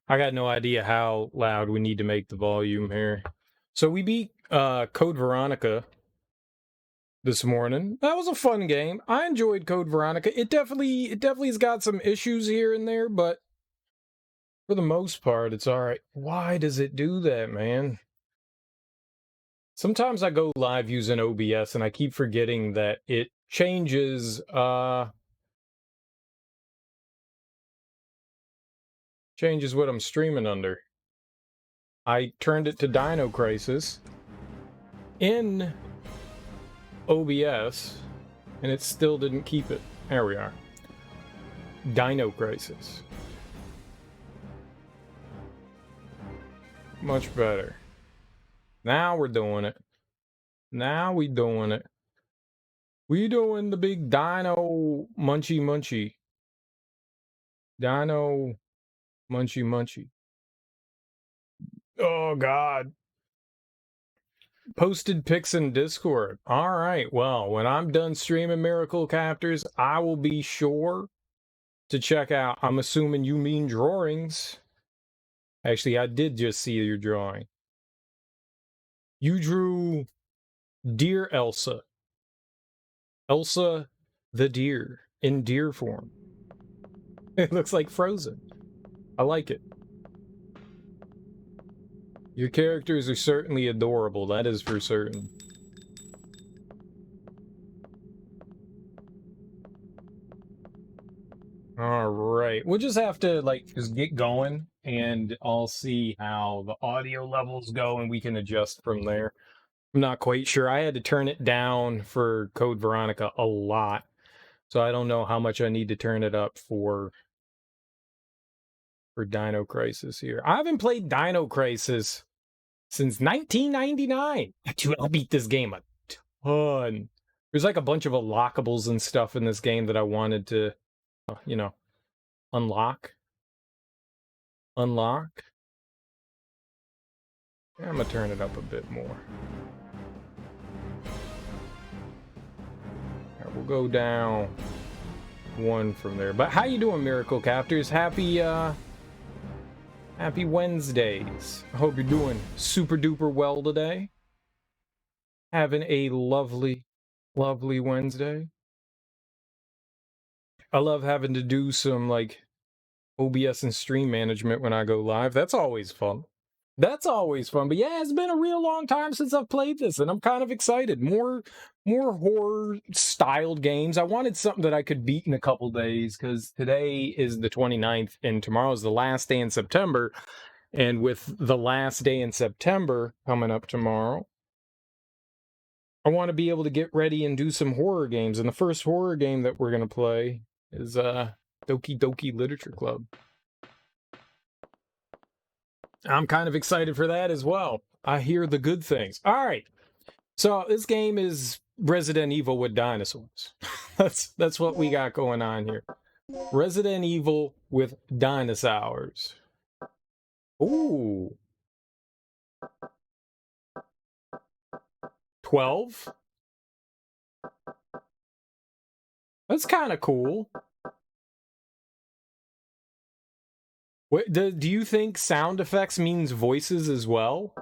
I got no idea how loud we need to make the volume here. So we beat Code Veronica this morning. That was a fun game. I enjoyed Code Veronica. It definitely has got some issues here and there, but for the most part, it's all right. Why does it do that, man? Sometimes I go live using OBS and I keep forgetting that it changes what I'm streaming under. I turned it to Dino Crisis in OBS and it still didn't keep it. There we are. Dino Crisis. Much better. Now we're doing it. Now we doing it. We doing the big dino munchy. Dino munchy. Oh, God. Posted pics in Discord. All right. Well, when I'm done streaming Miracle Captors, I will be sure to check out. I'm assuming you mean drawings. Actually, I did just see your drawing. You drew Dear Elsa. Elsa the deer in deer form. It looks like Frozen. I like it. Your characters are certainly adorable, that is for certain. All right, we'll just have to just get going and I'll see how the audio levels go and we can adjust from there. I'm not quite sure. I had to turn it down for Code Veronica a lot, so I don't know how much I need to turn it up for Dino Crisis here. I haven't played Dino Crisis since 1999. Dude, I'll beat this game a ton. There's like a bunch of unlockables and stuff in this game that I wanted to, unlock. Yeah, I'm gonna turn it up a bit more. All right, we'll go down one from there. But how you doing, Miracle Captors? Happy Wednesdays. I hope you're doing super duper well today. Having a lovely Wednesday. I love having to do some OBS and stream management when I go live. That's always fun. But yeah, it's been a real long time since I've played this, and I'm kind of excited. More horror-styled games. I wanted something that I could beat in a couple days, because today is the 29th, and tomorrow's the last day in September. And with the last day in September coming up tomorrow, I want to be able to get ready and do some horror games. And the first horror game that we're going to play is Doki Doki Literature Club. I'm kind of excited for that as well. I hear the good things. All right. So this game is Resident Evil with dinosaurs. That's what we got going on here. Resident Evil with dinosaurs. Ooh. 12? That's kind of cool. What, do you think sound effects means voices as well?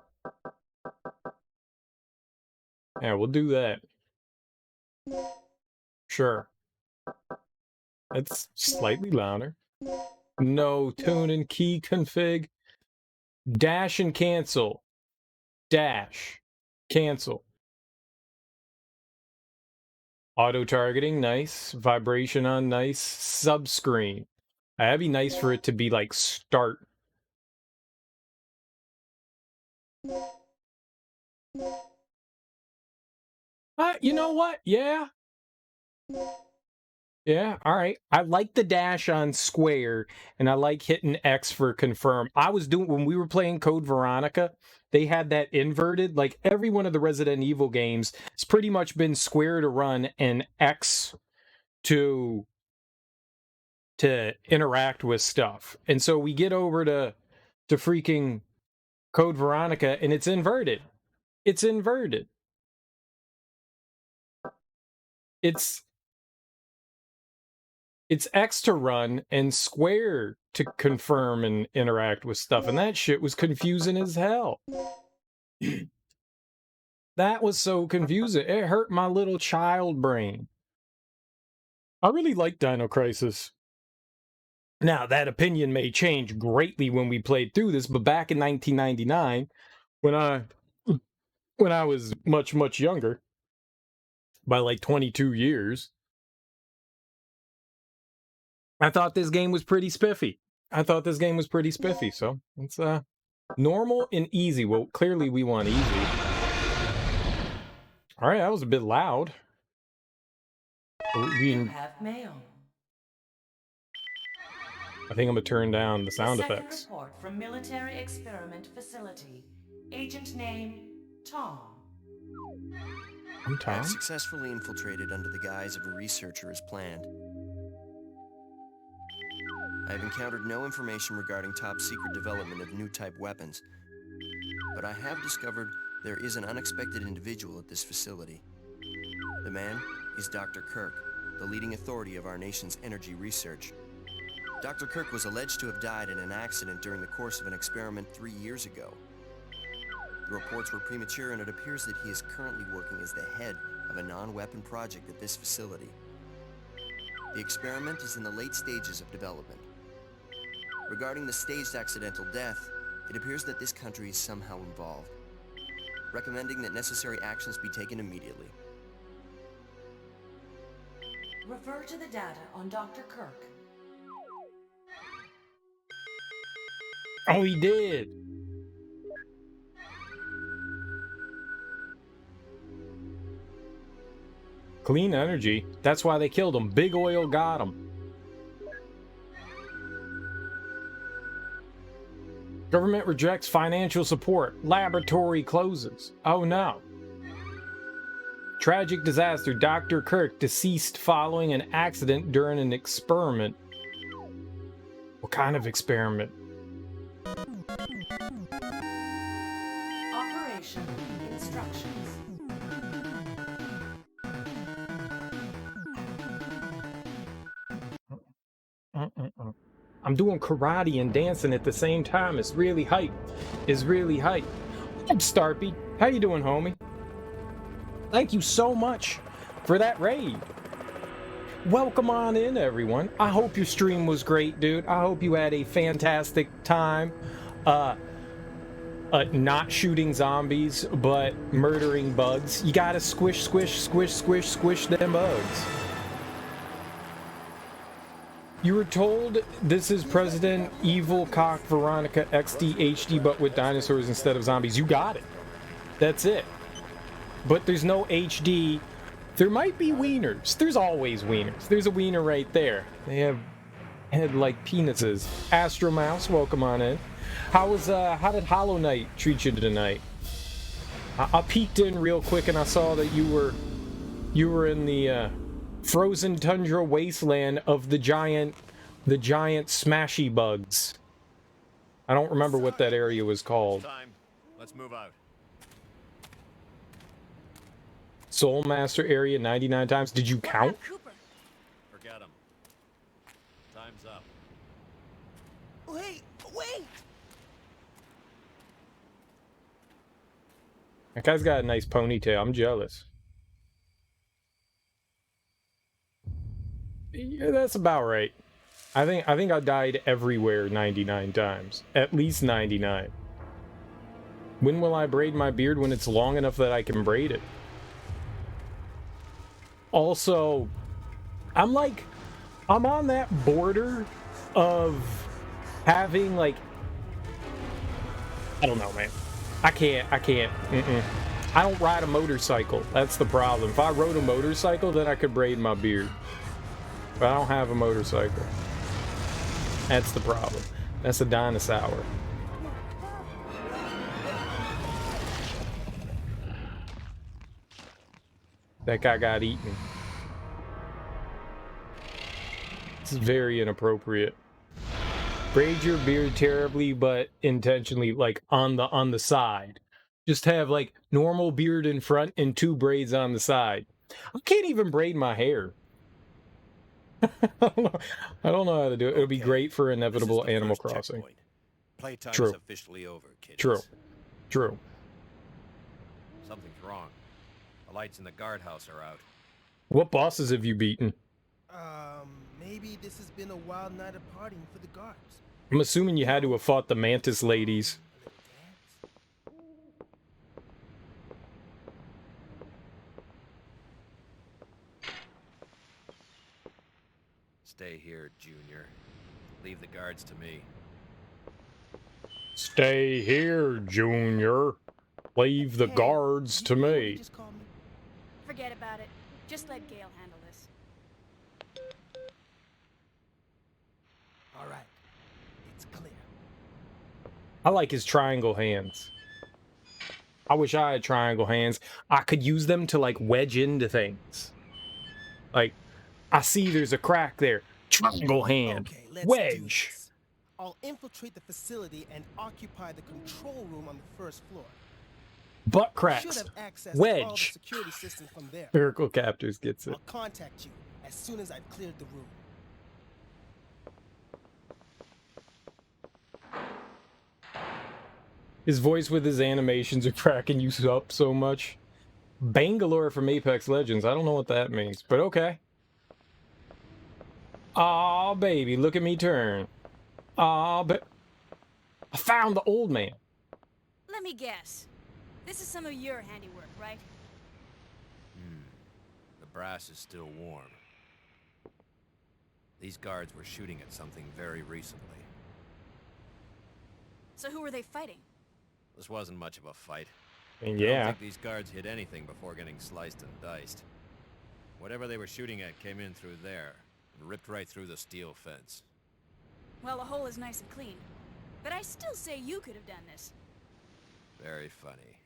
Yeah, we'll do that. Sure. That's slightly louder. No tune and key config. Dash and cancel. Dash. Cancel. Auto targeting, nice. Vibration on, nice. Subscreen. That'd be nice for it to be like start. You know what? Yeah. Yeah, all right. I like the dash on square, and I like hitting X for confirm. I was doing, when we were playing Code Veronica, they had that inverted. Like every one of the Resident Evil games, it's pretty much been square to run and X to interact with stuff. And so we get over to freaking Code Veronica, and it's inverted. It's inverted. It's X to run and square to confirm and interact with stuff, and that shit was confusing as hell. That was so confusing. It hurt my little child brain. I really like Dino Crisis. Now, that opinion may change greatly when we played through this, but back in 1999, when I was much younger, by like 22 years, I thought this game was pretty spiffy. So it's normal and easy. Well, clearly we want easy. All right, that was a bit loud. You have mail. I think I'm gonna turn down the sound effects. Second report from Military Experiment Facility. Agent name, Tom. I'm Tom. I've successfully infiltrated under the guise of a researcher as planned. I have encountered no information regarding top-secret development of new type weapons, but I have discovered there is an unexpected individual at this facility. The man is Dr. Kirk, the leading authority of our nation's energy research. Dr. Kirk was alleged to have died in an accident during the course of an experiment 3 years ago. The reports were premature, and it appears that he is currently working as the head of a non-weapon project at this facility. The experiment is in the late stages of development. Regarding the staged accidental death, it appears that this country is somehow involved, recommending that necessary actions be taken immediately. Refer to the data on Dr. Kirk. Oh, he did. Clean energy. That's why they killed him. Big oil got him. Government rejects financial support. Laboratory closes. Oh no. Tragic disaster. Dr. Kirk deceased following an accident during an experiment. What kind of experiment? Operation instructions. I'm doing karate and dancing at the same time. It's really hype. It's really hype. What's up, Starpy? How you doing, homie? Thank you so much for that raid. Welcome on in, everyone. I hope your stream was great, dude. I hope you had a fantastic time. Not shooting zombies, but murdering bugs. You gotta squish them bugs. You were told this is President Evil Cock Veronica XD HD, but with dinosaurs instead of zombies. You got it. That's it. But there's no HD. There might be wieners. There's always wieners. There's a wiener right there. They have head-like penises. Astro Mouse, welcome on in. How did Hollow Knight treat you tonight? I peeked in real quick and I saw that you were in the frozen tundra wasteland of the giant smashy bugs. I don't remember what that area was called. Time. Let's move out. Soul Master area 99 times. Did you count? Forget him. Time's up. Wait! That guy's got a nice ponytail. I'm jealous. Yeah, that's about right. I think I died everywhere 99 times. At least 99. When will I braid my beard? When it's long enough that I can braid it. Also, I'm on that border of having, like, I don't know, man. I can't. I don't ride a motorcycle. That's the problem. If I rode a motorcycle, then I could braid my beard. But I don't have a motorcycle. That's the problem. That's a dinosaur. That guy got eaten. This is very inappropriate. Braid your beard terribly, but intentionally, like on the side. Just have like normal beard in front and 2 braids on the side. I can't even braid my hair. I don't know how to do it. It'll be Okay, great for this is inevitable the Animal first Crossing. checkpoint. Playtime is True. officially over, kiddies. True. True. Something's wrong. The lights in the guardhouse are out. What bosses have you beaten? Maybe this has been a wild night of partying for the guards. I'm assuming you had to have fought the Mantis ladies. A little dance. Stay here, Junior. Leave the guards to me. Stay here, Junior. Leave the Hey, guards you to hear what he me. just called me? Forget about it. Just let Gale handle this. All right, it's clear. I like his triangle hands. I wish I had triangle hands. I could use them to, like, wedge into things. Like, I see there's a crack there. Triangle hand. Okay, let's do Wedge. this. I'll infiltrate the facility and occupy the control room on the first floor. Butt Should cracks. have access to all the Wedge. security systems from there. Miracle Captors gets it. I'll contact you as soon as I've cleared the room. His voice with his animations are cracking you up so much. Bangalore from Apex Legends. I don't know what that means, but okay. Aw, baby, look at me turn. Aw, but I found the old man. Let me guess. This is some of your handiwork, right? The brass is still warm. These guards were shooting at something very recently. So who were they fighting? This wasn't much of a fight. And I don't yeah, think these guards hit anything before getting sliced and diced. Whatever they were shooting at came in through there, and ripped right through the steel fence. Well, the hole is nice and clean. But I still say you could have done this. Very funny.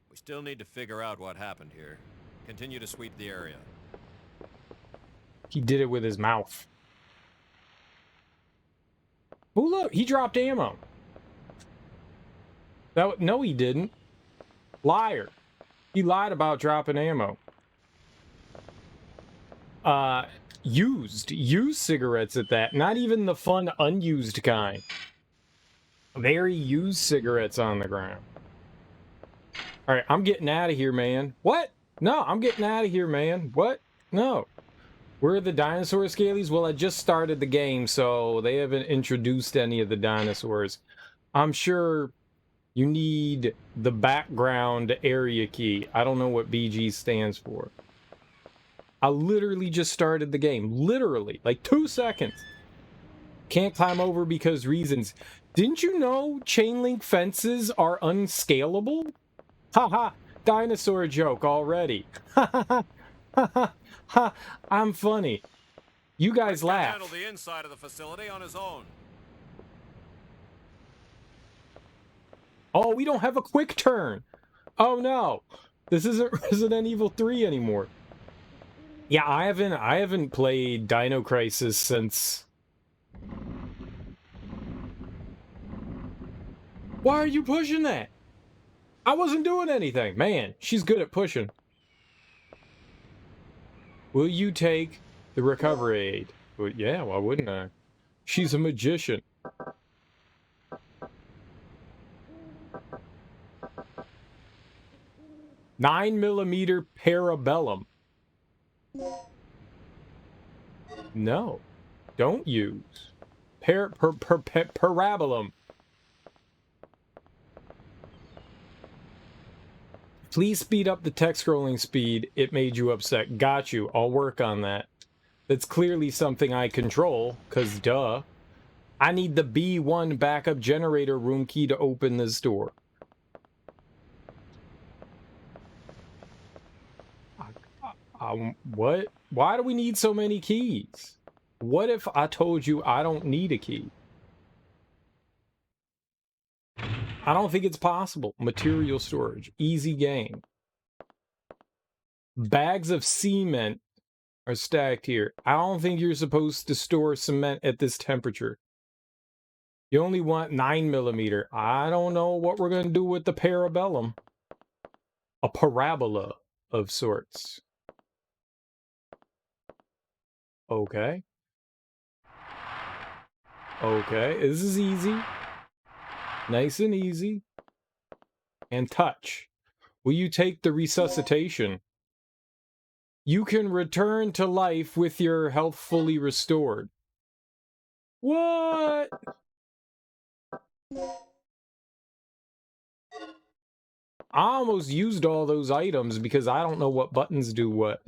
We still need to figure out what happened here. Continue to sweep the area. he did it with his mouth. Oh, look, he dropped ammo. No, he didn't. Liar. He lied about dropping ammo. Used cigarettes at that. Not even the fun unused kind. Very used cigarettes on the ground. All right, I'm getting out of here, man. What? No, I'm getting out of here, man. What? No. Where are the dinosaur scalies? Well, I just started the game, so they haven't introduced any of the dinosaurs. I'm sure you need the background area key. I don't know what BG stands for. I literally just started the game. Literally. Like 2 seconds. Can't climb over because reasons. Didn't you know chain link fences are unscalable? Haha. Dinosaur joke already. Ha ha ha. Ha ha ha. I'm funny. You guys Can laugh. handle the inside of the facility on his own. Oh, we don't have a quick turn. Oh no. This isn't Resident Evil 3 anymore. Yeah, I haven't played Dino Crisis since. Why are you pushing that? I wasn't doing anything. Man, she's good at pushing. Will you take the recovery aid? Well, yeah, why wouldn't I? She's a magician. $9mm parabellum. No, don't use. Parabolum. Please speed up the text scrolling speed. It made you upset. Got you. I'll work on that. That's clearly something I control, because duh. I need the B1 backup generator room key to open this door. What? Why do we need so many keys? What if I told you I don't need a key? I don't think it's possible. Material storage. Easy game. Bags of cement are stacked here. I don't think you're supposed to store cement at this temperature. You only want 9mm. I don't know what we're going to do with the parabellum. A parabola of sorts. Okay. Okay, this is easy. Nice and easy. And touch. Will you take the resuscitation? You can return to life with your health fully restored. What? I almost used all those items because I don't know what buttons do what.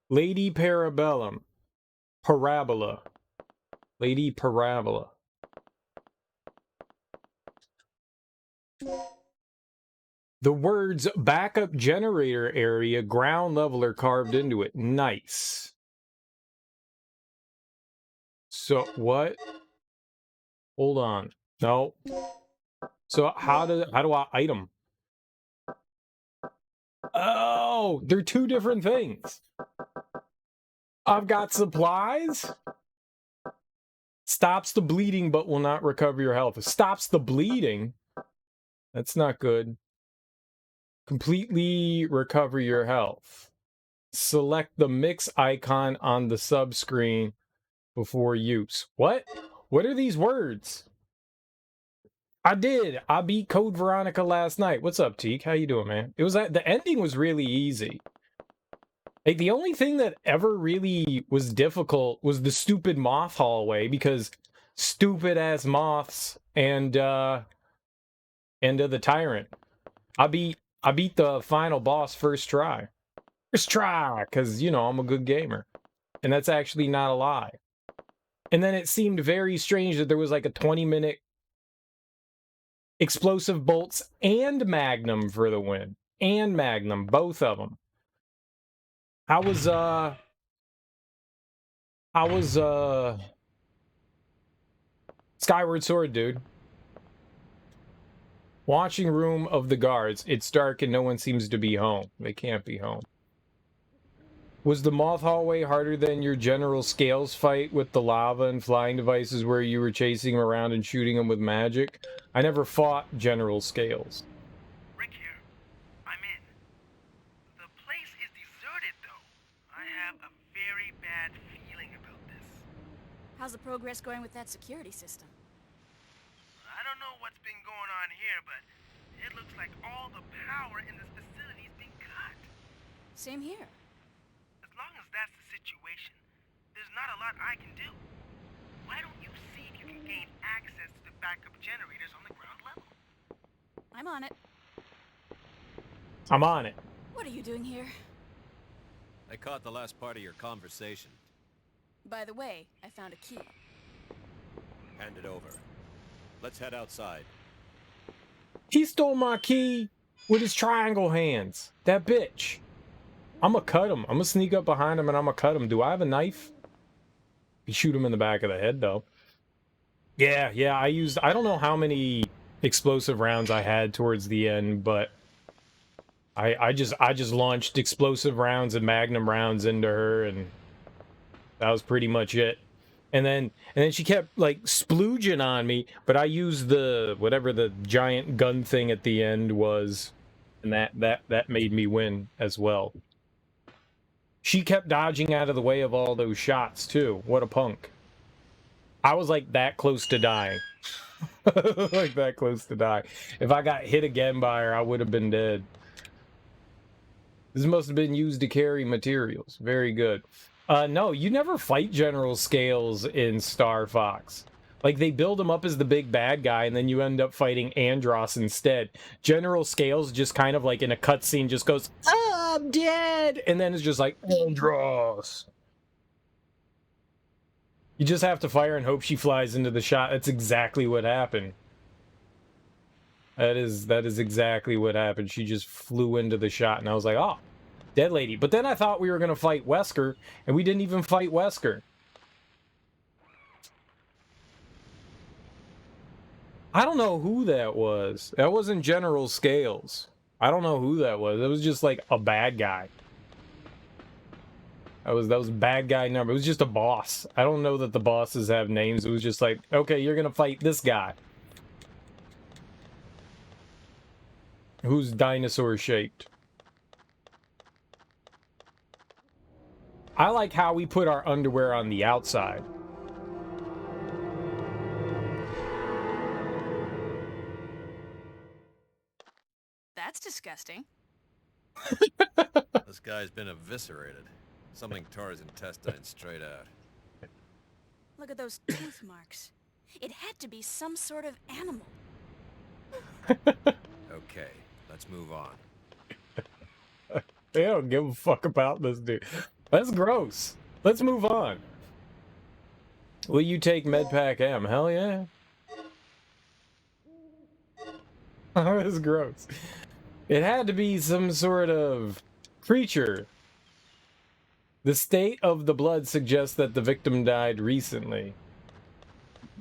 Lady Parabellum. Parabola. Lady Parabola. The words backup generator area ground level are carved into it. Nice. So what? Hold on. No. So how do I item? Oh, they're two different things. I've got supplies. Stops the bleeding but will not recover your health. Stops the bleeding. That's not good. Completely recover your health. Select the mix icon on the sub screen before use. What? What are these words? I did. I beat Code Veronica last night. What's up, Teak? How you doing, man? It was the ending was really easy. Like, the only thing that ever really was difficult was the stupid moth hallway, because stupid ass moths and the tyrant. I beat the final boss first try. First try, because, you know, I'm a good gamer. And that's actually not a lie. And then it seemed very strange that there was like a 20-minute explosive bolts and magnum for the win. And magnum, both of them. How was Skyward Sword, dude? Watching room of the guards. It's dark and no one seems to be home. They can't be home. Was the moth hallway harder than your General Scales fight with the lava and flying devices where you were chasing him around and shooting him with magic? I never fought General Scales. Rick here. I'm in. The place is deserted, though. I have a very bad feeling about this. How's the progress going with that security system? I don't know what's been going on here, but it looks like all the power in this facility's been cut. Same here. As long as that's the situation, there's not a lot I can do. Why don't you see if you can gain access to the backup generators on the ground level? I'm on it. I'm on it. What are you doing here? I caught the last part of your conversation. By the way, I found a key. Hand it over. Let's head outside. He stole my key with his triangle hands. That bitch. I'm gonna cut him. I'm gonna sneak up behind him and I'm gonna cut him. Do I have a knife? You shoot him in the back of the head, though. Yeah, I don't know how many explosive rounds I had towards the end, but I just launched explosive rounds and magnum rounds into her, and that was pretty much it. And then she kept like splooging on me, but I used the whatever the giant gun thing at the end was, and that made me win as well. She kept dodging out of the way of all those shots too. What a punk. I was like that close to dying. Like that close to die. If I got hit again by her, I would have been dead. This must have been used to carry materials. Very good. No, you never fight General Scales in Star Fox. Like, they build him up as the big bad guy, and then you end up fighting Andross instead. General Scales just kind of, like, in a cutscene, just goes, "Oh, I'm dead!" And then it's just like, Andross. You just have to fire and hope she flies into the shot. That's exactly what happened. That is exactly what happened. She just flew into the shot, and I was like, oh, dead lady. But then I thought we were going to fight Wesker, and we didn't even fight Wesker. I don't know who that was. That wasn't General Scales. I don't know who that was. It was just like a bad guy. That was bad guy number. It was just a boss. I don't know that the bosses have names. It was just like, okay, you're gonna fight this guy. Who's dinosaur shaped. I like how we put our underwear on the outside. That's disgusting. This guy's been eviscerated. Something tore his intestines straight out. Look at those tooth marks. It had to be some sort of animal. Okay, let's move on. They don't give a fuck about this dude. That's gross. Let's move on. Will you take Medpack M? Hell yeah. That's gross. It had to be some sort of creature. The state of the blood suggests that the victim died recently.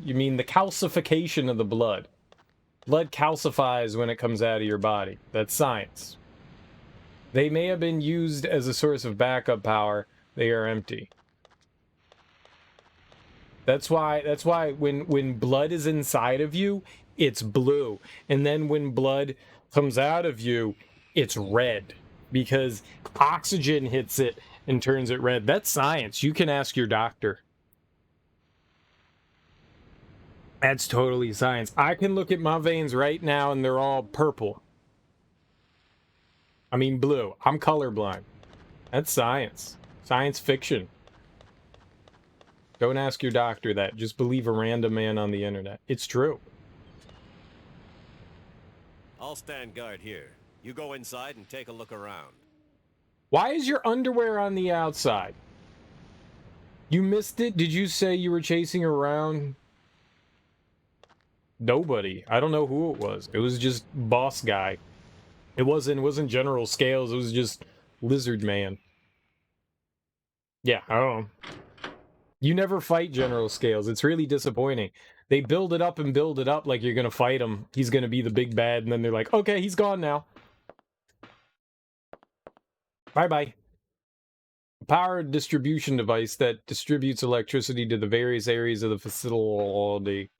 You mean the calcification of the blood. Blood calcifies when it comes out of your body. That's science. They may have been used as a source of backup power. They are empty. That's why when blood is inside of you, it's blue. And then when blood comes out of you, it's red. Because oxygen hits it and turns it red. That's science. You can ask your doctor. That's totally science. I can look at my veins right now and they're all purple. I mean blue. I'm colorblind. That's science. Science fiction. Don't ask your doctor that. Just believe a random man on the internet. It's true. I'll stand guard here. You go inside and take a look around. Why is your underwear on the outside? You missed it? Did you say you were chasing around? Nobody. I don't know who it was. It was just boss guy. It wasn't General Scales. It was just Lizard Man. Yeah, I don't know. You never fight General Scales. It's really disappointing. They build it up and build it up like you're going to fight him. He's going to be the big bad. And then they're like, okay, he's gone now. Bye-bye. A power distribution device that distributes electricity to the various areas of the facility.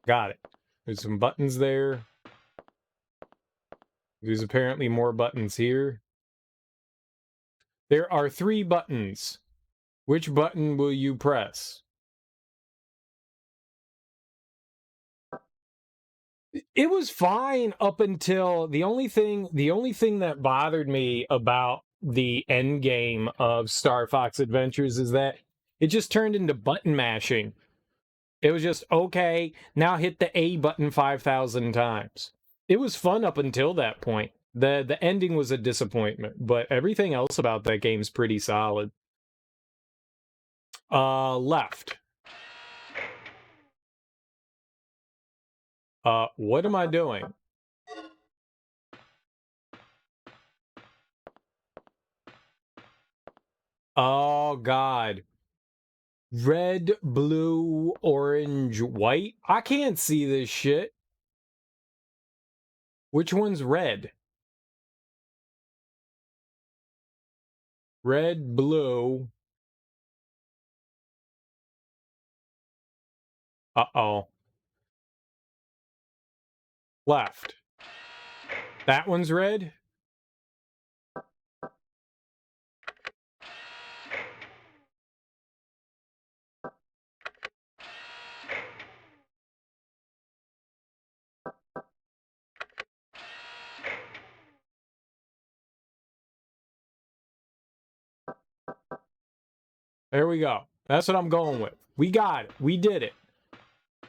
Got it. There's some buttons there. There's apparently more buttons here. There are 3 buttons. Which button will you press? It was fine up until the only thing that bothered me about the end game of Star Fox Adventures is that it just turned into button mashing. It was just, okay, now hit the A button 5,000 times. It was fun up until that point. The ending was a disappointment, but everything else about that game's pretty solid. Left. What am I doing? Oh, God. Red, blue, orange, white? I can't see this shit. Which one's red? Red, blue. Uh-oh. Left. That one's red? There we go. That's what I'm going with. We got it. We did it.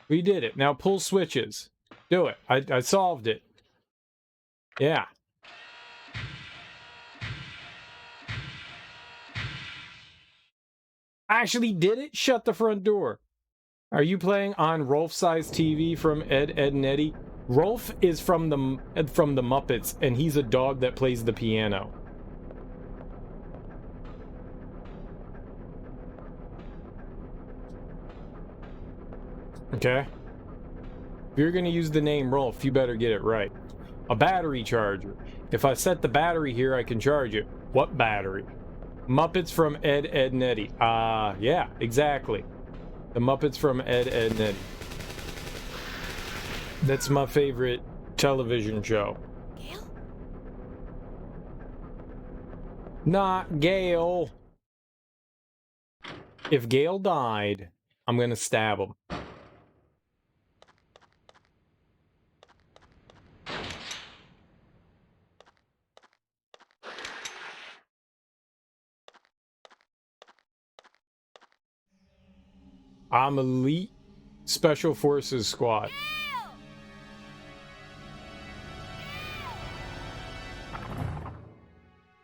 We did it. Now pull switches. Do it. I solved it. Yeah. I actually did it? Shut the front door. Are you playing on Rolf-sized TV from Ed, Edd and Eddy? Rolf is from the Muppets, and he's a dog that plays the piano. Okay? If you're going to use the name Rolf, you better get it right. A battery charger. If I set the battery here, I can charge it. What battery? Muppets from Ed, Edd and Eddy. Yeah, exactly. The Muppets from Ed, Edd and Eddy. That's my favorite television show. Gale? Not Gale. If Gale died, I'm gonna stab him. I'm Elite Special Forces Squad.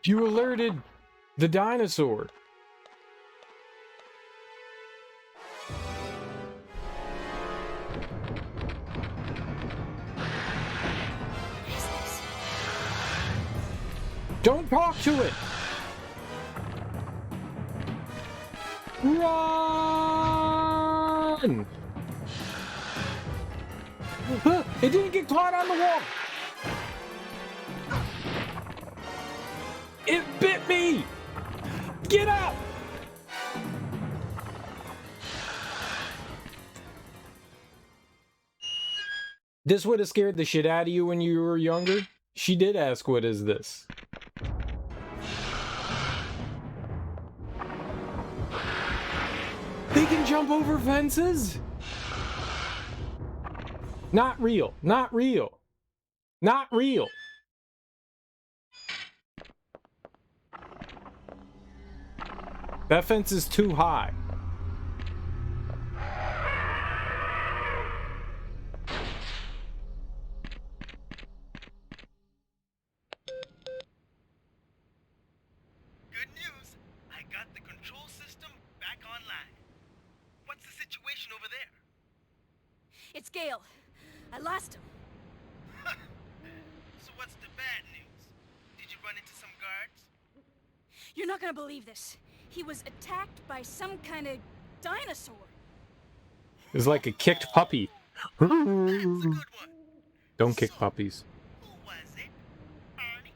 You alerted the dinosaur. Don't talk to it. Run! It didn't get caught on the wall. It bit me. Get up. This would have scared the shit out of you when you were younger. She did ask, what is this? They can jump over fences? Not real. Not real. Not real. That fence is too high. Good news. I got the control system back online. What's the situation over there? It's Gale. I lost him. So what's the bad news? Did you run into some guards? You're not gonna believe this. He was attacked by some kind of dinosaur. It's like a kicked puppy. That's a good one. Don't kick puppies. Who was it? Arnie?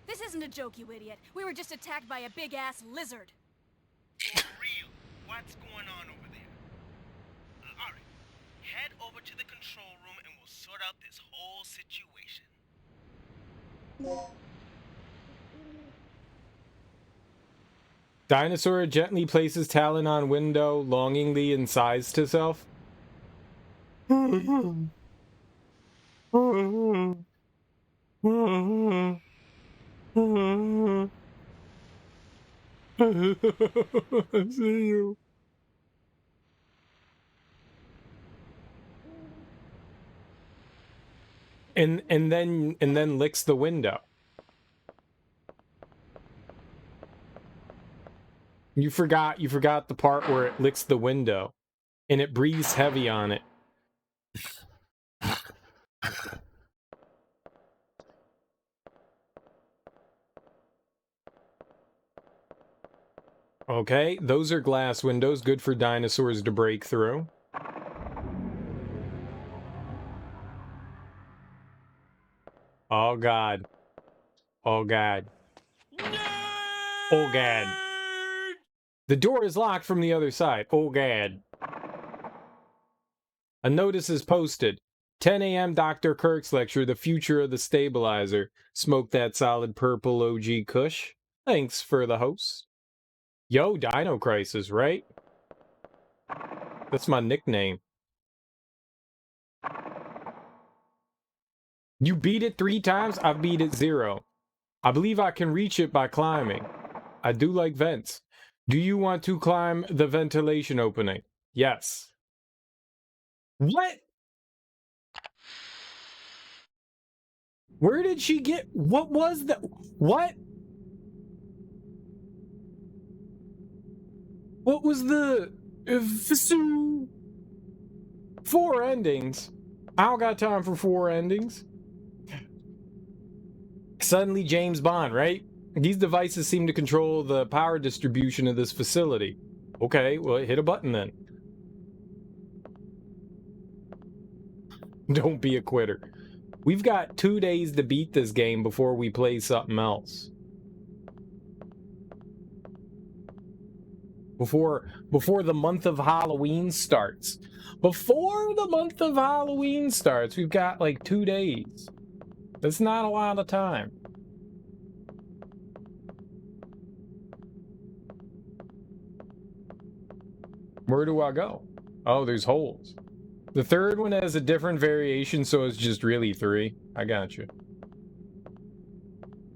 This isn't a joke, you idiot. We were just attacked by a big-ass lizard. For real. What's going on over there? Alright. Head over to the control room and we'll sort out this whole situation. Dinosaur gently places talon on window, longingly and sighs to self. I see you. And then licks the window. You forgot the part where it licks the window and it breathes heavy on it. Okay, those are glass windows, good for dinosaurs to break through. Oh god. Oh god. Oh god. The door is locked from the other side. Oh god. A notice is posted. 10 a.m. Dr. Kirk's lecture, The Future of the Stabilizer. Smoke that solid purple OG Kush. Thanks for the host. Yo, Dino Crisis, right? That's my nickname. You beat it 3 times? I beat it 0. I believe I can reach it by climbing. I do like vents. Do you want to climb the ventilation opening? Yes. What? Where did she get... What was that? What? What was the... 4 endings? I don't got time for 4 endings. Suddenly James Bond, right? These devices seem to control the power distribution of this facility. Okay, well, hit a button then. Don't be a quitter. We've got 2 days to beat this game before we play something else. Before the month of Halloween starts. Before the month of Halloween starts, we've got like 2 days. That's not a lot of time. Where do I go? Oh, there's holes. The third one has a different variation, so it's just really 3. I got you.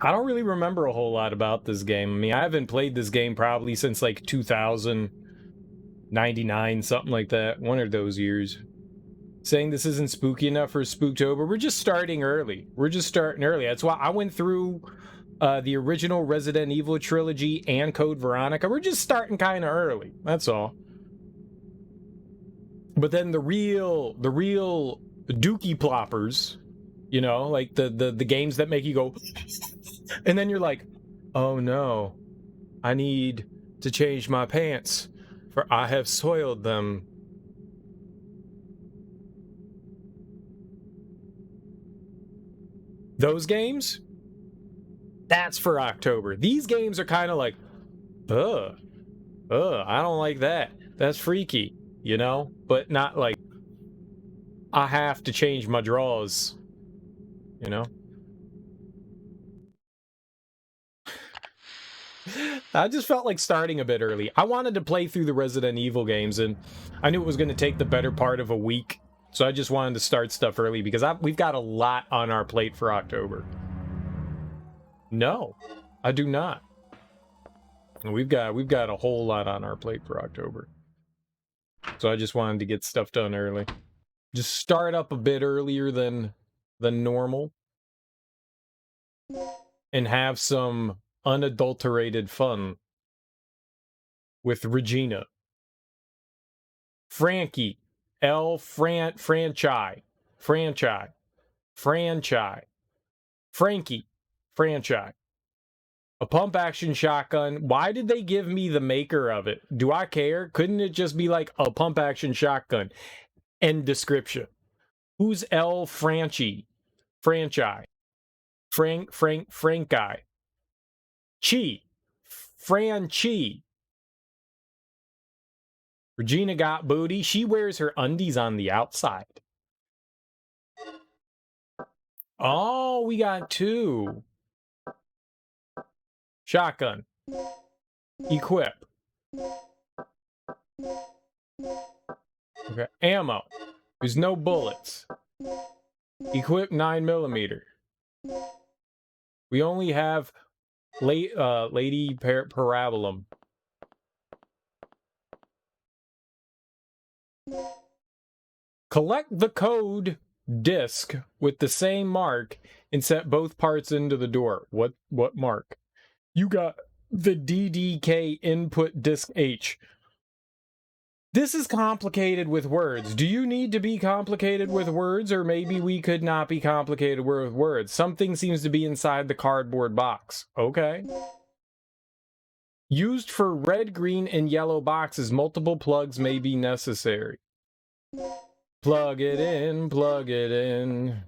I don't really remember a whole lot about this game. I mean, I haven't played this game probably since like 2099, something like that. One of those years. Saying this isn't spooky enough for Spooktober. We're just starting early. That's why I went through the original Resident Evil trilogy and Code Veronica. We're just starting kind of early. That's all. But then the real dookie ploppers, you know, like the games that make you go, and then you're like, oh no, I need to change my pants, for I have soiled them. Those games, that's for October. These games are kind of like, I don't like that. That's freaky, you know? But not like, I have to change my drawers, you know? I just felt like starting a bit early. I wanted to play through the Resident Evil games, and I knew it was going to take the better part of a week. So I just wanted to start stuff early because we've got a lot on our plate for October. No, I do not. We've got a whole lot on our plate for October. So I just wanted to get stuff done early. Just start up a bit earlier than normal. And have some unadulterated fun with Regina. Frankie. Franchise. Frankie. Franchise. A pump action shotgun. Why did they give me the maker of it? Do I care? Couldn't it just be like a pump action shotgun? End description. Who's L. Franchi? Franchise. Frank guy. Chi. Franchi. Regina got booty. She wears her undies on the outside. Oh, we got 2. Shotgun. Equip. Okay. Ammo. There's no bullets. Equip 9mm. We only have Lady Parabolum. Collect the code disc with the same mark and set both parts into the door. What mark? You got the DDK input disc H. This is complicated with words. Do you need to be complicated with words, or maybe we could not be complicated with words? Something seems to be inside the cardboard box. Okay. Used for red, green, and yellow boxes, multiple plugs may be necessary. Plug it in, plug it in.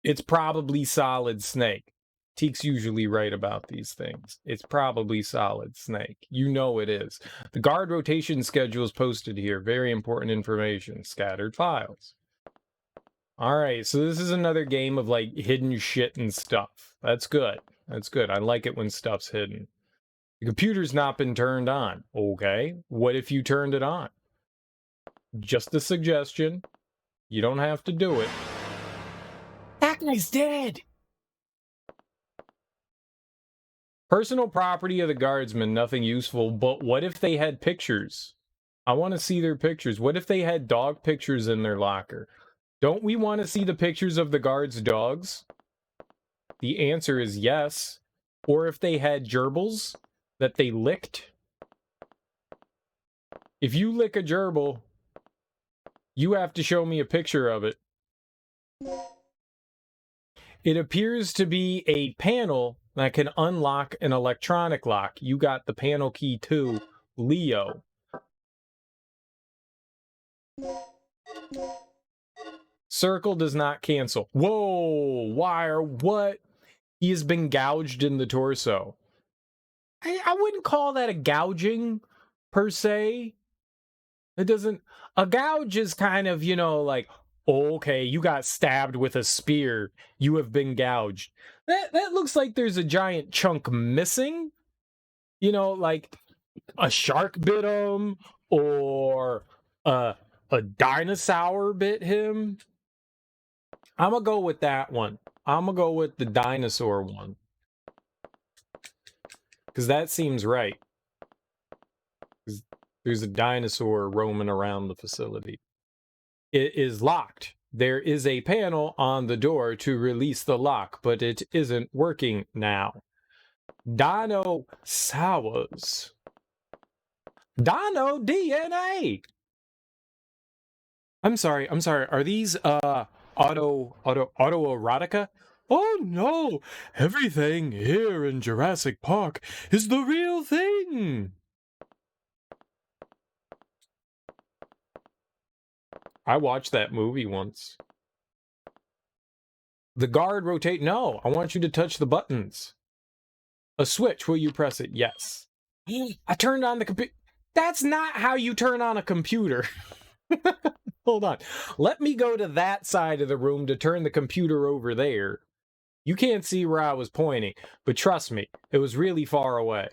It's probably Solid Snake. Teek's usually right about these things. It's probably Solid Snake. You know it is. The guard rotation schedule is posted here. Very important information. Scattered files. Alright, so this is another game of like hidden shit and stuff. That's good. That's good. I like it when stuff's hidden. The computer's not been turned on. Okay, what if you turned it on? Just a suggestion. You don't have to do it. That guy's dead! Personal property of the guardsmen, nothing useful, but what if they had pictures? I want to see their pictures. What if they had dog pictures in their locker? Don't we want to see the pictures of the guards' dogs? The answer is yes. Or if they had gerbils that they licked? If you lick a gerbil, you have to show me a picture of it. It appears to be a panel that can unlock an electronic lock. You got the panel key too, Leo. Circle does not cancel. Whoa, wire, what? He has been gouged in the torso. I wouldn't call that a gouging, per se. It doesn't... A gouge is kind of, you know, like, okay, you got stabbed with a spear. You have been gouged. That looks like there's a giant chunk missing. You know, like, a shark bit him or a dinosaur bit him. I'm gonna go with that one. I'm gonna go with the dinosaur one because that seems right. 'Cause there's a dinosaur roaming around the facility. It is locked. There is a panel on the door to release the lock, but it isn't working now. Dinosaurs. Dino DNA. I'm sorry. Are these autoerotica? Oh no! Everything here in Jurassic Park is the real thing. I watched that movie once. The guard rotate. No, I want you to touch the buttons. A switch. Will you press it? Yes. I turned on the computer. That's not how you turn on a computer. Hold on. Let me go to that side of the room to turn the computer over there. You can't see where I was pointing, but trust me, it was really far away.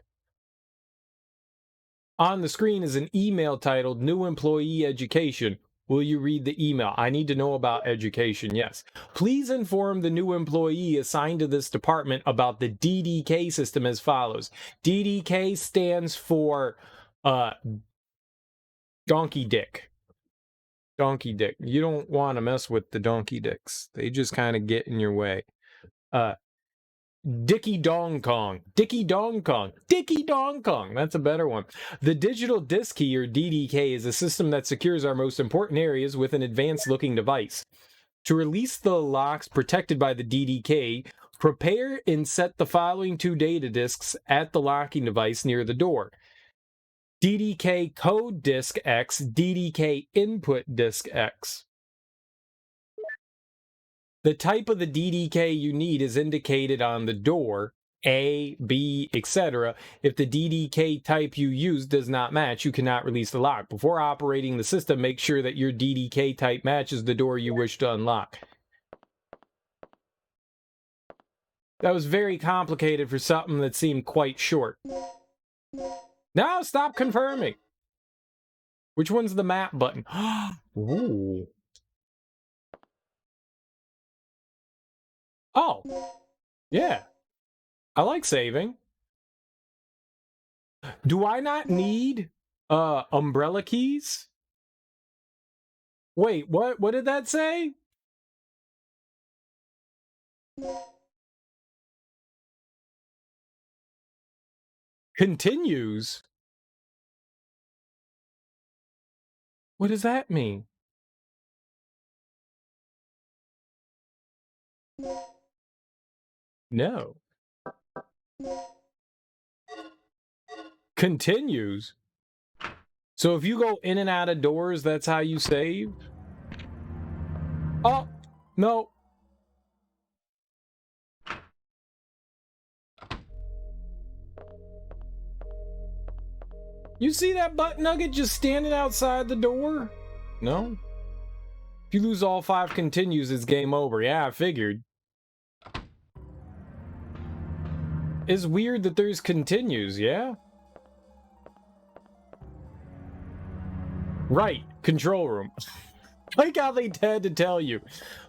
On the screen is an email titled New Employee Education. Will you read the email? I need to know about education, yes. Please inform the new employee assigned to this department about the DDK system as follows. DDK stands for donkey dick. Donkey dick. You don't want to mess with the donkey dicks. They just kind of get in your way. Dicky Dong Kong. Dicky Dong Kong. Dicky Dong Kong. That's a better one. The digital disk key, or DDK, is a system that secures our most important areas with an advanced looking device. To release the locks protected by the DDK, prepare and set the following two data disks at the locking device near the door. DDK code disk X, DDK input disk X. The type of the DDK you need is indicated on the door, A, B, etc. If the DDK type you use does not match, you cannot release the lock. Before operating the system, make sure that your DDK type matches the door you wish to unlock. That was very complicated for something that seemed quite short. Now stop confirming. Which one's the map button? Ooh. Oh, yeah. I like saving. Do I not need umbrella keys? Wait, what did that say? Continues? What does that mean? No. Continues? So if you go in and out of doors, that's how you save? Oh, no. You see that butt nugget just standing outside the door? No? If you lose all 5 continues, it's game over. Yeah, I figured. It's weird that there's continues, yeah? Right, control room. Like how they had to tell you.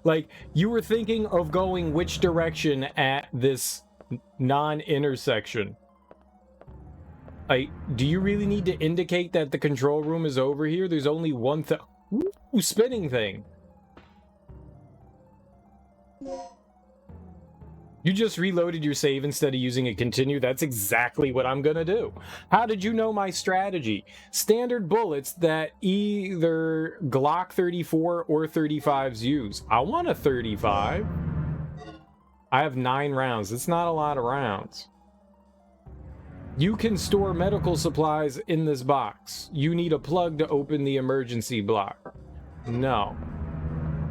Like, you were thinking of going which direction at this non-intersection. Do you really need to indicate that the control room is over here? There's only one spinning thing. You just reloaded your save instead of using a continue. That's exactly what I'm gonna do. How did you know my strategy? Standard bullets that either Glock 34 or 35s use. I want a 35. I have 9 rounds. It's not a lot of rounds. You can store medical supplies in this box. You need a plug to open the emergency block. No.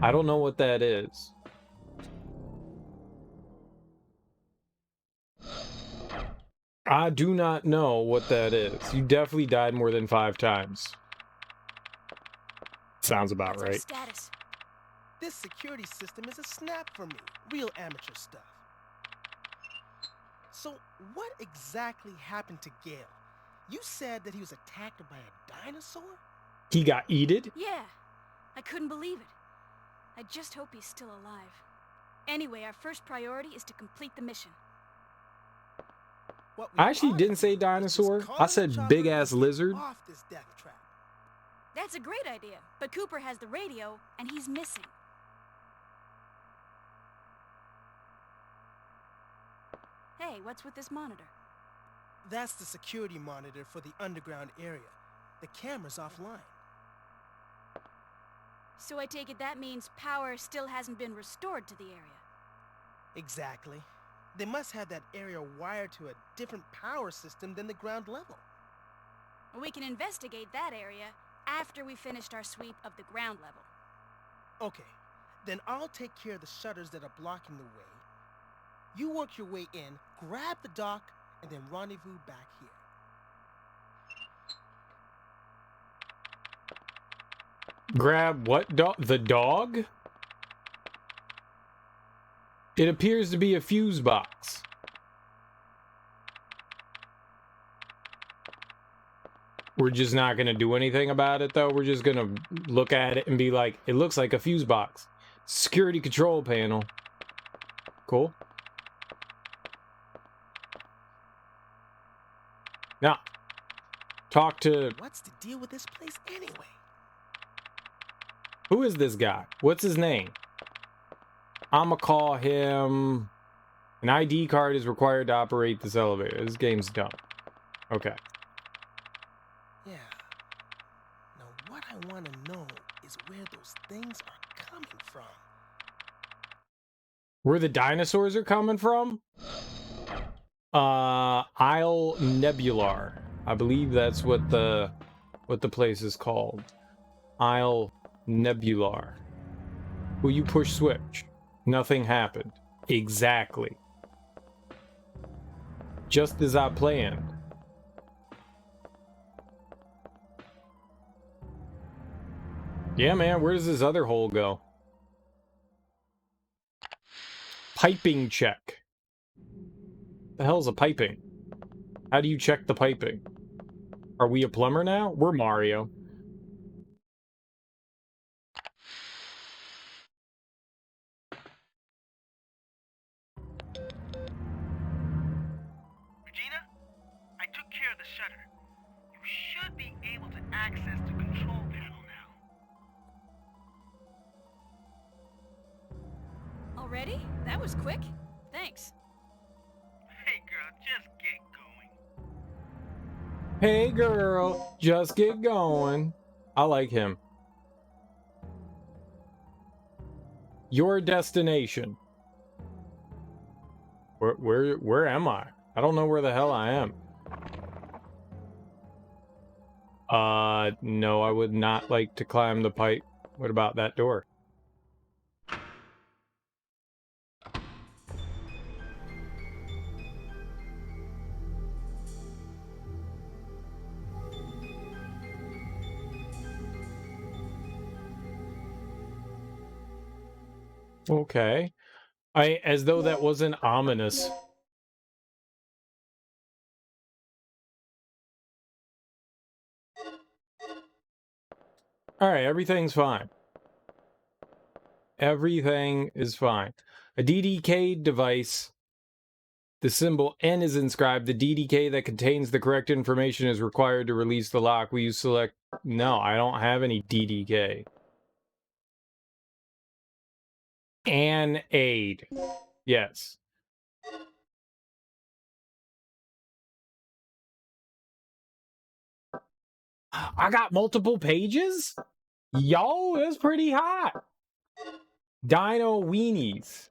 I don't know what that is. I do not know what that is. You definitely died more than 5 times. Sounds about right. Status. This security system is a snap for me. Real amateur stuff. So, what exactly happened to Gale? You said that he was attacked by a dinosaur? He got eated? Yeah, I couldn't believe it. I just hope he's still alive. Anyway, our first priority is to complete the mission. What we I actually ought didn't to say do is dinosaur. just call I in said the chopper big-ass and get lizard. off this death trap. That's a great idea, but Cooper has the radio, and he's missing. Hey, what's with this monitor? That's the security monitor for the underground area. The camera's offline. So I take it that means power still hasn't been restored to the area. Exactly. They must have that area wired to a different power system than the ground level. We can investigate that area after we finished our sweep of the ground level. Okay, then I'll take care of the shutters that are blocking the way. You work your way in, grab the dock, and then rendezvous back here. Grab what dog? The dog? It appears to be a fuse box. We're just not going to do anything about it, though. We're just going to look at it and be like, it looks like a fuse box. Security control panel. Cool. Now, talk to... What's the deal with this place anyway? Who is this guy? What's his name? I'ma call him... An ID card is required to operate this elevator. This game's dumb. Okay. Yeah. Now what I want to know is where those things are coming from. Where the dinosaurs are coming from? Isle Nebular. I believe that's what the place is called. Isle Nebular. Will you push switch? Nothing happened. Exactly. Just as I planned. Yeah, man, where does this other hole go? Piping check. The hell's a piping? How do you check the piping? Are we a plumber now? We're Mario. Regina, I took care of the shutter. You should be able to access the control panel now. Already? That was quick. Thanks. Hey girl, just get going. Hey girl, just get going. I like him. Your destination. Where am I? I don't know where the hell I am. No, I would not like to climb the pipe. What about that door? Okay. As though that wasn't ominous. Alright, everything's fine. Everything is fine. A DDK device. The symbol N is inscribed. The DDK that contains the correct information is required to release the lock. Will you select... No, I don't have any DDK. An aid. Yes. I got multiple pages? Yo, that's pretty hot. Dino weenies.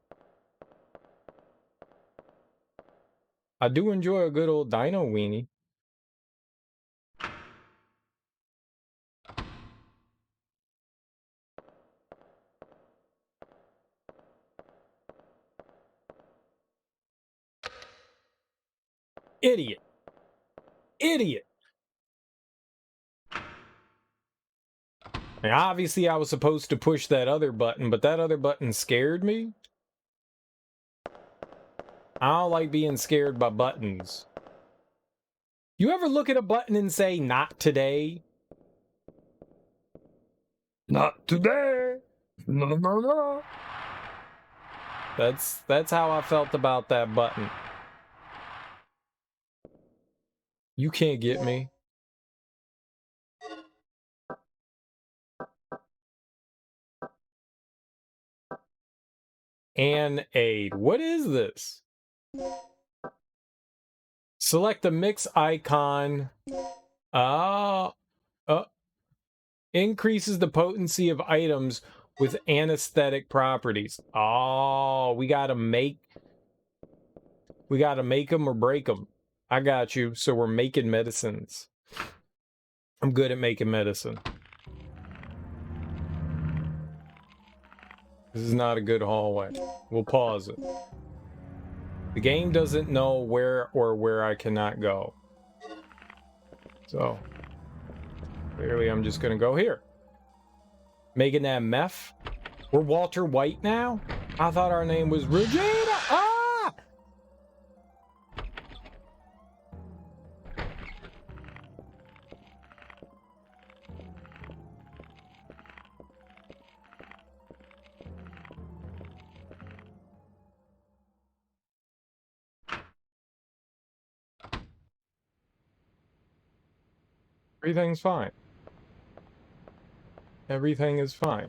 I do enjoy a good old dino weenie. Idiot. Idiot. Now, obviously, I was supposed to push that other button, but that other button scared me. I don't like being scared by buttons. You ever look at a button and say, not today? Not today. No, no, no. That's how I felt about that button. You can't get me. And aid. What is this? Select the mix icon. Increases the potency of items with anesthetic properties. Oh, we gotta make them or break them. I got you. So we're making medicines. I'm good at making medicine. This is not a good hallway. We'll pause it. The game doesn't know where I cannot go. So, clearly I'm just gonna go here. Making that meth. We're Walter White now? I thought our name was Regina! Ah! Everything's fine. Everything is fine.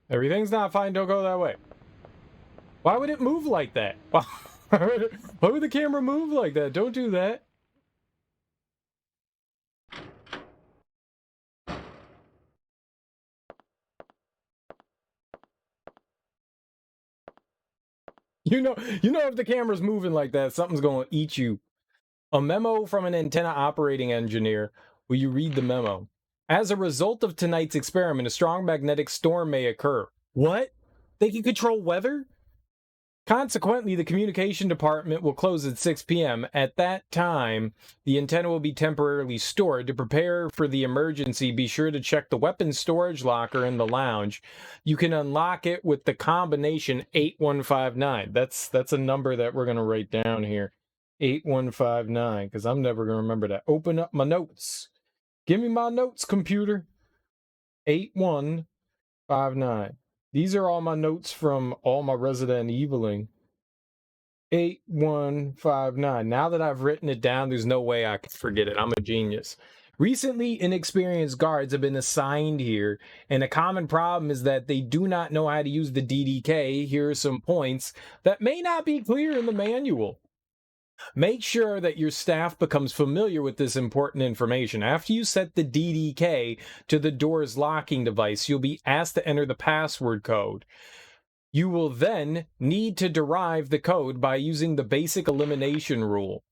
Everything's not fine, don't go that way. Why would it move like that? Why would the camera move like that? Don't do that. You know if the camera's moving like that, something's going to eat you. A memo from an antenna operating engineer. Will you read the memo? As a result of tonight's experiment, a strong magnetic storm may occur. What? They can control weather? Consequently, the communication department will close at 6 p.m. At that time, the antenna will be temporarily stored. To prepare for the emergency, be sure to check the weapons storage locker in the lounge. You can unlock it with the combination 8159. That's a number that we're going to write down here. 8159, because I'm never going to remember that. Open up my notes. Give me my notes, computer. 8159. These are all my notes from all my Resident Eviling. 8159. Now that I've written it down, there's no way I can forget it. I'm a genius. Recently, inexperienced guards have been assigned here, and a common problem is that they do not know how to use the DDK. Here are some points that may not be clear in the manual. Make sure that your staff becomes familiar with this important information. After you set the DDK to the door's locking device, you'll be asked to enter the password code. You will then need to derive the code by using the basic elimination rule.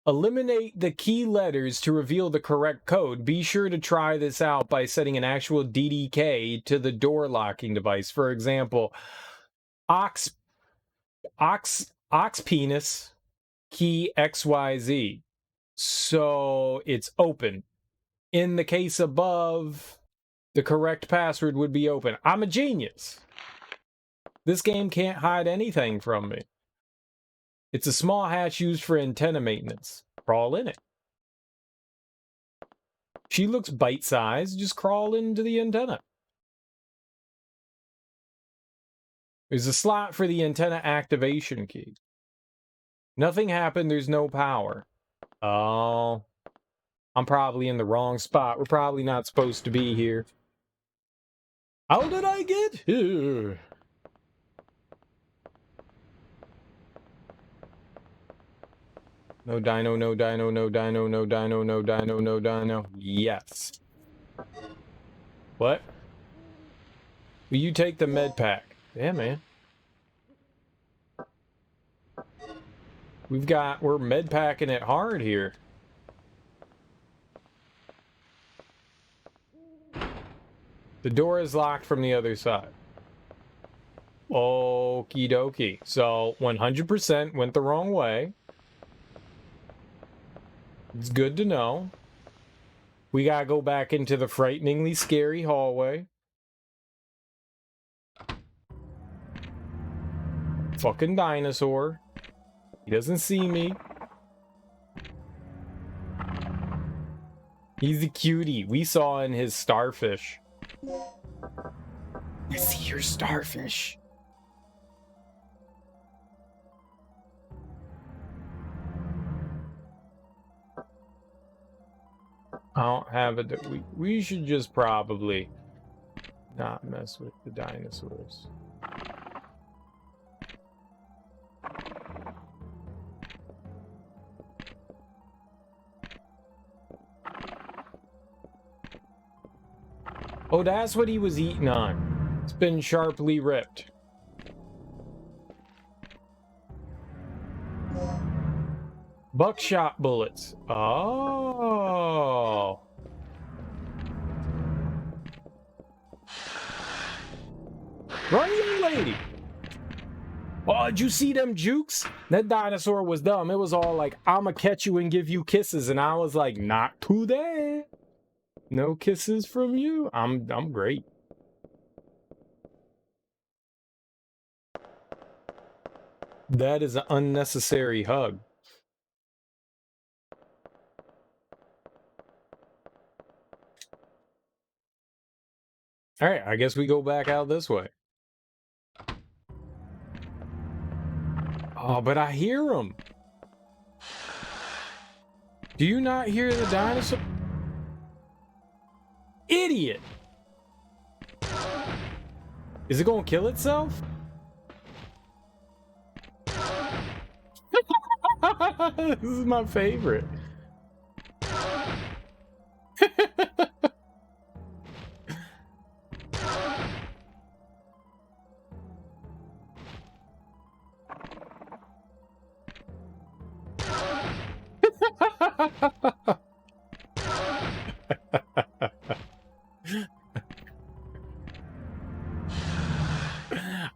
Eliminate the key letters to reveal the correct code. Be sure to try this out by setting an actual DDK to the door locking device. For example, ox penis key XYZ. So it's open. In the case above, the correct password would be open. I'm a genius. This game can't hide anything from me. It's a small hatch used for antenna maintenance. Crawl in it. She looks bite-sized. Just crawl into the antenna. There's a slot for the antenna activation key. Nothing happened. There's no power. Oh. I'm probably in the wrong spot. We're probably not supposed to be here. How did I get here? No dino, no dino, no dino, no dino, no dino, no dino. Yes. What? Will you take the med pack? Yeah, man. We're med packing it hard here. The door is locked from the other side. Okie dokie. So 100% went the wrong way. It's good to know. We gotta go back into the frighteningly scary hallway. Fucking dinosaur. He doesn't see me. He's a cutie. We saw in his starfish. I see your starfish. I don't have it. We should just probably not mess with the dinosaurs. Oh, that's what he was eating on. It's been sharply ripped. Buckshot bullets. Oh. Run, young lady. Oh, did you see them jukes? That dinosaur was dumb. It was all like, I'ma catch you and give you kisses. And I was like, not today. No kisses from you. I'm great. That is an unnecessary hug. All right, I guess we go back out this way. Oh, but I hear him. Do you not hear the dinosaur? Idiot! Is it gonna kill itself? This is my favorite.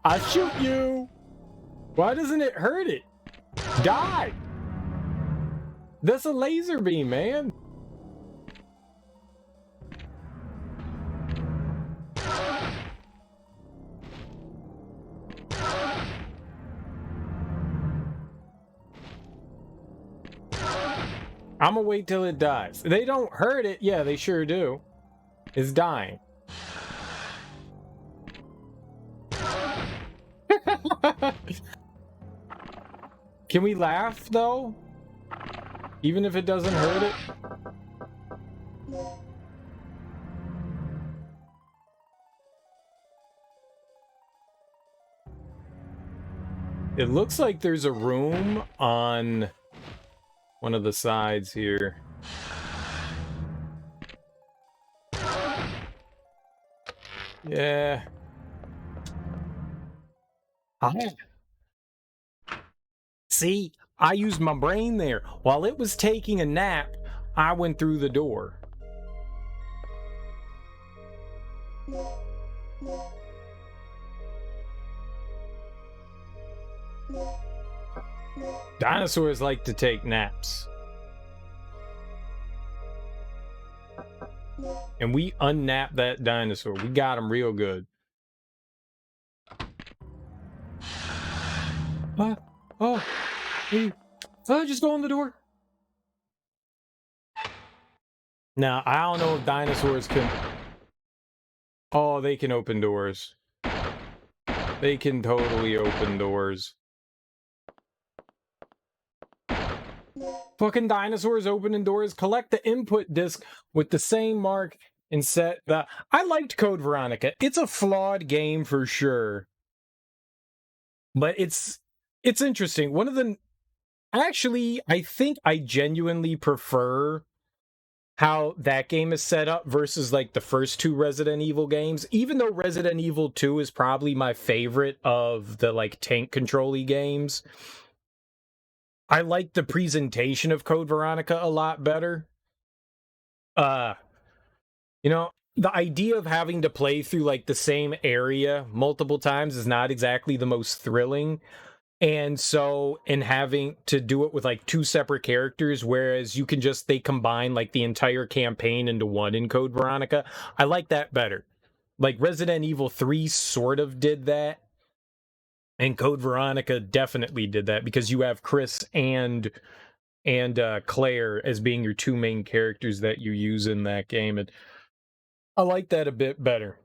I shoot you. Why doesn't it hurt it? Die. That's a laser beam, man. I'm gonna wait till it dies. They don't hurt it. Yeah, they sure do. It's dying. Can we laugh though? Even if it doesn't hurt it? It looks like there's a room on one of the sides here. Yeah. See, I used my brain there. While it was taking a nap, I went through the door. Dinosaurs like to take naps. And we unnapped that dinosaur. We got him real good. Oh, hey, just go in the door. Now, I don't know if dinosaurs can... Oh, they can open doors. They can totally open doors. Fucking dinosaurs opening doors. Collect the input disc with the same mark and set the... I liked Code Veronica. It's a flawed game for sure. But it's interesting. One of the... Actually, I think I genuinely prefer how that game is set up versus like the first two Resident Evil games. Even though Resident Evil 2 is probably my favorite of the like tank control-y games, I like the presentation of Code Veronica a lot better. You know, the idea of having to play through like the same area multiple times is not exactly the most thrilling. And so, in having to do it with like two separate characters, whereas you can just, they combine like the entire campaign into one in Code Veronica, I like that better. Like Resident Evil 3 sort of did that. And Code Veronica definitely did that because you have Chris and Claire as being your two main characters that you use in that game, and I like that a bit better.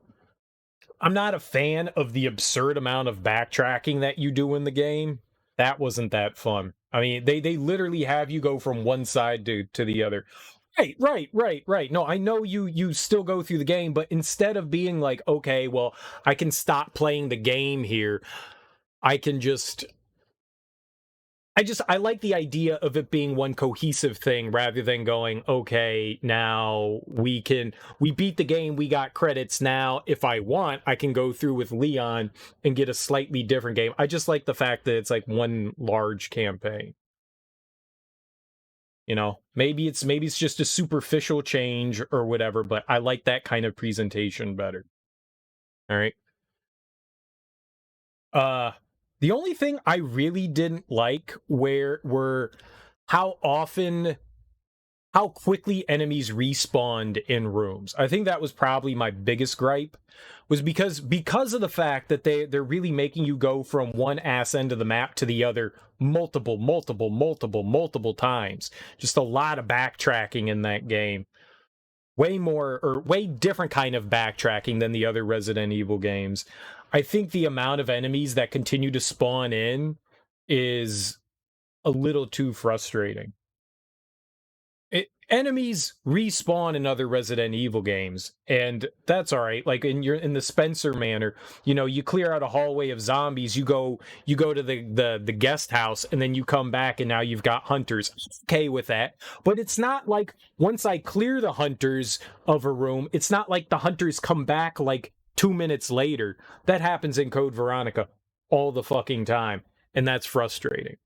I'm not a fan of the absurd amount of backtracking that you do in the game. That wasn't that fun. I mean, they literally have you go from one side to the other. Right. No, I know you still go through the game, but instead of being like, okay, well, I can stop playing the game here, I can I like the idea of it being one cohesive thing rather than going, okay, now we beat the game, we got credits. Now, if I want, I can go through with Leon and get a slightly different game. I just like the fact that it's like one large campaign. You know, maybe it's just a superficial change or whatever, but I like that kind of presentation better. All right. The only thing I really didn't like were how quickly enemies respawned in rooms. I think that was probably my biggest gripe, was because of the fact that they're really making you go from one ass end of the map to the other multiple times. Just a lot of backtracking in that game. Way different kind of backtracking than the other Resident Evil games. I think the amount of enemies that continue to spawn in is a little too frustrating. Enemies respawn in other Resident Evil games, and that's all right. Like in the Spencer manner, you know, you clear out a hallway of zombies, you go to the guest house, and then you come back, and now you've got hunters. Okay with that, but it's not like once I clear the hunters of a room, it's not like the hunters come back like 2 minutes later. That happens in Code Veronica all the fucking time, and that's frustrating.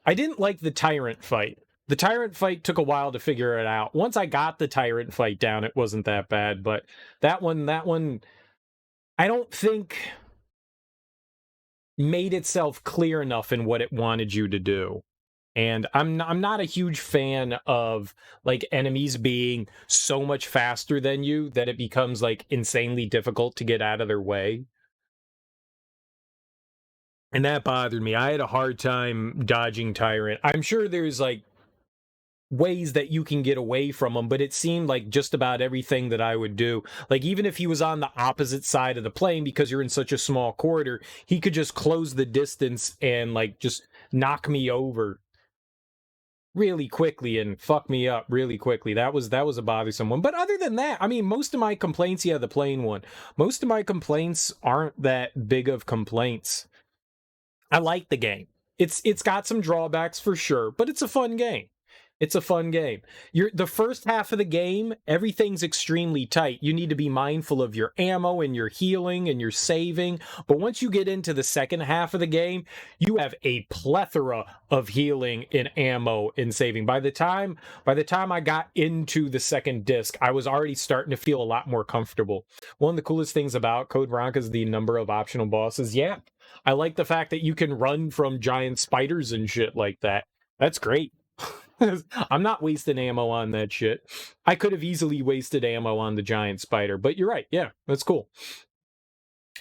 I didn't like the tyrant fight. The tyrant fight took a while to figure it out. Once I got the tyrant fight down, it wasn't that bad, but that one, I don't think made itself clear enough in what it wanted you to do. And I'm not a huge fan of like enemies being so much faster than you that it becomes like insanely difficult to get out of their way. And that bothered me. I had a hard time dodging Tyrant. I'm sure there's like ways that you can get away from him, but it seemed like just about everything that I would do, like even if he was on the opposite side of the plane, because you're in such a small corridor, he could just close the distance and like just knock me over really quickly and fuck me up really quickly. That was a bothersome one. But other than that, I mean, most of my complaints, yeah, the plane one, most of my complaints aren't that big of complaints. I like the game. It's got some drawbacks for sure, but it's a fun game. It's a fun game. The first half of the game, everything's extremely tight. You need to be mindful of your ammo and your healing and your saving. But once you get into the second half of the game, you have a plethora of healing and ammo and saving. By the time I got into the second disc, I was already starting to feel a lot more comfortable. One of the coolest things about Code Veronica is the number of optional bosses. Yeah, I like the fact that you can run from giant spiders and shit like that. That's great. I'm not wasting ammo on that shit. I could have easily wasted ammo on the giant spider, but you're right. Yeah, that's cool.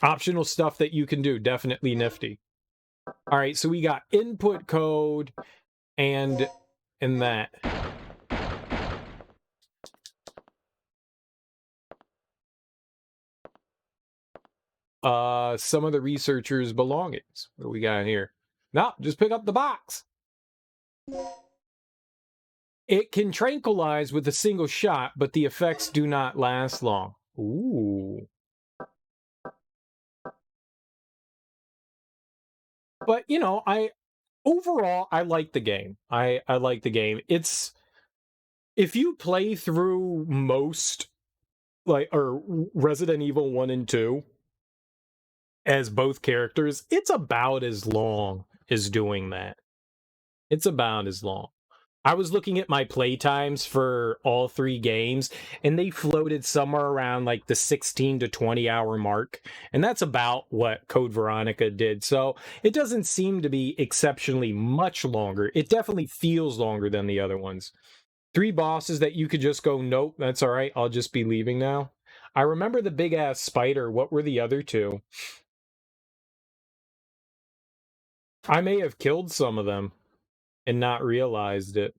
Optional stuff that you can do. Definitely nifty. All right, so we got input code and that. Some of the researchers' belongings. What do we got here? No, just pick up the box. It can tranquilize with a single shot, but the effects do not last long. Ooh. But, you know, overall, I like the game. I like the game. It's, if you play through most, like, or Resident Evil 1 and 2 as both characters, it's about as long as doing that. It's about as long. I was looking at my play times for all three games, and they floated somewhere around like the 16 to 20 hour mark. And that's about what Code Veronica did. So it doesn't seem to be exceptionally much longer. It definitely feels longer than the other ones. 3 bosses that you could just go, nope, that's all right, I'll just be leaving now. I remember the big-ass spider. What were the other two? I may have killed some of them and not realized it.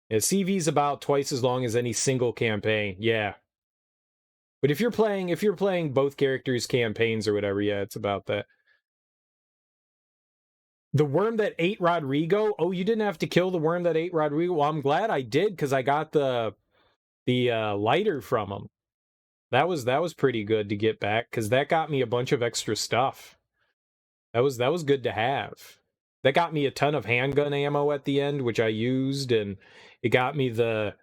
Yeah, CV's about twice as long as any single campaign. Yeah. But if you're playing both characters' campaigns or whatever, yeah, it's about that. The worm that ate Rodrigo? Oh, you didn't have to kill the worm that ate Rodrigo? Well, I'm glad I did, because I got the lighter from him. That was pretty good to get back, because that got me a bunch of extra stuff. That was good to have. That got me a ton of handgun ammo at the end, which I used, and it got me the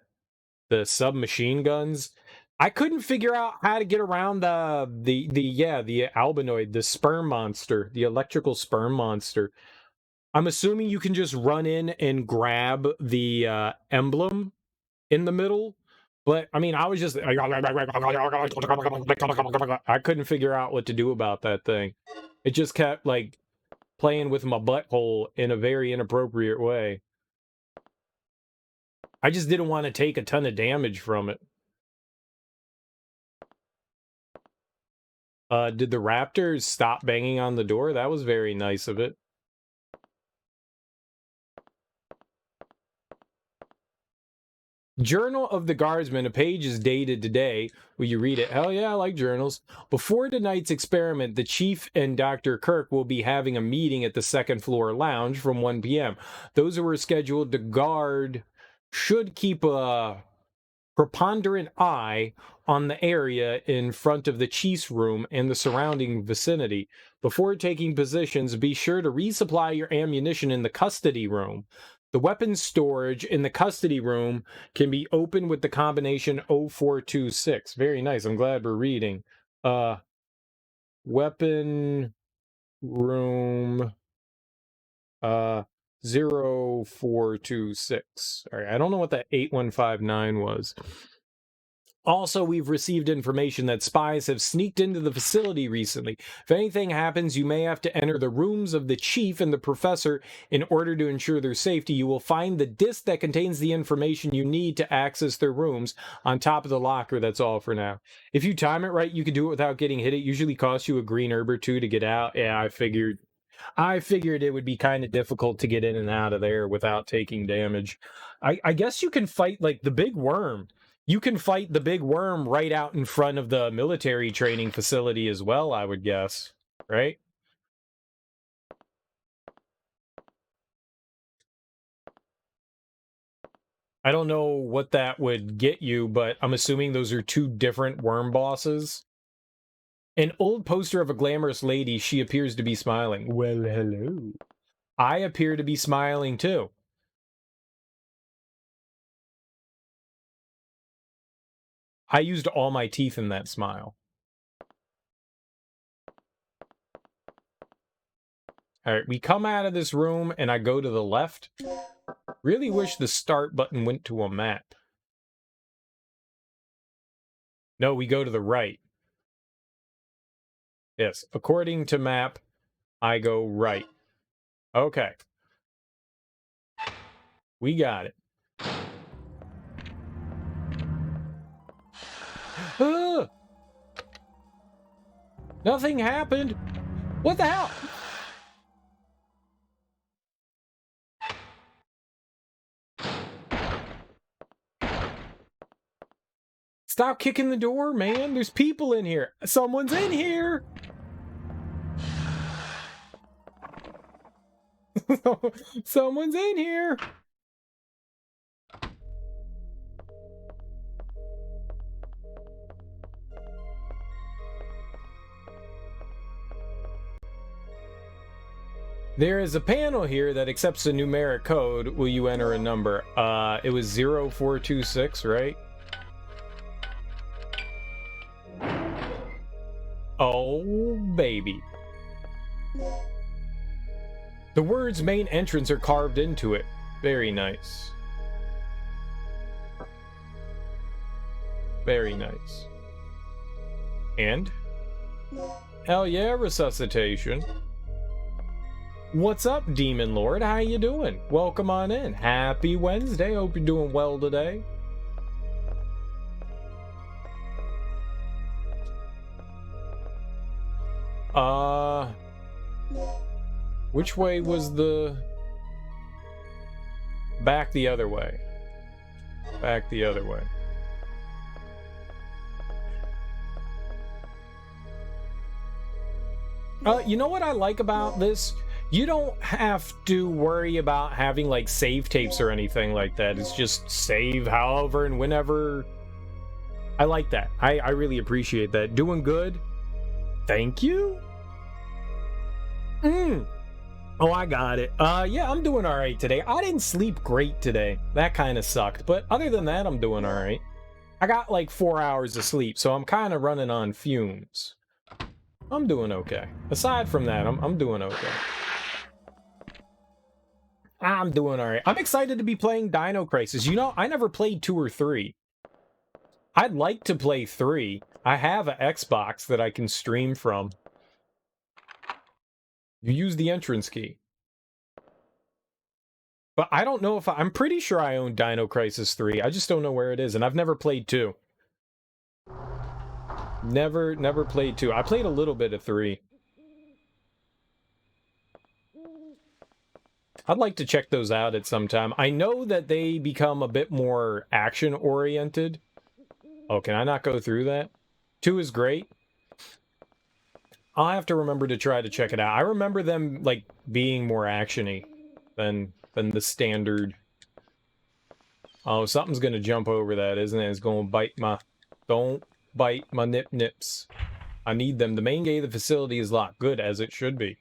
submachine guns. I couldn't figure out how to get around the albinoid, the sperm monster, the electrical sperm monster. I'm assuming you can just run in and grab the emblem in the middle. But, I mean, I was just... I couldn't figure out what to do about that thing. It just kept, like, playing with my butthole in a very inappropriate way. I just didn't want to take a ton of damage from it. Did the raptors stop banging on the door? That was very nice of it. Journal of the Guardsman, a page is dated today. Will you read it? Hell yeah, I like journals. Before tonight's experiment, the Chief and Dr. Kirk will be having a meeting at the second floor lounge from 1 p.m. Those who are scheduled to guard should keep a preponderant eye on the area in front of the Chief's room and the surrounding vicinity. Before taking positions, be sure to resupply your ammunition in the custody room. The weapons storage in the custody room can be opened with the combination 0426. Very nice. I'm glad we're reading. Weapon room 0426. All right, I don't know what that 8159 was. Also, we've received information that spies have sneaked into the facility recently. If anything happens, you may have to enter the rooms of the chief and the professor in order to ensure their safety. You will find the disc that contains the information you need to access their rooms on top of the locker. That's all for now. If you time it right, you can do it without getting hit. It usually costs you a green herb or two to get out. Yeah, I figured it would be kind of difficult to get in and out of there without taking damage. I guess you can fight, like, the big worm. You can fight the big worm right out in front of the military training facility as well, I would guess. Right? I don't know what that would get you, but I'm assuming those are two different worm bosses. An old poster of a glamorous lady. She appears to be smiling. Well, hello. I appear to be smiling too. I used all my teeth in that smile. All right, we come out of this room and I go to the left. Really wish the start button went to a map. No, we go to the right. Yes, according to map, I go right. Okay. We got it. Ah! Nothing happened. What the hell? Stop kicking the door, man. There's people in here. Someone's in here. Someone's in here. There is a panel here that accepts a numeric code. Will you enter a number? It was 0426, right? Oh, baby. The words main entrance are carved into it. Very nice. Very nice. And? Hell yeah, resuscitation. What's up, Demon Lord? How you doing? Welcome on in. Happy Wednesday. Hope you're doing well today. Which way was the... Back the other way. Back the other way. You know what I like about this? You don't have to worry about having, like, save tapes or anything like that. It's just save however and whenever. I like that. I really appreciate that. Doing good. Thank you? Oh, I got it. Yeah, I'm doing alright today. I didn't sleep great today. That kind of sucked. But other than that, I'm doing alright. I got, like, 4 hours of sleep, so I'm kind of running on fumes. I'm doing okay. Aside from that, I'm doing okay. I'm doing alright. I'm excited to be playing Dino Crisis. You know, I never played 2 or 3. I'd like to play 3. I have an Xbox that I can stream from. You use the entrance key. But I don't know if I'm pretty sure I own Dino Crisis 3. I just don't know where it is, and I've never played 2. Never played 2. I played a little bit of 3. I'd like to check those out at some time. I know that they become a bit more action-oriented. Oh, can I not go through that? 2 is great. I'll have to remember to try to check it out. I remember them, like, being more action-y than the standard. Oh, something's gonna jump over that, isn't it? It's gonna bite my... Don't bite my nip-nips. I need them. The main gate of the facility is locked. Good, as it should be.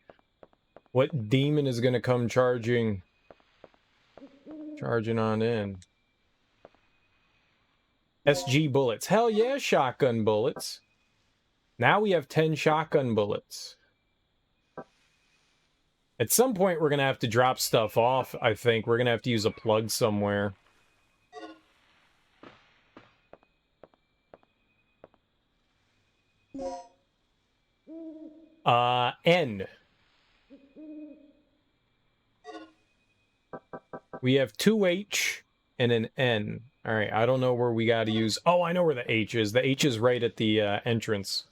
What demon is gonna come charging on in? SG bullets. Hell yeah, shotgun bullets. Now we have 10 shotgun bullets. At some point, we're gonna have to drop stuff off, I think. We're gonna have to use a plug somewhere. N. We have 2H and an N. Alright, I don't know where we gotta use... Oh, I know where the H is. The H is right at the entrance.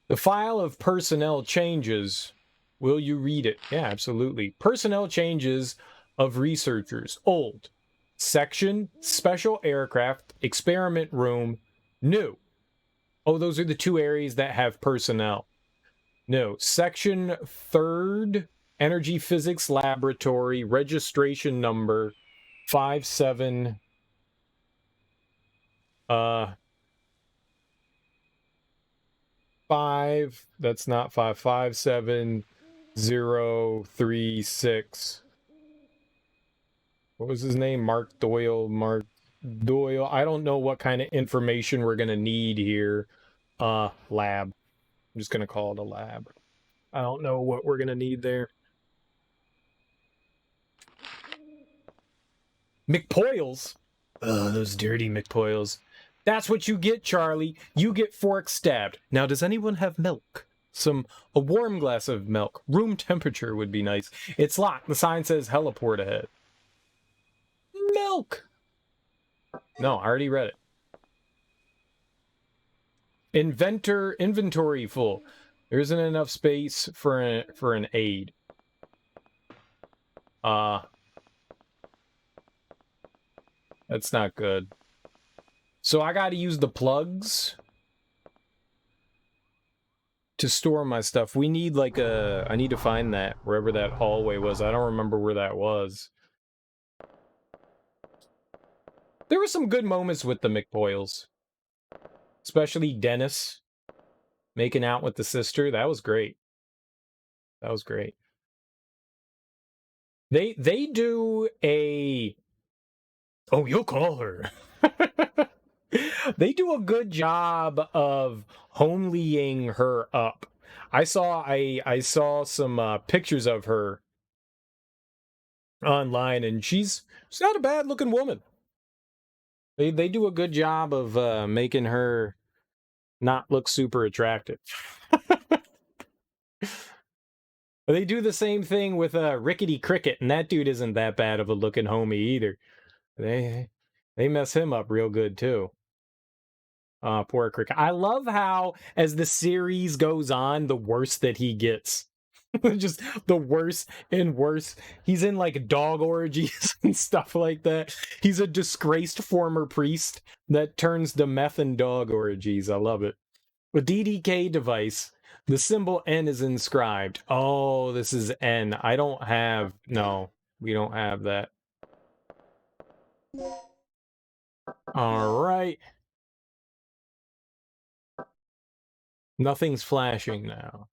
The file of personnel changes. Will you read it? Yeah, absolutely. Personnel changes of researchers. Old. Section, special aircraft, experiment room, new. Oh, those are the 2 areas that have personnel. No. Section 3rd, energy physics laboratory, registration number 57... 5, that's not 5, 57036. What was his name? Mark Doyle. I don't know what kind of information we're gonna need here. Lab. I'm just gonna call it a lab. I don't know what we're gonna need there. McPoyles? Ugh, those dirty McPoyles. That's what you get, Charlie. You get fork stabbed. Now, does anyone have milk? A warm glass of milk. Room temperature would be nice. It's locked. The sign says heliport ahead. Milk! No, I already read it. Inventory full. There isn't enough space for an aid. That's not good. So I gotta use the plugs to store my stuff. We need like I need to find that, wherever that hallway was. I don't remember where that was. There were some good moments with the McPoyles. Especially Dennis making out with the sister. That was great. That was great. They do a... Oh, you'll call her. They do a good job of homelying her up. I saw some pictures of her online, and she's not a bad looking woman. They do a good job of making her not look super attractive. They do the same thing with Rickety Cricket, and that dude isn't that bad of a looking homie either. They mess him up real good too. Poor Cricket. I love how, as the series goes on, the worse that he gets. Just the worse and worse. He's in like dog orgies and stuff like that. He's a disgraced former priest that turns to meth and dog orgies. I love it. A DDK device. The symbol N is inscribed. Oh, this is N. I don't have... No, we don't have that. All right. Nothing's flashing now.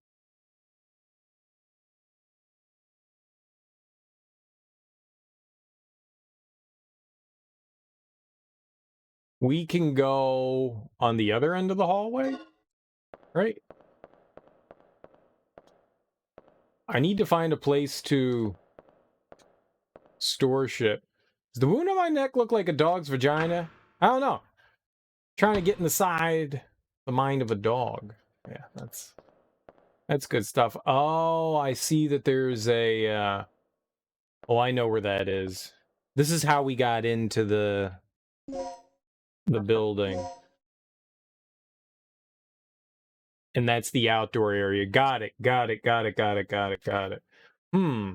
We can go on the other end of the hallway, right? I need to find a place to store shit. Does the wound on my neck look like a dog's vagina? I don't know. Trying to get inside the mind of a dog. Yeah, that's good stuff. Oh, I see that there's a... Oh, I know where that is. This is how we got into the building. And that's the outdoor area. Got it. Hmm.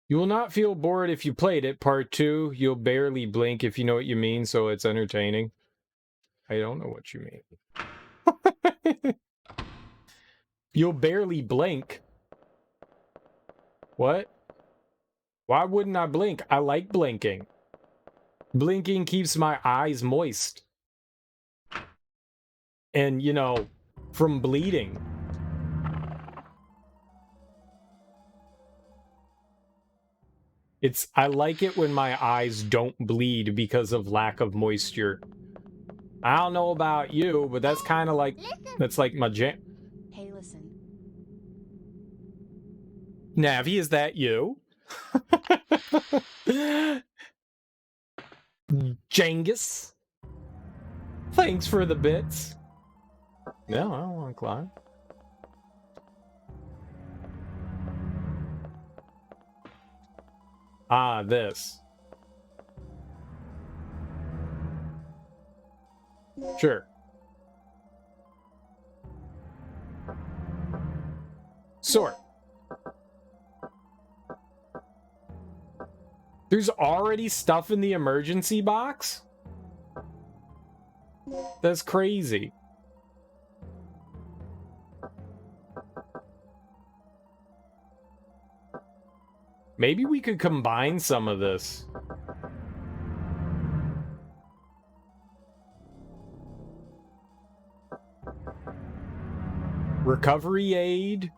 You will not feel bored if you played it. Part 2, you'll barely blink if you know what you mean, so it's entertaining. I don't know what you mean. You'll barely blink. What? Why wouldn't I blink? I like blinking. Blinking keeps my eyes moist. And, you know, from bleeding. I like it when my eyes don't bleed because of lack of moisture. I don't know about you, but that's kind of like... That's like my jam... Hey, listen. Navi, is that you? Jengus? Thanks for the bits. No, I don't want to climb. Ah, this. Sure. Sort. There's already stuff in the emergency box? That's crazy. Maybe we could combine some of this. Recovery aid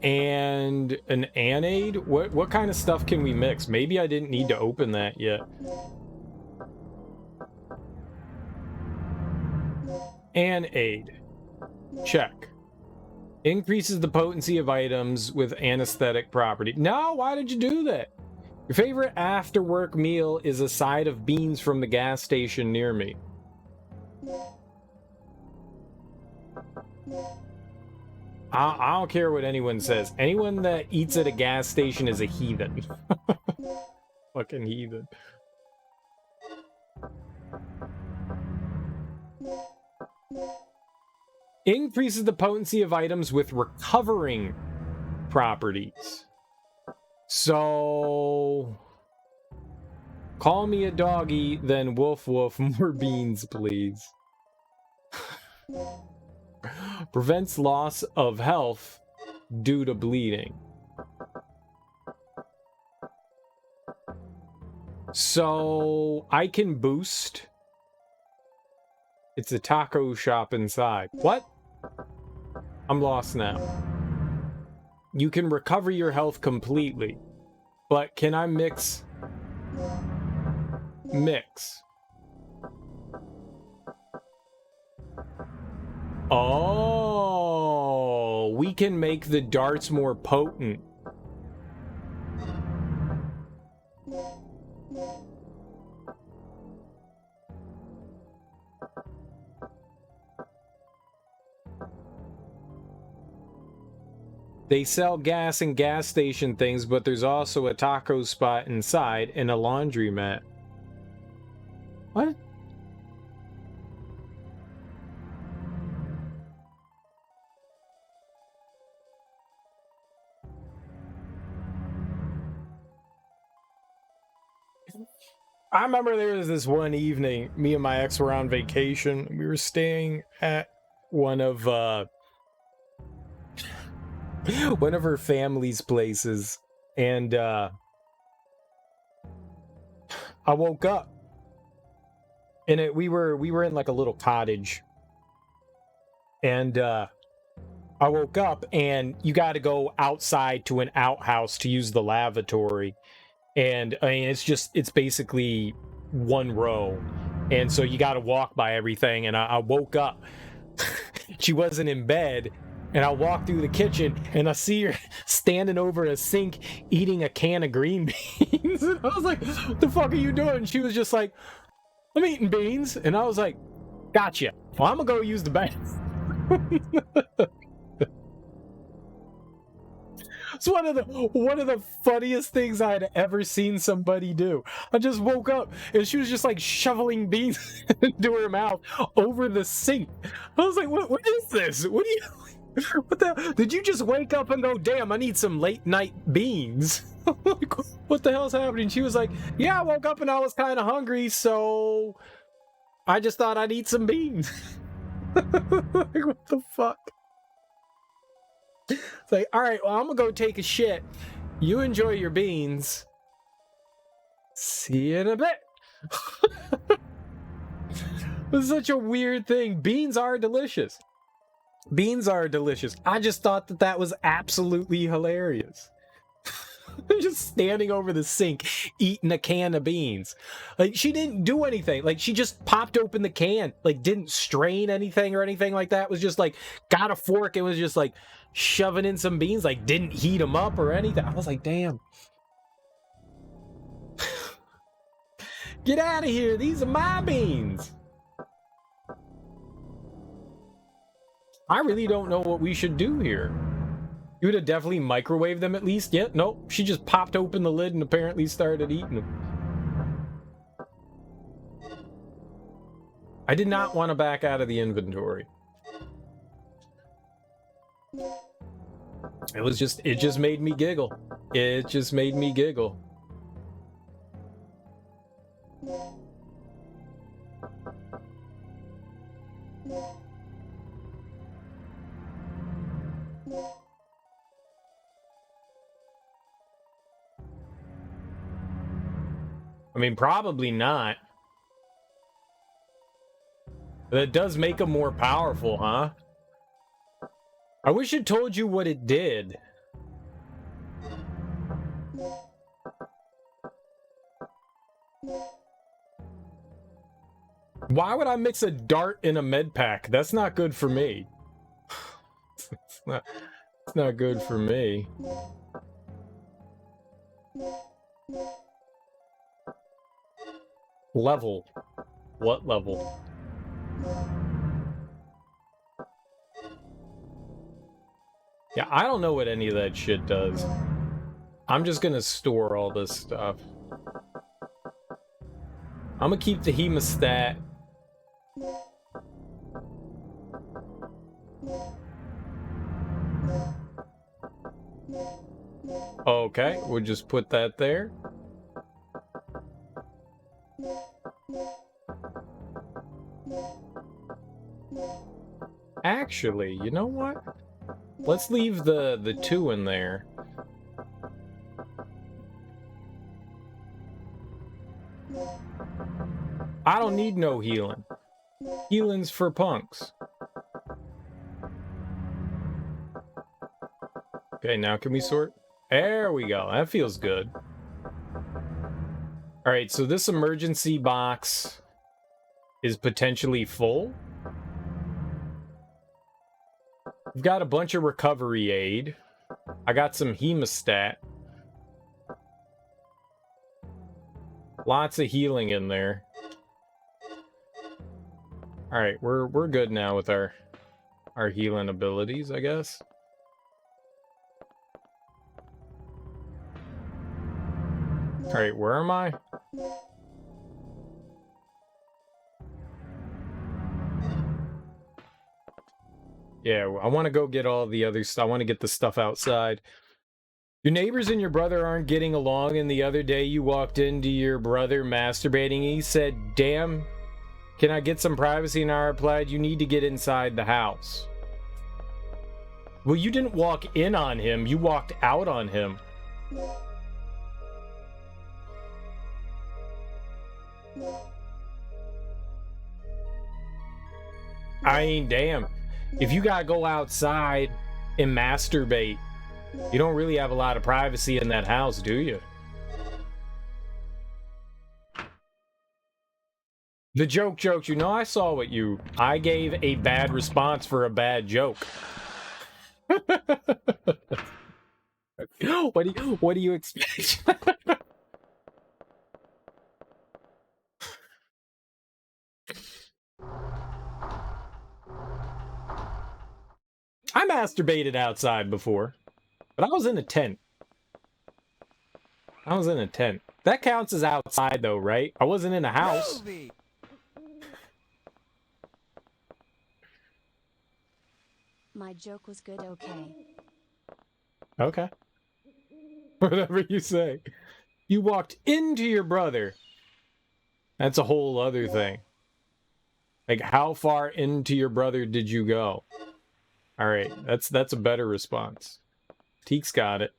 and an aid. What kind of stuff can we mix? Maybe I didn't need to open that yet. An aid. Check. Increases the potency of items with anesthetic property. No, why did you do that? Your favorite after-work meal is a side of beans from the gas station near me. I don't care what anyone says. Anyone that eats at a gas station is a heathen. Fucking heathen. Increases the potency of items with recovering properties. So... Call me a doggy, then woof woof, more beans, please. Prevents loss of health due to bleeding. So I can boost. It's a taco shop inside. What? I'm lost now. You can recover your health completely. But can I mix? Mix. Oh, we can make the darts more potent. They sell gas and gas station things, but there's also a taco spot inside and a laundromat. What? I remember there was this one evening, me and my ex were on vacation. We were staying at one of her family's places, and I woke up, and we were in like a little cottage, and I woke up, and you got to go outside to an outhouse to use the lavatory. And I mean, it's basically one row. And so you got to walk by everything. And I woke up. She wasn't in bed. And I walked through the kitchen and I see her standing over a sink eating a can of green beans. And I was like, what the fuck are you doing? And she was just like, I'm eating beans. And I was like, gotcha. Well, I'm going to go use the bathroom. It's one of the funniest things I had ever seen somebody do. I just woke up and she was just like shoveling beans into her mouth over the sink. I was like, what is this? What the did you just wake up and go, damn, I need some late night beans? Like, what the hell's happening? She was like, yeah, I woke up and I was kind of hungry, so I just thought I'd eat some beans. Like, what the fuck? It's like, all right, well, I'm gonna go take a shit. You enjoy your beans. See you in a bit. It's such a weird thing. Beans are delicious. Beans are delicious. I just thought that was absolutely hilarious. Just standing over the sink, eating a can of beans. Like, she didn't do anything. Like, she just popped open the can. Like, didn't strain anything or anything like that. It was just like, got a fork and was just like, shoving in some beans, like didn't heat them up or anything. I was like, damn. Get out of here. These are my beans. I really don't know what we should do here. You would have definitely microwaved them at least. Yeah, nope. She just popped open the lid and apparently started eating them. I did not want to back out of the inventory. It just made me giggle. It just made me giggle. I mean, probably not. That does make them more powerful, huh? I wish it told you what it did. Why would I mix a dart in a med pack? That's not good for me. It's not good for me. Level. What level? Yeah, I don't know what any of that shit does. I'm just gonna store all this stuff. I'm gonna keep the hemostat. Okay, we'll just put that there. Actually, you know what? Let's leave the 2 in there. I don't need no healing. Healing's for punks. Okay, now can we sort? There we go. That feels good. Alright, so this emergency box is potentially full. We've got a bunch of recovery aid. I got some hemostat. Lots of healing in there. Alright, we're good now with our healing abilities, I guess. Alright, where am I? Yeah, I want to go get all the other stuff. I want to get the stuff outside. Your neighbors and your brother aren't getting along, and the other day you walked into your brother masturbating. He said, "Damn, can I get some privacy?" And I replied, "You need to get inside the house." Well, you didn't walk in on him. You walked out on him. I mean, damn. If you gotta go outside and masturbate, you don't really have a lot of privacy in that house, do you? The jokes, you know, I saw what you... I gave a bad response for a bad joke. What do you expect? I masturbated outside before, but I was in a tent. I was in a tent. That counts as outside though, right? I wasn't in a house. My joke was good, okay? Okay. Whatever you say. You walked into your brother. That's a whole other thing. Like, how far into your brother did you go? Alright, that's a better response. Teek's got it.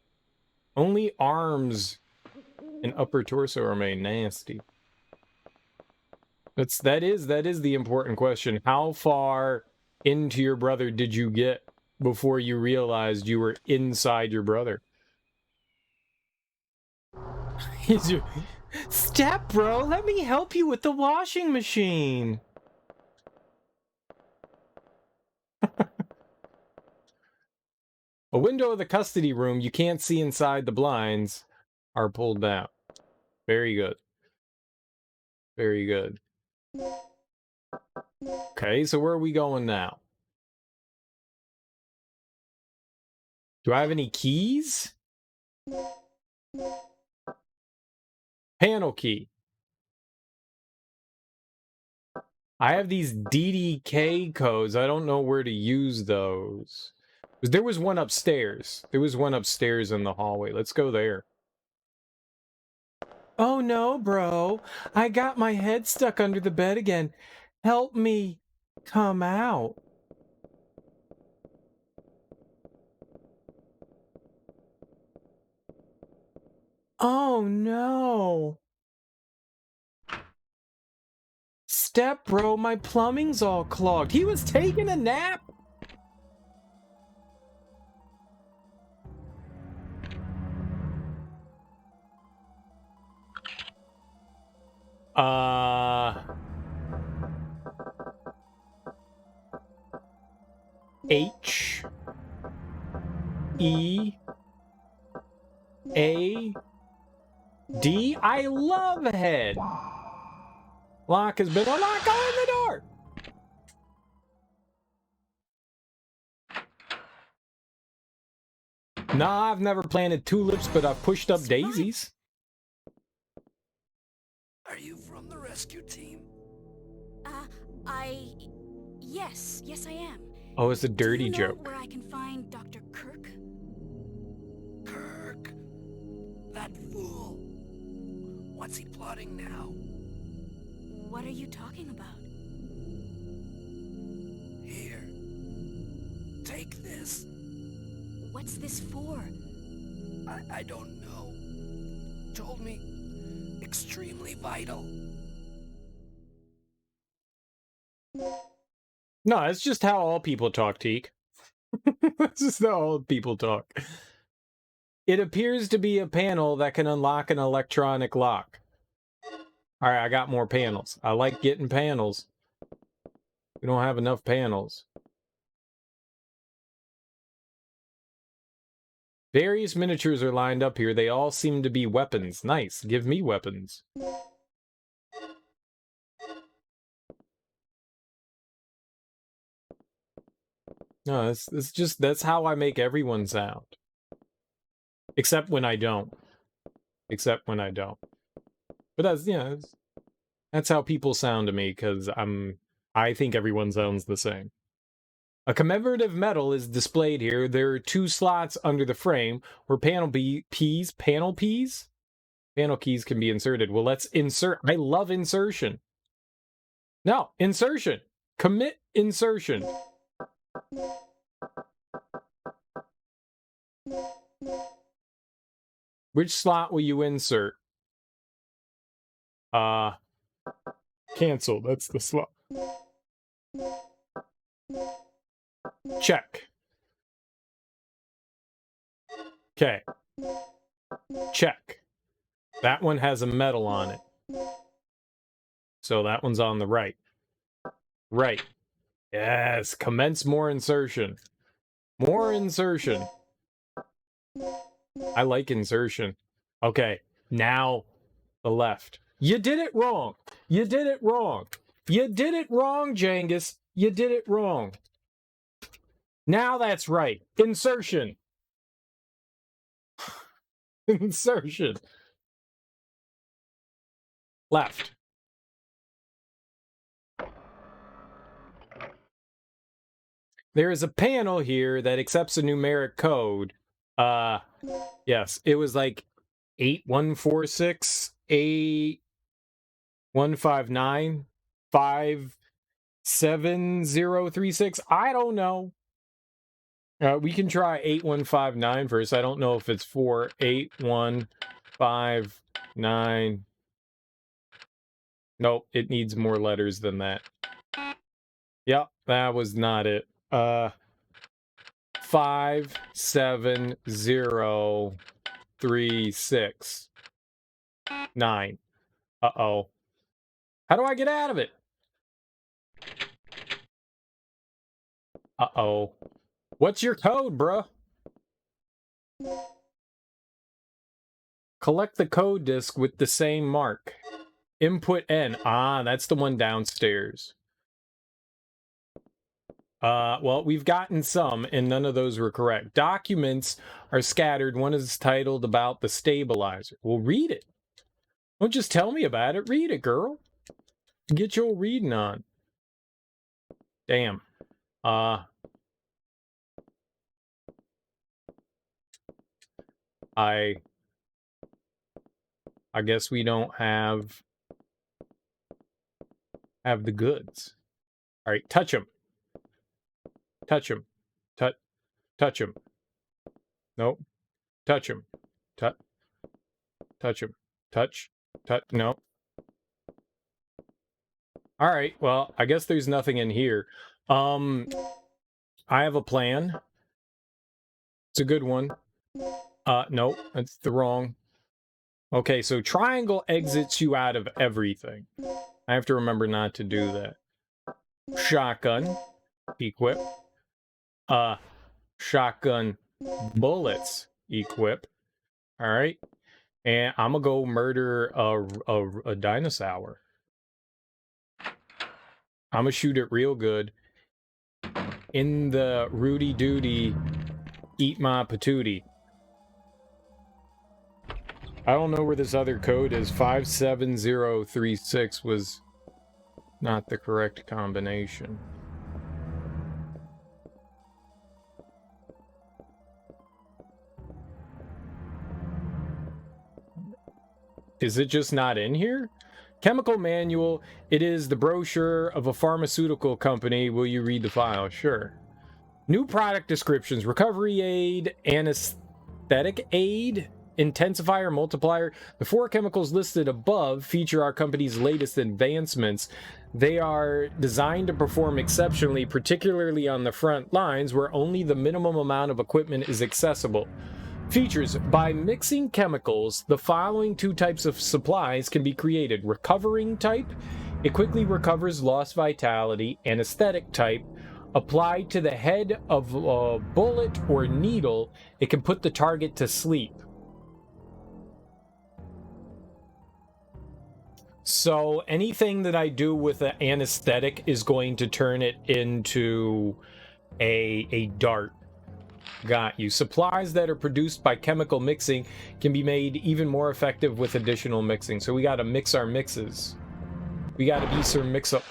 Only arms and upper torso remain nasty. That is the important question. How far into your brother did you get before you realized you were inside your brother? Step, bro, let me help you with the washing machine. A window of the custody room you can't see inside the blinds are pulled down. Very good. Very good. Okay, so where are we going now? Do I have any keys? Panel key. I have these DDK codes. I don't know where to use those. There was one upstairs. There was one upstairs in the hallway. Let's go there. Oh no, bro. I got my head stuck under the bed again. Help me come out. Oh no. Step, bro, my plumbing's all clogged. He was taking a nap. H E A D. I love head. Lock has been unlocked. Go in the door. Nah, I've never planted tulips, but I've pushed up daisies. Are you from the rescue team? Yes, I am. Oh, it's a dirty Do you know joke. where I can find Dr. Kirk? Kirk? That fool. What's he plotting now? What are you talking about? Here. Take this. What's this for? I don't know. Told me extremely vital. No, it's just how all people talk, Teak. It's just how all people talk. It appears to be a panel that can unlock an electronic lock. Alright, I got more panels. I like getting panels. We don't have enough panels. Various miniatures are lined up here. They all seem to be weapons. Nice. Give me weapons. No, it's just, that's how I make everyone sound. Except when I don't. except when I don't. But that's, you know, that's how people sound to me, because I think everyone sounds the same. A commemorative medal is displayed here. There are 2 slots under the frame where panel keys can be inserted. Well, let's insert. I love insertion. No, insertion. Commit insertion. Which slot will you insert? Cancel. That's the slot. Check. Okay. Check. That one has a medal on it. So that one's on the right. Right. Yes. Commence more insertion. More insertion. I like insertion. Okay. Now the left. You did it wrong. You did it wrong. You did it wrong, Jangus. You did it wrong. Now that's right. Insertion. Insertion. Left. There is a panel here that accepts a numeric code. Yes, it was like 8146 8159 57036. I don't know. We can try 8159 first. I don't know if it's 8159. Nope, it needs more letters than that. Yep, that was not it. 57036 9. Uh-oh. How do I get out of it? Uh-oh. What's your code, bruh? Collect the code disk with the same mark. Input N. Ah, that's the one downstairs. Well, we've gotten some, and none of those were correct. Documents are scattered. One is titled about the stabilizer. Well, read it. Don't just tell me about it. Read it, girl. Get your reading on. Damn. I guess we don't have the goods. All right, touch them. Touch him. Touch him. Nope. Touch him. Touch him. Touch. No. All right. Well, I guess there's nothing in here. I have a plan. It's a good one. Nope. That's the wrong. Okay, so triangle exits you out of everything. I have to remember not to do that. Shotgun. Equip. Shotgun bullets equip. All right, and I'm gonna go murder a dinosaur. I'm gonna shoot it real good in the Rudy Doody eat my patootie. I don't know where this other code is. 57036 was not the correct combination. Is it just not in here? Chemical manual. It is the brochure of a pharmaceutical company. Will you read the file? Sure. New product descriptions. Recovery aid, anesthetic aid, intensifier, multiplier. The 4 chemicals listed above feature our company's latest advancements. They are designed to perform exceptionally, particularly on the front lines where only the minimum amount of equipment is accessible. Features. By mixing chemicals, the following 2 types of supplies can be created. Recovering type. It quickly recovers lost vitality. Anesthetic type. Applied to the head of a bullet or needle, it can put the target to sleep. So anything that I do with an anesthetic is going to turn it into a dart. Got you. Supplies that are produced by chemical mixing can be made even more effective with additional mixing. So we gotta mix our mixes. We gotta be Sir Mix-a...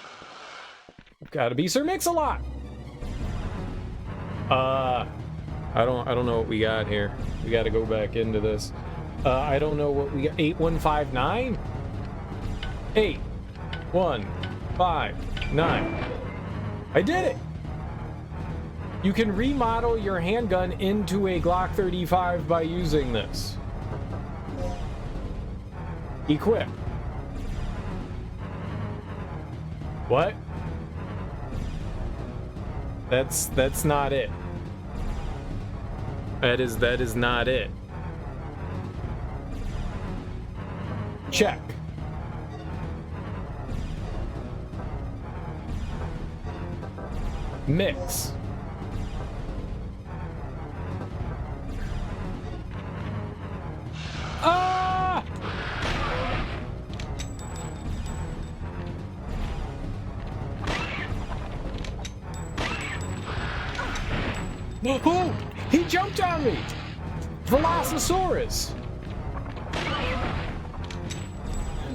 Gotta be Sir Mix-a-Lot! I don't know what we got here. We gotta go back into this. I don't know what we got. 8159? 8159. I did it! You can remodel your handgun into a Glock 35 by using this. Equip. What? That's not it. That is not it. Check. Mix. Ah! Oh, he jumped on me! Velociraptor!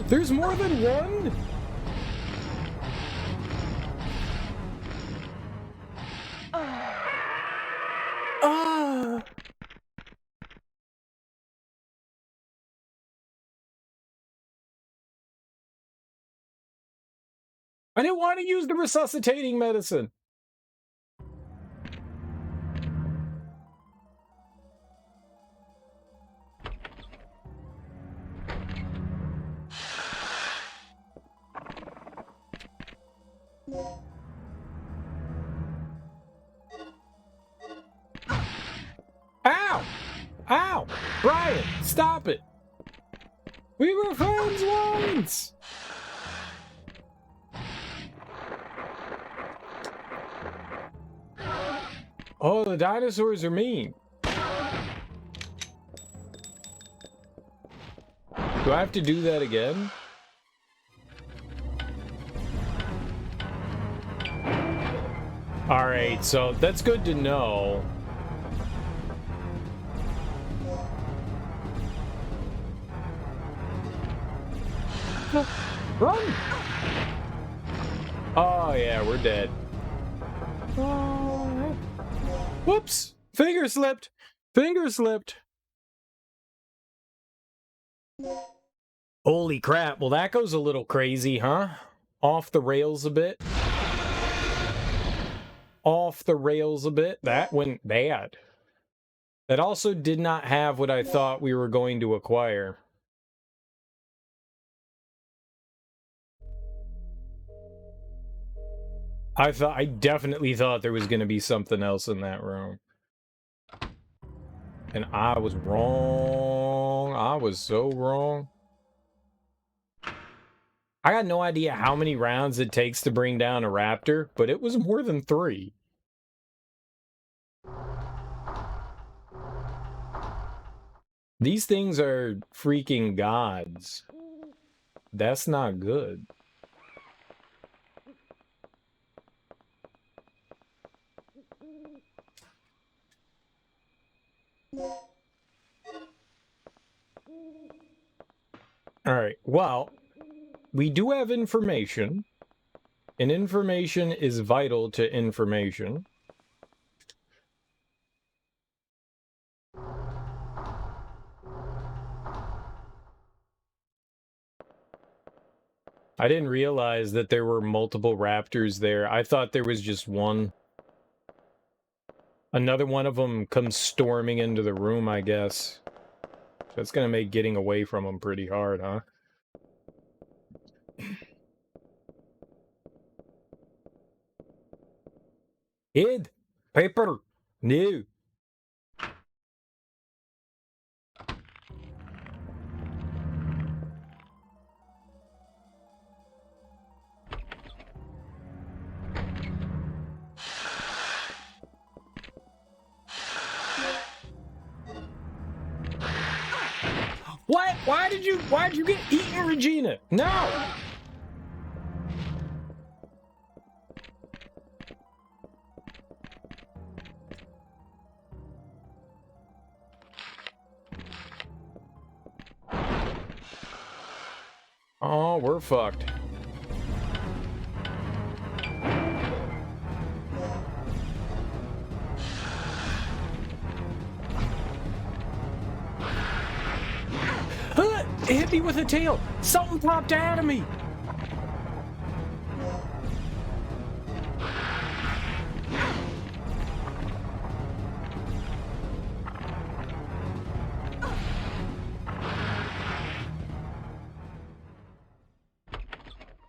There's more than one? Ah! I didn't want to use the resuscitating medicine. Ow! Ow! Brian, stop it! We were friends once! Oh, the dinosaurs are mean. Do I have to do that again? Alright, so that's good to know. Run! Oh yeah, we're dead. Oh. Whoops! Finger slipped! Finger slipped! Holy crap, well that goes a little crazy, huh? Off the rails a bit. Off the rails a bit. That went bad. That also did not have what I thought we were going to acquire. I definitely thought there was going to be something else in that room. And I was wrong. I was so wrong. I got no idea how many rounds it takes to bring down a raptor, but it was more than 3. These things are freaking gods. That's not good. Alright, well, we do have information, and information is vital to information. I didn't realize that there were multiple raptors there. I thought there was just one. Another one of them comes storming into the room, I guess. That's gonna make getting away from them pretty hard, huh? Ed! Paper! No! What? Why'd you get eaten, Regina? No! Oh, we're fucked. It hit me with a tail. Something popped out of me.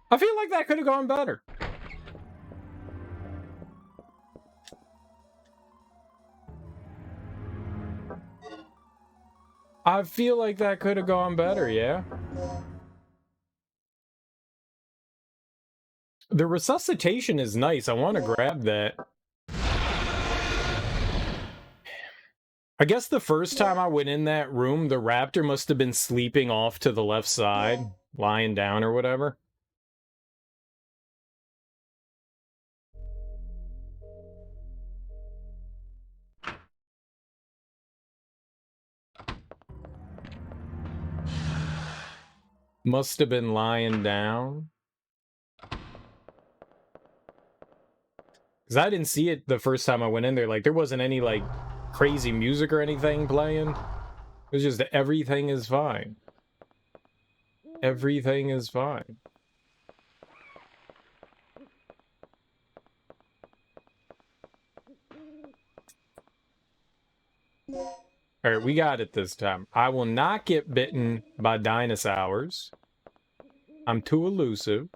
I feel like that could have gone better. I feel like that could have gone better, yeah. The resuscitation is nice. I want to grab that. I guess the first time I went in that room, the raptor must have been sleeping off to the left side, lying down or whatever. Must have been lying down. Because I didn't see it the first time I went in there. Like, there wasn't any, like, crazy music or anything playing. It was just everything is fine. Everything is fine. Alright, we got it this time. I will not get bitten by dinosaurs. I'm too elusive.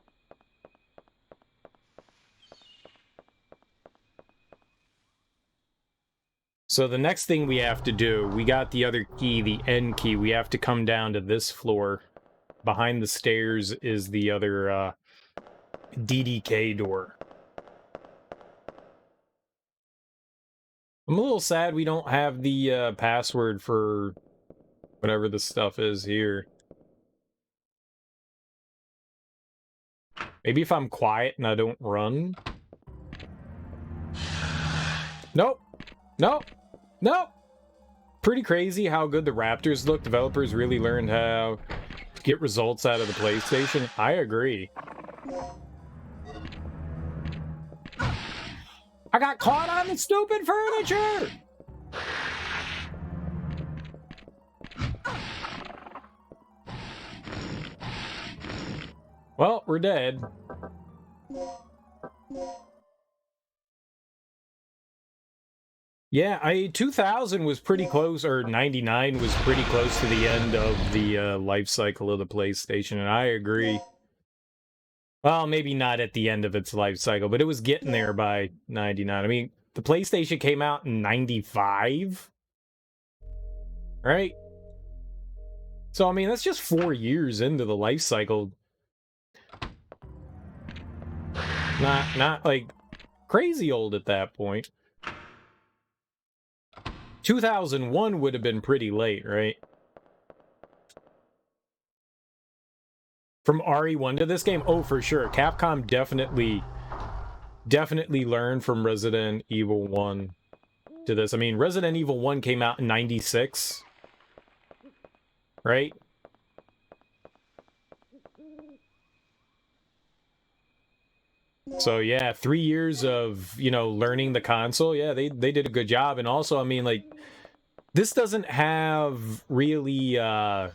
So the next thing we have to do, we got the other key, the N key. We have to come down to this floor. Behind the stairs is the other DDK door. I'm a little sad we don't have the password for whatever the stuff is here. Maybe if I'm quiet and I don't run. Nope. Nope. Nope. Pretty crazy how good the Raptors look. Developers really learned how to get results out of the PlayStation. I agree. I got caught on the stupid furniture! Well, we're dead. Yeah, 2000 was pretty close, or 99 was pretty close to the end of the life cycle of the PlayStation, and I agree. Well, maybe not at the end of its life cycle, but it was getting there by 99. I mean, the PlayStation came out in 95, right? So, I mean, that's just 4 years into the life cycle. Not like, crazy old at that point. 2001 would have been pretty late, right? From RE1 to this game? Oh, for sure. Capcom definitely learned from Resident Evil 1 to this. I mean, Resident Evil 1 came out in 96, right? So yeah, 3 years of, you know, learning the console. Yeah, they did a good job. And also, I mean, like, this doesn't have really the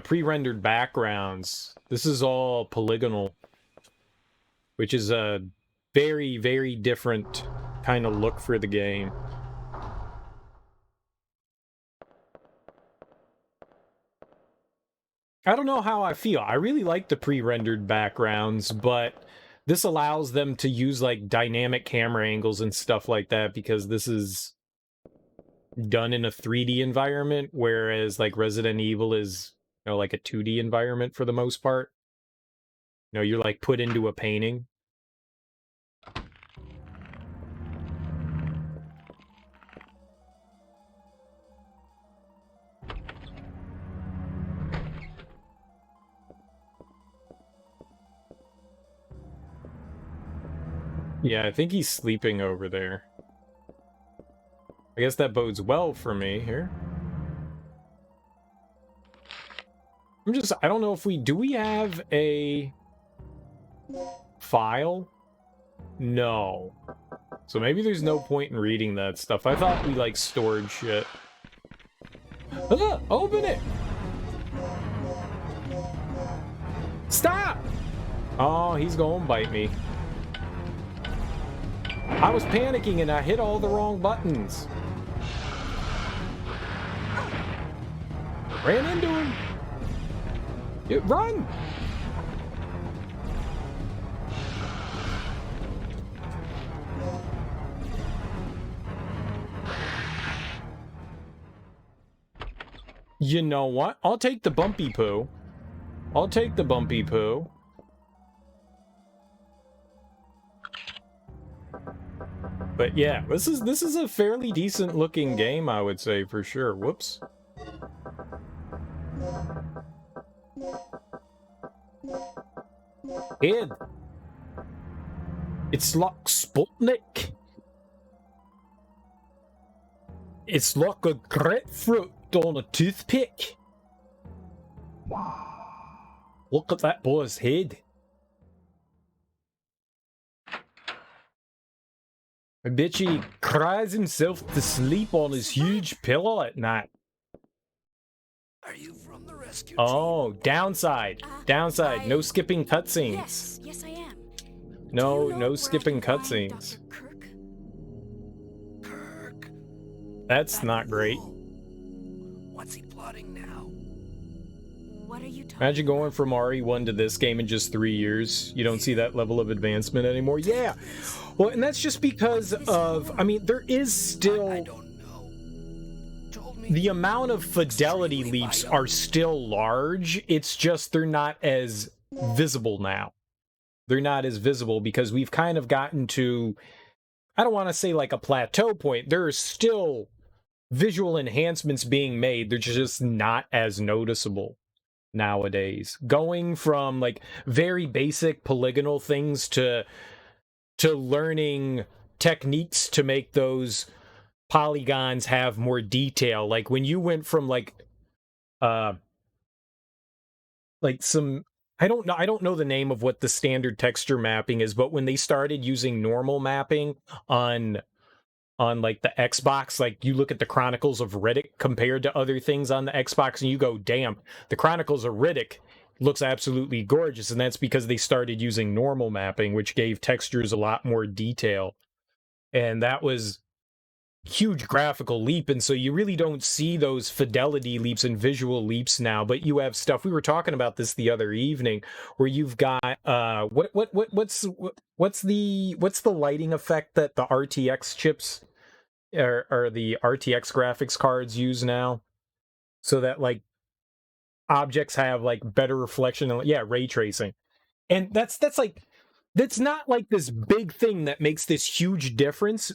pre-rendered backgrounds. This is all polygonal, which is a very, very different kind of look for the game. I don't know how I feel. I really like the pre-rendered backgrounds, but this allows them to use, like, dynamic camera angles and stuff like that, because this is done in a 3D environment, whereas, like, Resident Evil is, you know, like a 2D environment for the most part. You know, you're, like, put into a painting. Yeah, I think he's sleeping over there. I guess that bodes well for me here. I don't know if do we have a file? No. So maybe there's no point in reading that stuff. I thought we, like, stored shit. Ah, open it! Stop! Oh, he's gonna bite me. I was panicking and I hit all the wrong buttons. Ran into him. Run! You know what? I'll take the bumpy poo. I'll take the bumpy poo. But yeah, this is a fairly decent looking game, I would say, for sure. Whoops. Kid. It's like Sputnik. It's like a grapefruit on a toothpick. Look at that boy's head. I bet he cries himself to sleep on his huge pillow at night. Are you from the rescue Oh, downside. Downside. No skipping cutscenes. Yes, yes I am. No, Do you know no where I skipping can find cutscenes. Dr. Kirk? Kirk? That's not great. What's he plotting now? What are you talking Imagine going from RE1 to this game in just 3 years. You don't see that level of advancement anymore. Yeah. Well, and that's just because of, I mean, there is still... I don't know. Told me The amount of fidelity leaps are still large. It's just they're not as visible now. They're not as visible because we've kind of gotten to, I don't want to say like a plateau point. There are still visual enhancements being made. They're just not as noticeable nowadays. Going from like very basic polygonal things to learning techniques to make those polygons have more detail. Like when you went from like some, I don't know the name of what the standard texture mapping is, but when they started using normal mapping on like the Xbox, like you look at the Chronicles of Riddick compared to other things on the Xbox and you go, damn, the Chronicles of Riddick looks absolutely gorgeous. And that's because they started using normal mapping, which gave textures a lot more detail. And that was huge graphical leap, and so you really don't see those fidelity leaps and visual leaps now, but you have stuff, we were talking about this the other evening, where you've got what's the lighting effect that the RTX chips or the RTX graphics cards use now, so that like objects have like better reflection and ray tracing. And that's not like this big thing that makes this huge difference,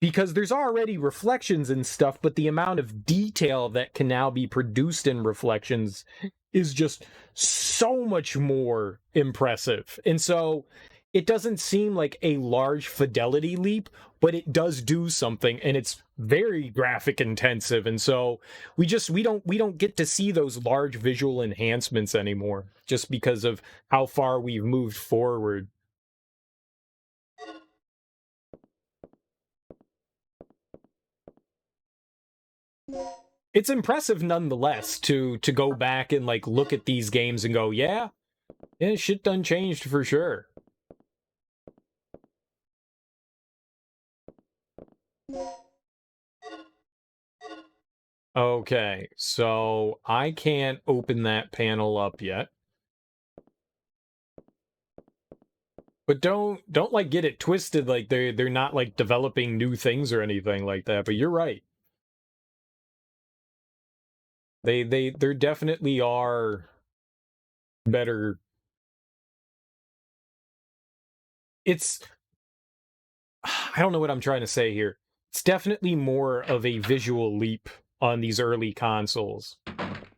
because there's already reflections and stuff, but the amount of detail that can now be produced in reflections is just so much more impressive. And so it doesn't seem like a large fidelity leap, but it does do something, and it's very graphic intensive. And so we don't get to see those large visual enhancements anymore, just because of how far we've moved forward. It's impressive nonetheless to go back and like look at these games and go, yeah, shit done changed for sure. Okay, so I can't open that panel up yet. But don't like get it twisted like they're not like developing new things or anything like that, but you're right. There definitely are better. It's, I don't know what I'm trying to say here. It's definitely more of a visual leap on these early consoles.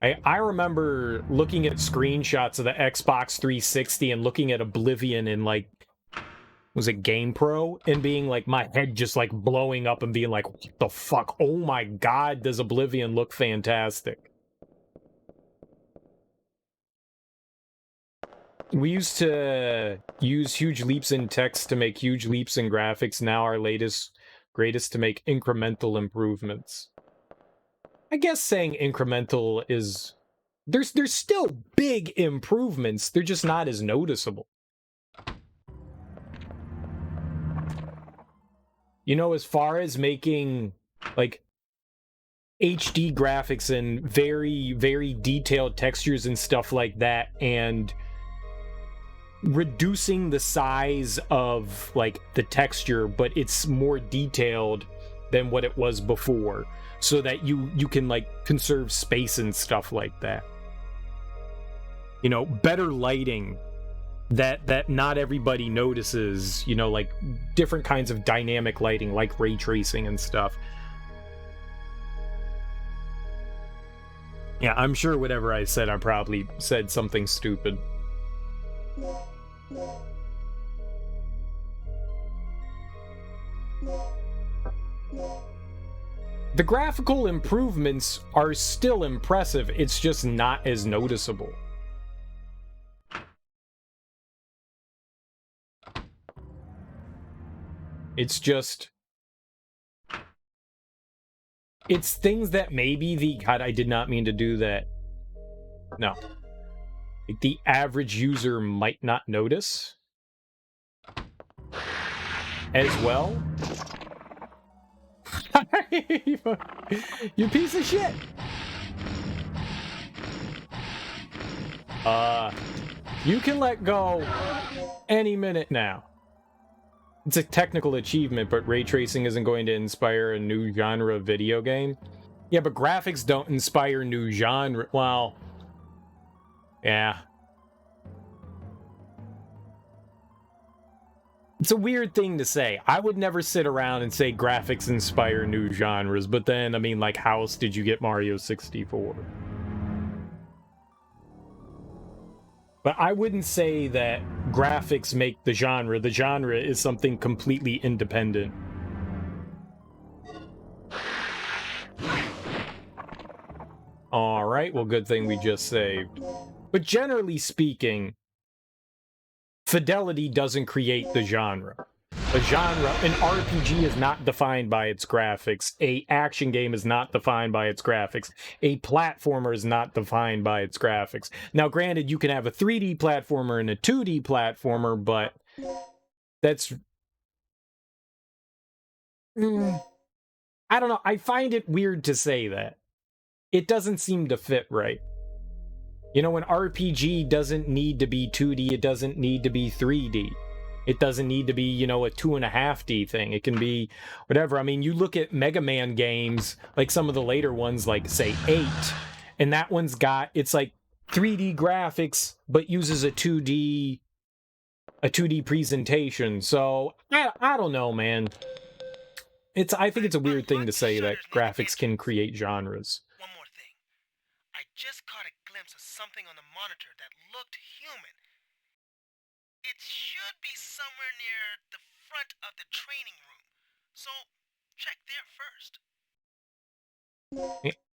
I remember looking at screenshots of the Xbox 360 and looking at Oblivion in like, was it GamePro, and being like, my head just like blowing up and being like, what the fuck? Oh my god, does Oblivion look fantastic? We used to use huge leaps in text to make huge leaps in graphics. Now our greatest to make incremental improvements. I guess saying incremental is... There's still big improvements. They're just not as noticeable. You know, as far as making, like, HD graphics and very, very detailed textures and stuff like that, and reducing the size of, like, the texture, but it's more detailed than what it was before, so that you can, like, conserve space and stuff like that. You know, better lighting that not everybody notices, you know, like different kinds of dynamic lighting, like ray tracing and stuff. Yeah, I'm sure whatever I said, I probably said something stupid. The graphical improvements are still impressive, it's just not as noticeable. It's just... It's things that maybe the... God, I did not mean to do that. No. Like the average user might not notice. As well. You piece of shit! You can let go any minute now. It's a technical achievement, but ray tracing isn't going to inspire a new genre of video game. Yeah, but graphics don't inspire new genre. Well, yeah. It's a weird thing to say. I would never sit around and say graphics inspire new genres, but then, I mean, like, how else did you get Mario 64? But I wouldn't say that graphics make the genre. The genre is something completely independent. Alright, well, good thing we just saved. But generally speaking, fidelity doesn't create the genre. A genre, an RPG is not defined by its graphics. A action game is not defined by its graphics. A platformer is not defined by its graphics. Now, granted, you can have a 3D platformer and a 2D platformer, but that's... I don't know. I find it weird to say that. It doesn't seem to fit right. You know, an RPG doesn't need to be 2D. It doesn't need to be 3D. It doesn't need to be, you know, a 2.5D thing. It can be whatever. I mean, you look at Mega Man games, like some of the later ones, like, say, 8, and that one's got, it's like 3D graphics, but uses a 2D presentation. So, I don't know, man. I think it's a weird thing to say that graphics can create genres. One more thing. I just caught a glimpse of something on the monitor that looked human. It should be somewhere near the front of the training room. So, check there first.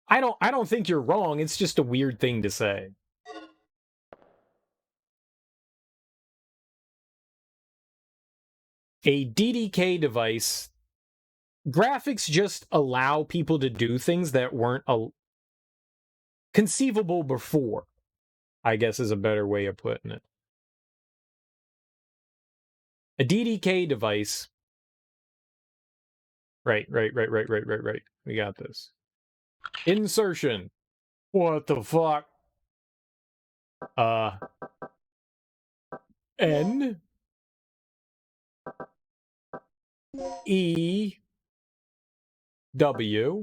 I don't think you're wrong. It's just a weird thing to say. A DDK device, graphics just allow people to do things that weren't conceivable before, I guess is a better way of putting it. A DDK device... Right. We got this. Insertion. What the fuck? N E W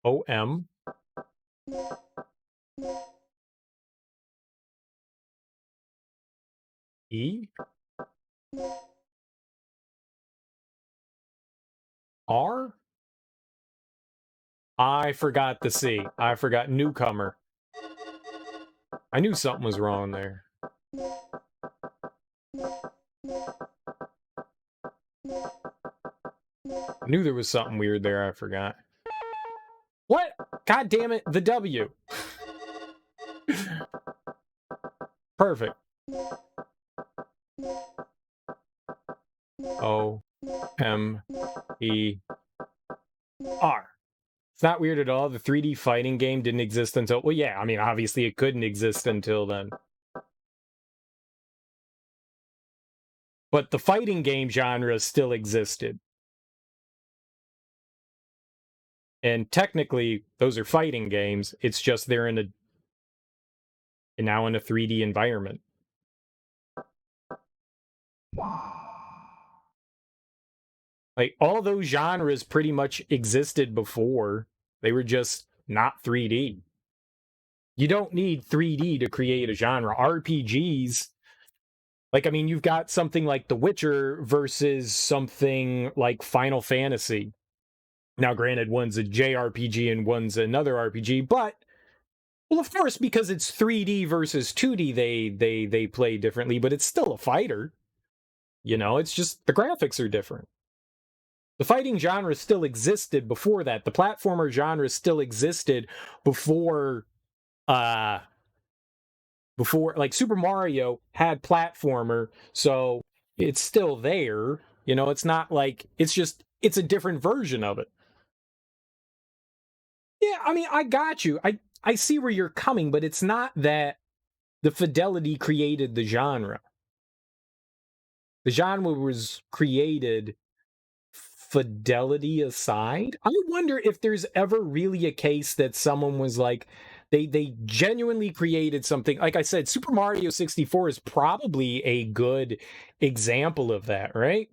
O M E R? I forgot the C. I forgot newcomer. I knew something was wrong there. I knew there was something weird there, I forgot. What? God damn it, the W. Perfect. O-M-E-R. It's not weird at all. The 3D fighting game didn't exist until... Well, yeah, I mean, obviously it couldn't exist until then. But the fighting game genre still existed. And technically, those are fighting games. It's just they're now in a 3D environment. Like, all those genres pretty much existed before. They were just not 3D. You don't need 3D to create a genre. RPGs, like, I mean, you've got something like The Witcher versus something like Final Fantasy. Now, granted, one's a JRPG and one's another RPG, but, well, of course, because it's 3D versus 2D, they play differently, but it's still a fighter. You know, it's just the graphics are different. The fighting genre still existed before that. The platformer genre still existed before like Super Mario had platformer, so it's still there. You know, it's not like, it's a different version of it. Yeah, I mean, I got you. I see where you're coming, but it's not that the fidelity created the genre. The genre was created fidelity aside. I wonder if there's ever really a case that someone was like, they genuinely created something. Like I said, Super Mario 64 is probably a good example of that, right?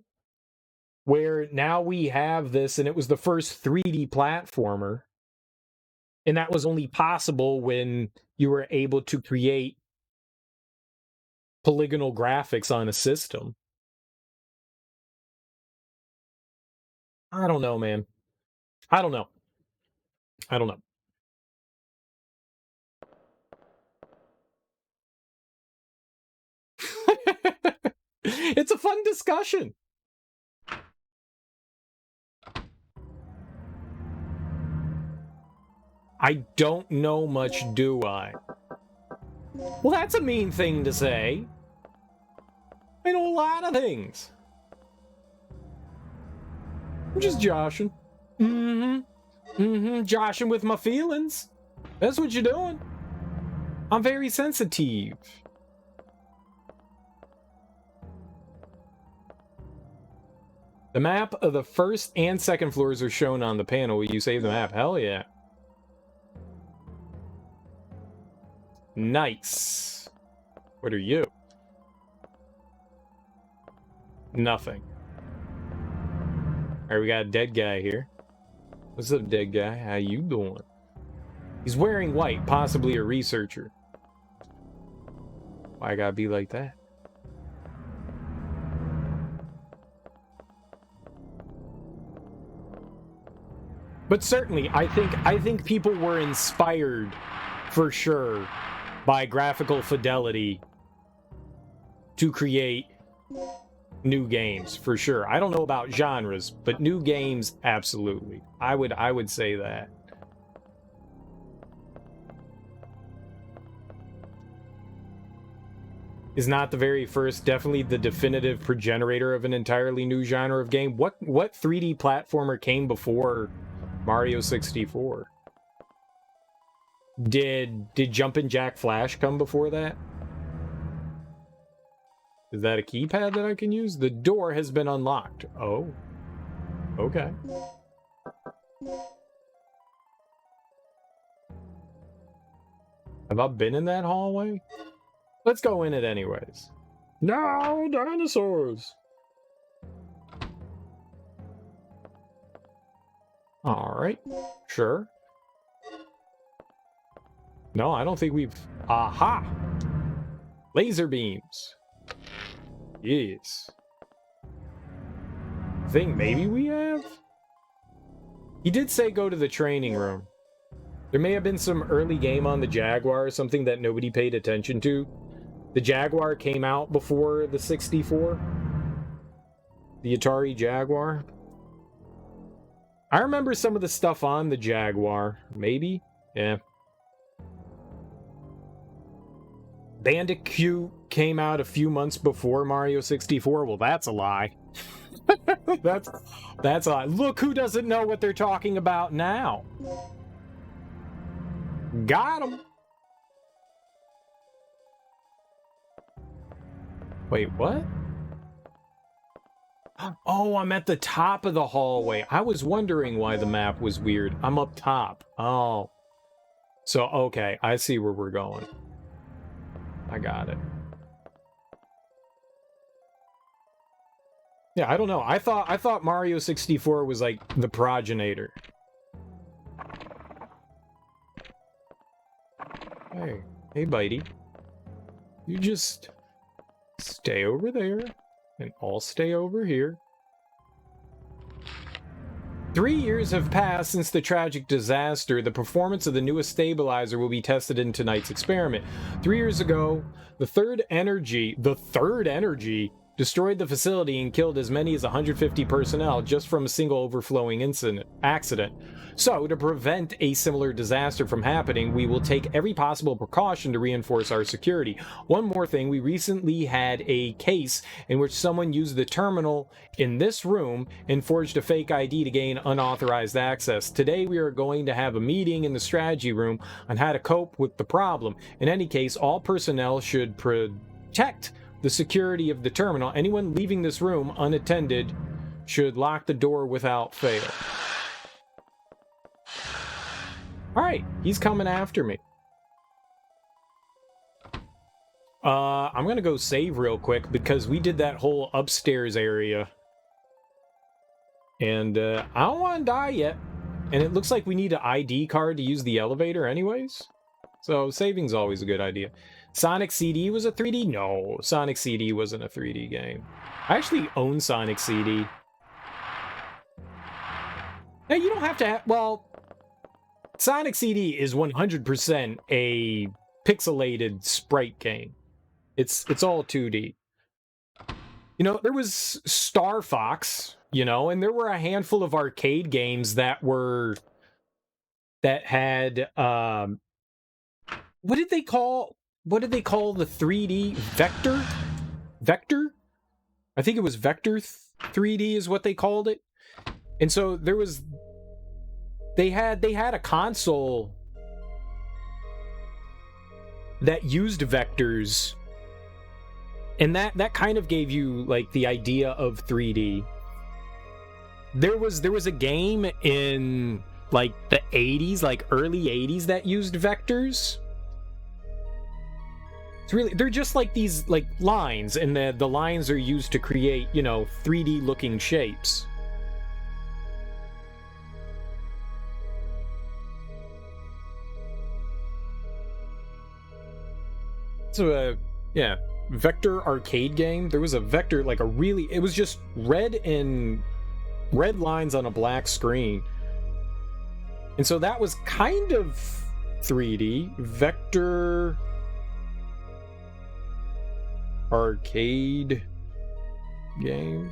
Where now we have this, and it was the first 3D platformer. And that was only possible when you were able to create polygonal graphics on a system. I don't know, man. I don't know. It's a fun discussion. I don't know much, do I? Well, that's a mean thing to say. I know a lot of things. I'm just joshing. Joshing with my feelings. That's what you're doing. I'm very sensitive. The map of the first and second floors are shown on the panel. Will you save the map? Hell yeah. Nice. What are you? Nothing. Alright, we got a dead guy here. What's up, dead guy? How you doing? He's wearing white, possibly a researcher. Why I gotta be like that? But certainly, I think people were inspired, for sure, by graphical fidelity to create new games, for sure. I don't know about genres, but new games, absolutely. I would say that. Is not the very first, definitely the definitive progenitor of an entirely new genre of game. What 3D platformer came before Mario 64? Did Jumpin' Jack Flash come before that? Is that a keypad that I can use? The door has been unlocked. Oh. Okay. Have I been in that hallway? Let's go in it anyways. No, dinosaurs! Alright. Sure. No, I don't think we've... Aha! Laser beams. Yes. I think maybe we have? He did say go to the training room. There may have been some early game on the Jaguar, something that nobody paid attention to. The Jaguar came out before the 64. The Atari Jaguar. I remember some of the stuff on the Jaguar. Maybe? Yeah. Bandicoot came out a few months before Mario 64. Well, that's a lie. that's a lie. Look who doesn't know what they're talking about now. Got him. Wait, what? Oh, I'm at the top of the hallway. I was wondering why the map was weird. I'm up top. Oh. So, okay, I see where we're going. I got it. Yeah, I don't know. I thought Mario 64 was like the progenitor. Hey, Bitey. You just stay over there, and I'll stay over here. 3 years have passed since the tragic disaster. The performance of the newest stabilizer will be tested in tonight's experiment. 3 years ago, the third energy destroyed the facility and killed as many as 150 personnel just from a single overflowing accident. So, to prevent a similar disaster from happening, we will take every possible precaution to reinforce our security. One more thing, we recently had a case in which someone used the terminal in this room and forged a fake ID to gain unauthorized access. Today, we are going to have a meeting in the strategy room on how to cope with the problem. In any case, all personnel should protect the security of the terminal. Anyone leaving this room unattended should lock the door without fail. Alright, he's coming after me. I'm gonna go save real quick because we did that whole upstairs area. And I don't want to die yet. And it looks like we need an ID card to use the elevator anyways. So saving's always a good idea. Sonic CD was a 3D? No, Sonic CD wasn't a 3D game. I actually own Sonic CD. Now, you don't have to have... Well, Sonic CD is 100% a pixelated sprite game. It's all 2D. You know, there was Star Fox, you know, and there were a handful of arcade games that had... What did they call the 3D? Vector? I think it was Vector 3D is what they called it. And so there was... They had a console that used vectors, and that kind of gave you like the idea of 3D. There was a game in like the 80s, like early 80s, that used vectors. It's really, they're just like these like lines, and the lines are used to create, you know, 3D looking shapes. So, yeah, Vector arcade game. There was a Vector, like it was just red lines on a black screen. And so that was kind of 3D. Vector arcade game.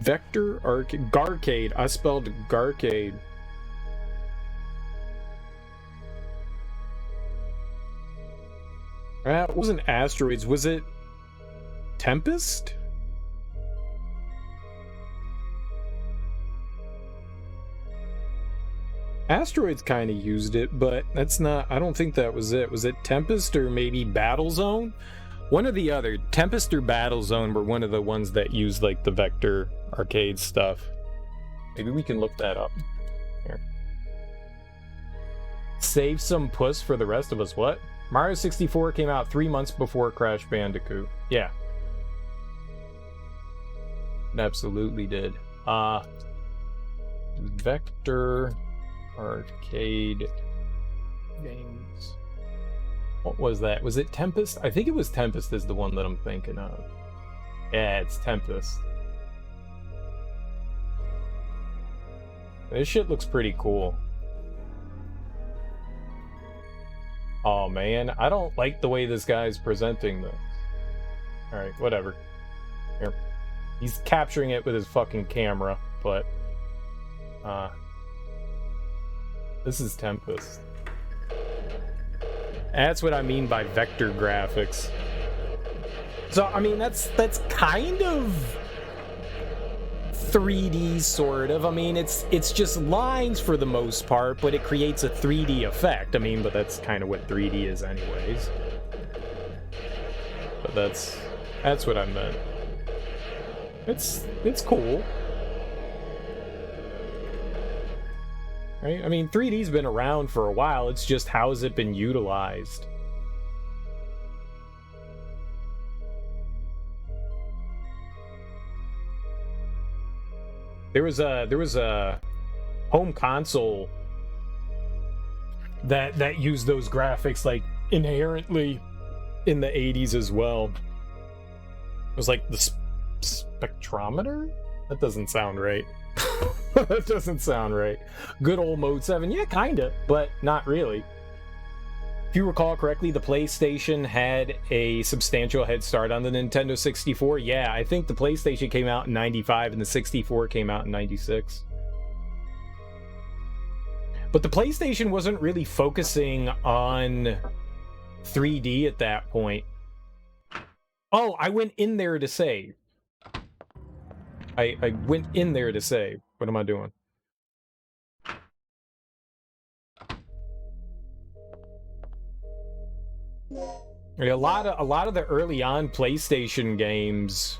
Vector arcade. Garcade. I spelled Garcade. It wasn't Asteroids. Was it Tempest? Asteroids kind of used it, but that's not... I don't think that was it. Was it Tempest or maybe Battlezone? One or the other. Tempest or Battlezone were one of the ones that used, like, the Vector arcade stuff. Maybe we can look that up. Here. Save some puss for the rest of us. What? Mario 64 came out 3 months before Crash Bandicoot. Yeah. It absolutely did. Vector arcade games. What was that? Was it Tempest? I think it was Tempest is the one that I'm thinking of. Yeah, it's Tempest. This shit looks pretty cool. Oh man, I don't like the way this guy's presenting this. Alright, whatever. Here. He's capturing it with his fucking camera, but This is Tempest. That's what I mean by vector graphics. So, I mean, that's kind of 3D, sort of. I mean, it's just lines for the most part, but it creates a 3D effect. I mean, but that's kind of what 3D is anyways. But that's what I meant. It's cool. Right? I mean, 3D's been around for a while. It's just how has it been utilized? There was a home console that used those graphics like inherently in the 80s as well. It was like the spectrometer? That doesn't sound right. That doesn't sound right. Good old Mode 7. Yeah, kinda, but not really. If you recall correctly, the PlayStation had a substantial head start on the Nintendo 64. Yeah, I think the PlayStation came out in 95 and the 64 came out in 96. But the PlayStation wasn't really focusing on 3D at that point. Oh, I went in there to save. I went in there to save. What am I doing? A lot of the early on PlayStation games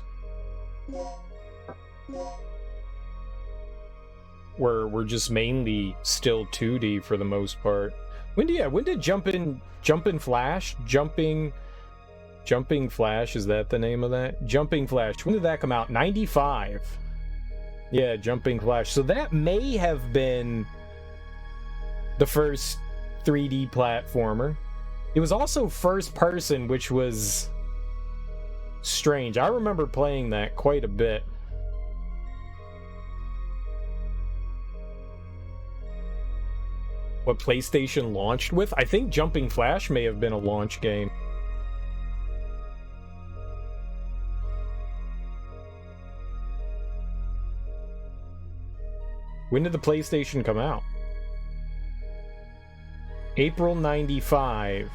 were just mainly still 2D for the most part. When did Jumpin' Flash? Jumping Flash, is that the name of that? Jumping Flash. When did that come out? 95. Yeah, Jumping Flash. So that may have been the first 3D platformer. It was also first person, which was strange. I remember playing that quite a bit. What PlayStation launched with? I think Jumping Flash may have been a launch game. When did the PlayStation come out? April 95.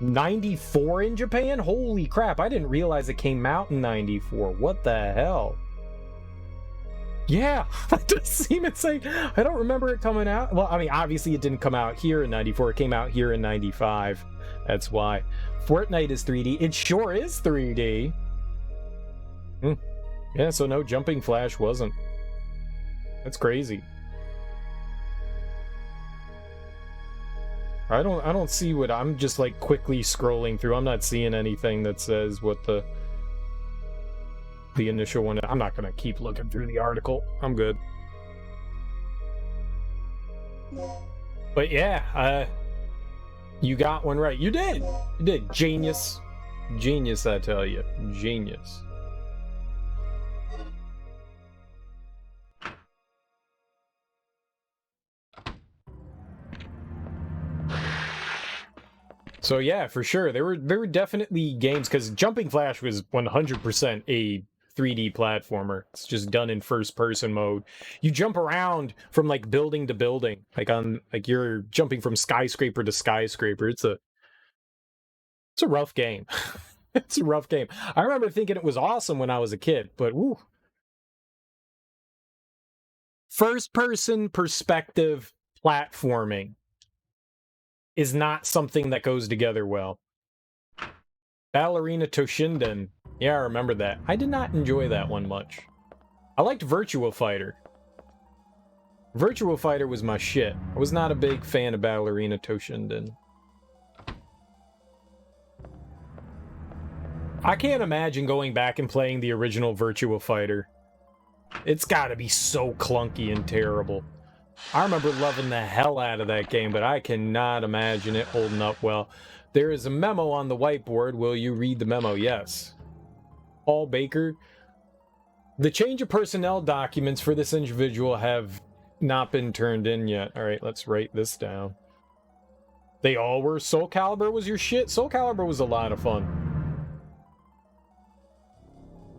'94 in Japan? Holy crap, I didn't realize it came out in 94. What the hell? Yeah, that does seem insane. I don't remember it coming out. Well, I mean, obviously it didn't come out here in 94. It came out here in 95. That's why. Fortnite is 3D. It sure is 3D. Yeah, so no, Jumping Flash wasn't. That's crazy. I don't see what I'm just like quickly scrolling through. I'm not seeing anything that says what the initial one. I'm not gonna keep looking through the article. I'm good. But yeah, you got one right. You did. You did. Genius. Genius, I tell you. Genius. So yeah, for sure. There were definitely games, because Jumping Flash was 100% a 3D platformer. It's just done in first person mode. You jump around from like building to building, like you're jumping from skyscraper to skyscraper. It's a rough game. It's a rough game. I remember thinking it was awesome when I was a kid, but woo. First person perspective platforming is not something that goes together well. Ballerina Toshinden. Yeah, I remember that. I did not enjoy that one much. I liked Virtua Fighter. Virtua Fighter was my shit. I was not a big fan of Ballerina Toshinden. I can't imagine going back and playing the original Virtua Fighter. It's gotta be so clunky and terrible. I remember loving the hell out of that game, but I cannot imagine it holding up well. There is a memo on the whiteboard. Will you read the memo? Yes. Paul Baker. The change of personnel documents for this individual have not been turned in yet. All right, let's write this down. They all were. Soul Calibur was your shit? Soul Calibur was a lot of fun.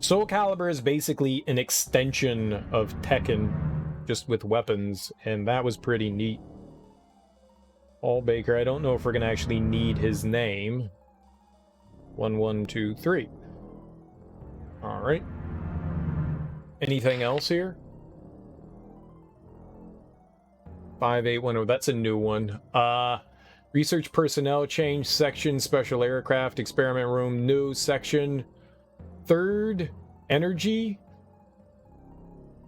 Soul Calibur is basically an extension of Tekken, just with weapons, and that was pretty neat. Paul Baker, I don't know if we're going to actually need his name. 1123. Alright. Anything else here? 5810, that's a new one. Research personnel change section, special aircraft, experiment room, new section, third, energy,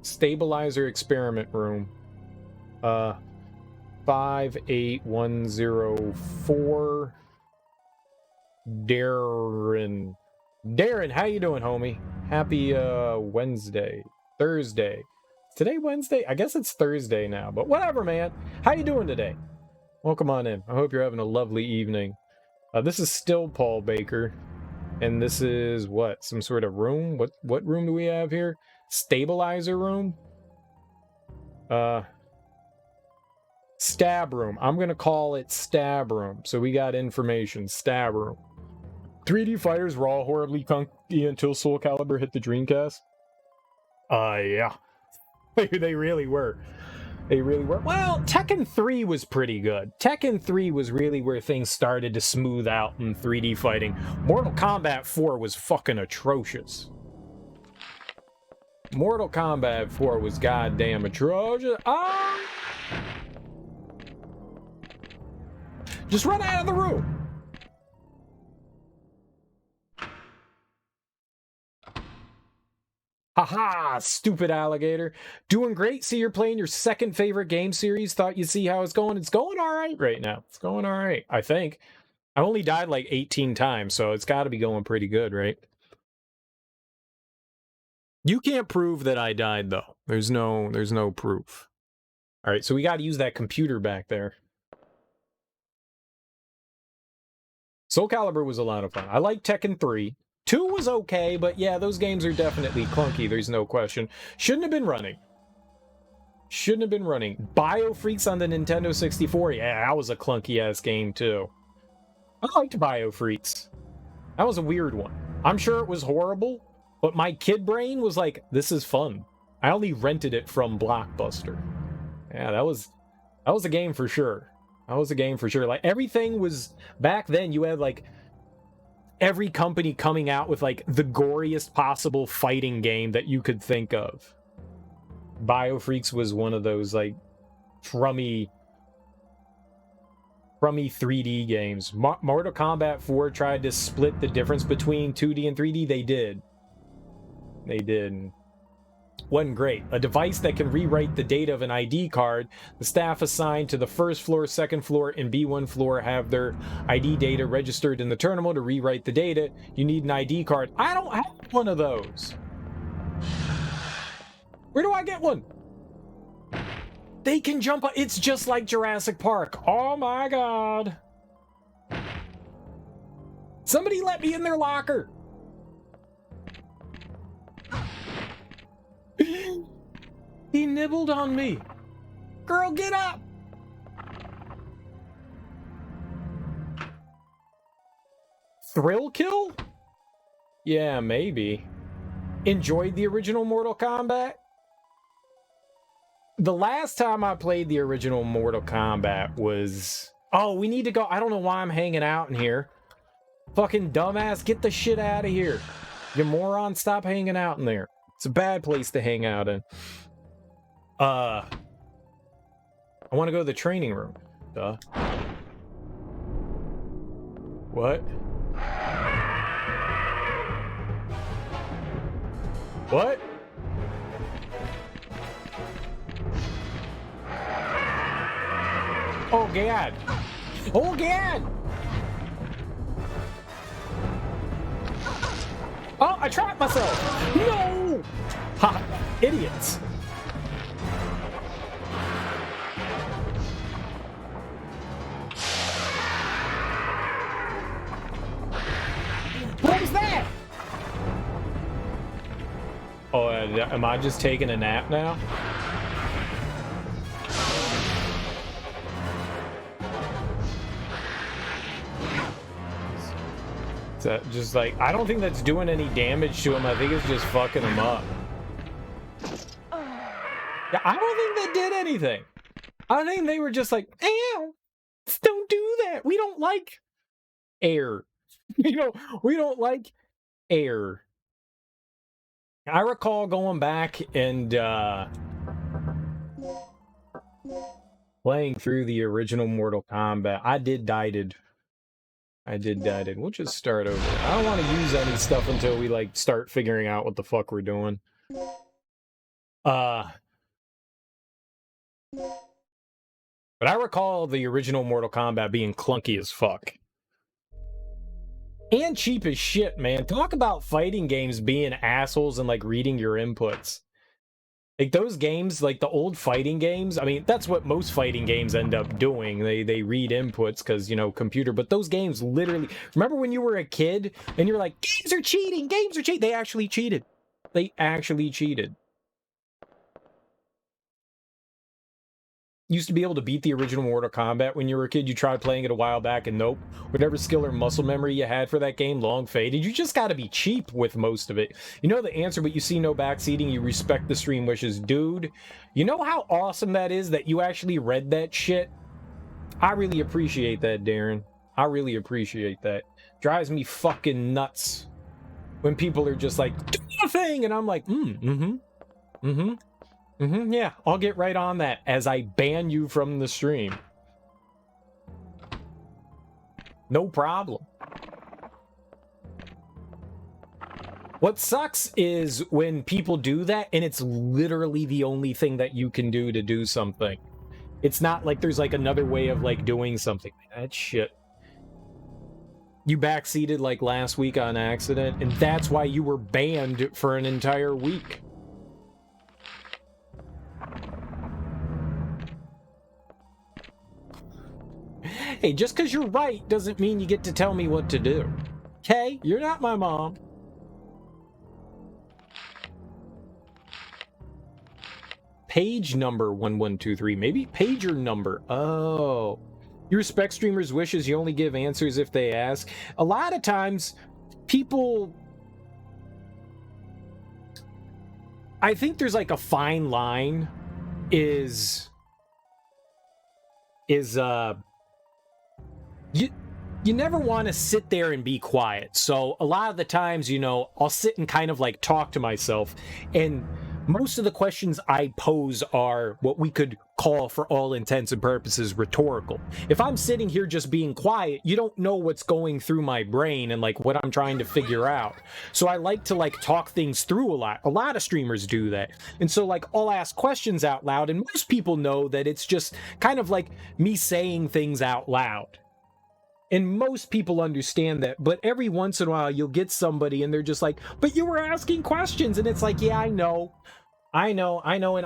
stabilizer experiment room. 58104. Darren. Darren, how you doing, homie? Happy Wednesday. Thursday. Today Wednesday? I guess it's Thursday now, but whatever, man. How you doing today? Welcome on in. I hope you're having a lovely evening. This is still Paul Baker. And this is what? Some sort of room? What room do we have here? Stabilizer room? Stab room. I'm gonna call it stab room. So we got information. Stab room. 3D fighters were all horribly clunky until Soul Calibur hit the Dreamcast. Yeah. They really were. They really were. Well, Tekken 3 was pretty good. Tekken 3 was really where things started to smooth out in 3D fighting. Mortal Kombat 4 was fucking atrocious. Mortal Kombat 4 was goddamn atrocious. Ah! Just run out of the room! Haha, stupid alligator. Doing great. See, you're playing your second favorite game series. Thought you'd see how it's going. It's going all right right now. It's going all right, I think. I only died like 18 times, so it's got to be going pretty good, right? You can't prove that I died, though. There's no proof. All right, so we got to use that computer back there. Soul Calibur was a lot of fun. I like Tekken 3. 2 was okay, but yeah, those games are definitely clunky, there's no question. Shouldn't have been running. Shouldn't have been running. BioFreaks on the Nintendo 64, yeah, that was a clunky-ass game, too. I liked BioFreaks. That was a weird one. I'm sure it was horrible, but my kid brain was like, this is fun. I only rented it from Blockbuster. Yeah, that was a game for sure. That was a game for sure. Like, everything was... Back then, you had, like... every company coming out with, like, the goriest possible fighting game that you could think of. BioFreaks was one of those, like, crummy 3D games. Mortal Kombat 4 tried to split the difference between 2D and 3D. They did. They did. Wasn't great. A device that can rewrite the data of an ID card. The staff assigned to the first floor, second floor, and B1 floor have their ID data registered in the terminal to rewrite the data. You need an ID card. I don't have one of those. Where do I get one? They can jump. It's just like Jurassic Park. Oh my god. Somebody let me in their locker. He nibbled on me. Girl, get up. Thrill kill? Yeah, maybe. Enjoyed the original Mortal Kombat? The last time I played the original Mortal Kombat was... Oh, we need to go. I don't know why I'm hanging out in here. Fucking dumbass, get the shit out of here. You moron, stop hanging out in there. It's a bad place to hang out in. I want to go to the training room. Duh. What? What? Oh, God. Oh, God. Oh, I trapped myself. No. Ha, idiots. What was that? Oh, am I just taking a nap now? Just like, I don't think that's doing any damage to him. I think it's just fucking him up. Yeah, I don't think they did anything. I think they were just like, "Ow, don't do that. We don't like air. We don't like air." I recall going back and playing through the original Mortal Kombat. I did dieted. We'll just start over. I don't want to use any stuff until we like start figuring out what the fuck we're doing. But I recall the original Mortal Kombat being clunky as fuck. And cheap as shit, man. Talk about fighting games being assholes and like reading your inputs. Like those games, like the old fighting games, I mean, that's what most fighting games end up doing. They read inputs because, you know, computer. But those games literally, remember when you were a kid and you're like, games are cheating. They actually cheated. Used to be able to beat the original Mortal Kombat when you were a kid. You tried playing it a while back and nope. Whatever skill or muscle memory you had for that game long faded. You just gotta be cheap with most of it. You know the answer, but you see no backseating. You respect the stream wishes. Dude, you know how awesome that is that you actually read that shit? I really appreciate that, Darren. I really appreciate that. Drives me fucking nuts when people are just like, do the thing! And I'm like, yeah, I'll get right on that as I ban you from the stream. No problem. What sucks is when people do that and it's literally the only thing that you can do to do something. It's not like there's like another way of like doing something. That shit. You backseated like last week on accident and that's why you were banned for an entire week. Hey, just because you're right doesn't mean you get to tell me what to do. Okay? You're not my mom. Page number 1123. Maybe pager number. Oh. You respect streamers' wishes. You only give answers if they ask. A lot of times, people... I think there's like a fine line you never want to sit there and be quiet. So a lot of the times, you know, I'll sit and kind of like talk to myself. And most of the questions I pose are what we could call, for all intents and purposes, rhetorical. If I'm sitting here just being quiet, you don't know what's going through my brain and like what I'm trying to figure out. So I like to like talk things through a lot. A lot of streamers do that. And so like I'll ask questions out loud and most people know that it's just kind of like me saying things out loud. And most people understand that, but every once in a while you'll get somebody and they're just like, but you were asking questions. And it's like, yeah, I know. And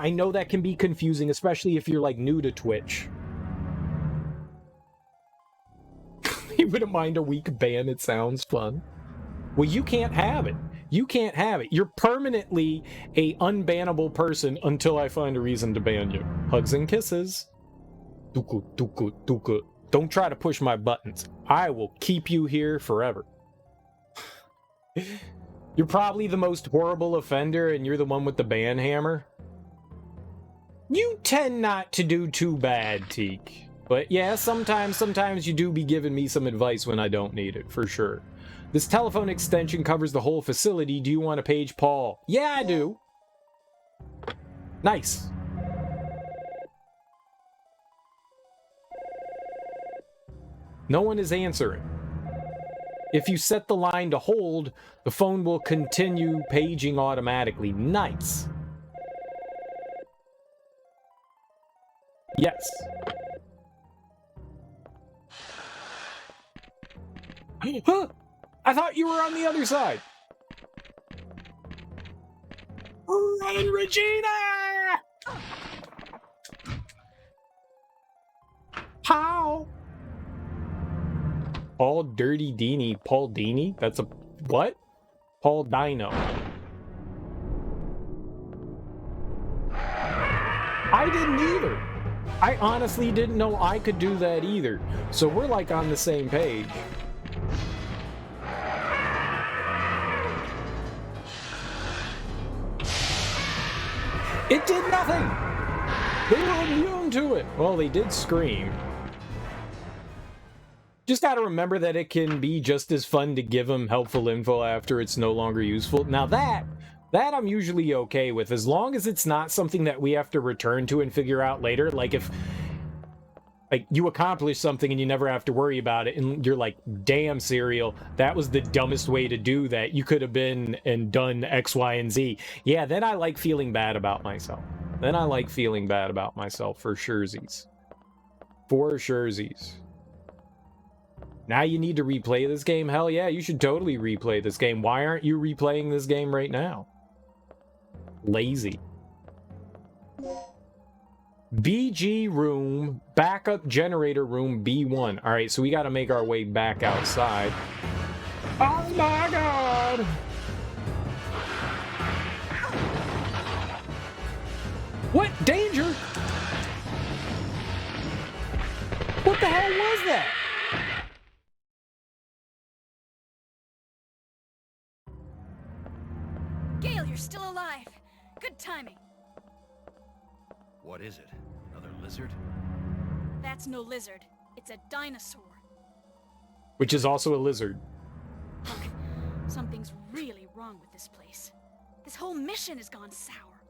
I know that can be confusing, especially if you're like new to Twitch. You wouldn't mind a week ban, it sounds fun. Well, you can't have it. You can't have it. You're permanently a unbannable person until I find a reason to ban you. Hugs and kisses. Tuku, tuku, tuku. Don't try to push my buttons. I will keep you here forever. You're probably the most horrible offender and you're the one with the ban hammer. You tend not to do too bad, Teak. But yeah, sometimes you do be giving me some advice when I don't need it, for sure. This telephone extension covers the whole facility. Do you want to page Paul? Yeah, I do. Nice. No one is answering. If you set the line to hold, the phone will continue paging automatically. Nice. Yes. Huh? I thought you were on the other side. Run, Regina! How? Paul Dirty Dini. Paul Dini? That's a... what? Paul Dino. I didn't either. I honestly didn't know I could do that either. So we're like on the same page. It did nothing! They were immune to it! Well, they did scream. Just gotta remember that it can be just as fun to give them helpful info after it's no longer useful. Now that I'm usually okay with, as long as it's not something that we have to return to and figure out later. Like if you accomplish something and you never have to worry about it, and you're like, damn, Serial, that was the dumbest way to do that. You could have been and done X, Y, and Z. Yeah, then I like feeling bad about myself. Then I like feeling bad about myself for surezies. For surezies. Now you need to replay this game? Hell yeah, you should totally replay this game. Why aren't you replaying this game right now? Lazy. BG room, backup generator room B1. All right, so we got to make our way back outside. Oh my god! What? Danger? What the hell was that? Gale, you're still alive. Good timing. What is it? Another lizard? That's no lizard. It's a dinosaur. Which is also a lizard. Look, something's really wrong with this place. This whole mission has gone sour.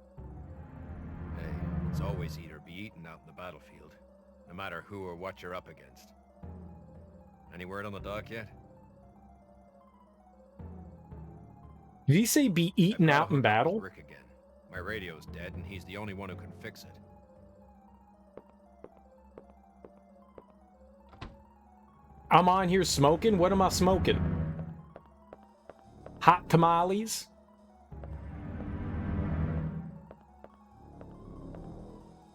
Hey, it's always eat or be eaten out in the battlefield, no matter who or what you're up against. Any word on the doc yet? Did he say be eaten out in battle? Rick again. My radio's dead, and he's the only one who can fix it. I'm on here smoking? What am I smoking? Hot tamales?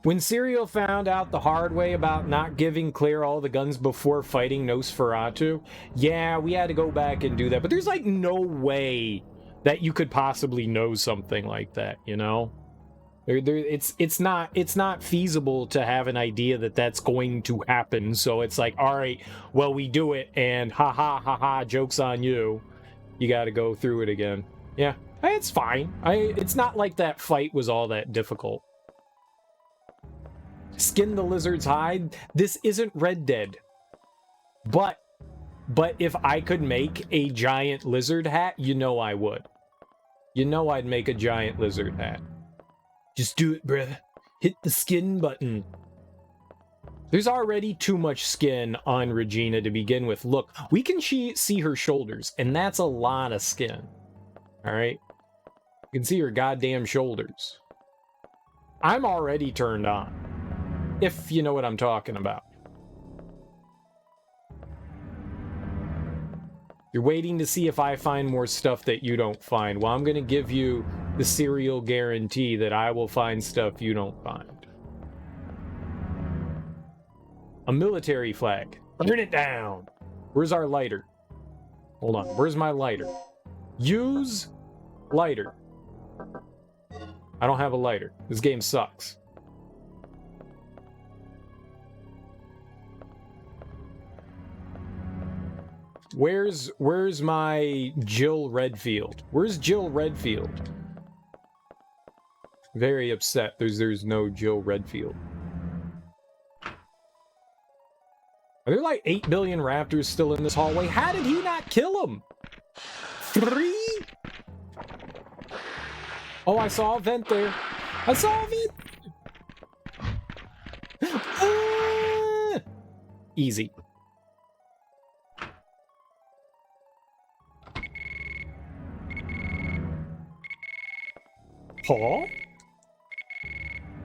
When Serial found out the hard way about not giving Claire all the guns before fighting Nosferatu, yeah, we had to go back and do that. But there's like no way that you could possibly know something like that, you know? It's not feasible to have an idea that that's going to happen. So it's like, all right, well, we do it, and ha, joke's on you. You got to go through it again. Yeah, it's fine. It's not like that fight was all that difficult. Skin the lizard's hide. This isn't Red Dead, but if I could make a giant lizard hat, you know I would. You know I'd make a giant lizard hat. Just do it, bruh. Hit the skin button. There's already too much skin on Regina to begin with. Look, we can see her shoulders, and that's a lot of skin. All right? You can see her goddamn shoulders. I'm already turned on, if you know what I'm talking about. You're waiting to see if I find more stuff that you don't find. Well, I'm going to give you the Serial guarantee that I will find stuff you don't find. A military flag. Burn it down. Where's our lighter? Hold on. Where's my lighter? Use lighter. I don't have a lighter. This game sucks. Where's my Jill Redfield? Where's Jill Redfield? Very upset there's no Jill Redfield. Are there like 8 billion raptors still in this hallway? How did he not kill them? 3? Oh, I saw a vent there. I saw a vent. Easy. Paul?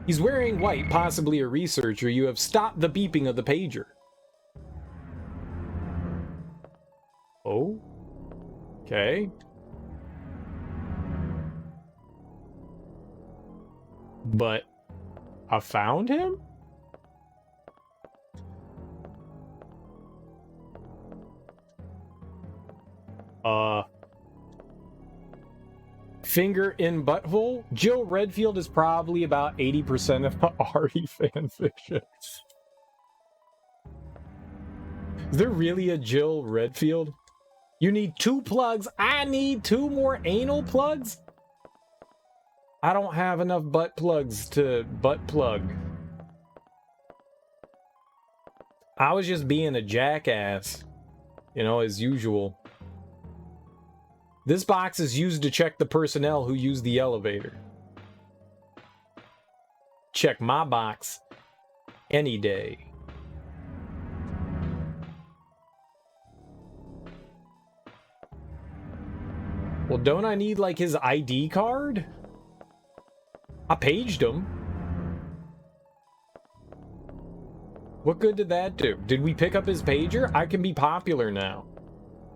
He's wearing white, possibly a researcher. You have stopped the beeping of the pager. Oh? Okay. But I found him? Finger in butthole? Jill Redfield is probably about 80% of Ari fanfiction. Is there really a Jill Redfield? You need 2 plugs. I need 2 more anal plugs? I don't have enough butt plugs to butt plug. I was just being a jackass, you know, as usual. This box is used to check the personnel who use the elevator. Check my box any day. Well, don't I need, like, his ID card? I paged him. What good did that do? Did we pick up his pager? I can be popular now.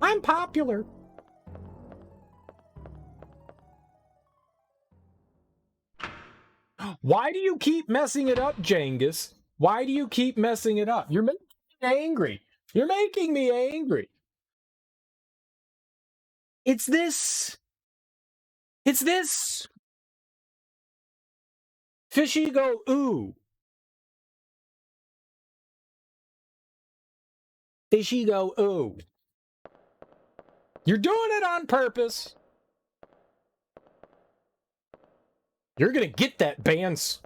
I'm popular. Why do you keep messing it up, Jengus? Why do you keep messing it up? You're making me angry. You're making me angry. It's this. It's this. Fishy go ooh. Fishy go ooh. You're doing it on purpose. You're gonna get that bands.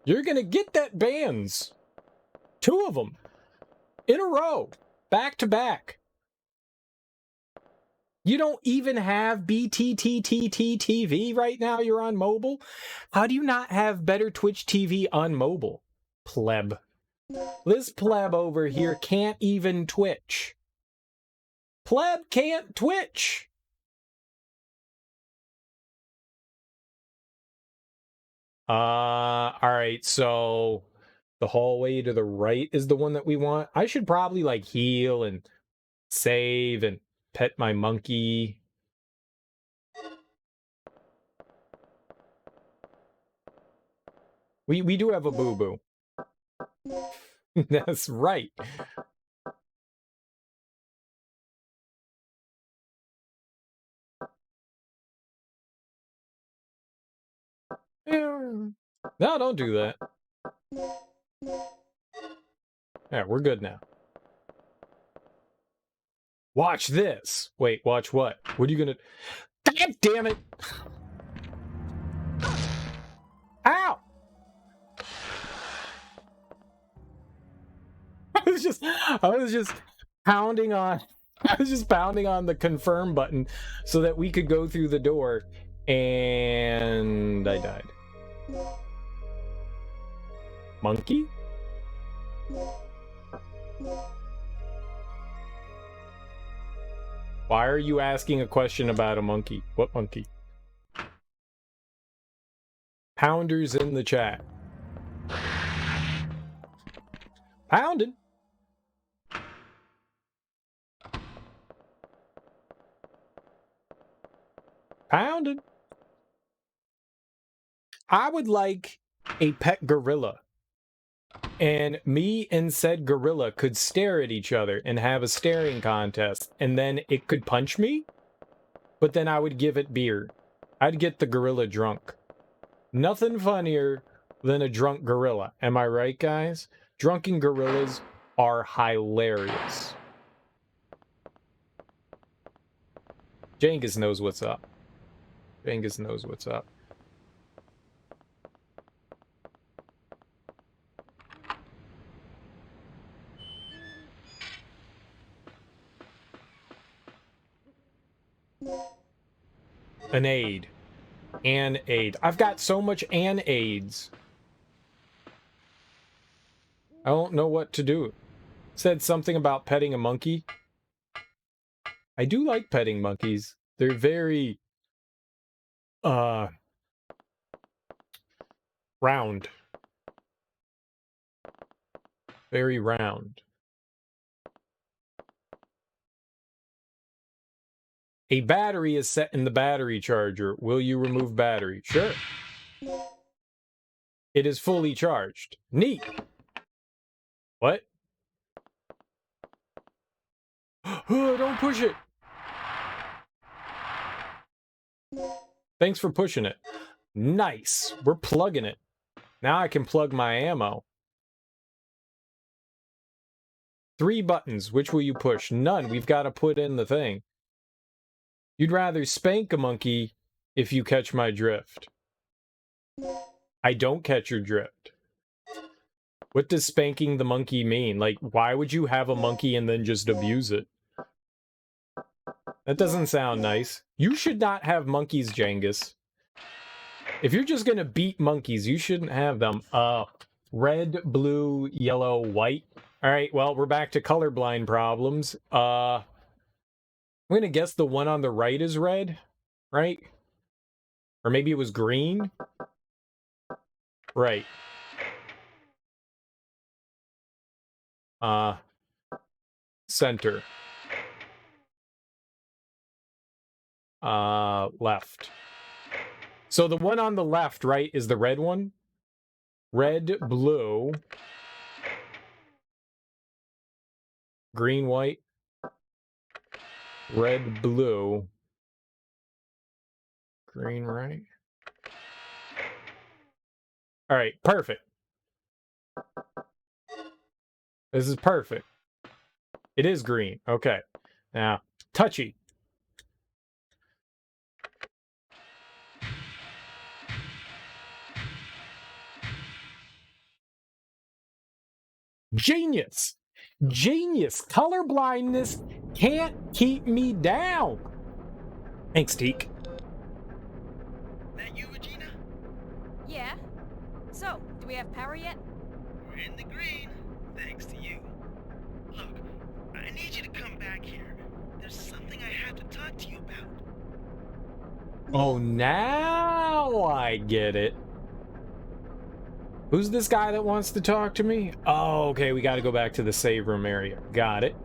You're gonna get that bands. 2 of them. In a row. Back to back. You don't even have BTTTT TV right now. You're on mobile. How do you not have better Twitch TV on mobile? Pleb. This pleb over here can't even Twitch. Pleb can't Twitch. Alright, so the hallway to the right is the one that we want. I should probably, like, heal and save and pet my monkey. We do have a boo-boo. That's right. No, don't do that. Yeah, we're good now. Watch this. Wait, watch what? What are you gonna... God damn it! Ow! I was just pounding on... I was just pounding on the confirm button so that we could go through the door, and I died. Monkey? Why are you asking a question about a monkey? What monkey? Pounders in the chat. Pounded. Pounded. I would like a pet gorilla. And me and said gorilla could stare at each other and have a staring contest. And then it could punch me. But then I would give it beer. I'd get the gorilla drunk. Nothing funnier than a drunk gorilla. Am I right, guys? Drunken gorillas are hilarious. Jengus knows what's up. Jengus knows what's up. An aid. An aid. I've got so much an aids. I don't know what to do. Said something about petting a monkey. I do like petting monkeys. They're very round. Very round. A battery is set in the battery charger. Will you remove battery? Sure. It is fully charged. Neat. What? Oh, don't push it. Thanks for pushing it. Nice. We're plugging it. Now I can plug my ammo. 3 buttons. Which will you push? None. We've got to put in the thing. You'd rather spank a monkey if you catch my drift. I don't catch your drift. What does spanking the monkey mean? Like, why would you have a monkey and then just abuse it? That doesn't sound nice. You should not have monkeys, Jengus. If you're just gonna beat monkeys, you shouldn't have them. Red, blue, yellow, white. All right, well, we're back to colorblind problems. I'm gonna guess the one on the right is red, right? Or maybe it was green? Right. Center. Left. So the one on the left, right, is the red one? Red, blue. Green, white. Red, blue. Green, right. All right, perfect. This is perfect. It is green. Okay. Now, touchy. Genius. Genius. Color blindness can't keep me down. Thanks, Teak. That you, Regina? Yeah? So, do we have power yet? We're in the green, thanks to you. Look, I need you to come back here. There's something I have to talk to you about. Oh, now I get it. Who's this guy that wants to talk to me? Oh, okay, we got to go back to the save room area. Got it.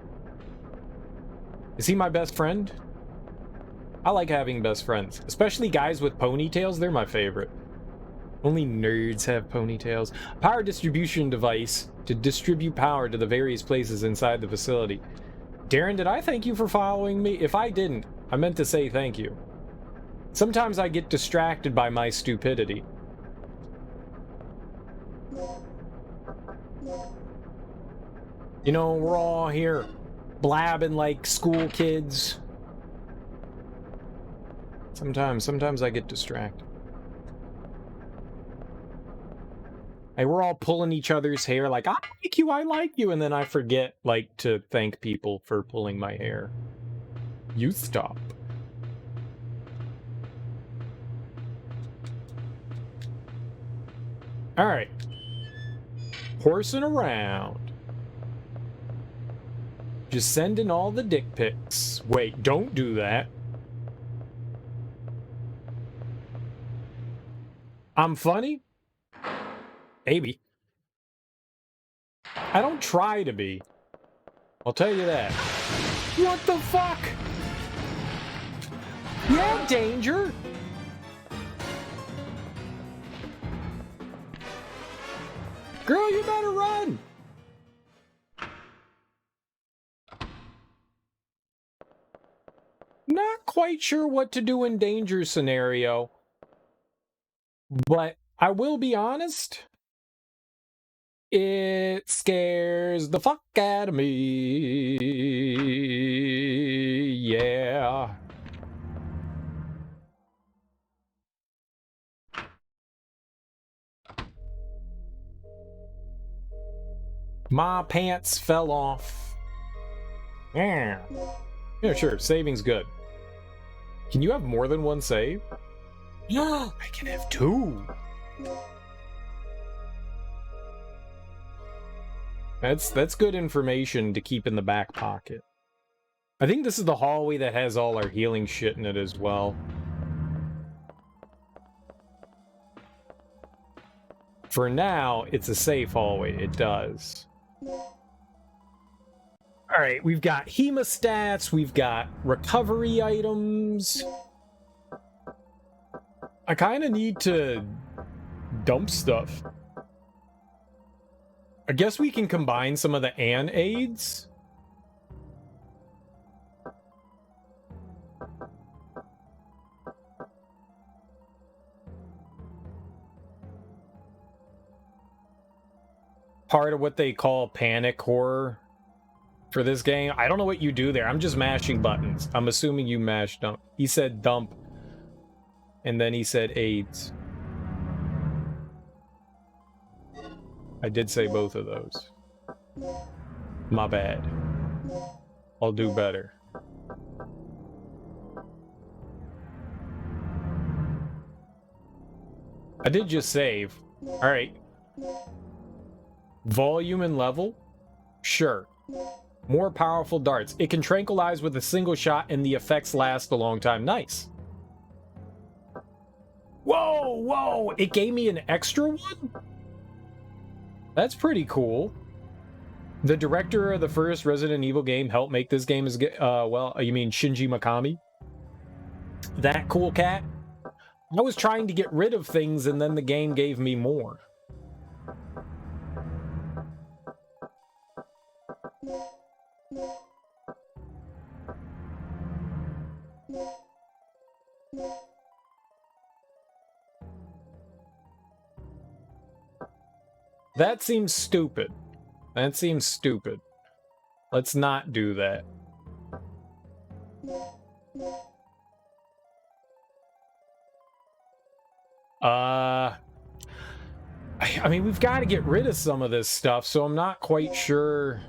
Is he my best friend? I like having best friends, especially guys with ponytails. They're my favorite. Only nerds have ponytails. Power distribution device to distribute power to the various places inside the facility. Darren, did I thank you for following me? If I didn't, I meant to say thank you. Sometimes I get distracted by my stupidity. You know, we're all here blabbing like school kids. Sometimes I get distracted. Hey, we're all pulling each other's hair like, I like you, and then I forget, like, to thank people for pulling my hair. You stop. Alright. Horsing around. Just sending all the dick pics. Wait, don't do that. I'm funny? Maybe. I don't try to be. I'll tell you that. What the fuck? Yeah, danger! Girl, you better run! Not quite sure what to do in danger scenario. But I will be honest. It scares the fuck out of me. Yeah. My pants fell off. Yeah. Yeah, sure. Saving's good. Can you have more than one save? Yeah, I can have two. That's good information to keep in the back pocket. I think this is the hallway that has all our healing shit in it as well. For now, it's a safe hallway. It does. Alright, we've got hemostats, we've got recovery items. I kind of need to dump stuff. I guess we can combine some of the aids. Part of what they call panic horror for this game. I don't know what you do there. I'm just mashing buttons. I'm assuming you mash dump. He said dump. And then he said aids. I did say both of those. My bad. I'll do better. I did just save. Alright. Volume and level? Sure. More powerful darts. It can tranquilize with a single shot and the effects last a long time. Nice. Whoa, whoa! It gave me an extra one? That's pretty cool. The director of the first Resident Evil game helped make this game as good. Well, you mean Shinji Mikami? That cool cat? I was trying to get rid of things and then the game gave me more. That seems stupid. That seems stupid. Let's not do that. I mean, we've got to get rid of some of this stuff, so I'm not quite sure.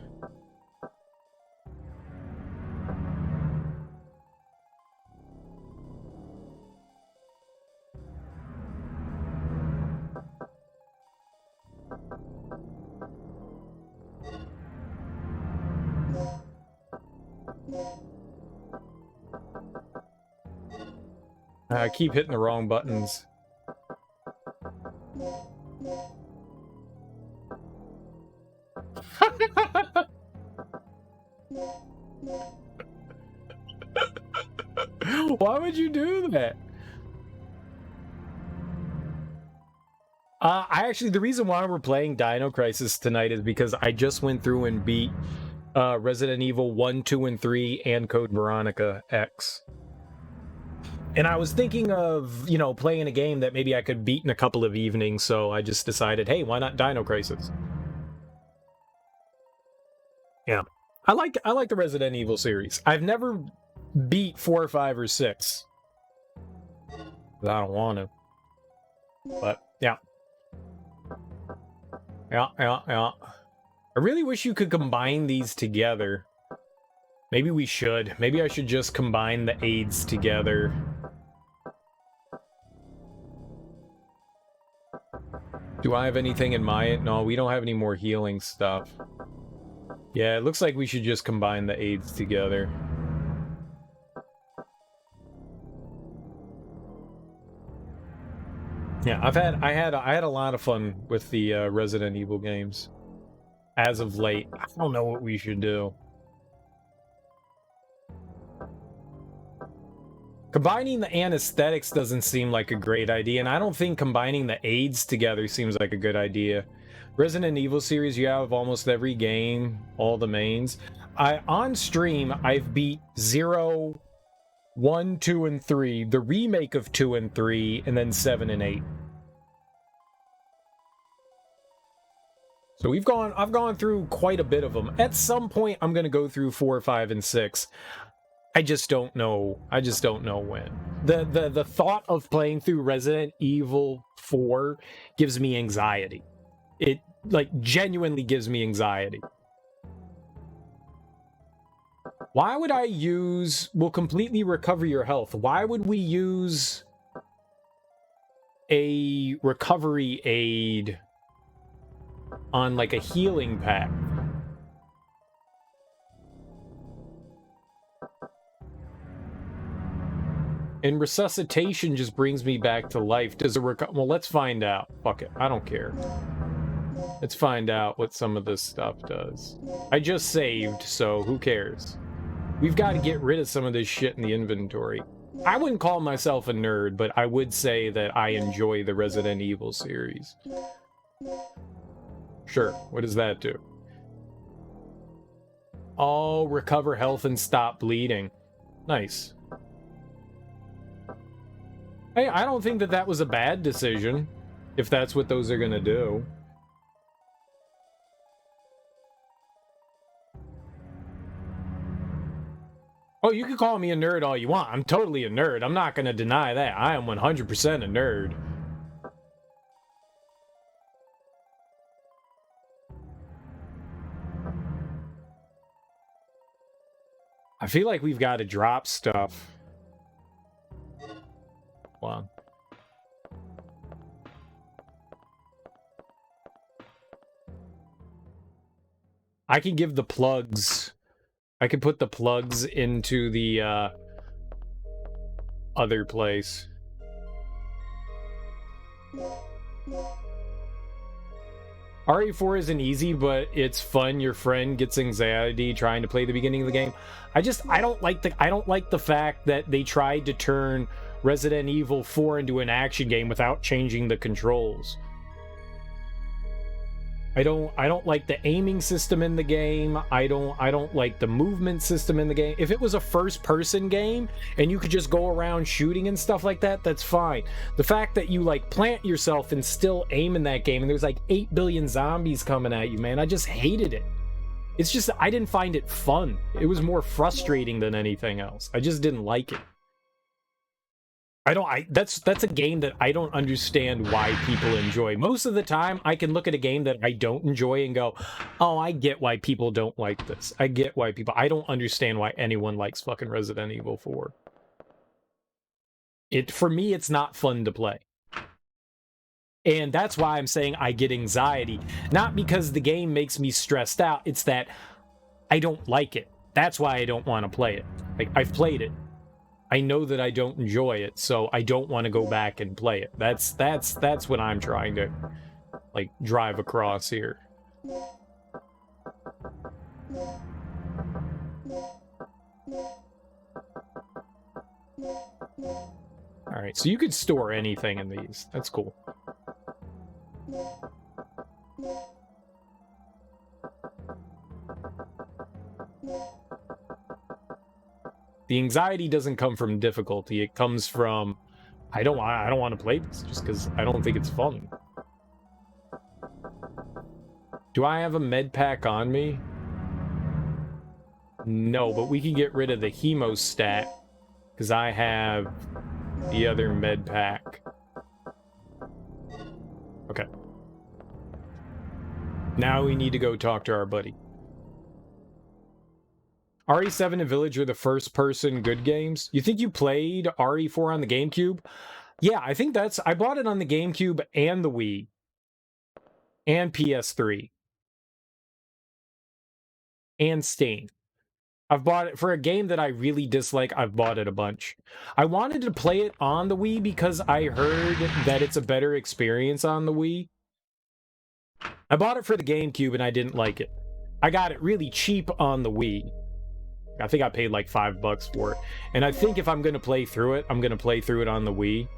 I keep hitting the wrong buttons. Why would you do that? The reason why we're playing Dino Crisis tonight is because I just went through and beat Resident Evil 1, 2, and 3 and Code Veronica X. And I was thinking of, you know, playing a game that maybe I could beat in a couple of evenings, so I just decided, hey, why not Dino Crisis? Yeah. I like the Resident Evil series. I've never beat 4, 5, or 6. I don't want to. But, yeah. Yeah. I really wish you could combine these together. Maybe we should. Maybe I should just combine the aids together. Do I have anything in my... No, we don't have any more healing stuff. Yeah, it looks like we should just combine the aids together. Yeah, I had a lot of fun with the Resident Evil games. As of late, I don't know what we should do. Combining the anesthetics doesn't seem like a great idea, and I don't think combining the aids together seems like a good idea. Resident Evil series, you have almost every game, all the mains. On stream, I've beat 0, 1, 2, and 3, the remake of 2 and 3, and then 7 and 8. So I've gone through quite a bit of them. At some point, I'm gonna go through 4, 5, and 6. I just don't know. I just don't know when. The thought of playing through Resident Evil 4 gives me anxiety. It, like, genuinely gives me anxiety. Why would I use... will completely recover your health? Why would we use a recovery aid on, like, a healing pack? And resuscitation just brings me back to life. Does it well, let's find out. Fuck it. I don't care. Let's find out what some of this stuff does. I just saved, so who cares? We've got to get rid of some of this shit in the inventory. I wouldn't call myself a nerd, but I would say that I enjoy the Resident Evil series. Sure. What does that do? Oh, recover health and stop bleeding. Nice. Hey, I don't think that was a bad decision, if that's what those are gonna do. Oh, you can call me a nerd all you want. I'm totally a nerd. I'm not gonna deny that. I am 100% a nerd. I feel like we've got to drop stuff. Hold on. I can give the plugs. I can put the plugs into the other place. RE4 isn't easy, but it's fun. Your friend gets anxiety trying to play the beginning of the game. I don't like the fact that they tried to turn Resident Evil 4 into an action game without changing the controls. I don't like the aiming system in the game. I don't like the movement system in the game. If it was a first-person game and you could just go around shooting and stuff like that, that's fine. The fact that you like plant yourself and still aim in that game and there's like 8 billion zombies coming at you, man, I just hated it. It's just I didn't find it fun. It was more frustrating than anything else. I just didn't like it. That's a game that I don't understand why people enjoy. Most of the time, I can look at a game that I don't enjoy and go, oh, I get why people don't like this. I don't understand why anyone likes fucking Resident Evil 4. For me, it's not fun to play. And that's why I'm saying I get anxiety. Not because the game makes me stressed out, it's that I don't like it. That's why I don't want to play it. Like, I've played it. I know that I don't enjoy it, so I don't want to go back and play it. That's what I'm trying to, like, drive across here. Alright, so you could store anything in these. That's cool. The anxiety doesn't come from difficulty. It comes from I don't want to play this just because I don't think it's fun. Do I have a med pack on me? No, but we can get rid of the hemostat because I have the other med pack. Okay. Now we need to go talk to our buddy. RE7 and Village are the first-person good games. You think you played RE4 on the GameCube? Yeah, I think I bought it on the GameCube and the Wii. And PS3. And Steam. I've bought it for a game that I really dislike. I've bought it a bunch. I wanted to play it on the Wii because I heard that it's a better experience on the Wii. I bought it for the GameCube and I didn't like it. I got it really cheap on the Wii. I think I paid like $5 for it. And I think if I'm going to play through it, I'm going to play through it on the Wii.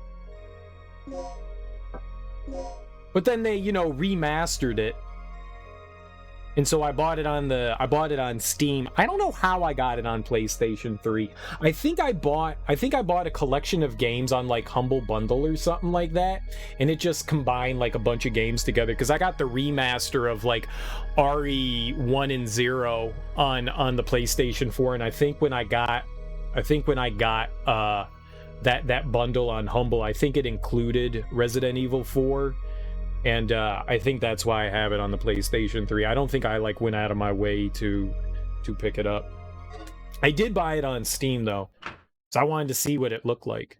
But then they, remastered it. And so I bought it on Steam. I don't know how I got it on PlayStation 3. I think I bought a collection of games on like Humble Bundle or something like that, and it just combined like a bunch of games together because I got the remaster of like RE1 and 0 on the PlayStation 4, and I think when I got that bundle on Humble, I think it included Resident Evil 4. And I think that's why I have it on the PlayStation 3. I don't think I went out of my way to pick it up. I did buy it on Steam though, so I wanted to see what it looked like.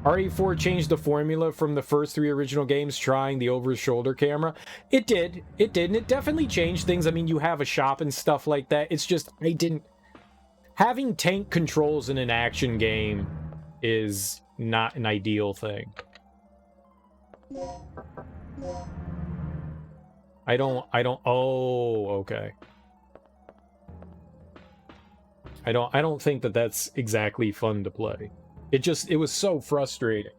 RE4 changed the formula from the first 3 original games, trying the over-shoulder camera. It did, and it definitely changed things. I mean, you have a shop and stuff like that. It's just having tank controls in an action game is not an ideal thing. Oh, okay. I don't think that's exactly fun to play. It was so frustrating.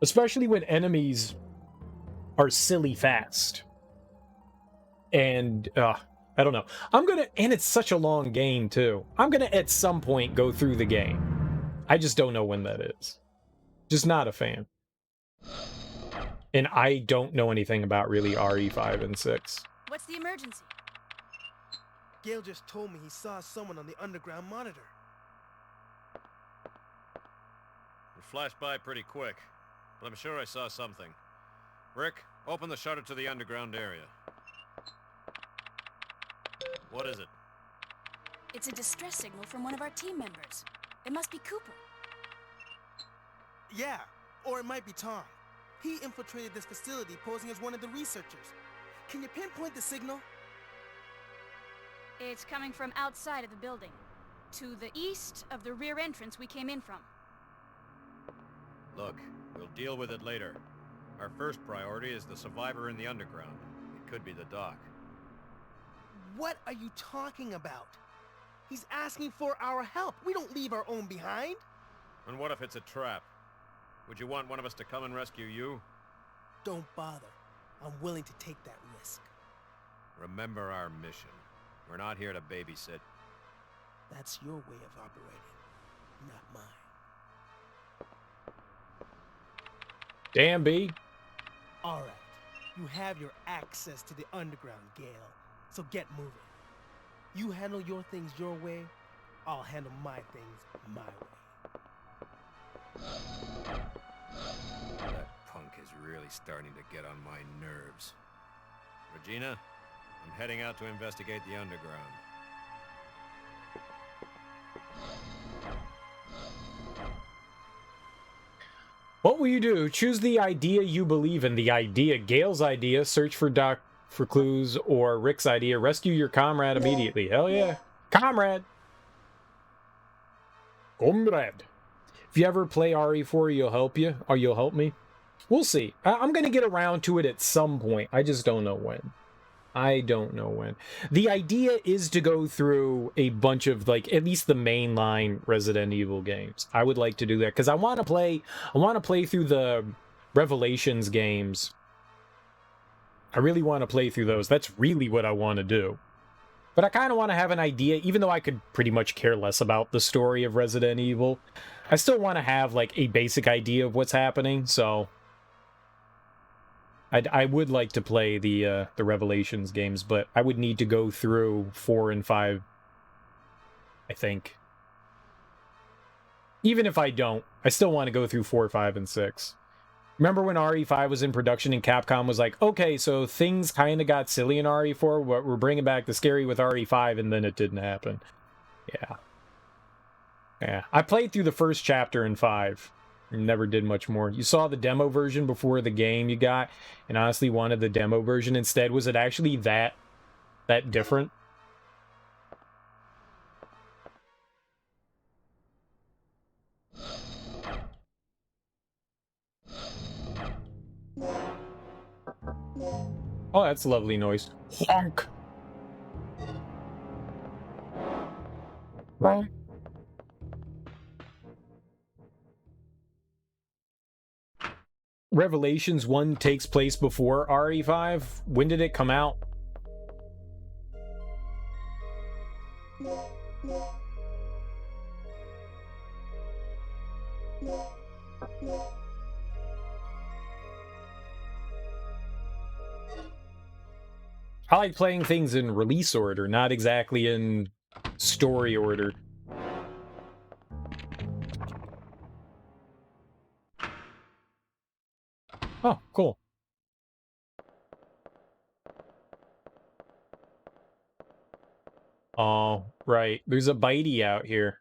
Especially when enemies are silly fast. And, I don't know. And it's such a long game, too. I'm gonna, at some point, go through the game. I just don't know when that is. Just not a fan. And I don't know anything about really RE5 and 6. What's the emergency? Gale just told me he saw someone on the underground monitor. It flashed by pretty quick, but I'm sure I saw something. Rick, open the shutter to the underground area. What is it? It's a distress signal from one of our team members. It must be Cooper. Yeah, or it might be Tom. He infiltrated this facility posing as one of the researchers. Can you pinpoint the signal? It's coming from outside of the building, to the east of the rear entrance we came in from. Look, we'll deal with it later. Our first priority is the survivor in the underground. It could be the doc. What are you talking about? He's asking for our help. We don't leave our own behind. And what if it's a trap? Would you want one of us to come and rescue you? Don't bother. I'm willing to take that risk. Remember our mission. We're not here to babysit. That's your way of operating, not mine. Damn, B. All right. You have your access to the underground, Gale. So get moving. You handle your things your way, I'll handle my things my way. That punk is really starting to get on my nerves. Regina, I'm heading out to investigate the underground. What will you do? Choose the idea you believe in. The idea. Gale's idea. Search for Doc for clues. Or Rick's idea. Rescue your comrade immediately. Hell yeah. Comrade. Comrade. If you ever play RE4, you'll help you. Or you'll help me. We'll see. I'm going to get around to it at some point. I just don't know when. I don't know when. The idea is to go through a bunch of, like, at least the mainline Resident Evil games. I would like to do that because I want to play through the Revelations games. I really want to play through those. That's really what I want to do. But I kind of want to have an idea, even though I could pretty much care less about the story of Resident Evil. I still want to have, like, a basic idea of what's happening, so I would like to play the Revelations games, but I would need to go through 4 and 5, I think. Even if I don't, I still want to go through 4, 5, and 6. Remember when RE5 was in production and Capcom was like, okay, so things kind of got silly in RE4, but we're bringing back the scary with RE5, and then it didn't happen. Yeah. Yeah. I played through the first chapter in 5. Never did much more. You saw the demo version before the game you got, and honestly wanted the demo version instead. Was it actually that different? Oh, that's a lovely noise. Honk! Honk. Revelations 1 takes place before RE5. When did it come out? I like playing things in release order, not exactly in story order. Oh, cool. Oh, right. There's a bitey out here.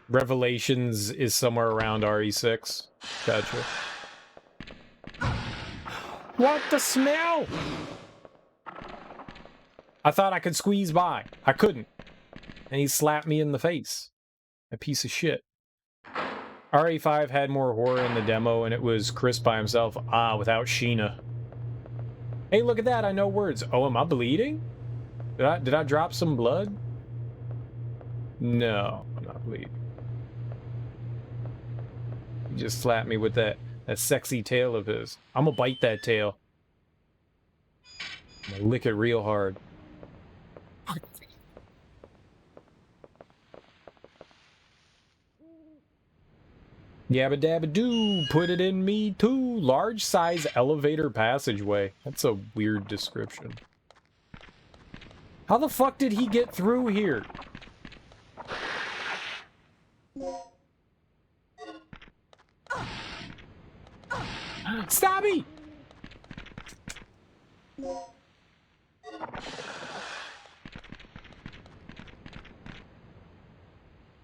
Revelations is somewhere around RE6. Gotcha. What the smell? I thought I could squeeze by. I couldn't. And he slapped me in the face. A piece of shit. RE5 had more horror in the demo, and it was Chris by himself. Ah, without Sheena. Hey, look at that. I know words. Oh, am I bleeding? Did I drop some blood? No, I'm not bleeding. He just slapped me with that sexy tail of his. I'm gonna bite that tail. I'm gonna lick it real hard. Yabba dabba doo, put it in me too. Large size elevator passageway. That's a weird description. How the fuck did he get through here? Stop me!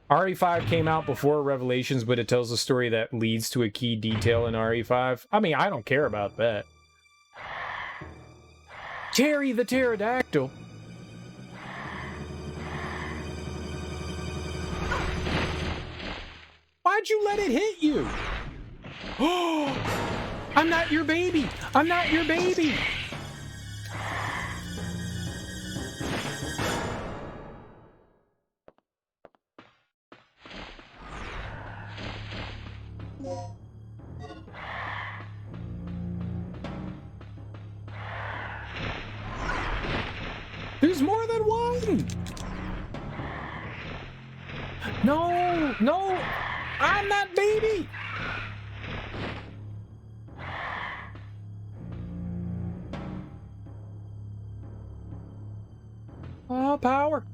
RE5 came out before Revelations, but it tells a story that leads to a key detail in RE5. I mean, I don't care about that. Terry the pterodactyl. Why'd you let it hit you? Oh, I'm not your baby. I'm not your baby. There's more than one. No, no, I'm not baby. Oh, power.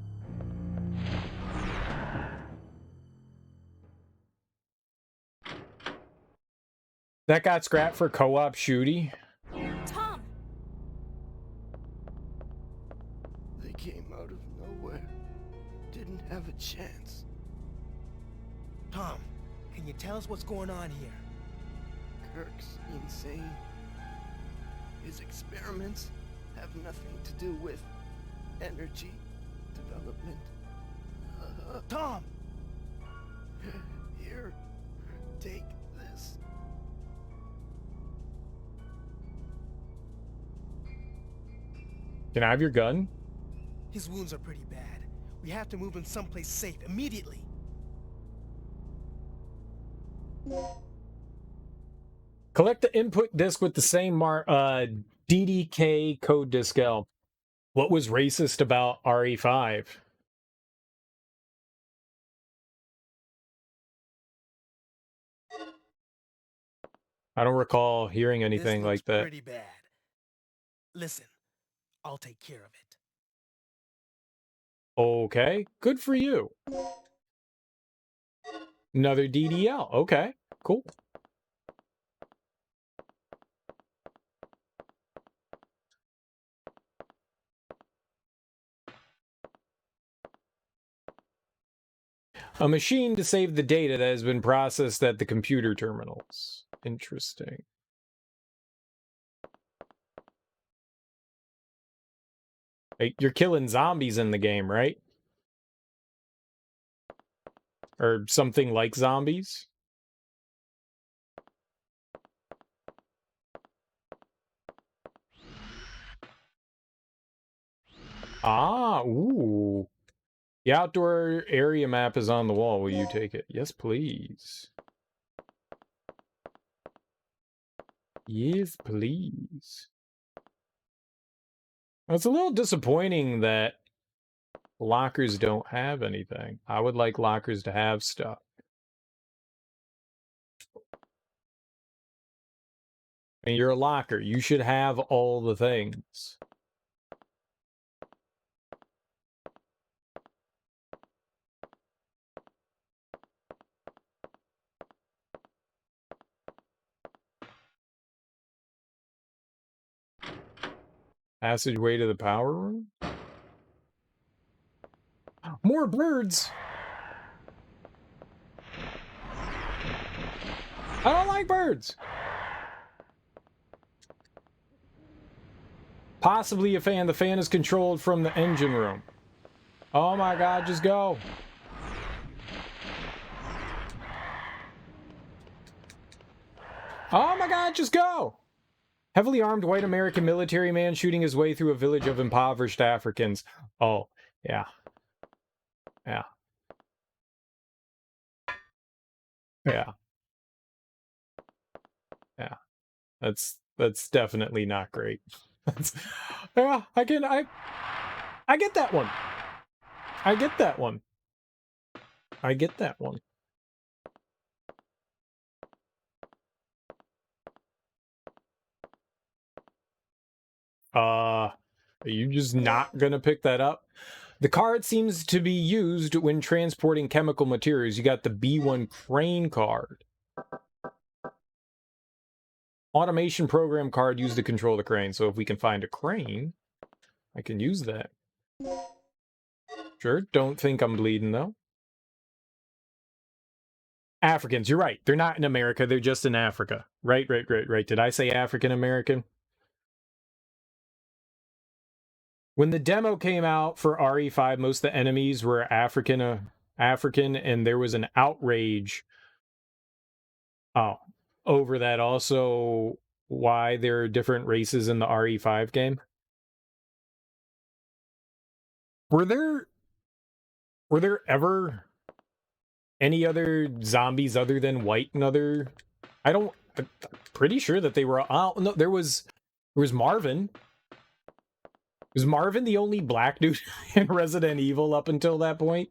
That got scrapped for co-op shooty. Tom! They came out of nowhere. Didn't have a chance. Tom, can you tell us what's going on here? Kirk's insane. His experiments have nothing to do with energy development. Tom! Here, take this. Can I have your gun? His wounds are pretty bad. We have to move him someplace safe immediately. Collect the input disk with the same DDK code disk L. What was racist about RE5? I don't recall hearing anything like that. Pretty bad. Listen, I'll take care of it. Okay, good for you. Another DDL. Okay, cool. A machine to save the data that has been processed at the computer terminals. Interesting. Hey, you're killing zombies in the game, right? Or something like zombies? Ah, ooh. The outdoor area map is on the wall. Will you take it? Yes, please. Yes, please. It's a little disappointing that lockers don't have anything. I would like lockers to have stuff. I mean, you're a locker. You should have all the things. Passageway to the power room? More birds! I don't like birds! Possibly a fan. The fan is controlled from the engine room. Oh my god, just go. Oh my god, just go! Heavily armed white American military man shooting his way through a village of impoverished Africans. Oh, yeah. Yeah. Yeah. Yeah. That's definitely not great. Yeah, I get that one. I get that one. I get that one. Are you just not gonna pick that up? The card seems to be used when transporting chemical materials. You got the B1 crane card. Automation program card used to control the crane. So if we can find a crane, I can use that. Sure, don't think I'm bleeding though. Africans, you're right. They're not in America. They're just in Africa. Right. Did I say African American? When the demo came out for RE5, most of the enemies were African, and there was an outrage over that. Also, why there are different races in the RE5 game. Were there ever any other zombies other than white and other? I'm pretty sure that they were. Oh no, there was Marvin. Was Marvin the only black dude in Resident Evil up until that point?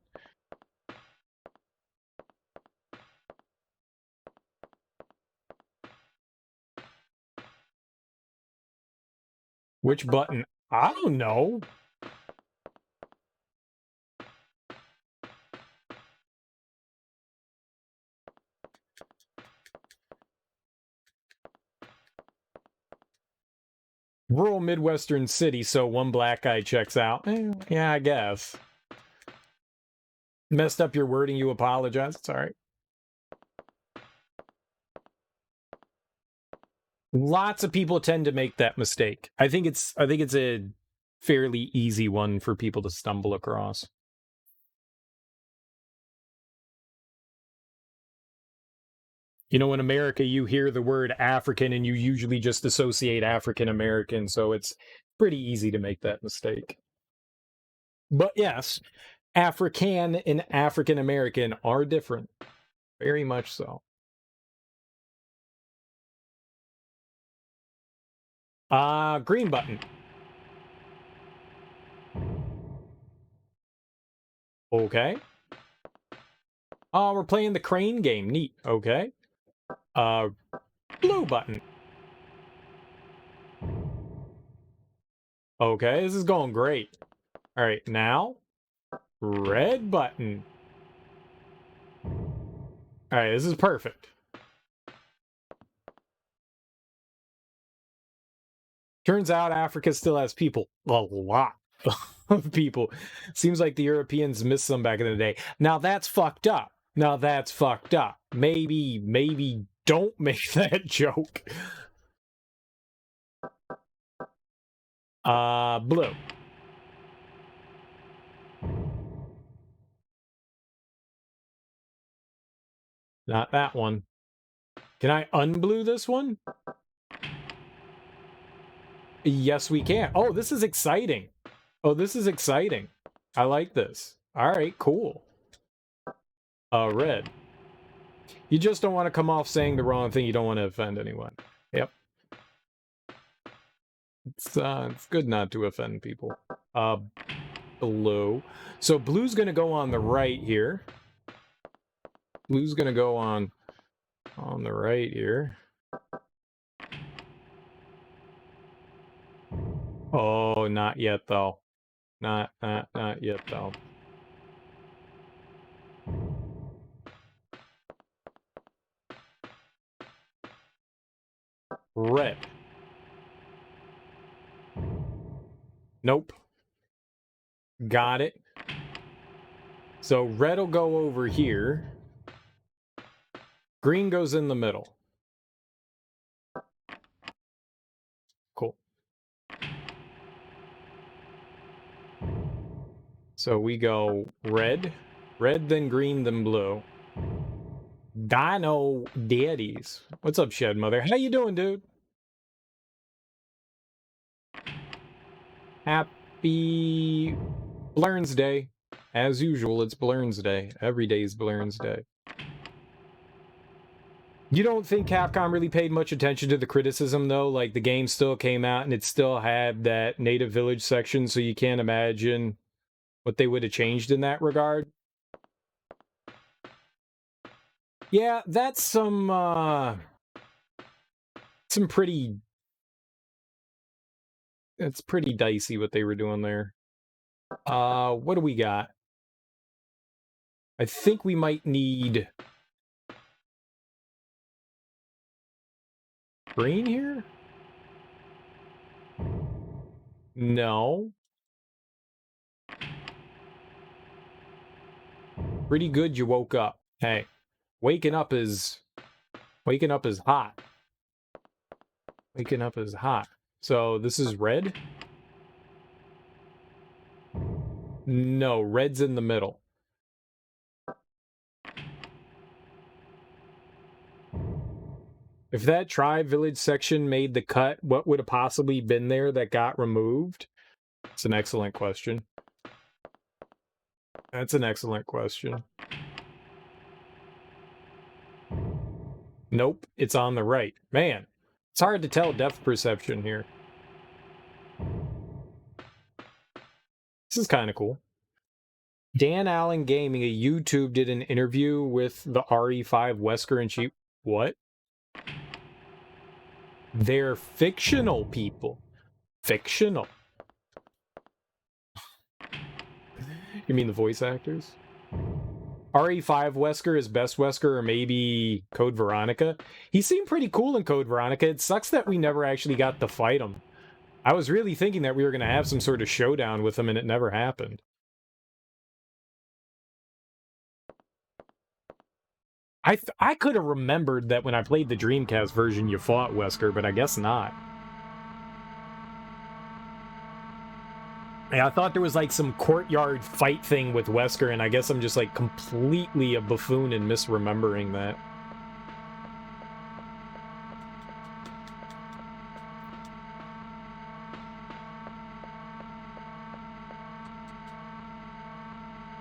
Which button? I don't know. Rural Midwestern city, so one black guy checks out. Yeah, I guess. Messed up your wording, you apologize. It's all right. Lots of people tend to make that mistake. I think it's a fairly easy one for people to stumble across. You know, in America, you hear the word African and you usually just associate African American, so it's pretty easy to make that mistake. But yes, African and African American are different. Very much so. Green button. Okay. Oh, we're playing the crane game. Neat. Okay. Blue button. Okay, this is going great. All right, now red button. All right, this is perfect. Turns out Africa still has people. A lot of people. Seems like the Europeans missed some back in the day. Now that's fucked up. Maybe don't make that joke. Blue. Not that one. Can I unblue this one? Yes, we can. Oh, this is exciting. I like this. All right, cool. Red. You just don't want to come off saying the wrong thing. You don't want to offend anyone. Yep. It's good not to offend people. Blue. So blue's going to go on the right here. Blue's going to go on the right here. Oh, not yet though. Not yet though. Red. Nope. Got it. So red will go over here. Green goes in the middle. Cool. So we go red, then green, then blue. Dino daddies. What's up, Shed Mother? How you doing, dude? Happy Blurns Day. As usual, it's Blurns Day. Every day is Blurns Day. You don't think Capcom really paid much attention to the criticism, though? Like, the game still came out and it still had that native village section, so you can't imagine what they would have changed in that regard. Yeah, that's some pretty... It's pretty dicey what they were doing there. What do we got? I think we might need... green here? No. Pretty good you woke up. Hey, Waking up is hot. Waking up is hot. So this is red? No, red's in the middle. If that tribe village section made the cut, what would have possibly been there that got removed? It's an excellent question. That's an excellent question. Nope, it's on the right. Man, it's hard to tell depth perception here. This is kind of cool. Dan Allen Gaming, a YouTube, did an interview with the RE5 Wesker and she... What? They're fictional people. Fictional. You mean the voice actors? RE5 Wesker is best Wesker, or maybe Code Veronica. He seemed pretty cool in Code Veronica. It sucks that we never actually got to fight him. I was really thinking that we were going to have some sort of showdown with him, and it never happened. I could have remembered that when I played the Dreamcast version, you fought Wesker, but I guess not. Yeah, I thought there was like some courtyard fight thing with Wesker, and I guess I'm just like completely a buffoon and misremembering that.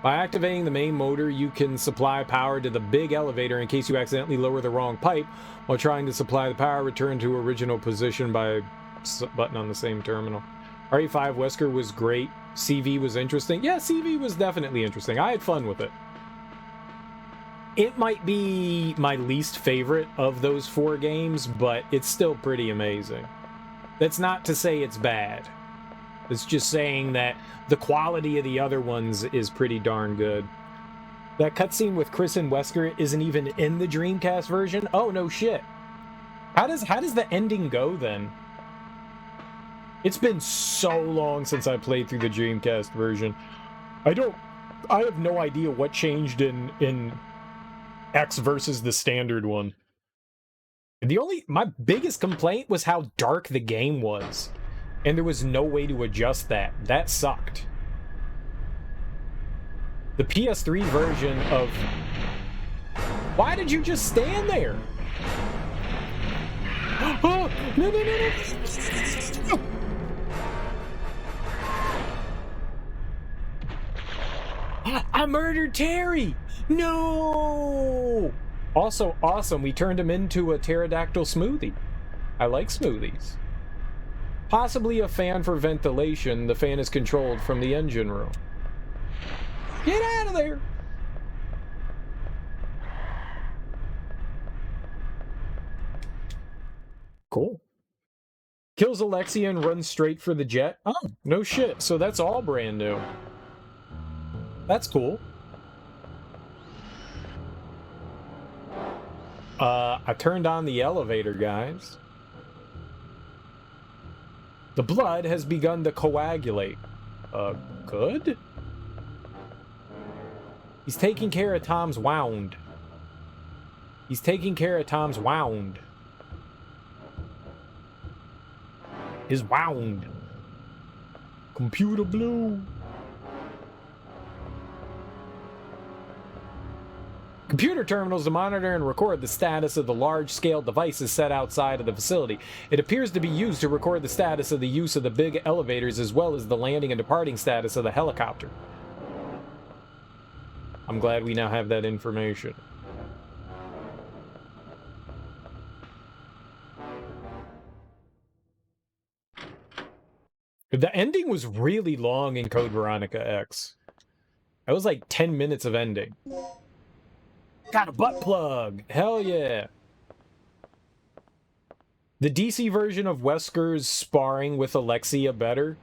By activating the main motor, you can supply power to the big elevator in case you accidentally lower the wrong pipe. While trying to supply the power, return to original position by button on the same terminal. RE5 Wesker was great. CV was interesting. Yeah, CV was definitely interesting. I had fun with it. It might be my least favorite of those 4 games, but it's still pretty amazing. That's not to say it's bad. It's just saying that the quality of the other ones is pretty darn good. That cutscene with Chris and Wesker isn't even in the Dreamcast version? Oh, no shit. How does the ending go, then? It's been so long since I played through the Dreamcast version. I have no idea what changed in X versus the standard one. My biggest complaint was how dark the game was. And there was no way to adjust that. That sucked. The PS3 version of... Why did you just stand there? Oh, no, no, no, no. I murdered Terry! No! Also awesome, we turned him into a pterodactyl smoothie. I like smoothies. Possibly a fan for ventilation. The fan is controlled from the engine room. Get out of there! Cool. Kills Alexia and runs straight for the jet. Oh, no shit. So that's all brand new. That's cool. I turned on the elevator, guys. The blood has begun to coagulate. Good? He's taking care of Tom's wound. He's taking care of Tom's wound. His wound. Computer blue. Computer terminals to monitor and record the status of the large-scale devices set outside of the facility. It appears to be used to record the status of the use of the big elevators as well as the landing and departing status of the helicopter. I'm glad we now have that information. The ending was really long in Code Veronica X. That was like 10 minutes of ending. Got a butt plug! Hell yeah! The DC version of Wesker's sparring with Alexia better.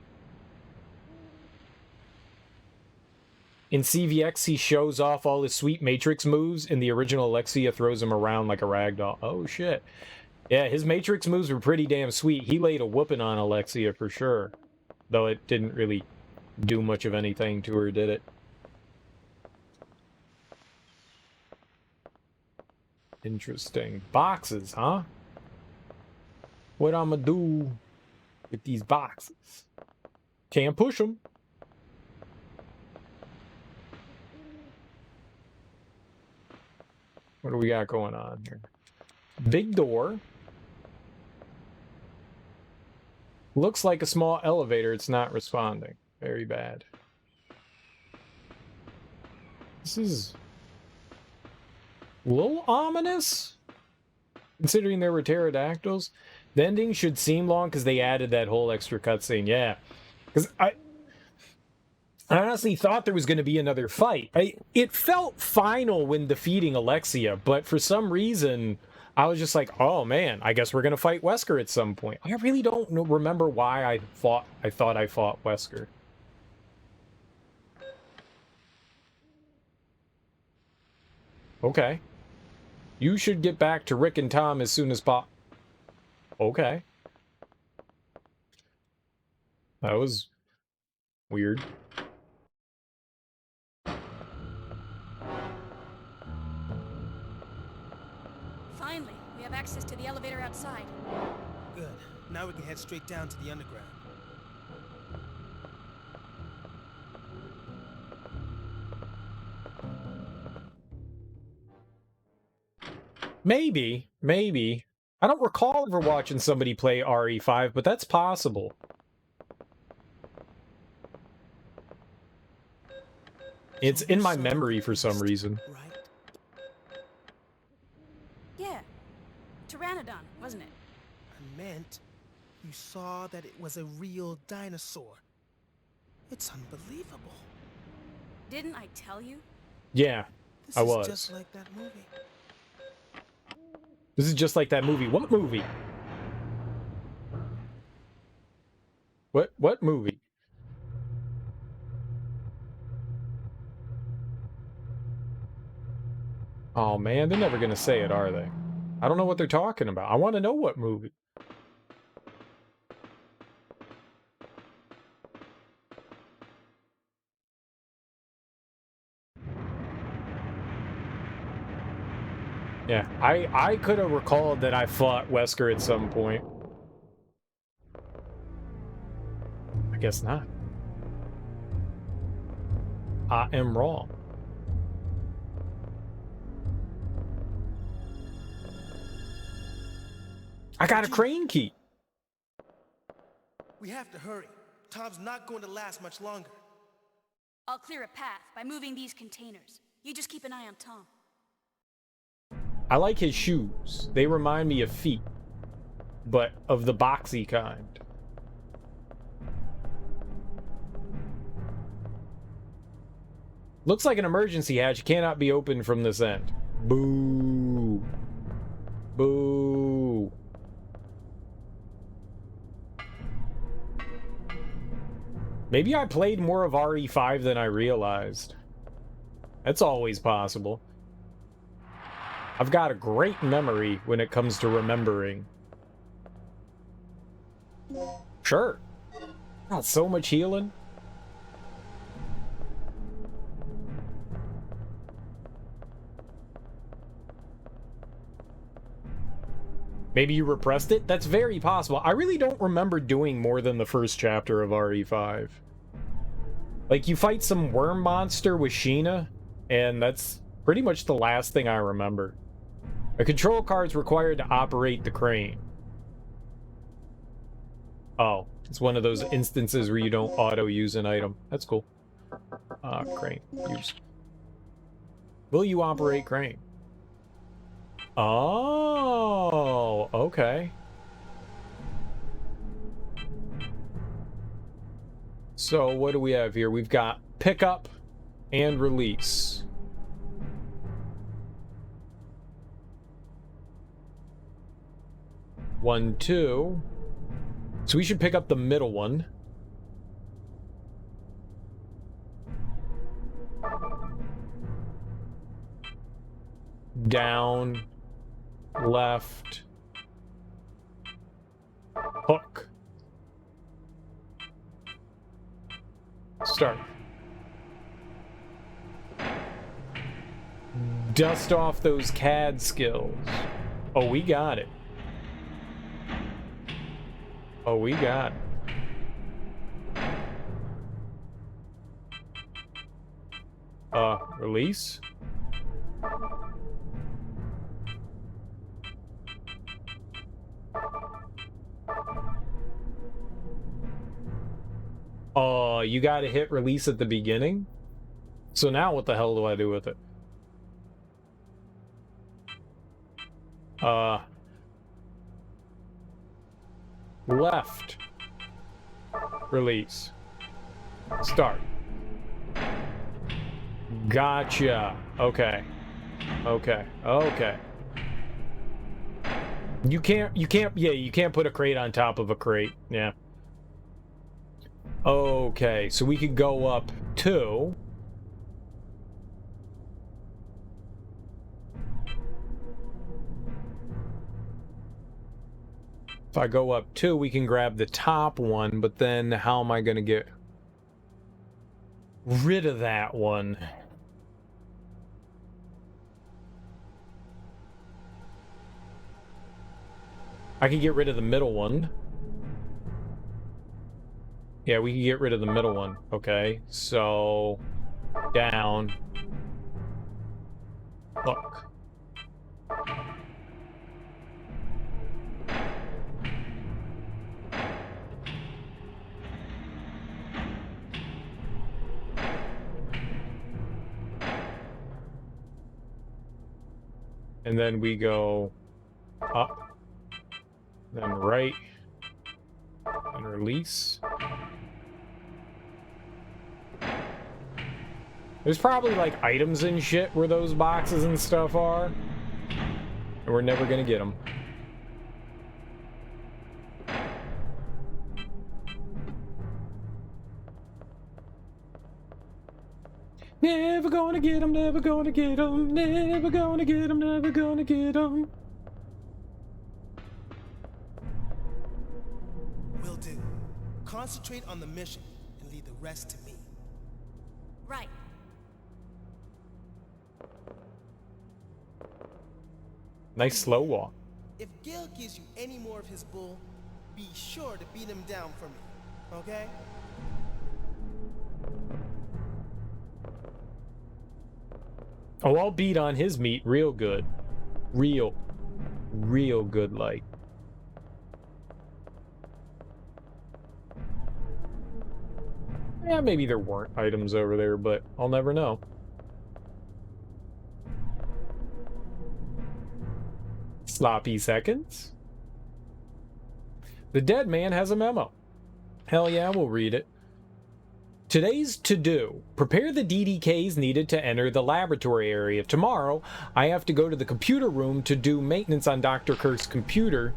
In CVX, he shows off all his sweet Matrix moves. In the original, Alexia throws him around like a ragdoll. Oh, shit. Yeah, his Matrix moves were pretty damn sweet. He laid a whooping on Alexia for sure. Though it didn't really do much of anything to her, did it? Interesting. Boxes, huh? What I'ma do with these boxes? Can't push them. What do we got going on here? Big door. Looks like a small elevator. It's not responding. Very bad. This is a little ominous, considering there were pterodactyls. The ending should seem long because they added that whole extra cutscene. Yeah, because I honestly thought there was going to be another fight. It felt final when defeating Alexia, but for some reason, I was just like, oh man, I guess we're going to fight Wesker at some point. I really don't remember why I thought I fought Wesker. Okay. You should get back to Rick and Tom as soon as possible. Okay. That was weird. Finally, we have access to the elevator outside. Good. Now we can head straight down to the underground. Maybe. I don't recall ever watching somebody play RE5, but that's possible. It's in my memory for some reason. Right? Yeah. Pteranodon, wasn't it? I meant you saw that it was a real dinosaur. It's unbelievable. Didn't I tell you? Yeah, This I is was. just like that movie. This is just like that movie. What movie? What movie? Oh man, they're never gonna say it, are they? I don't know what they're talking about. I want to know what movie. Yeah, I could have recalled that I fought Wesker at some point. I guess not. I am wrong. I got a crane key. We have to hurry. Tom's not going to last much longer. I'll clear a path by moving these containers. You just keep an eye on Tom. I like his shoes. They remind me of feet, but of the boxy kind. Looks like an emergency hatch cannot be opened from this end. Boo. Boo. Maybe I played more of RE5 than I realized. That's always possible. I've got a great memory when it comes to remembering. Sure. Got so much healing. Maybe you repressed it? That's very possible. I really don't remember doing more than the first chapter of RE5. Like, you fight some worm monster with Sheena, and that's pretty much the last thing I remember. A control card's required to operate the crane. Oh, it's one of those instances where you don't auto-use an item. That's cool. Crane. Use. Will you operate crane? Oh, okay. So what do we have here? We've got pickup and release. One, two. So we should pick up the middle one. Down, left, hook. Start. Dust off those CAD skills. Oh, we got it. Oh, we got it. Release? You gotta hit release at the beginning? So now what the hell do I do with it? Left. Release. Start. Gotcha. Okay. Okay. Okay. You can't put a crate on top of a crate. Yeah. Okay, so we could go up 2. If I go up 2, we can grab the top one, but then how am I going to get rid of that one? I can get rid of the middle one. Yeah, we can get rid of the middle one. Okay, so down. Look. And then we go up, then right, and release. There's probably like items and shit where those boxes and stuff are, and we're never gonna get them. Never gonna get them, never gonna get them, never gonna get them, never gonna get them. Will do. Concentrate on the mission and leave the rest to me. Right. Nice slow walk. If Gil gives you any more of his bull, be sure to beat him down for me, okay? Oh, I'll beat on his meat real good. Real good, like. Yeah, maybe there weren't items over there, but I'll never know. Sloppy seconds. The dead man has a memo. Hell yeah, we'll read it. Today's to-do. Prepare the DDKs needed to enter the laboratory area. Tomorrow, I have to go to the computer room to do maintenance on Dr. Kirk's computer,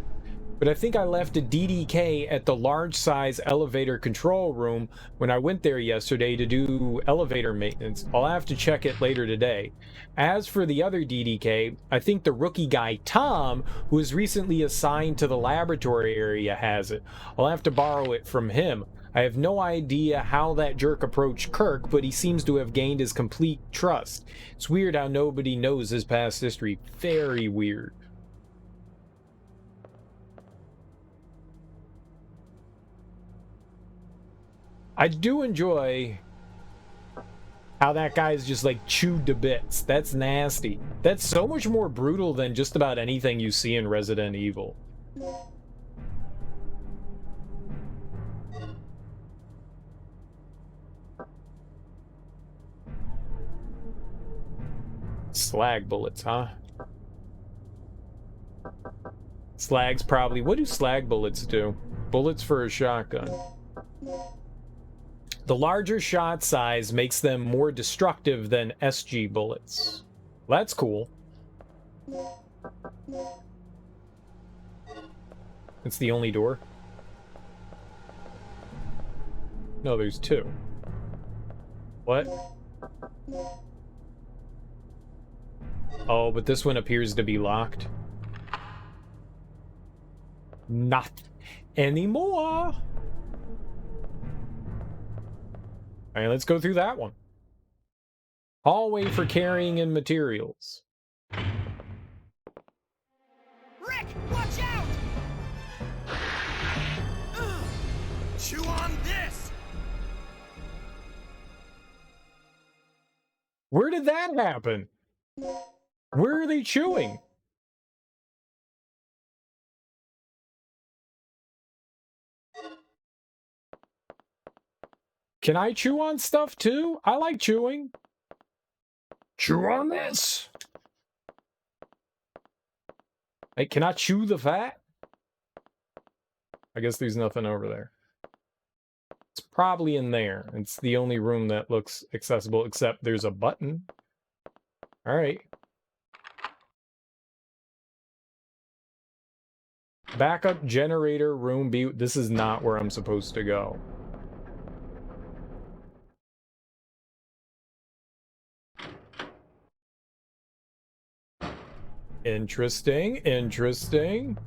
but I think I left a DDK at the large-size elevator control room when I went there yesterday to do elevator maintenance. I'll have to check it later today. As for the other DDK, I think the rookie guy Tom, who was recently assigned to the laboratory area, has it. I'll have to borrow it from him. I have no idea how that jerk approached Kirk, but he seems to have gained his complete trust. It's weird how nobody knows his past history. Very weird. I do enjoy how that guy's just like chewed to bits. That's nasty. That's so much more brutal than just about anything you see in Resident Evil. Slag bullets, huh? Slag's probably... What do slag bullets do? Bullets for a shotgun. The larger shot size makes them more destructive than SG bullets. Well, that's cool. It's the only door? No, there's 2. What? Oh, but this one appears to be locked. Not anymore. Alright, let's go through that one. Hallway for carrying in materials. Chew on this! Where did that happen? Where are they chewing? Can I chew on stuff too? I like chewing. Chew on this. Hey, can I chew the fat? I guess there's nothing over there. It's probably in there. It's the only room that looks accessible, except there's a button. All right. Backup generator room B. This is not where I'm supposed to go. Interesting, interesting.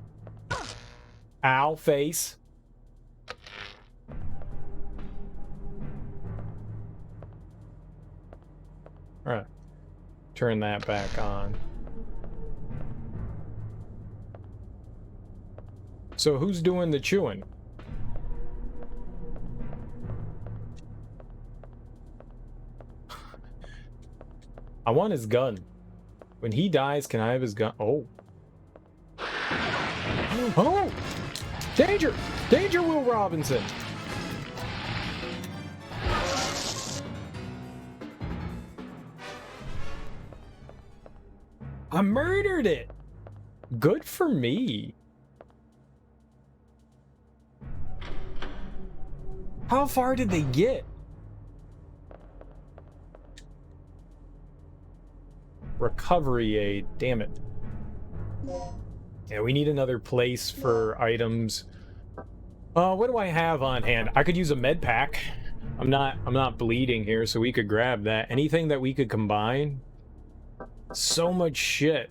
Ow, face. All right. Turn that back on. So who's doing the chewing? I want his gun. When he dies, can I have his gun? Oh. Oh! Danger! Danger, Will Robinson! I murdered it! Good for me. How far did they get? Recovery aid, damn it. Yeah, we need another place for items. What do I have on hand? I could use a med pack. I'm not bleeding here, so we could grab that. Anything that we could combine? So much shit.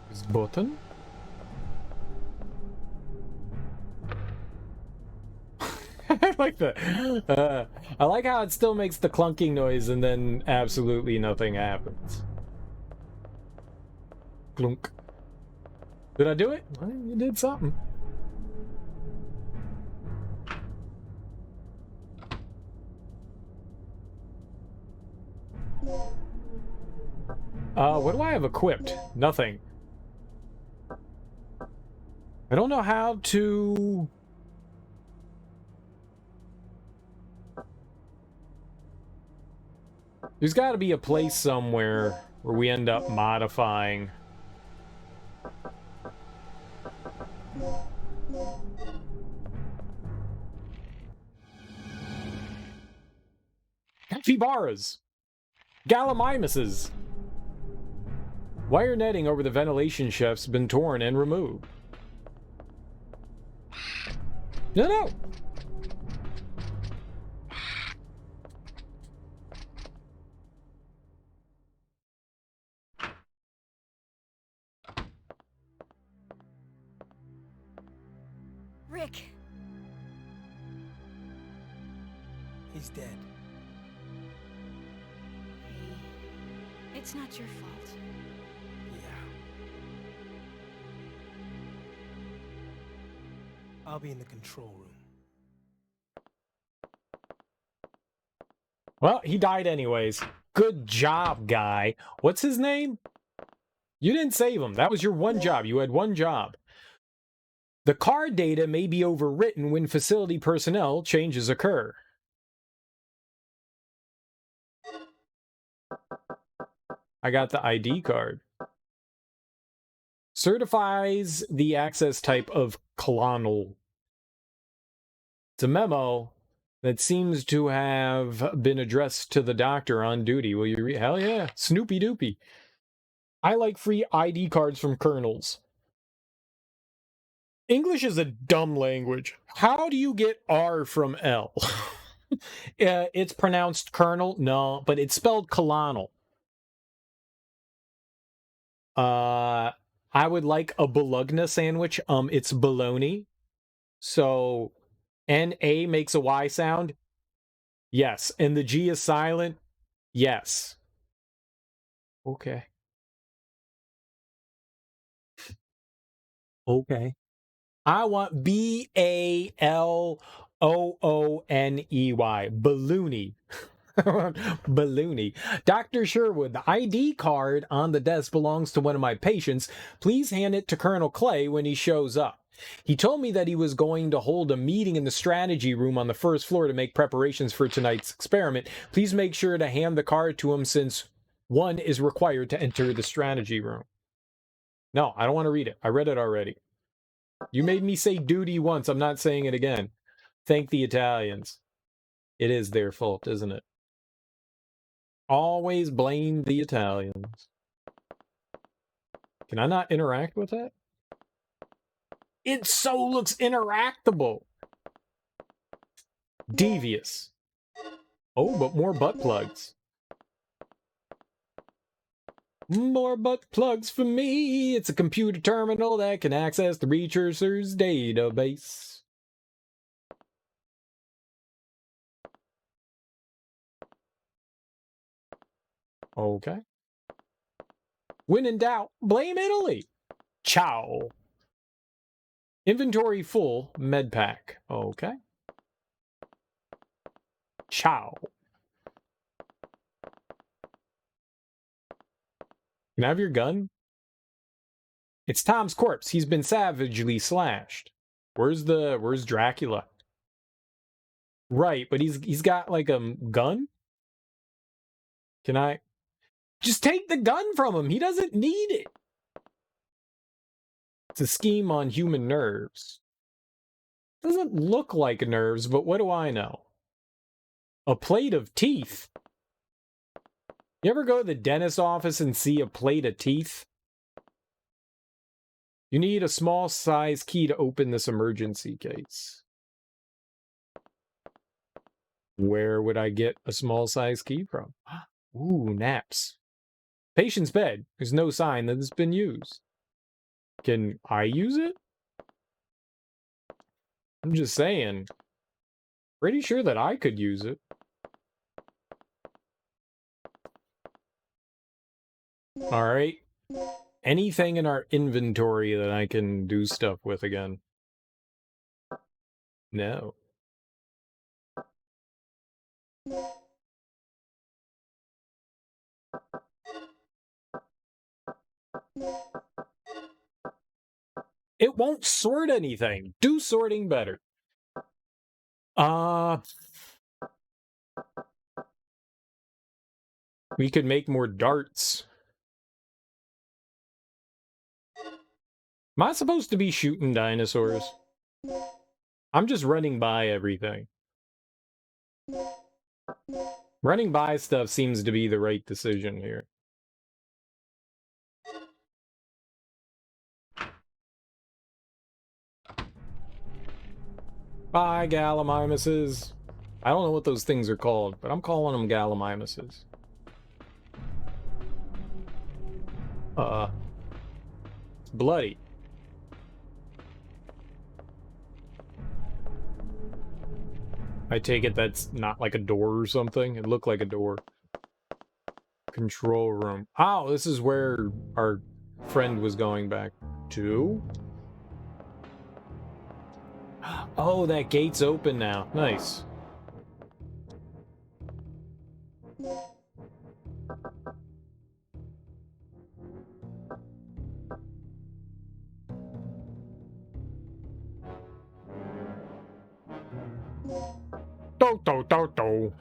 This button? I like that. I like how it still makes the clunking noise and then absolutely nothing happens. Clunk. Did I do it? Well, you did something. What do I have equipped? Nothing. I don't know how to... There's got to be a place somewhere where we end up modifying. Capybaras! Gallimimuses! Wire netting over the ventilation shaft's been torn and removed. No! Rick. He's dead. It's not your fault. Yeah. I'll be in the control room. Well, he died anyways. Good job, guy. What's his name? You didn't save him. That was your one job. You had one job. The card data may be overwritten when facility personnel changes occur. I got the ID card. Certifies the access type of colonel. It's a memo that seems to have been addressed to the doctor on duty. Will you read? Hell yeah. Snoopy doopy. I like free ID cards from colonels. English is a dumb language. How do you get R from L? It's pronounced colonel? No, but it's spelled colonel. I would like a bologna sandwich. It's bologna. So N-A makes a Y sound. Yes, and the G is silent. Yes. Okay. Okay. I want Ballooney. Balloony. Balloony. Dr. Sherwood, the ID card on the desk belongs to one of my patients. Please hand it to Colonel Clay when he shows up. He told me that he was going to hold a meeting in the strategy room on the first floor to make preparations for tonight's experiment. Please make sure to hand the card to him since one is required to enter the strategy room. No, I don't want to read it. I read it already. You made me say duty once. I'm not saying it again. Thank the Italians. It is their fault, isn't it? Always blame the Italians. Can I not interact with it? It so looks interactable. Devious. Oh, but more butt plugs. More butt plugs for me. It's a computer terminal that can access the researcher's database. Okay. When in doubt, blame Italy. Ciao. Inventory full, med pack. Okay. Ciao. Can I have your gun? It's Tom's corpse. He's been savagely slashed. Where's Dracula? Right, but he's got like a gun? Can I just take the gun from him? He doesn't need it. It's a scheme on human nerves. Doesn't look like nerves, but what do I know? A plate of teeth. You ever go to the dentist's office and see a plate of teeth? You need a small size key to open this emergency case. Where would I get a small size key from? Ooh, naps. Patient's bed. There's no sign that it's been used. Can I use it? I'm just saying. Pretty sure that I could use it. Alright. Anything in our inventory that I can do stuff with again? No. It won't sort anything. Do sorting better. We could make more darts. Am I supposed to be shooting dinosaurs? I'm just running by everything. Running by stuff seems to be the right decision here. Bye, gallimimuses. I don't know what those things are called, but I'm calling them gallimimuses. It's bloody. I take it that's not like a door or something? It looked like a door. Control room. Oh, this is where our friend was going back to. Oh, that gate's open now. Nice. Do do do do.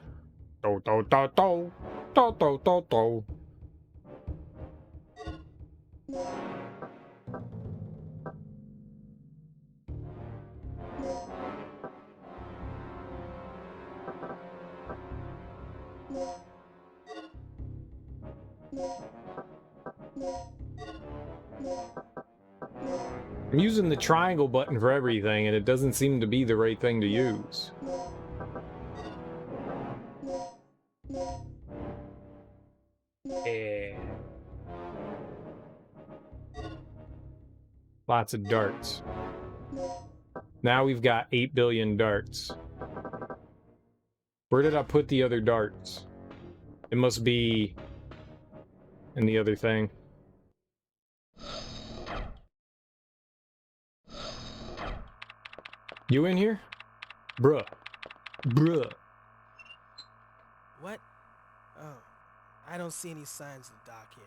Do do do do. Do do do do. I'm using the triangle button for everything, and it doesn't seem to be the right thing to use. Yeah. Lots of darts. Now we've got 8 billion darts. Where did I put the other darts? It must be in the other thing. You in here? Bruh. Bruh. What? Oh, I don't see any signs of Doc here.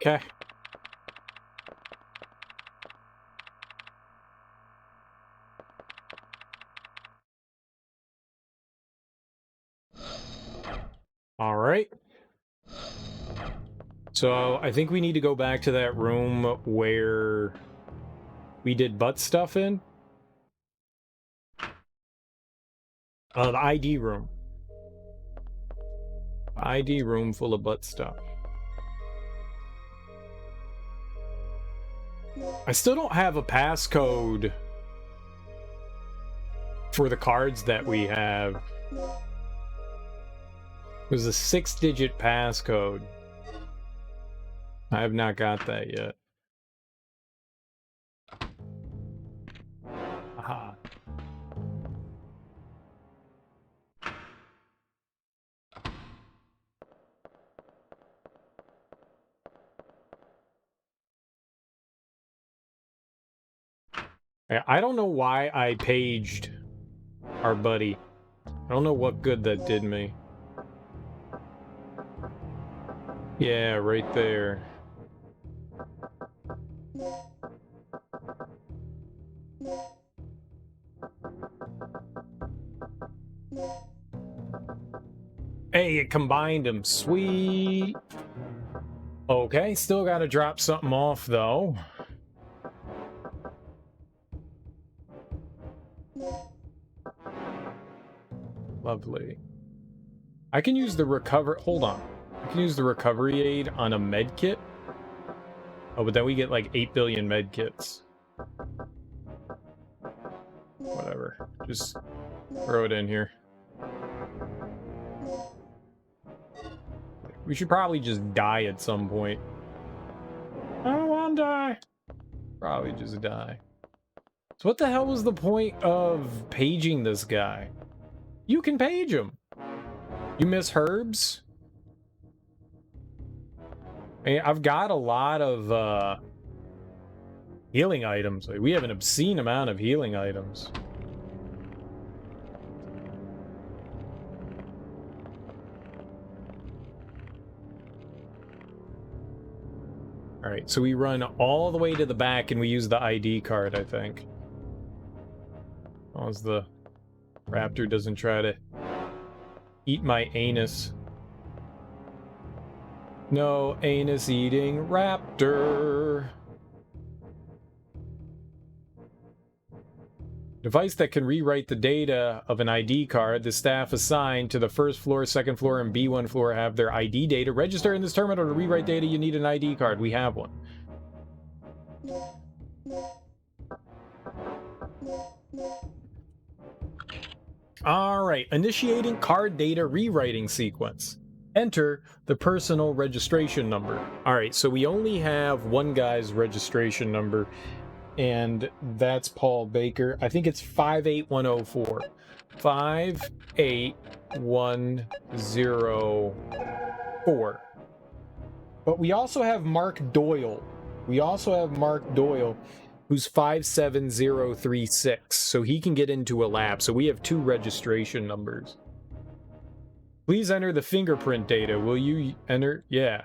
Okay. All right. So I think we need to go back to that room where we did butt stuff in. The ID room. ID room full of butt stuff. I still don't have a passcode for the cards that we have. It was a 6-digit passcode. I have not got that yet. Aha. I don't know why I paged our buddy. I don't know what good that did me. Yeah, right there. Hey, it combined them. Sweet. Okay, still gotta drop something off, though. Lovely. I can use the recover... Hold on. I can use the recovery aid on a med kit. Oh, but then we get like 8 billion med kits. Whatever. Just throw it in here. We should probably just die at some point. I don't want to die. Probably just die. So what the hell was the point of paging this guy? You can page him. You miss herbs? Hey, I've got a lot of healing items. We have an obscene amount of healing items. Alright, so we run all the way to the back and we use the ID card, I think. As long as the raptor doesn't try to eat my anus. No anus eating raptor. Device that can rewrite the data of an ID card. The staff assigned to the first floor, second floor, and B1 floor have their ID data. Register in this terminal to rewrite data. You need an ID card. We have one. Alright, initiating card data rewriting sequence. Enter the personal registration number. Alright, so we only have one guy's registration number, and that's Paul Baker. I think it's 58104. 58104. But we also have Mark Doyle. Who's 57036, so he can get into a lab. So we have two registration numbers. Please enter the fingerprint data. Will you enter? Yeah.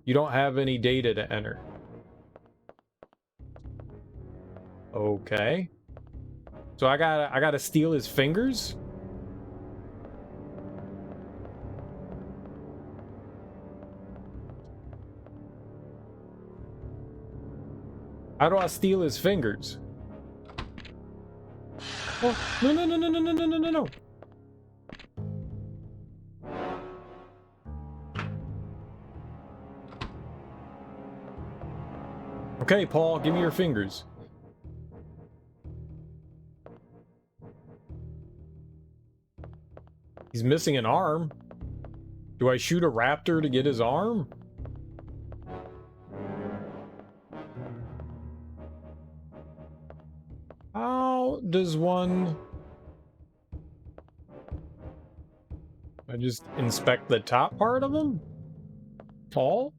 You don't have any data to enter. Okay. So I gotta steal his fingers? How do I steal his fingers? Oh, no, no, no, no, no, no, no, no, no, no. Okay, Paul, give me your fingers. He's missing an arm. Do I shoot a raptor to get his arm? How does one... I just inspect the top part of them? All?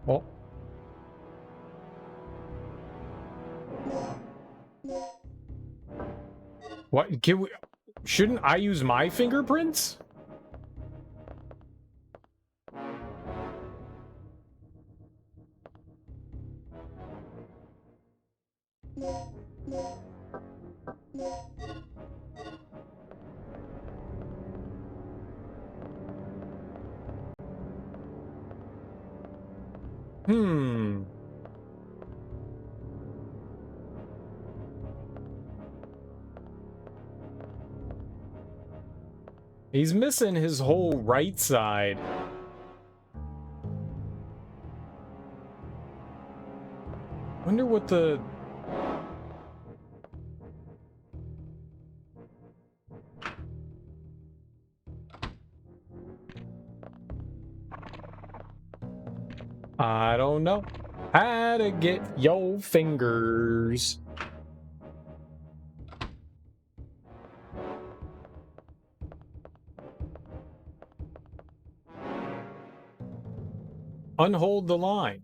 Well. What? Can we... Shouldn't I use my fingerprints? He's missing his whole right side. Wonder what the... I don't know how to get your fingers. Unhold the line.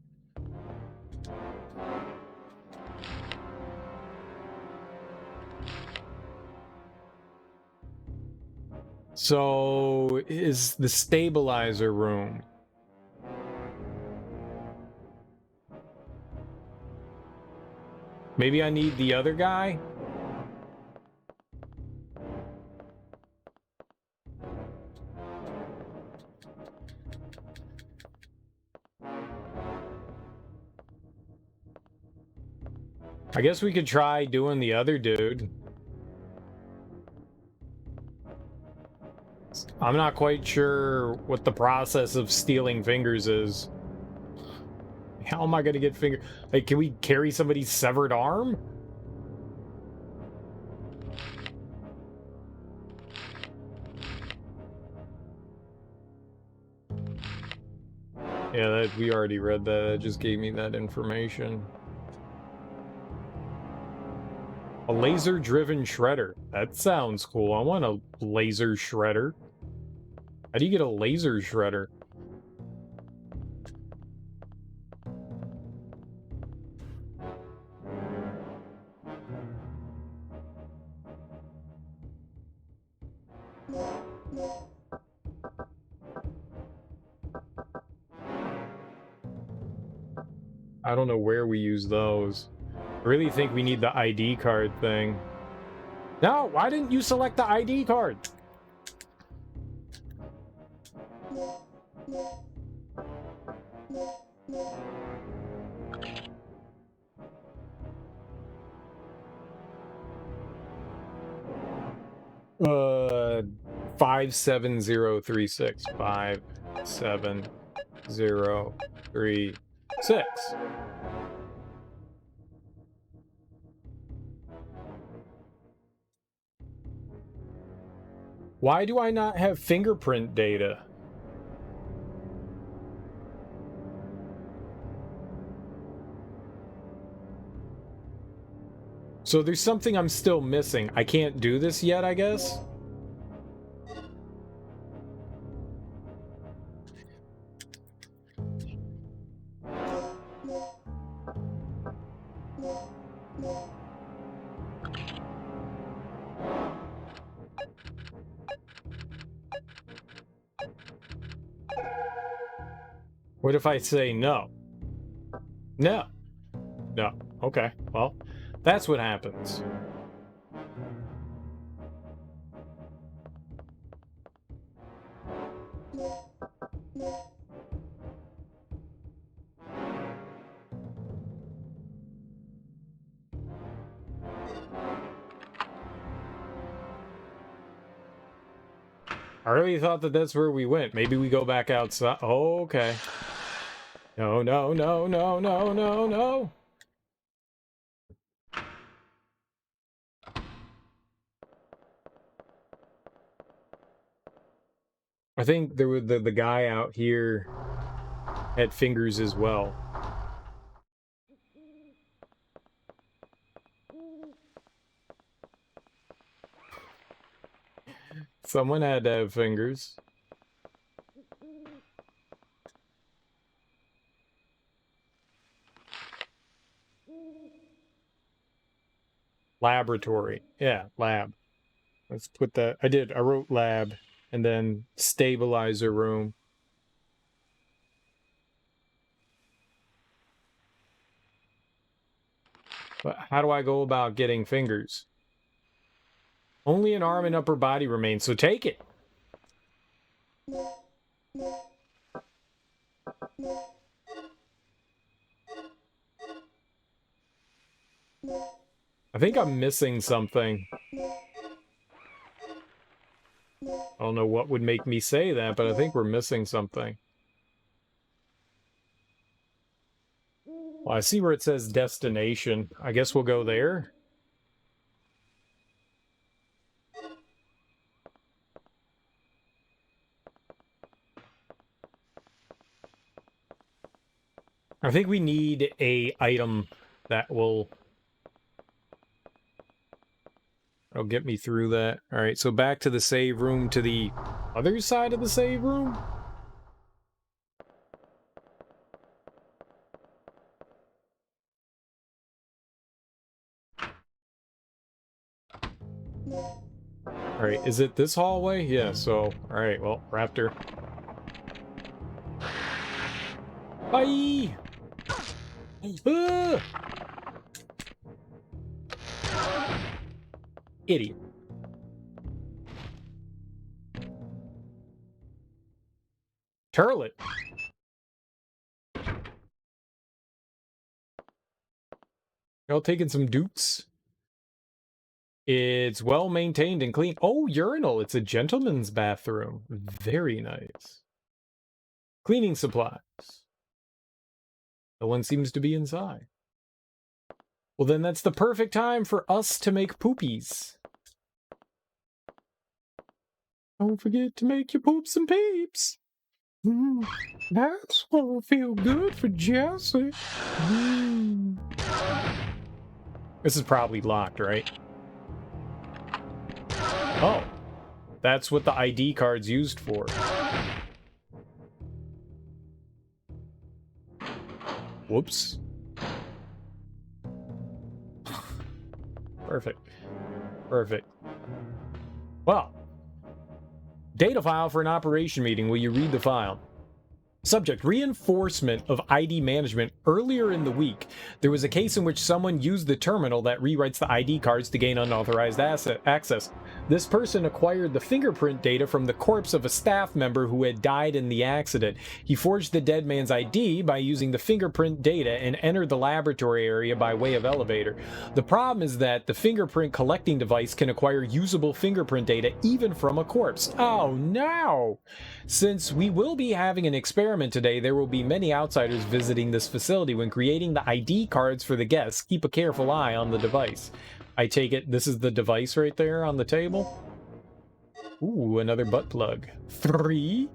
So, is the stabilizer room. Maybe I need the other guy? I guess we could try doing the other dude. I'm not quite sure what the process of stealing fingers is. How am I gonna get finger? Like, can we carry somebody's severed arm? Yeah, we already read that. It just gave me that information. A laser-driven shredder. That sounds cool. I want a laser shredder. How do you get a laser shredder? I don't know where we use those. I really think we need the ID card thing. No, why didn't you select the ID card? 57036. 57036. Why do I not have fingerprint data? So there's something I'm still missing. I can't do this yet, I guess? What if I say no? No. No. Okay. Well, that's what happens. I really thought that that's where we went. Maybe we go back outside. Oh, okay. No, no, no, no, no, no, no. I think there was the guy out here had fingers as well. Someone had to have fingers. Laboratory. Yeah, lab. Let's put that. I wrote lab and then stabilizer room. But how do I go about getting fingers? Only an arm and upper body remains, so take it. I think I'm missing something. I don't know what would make me say that, but I think we're missing something. Well, I see where it says destination. I guess we'll go there. I think we need a item that will that'll get me through that. All right, so back to the save room, to the other side of the save room. All right, is it this hallway? Yeah, so, all right, well, Raptor. Bye! Idiot. Turlet. Y'all taking some dukes? It's well maintained and clean. Oh, urinal. It's a gentleman's bathroom. Very nice. Cleaning supplies. No one seems to be inside. Well, then that's the perfect time for us to make poopies. Don't forget to make your poops and peeps. That's gonna feel good for Jesse. This is probably locked, right? Oh, that's what the ID card's used for. Whoops. Perfect. Perfect. Well, data file for an operation meeting. Will you read the file? Subject: reinforcement of ID management. Earlier in the week, there was a case in which someone used the terminal that rewrites the ID cards to gain unauthorized access. This person acquired the fingerprint data from the corpse of a staff member who had died in the accident. He forged the dead man's ID by using the fingerprint data and entered the laboratory area by way of elevator. The problem is that the fingerprint collecting device can acquire usable fingerprint data even from a corpse. Oh no! Since we will be having an experiment today, there will be many outsiders visiting this facility. When creating the ID cards for the guests, keep a careful eye on the device. I take it this is the device right there on the table? Ooh, another butt plug. 3.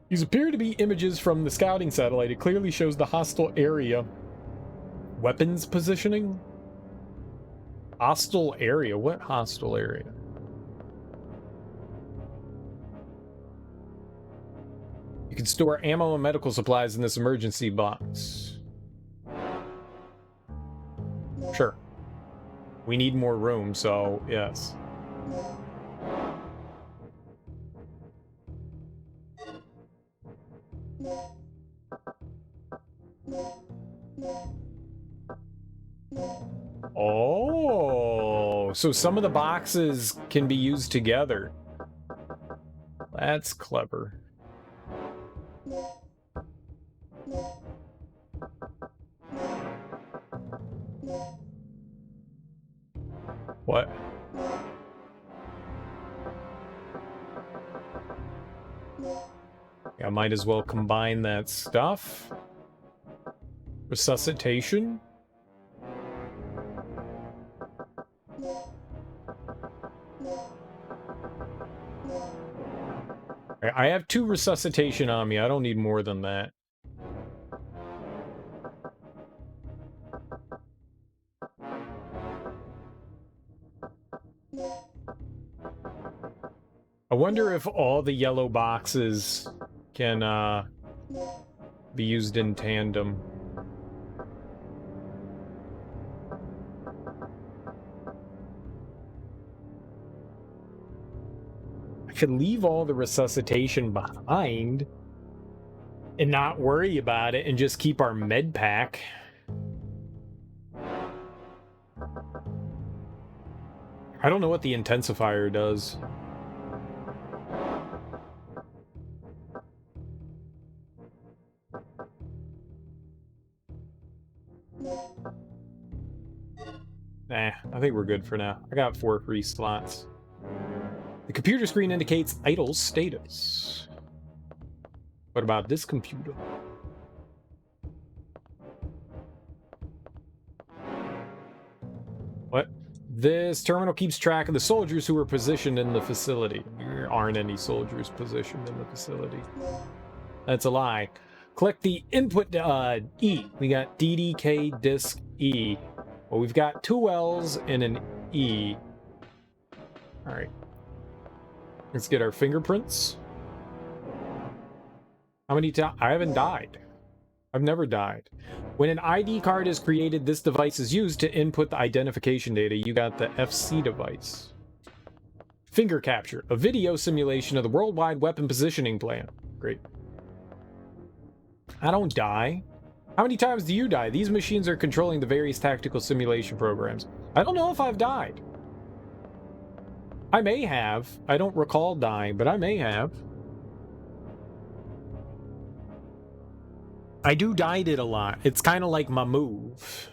These appear to be images from the scouting satellite. It clearly shows the hostile area. Weapons positioning? Hostile area? What hostile area? You can store ammo and medical supplies in this emergency box. Sure. We need more room, so yes. Oh, so some of the boxes can be used together. That's clever. What? I might as well combine that stuff. Resuscitation. I have 2 resuscitation on me. I don't need more than that. I wonder if all the yellow boxes can be used in tandem. I could leave all the resuscitation behind and not worry about it and just keep our med pack. I don't know what the intensifier does. Nah, I think we're good for now. I got 4 free slots. The computer screen indicates idle status. What about this computer? What? This terminal keeps track of the soldiers who are positioned in the facility. There aren't any soldiers positioned in the facility. That's a lie. Click the input E. We got DDK disk E. Well, we've got 2 L's and an E. All right. Let's get our fingerprints. How many times? I haven't died. I've never died. When an ID card is created, this device is used to input the identification data. You got the FC device. Finger capture, a video simulation of the worldwide weapon positioning plan. Great. I don't die. How many times do you die? These machines are controlling the various tactical simulation programs. I don't know if I've died. I may have. I don't recall dying, but I may have. I do died it a lot. It's kind of like my move.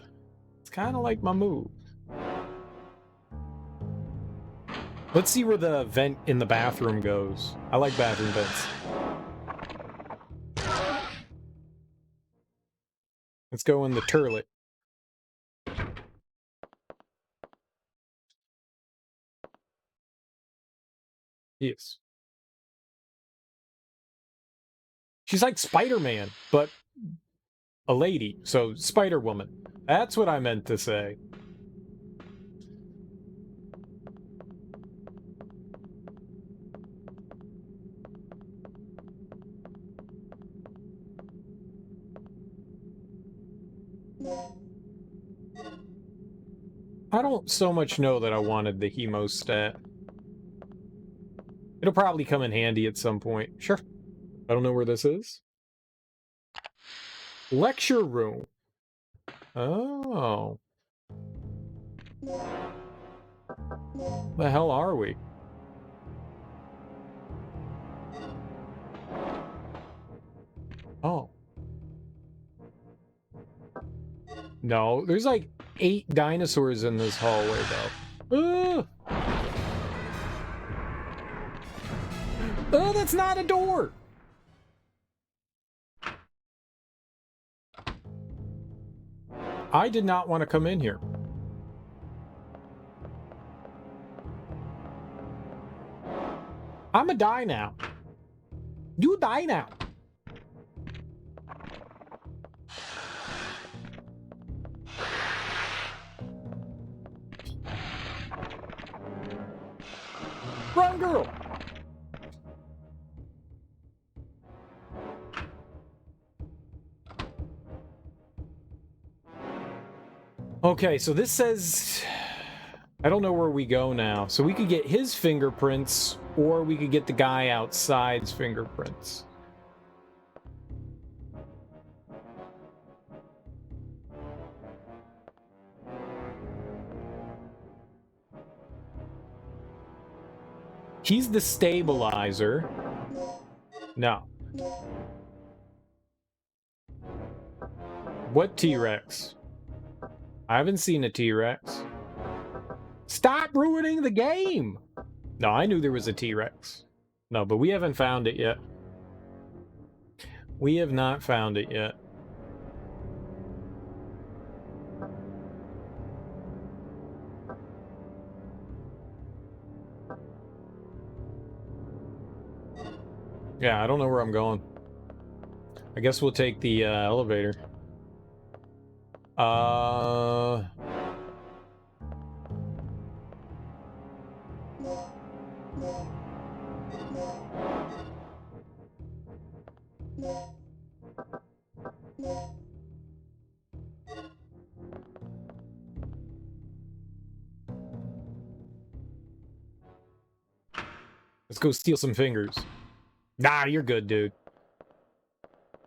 It's kind of like my move. Let's see where the vent in the bathroom goes. I like bathroom vents. Let's go in the turlet. Yes. She's like Spider-Man, but a lady. So Spider-Woman. That's what I meant to say. I don't so much know that I wanted the hemostat. It'll probably come in handy at some point. Sure. I don't know where this is. Lecture room. Oh. The hell are we? Oh. No, there's like 8 dinosaurs in this hallway, though. Oh, that's not a door! I did not want to come in here. I'ma die now. You die now. Run, girl! Okay, so this says... I don't know where we go now. So we could get his fingerprints, or we could get the guy outside's fingerprints. He's the stabilizer. No. What T-Rex? I haven't seen a T-Rex. Stop ruining the game! No, I knew there was a T-Rex. No, but we haven't found it yet. We have not found it yet. Yeah, I don't know where I'm going. I guess we'll take the elevator. Let's go steal some fingers. Nah, you're good, dude.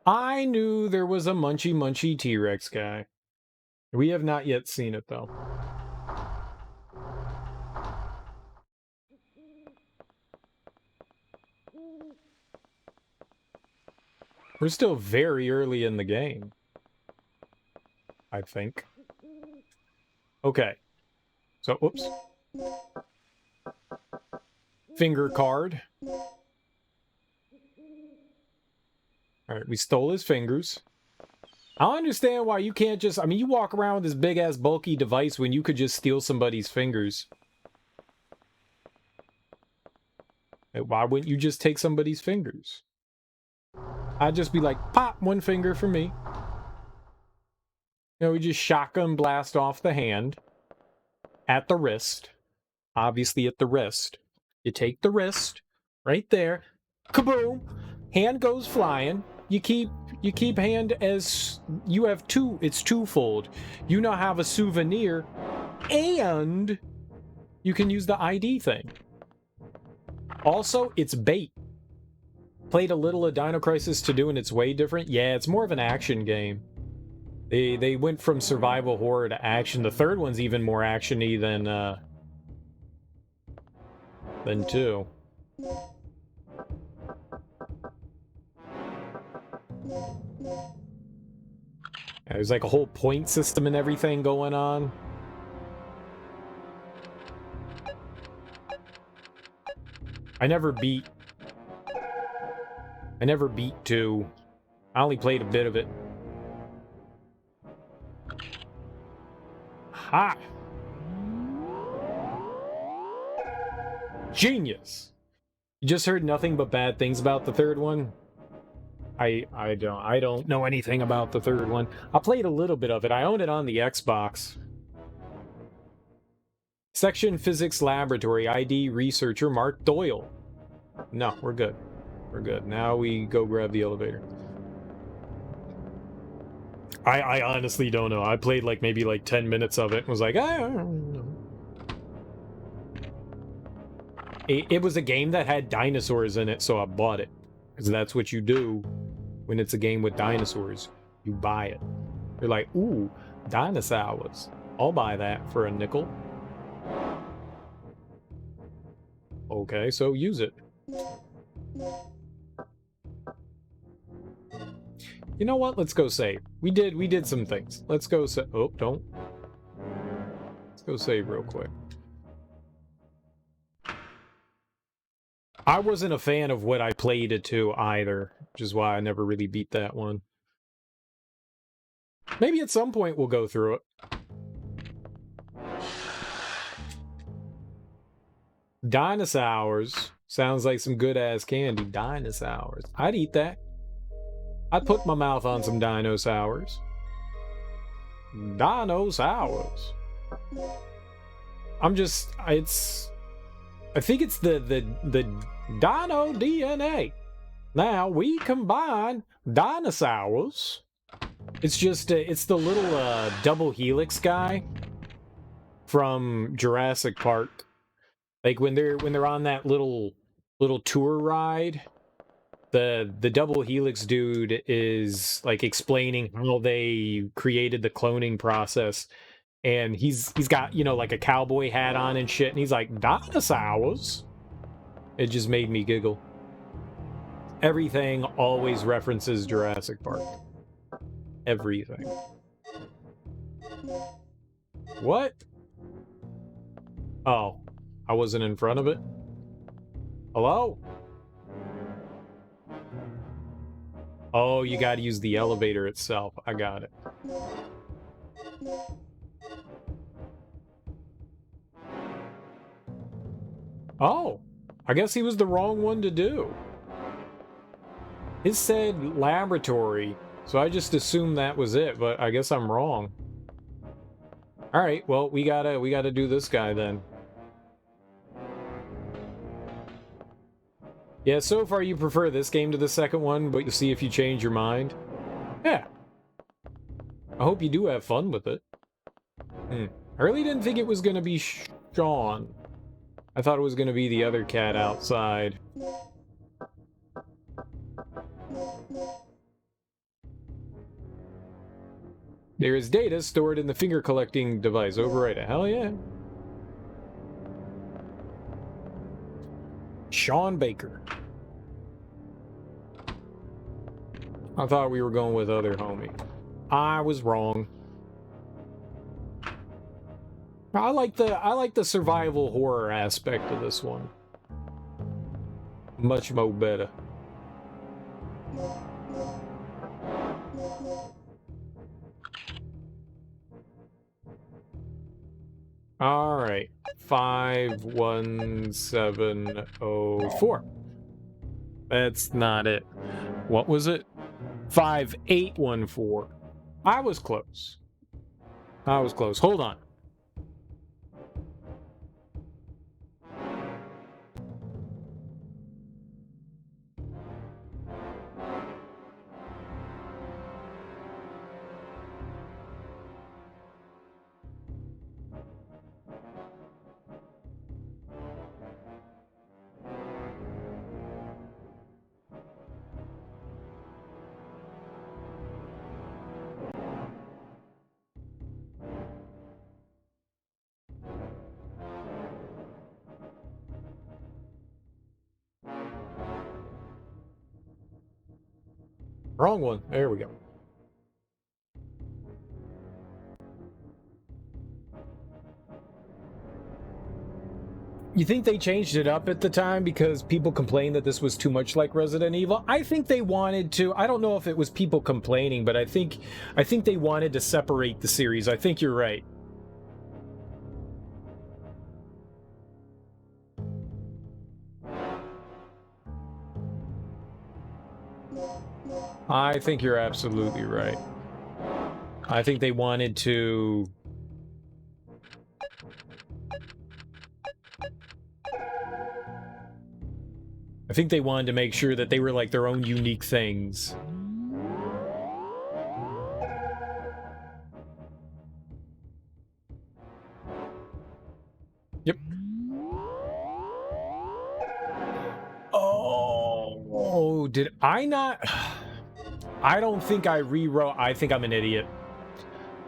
I knew there was a munchy T-Rex guy. We have not yet seen it, though. We're still very early in the game, I think. Okay. So, oops. Finger card. Alright, we stole his fingers. I don't understand why you can't just... I mean, you walk around with this big-ass bulky device when you could just steal somebody's fingers. Why wouldn't you just take somebody's fingers? I'd just be like, pop, one finger for me. You know, we just shotgun blast off the hand. At the wrist. Obviously at the wrist. You take the wrist. Right there. Kaboom! Hand goes flying. You keep hand as... You have two. It's twofold. You now have a souvenir. And you can use the ID thing. Also, it's bait. Played a little of Dino Crisis 2 and it's way different. Yeah, it's more of an action game. They went from survival horror to action. The third one's even more actiony than 2. Yeah, there's like a whole point system and everything going on. I never beat 2. I only played a bit of it. Ha! Genius! You just heard nothing but bad things about the third one? I don't know anything about the third one. I played a little bit of it. I own it on the Xbox. Section Physics Laboratory, ID Researcher Mark Doyle. No, we're good. We're good. Now we go grab the elevator. I honestly don't know. I played like maybe like 10 minutes of it and was like, I don't know. It was a game that had dinosaurs in it, so I bought it. Because that's what you do when it's a game with dinosaurs. You buy it. You're like, ooh, dinosaurs. I'll buy that for a nickel. Okay, so use it. You know what? Let's go save. We did some things. Let's go save. Oh, don't. Let's go save real quick. I wasn't a fan of what I played it to either, which is why I never really beat that one. Maybe at some point we'll go through it. Dinosaurs. Sounds like some good-ass candy. Dinosaurs. I'd eat that. I'd put my mouth on some dinosaurs. Dinosaurs. I'm just... I think it's the Dino DNA. Now, we combine dinosaurs. It's just... it's the little double helix guy from Jurassic Park. Like, when they're on that little tour ride... The double helix dude is like explaining how they created the cloning process, and he's got, you know, like a cowboy hat on and shit, and he's like, dinosaurs. It just made me giggle. Everything always references Jurassic Park. Everything. What? Oh, I wasn't in front of it. Hello? Oh, you gotta use the elevator itself. I got it. Oh, I guess he was the wrong one to do. It said laboratory, so I just assumed that was it, but I guess I'm wrong. All right, well, we gotta do this guy then. Yeah, so far you prefer this game to the second one, but you'll see if you change your mind. Yeah. I hope you do have fun with it. I really didn't think it was gonna be Sean. I thought it was gonna be the other cat outside. There is data stored in the finger collecting device. Overwrite it. Hell yeah. Sean Baker. I thought we were going with other homie. I was wrong. I like the survival horror aspect of this one. Much more better. All right, 51704. That's not it. What was it? 5814. I was close. I was close. Hold on. Wrong one. There we go. You think they changed it up at the time because people complained that this was too much like Resident Evil? I think they wanted to. I don't know if it was people complaining, but I think they wanted to separate the series. I think you're right. I think you're absolutely right. I think they wanted to... I think they wanted to make sure that they were like their own unique things. Yep. Oh, did I not... I don't think I rewrote... I think I'm an idiot.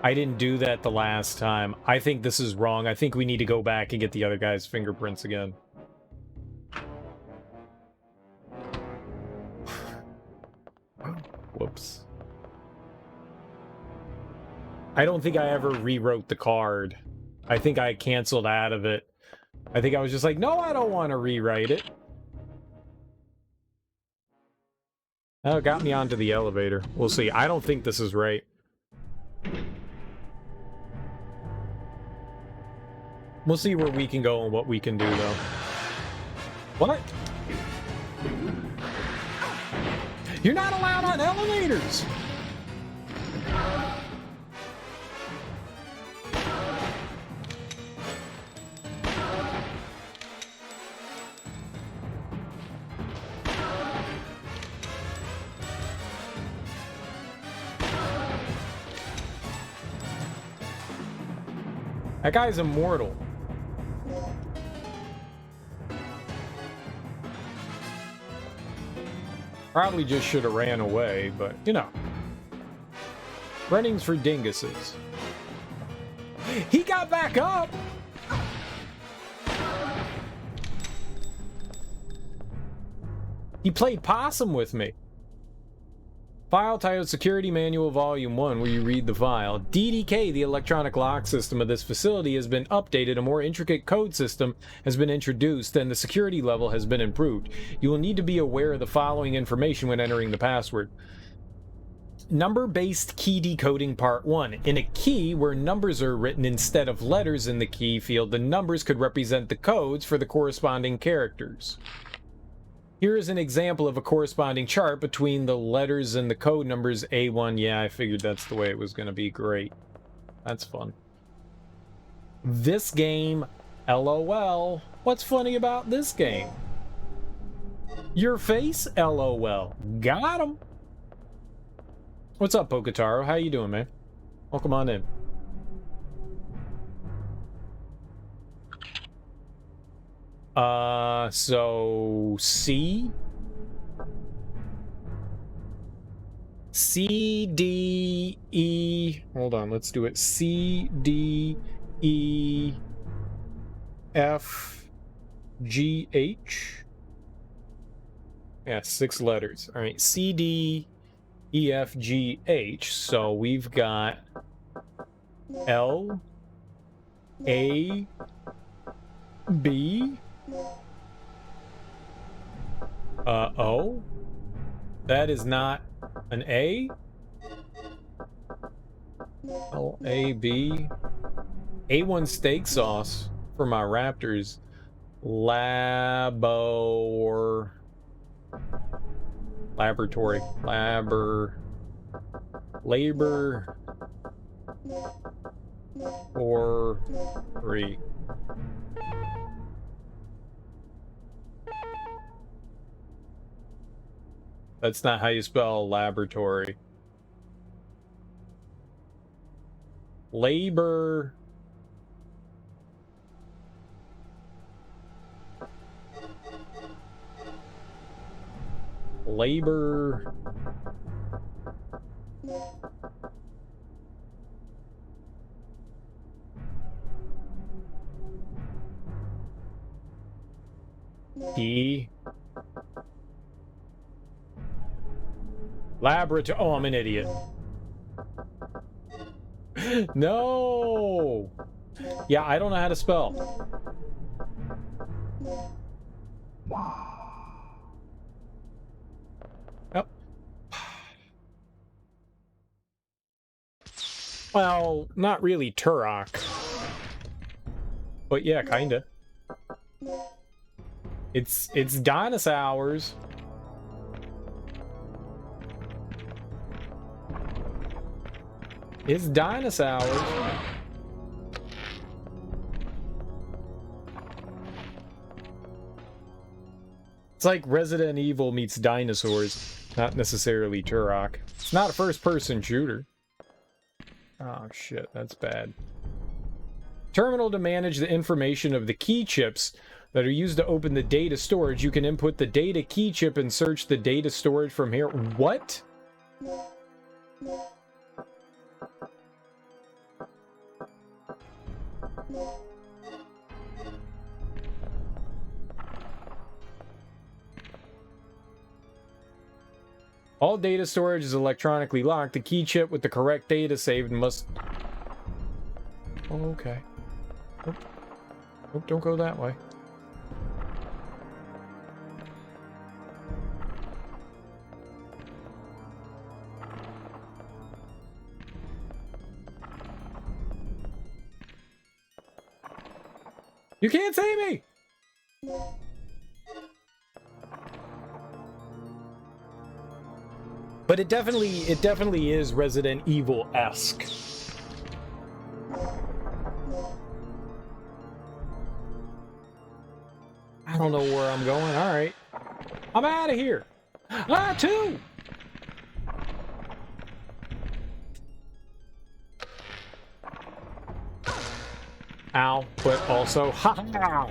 I didn't do that the last time. I think this is wrong. I think we need to go back and get the other guy's fingerprints again. Whoops. I don't think I ever rewrote the card. I think I canceled out of it. I think I was just like, no, I don't want to rewrite it. Oh, it got me onto the elevator. We'll see. I don't think this is right. We'll see where we can go and what we can do, though. What? You're not allowed on elevators! That guy's immortal. Probably just should have ran away, but, you know. Running's for dinguses. He got back up! He played possum with me. File titled Security Manual Volume 1, where you read the file. DDK, the electronic lock system of this facility, has been updated. A more intricate code system has been introduced, and the security level has been improved. You will need to be aware of the following information when entering the password. Number-based key decoding part 1. In a key where numbers are written instead of letters in the key field, the numbers could represent the codes for the corresponding characters. Here is an example of a corresponding chart between the letters and the code numbers A1. Yeah, I figured that's the way it was going to be. Great. That's fun. This game, LOL. What's funny about this game? Your face, LOL. Got him. What's up, Pokotaro? How you doing, man? Welcome on in. So C, D, E, hold on, let's do it. C, D, E, F, G, H. Yeah, 6 letters. All right, C, D, E, F, G, H. So we've got L, A, B, O. That is not an A. L, A, B. A1 steak sauce for my Raptors. Laboratory. Labor. Or 3. That's not how you spell laboratory. Labor. Labor. D. Laboratory. Oh, I'm an idiot. No. Yeah, I don't know how to spell. Yep. Well, not really Turok. But yeah, kinda. It's dinosaurs. It's dinosaurs. It's like Resident Evil meets dinosaurs, not necessarily Turok. It's not a first-person shooter. Oh shit, that's bad. Terminal to manage the information of the key chips that are used to open the data storage. You can input the data key chip and search the data storage from here. What? All data storage is electronically locked. The key chip with the correct data saved must... Oh, okay. Oh, don't go that way. You can't see me! But it definitely is Resident Evil-esque. I don't know where I'm going. All right. I'm out of here. Ah, 2! Ow, but also, ha ha!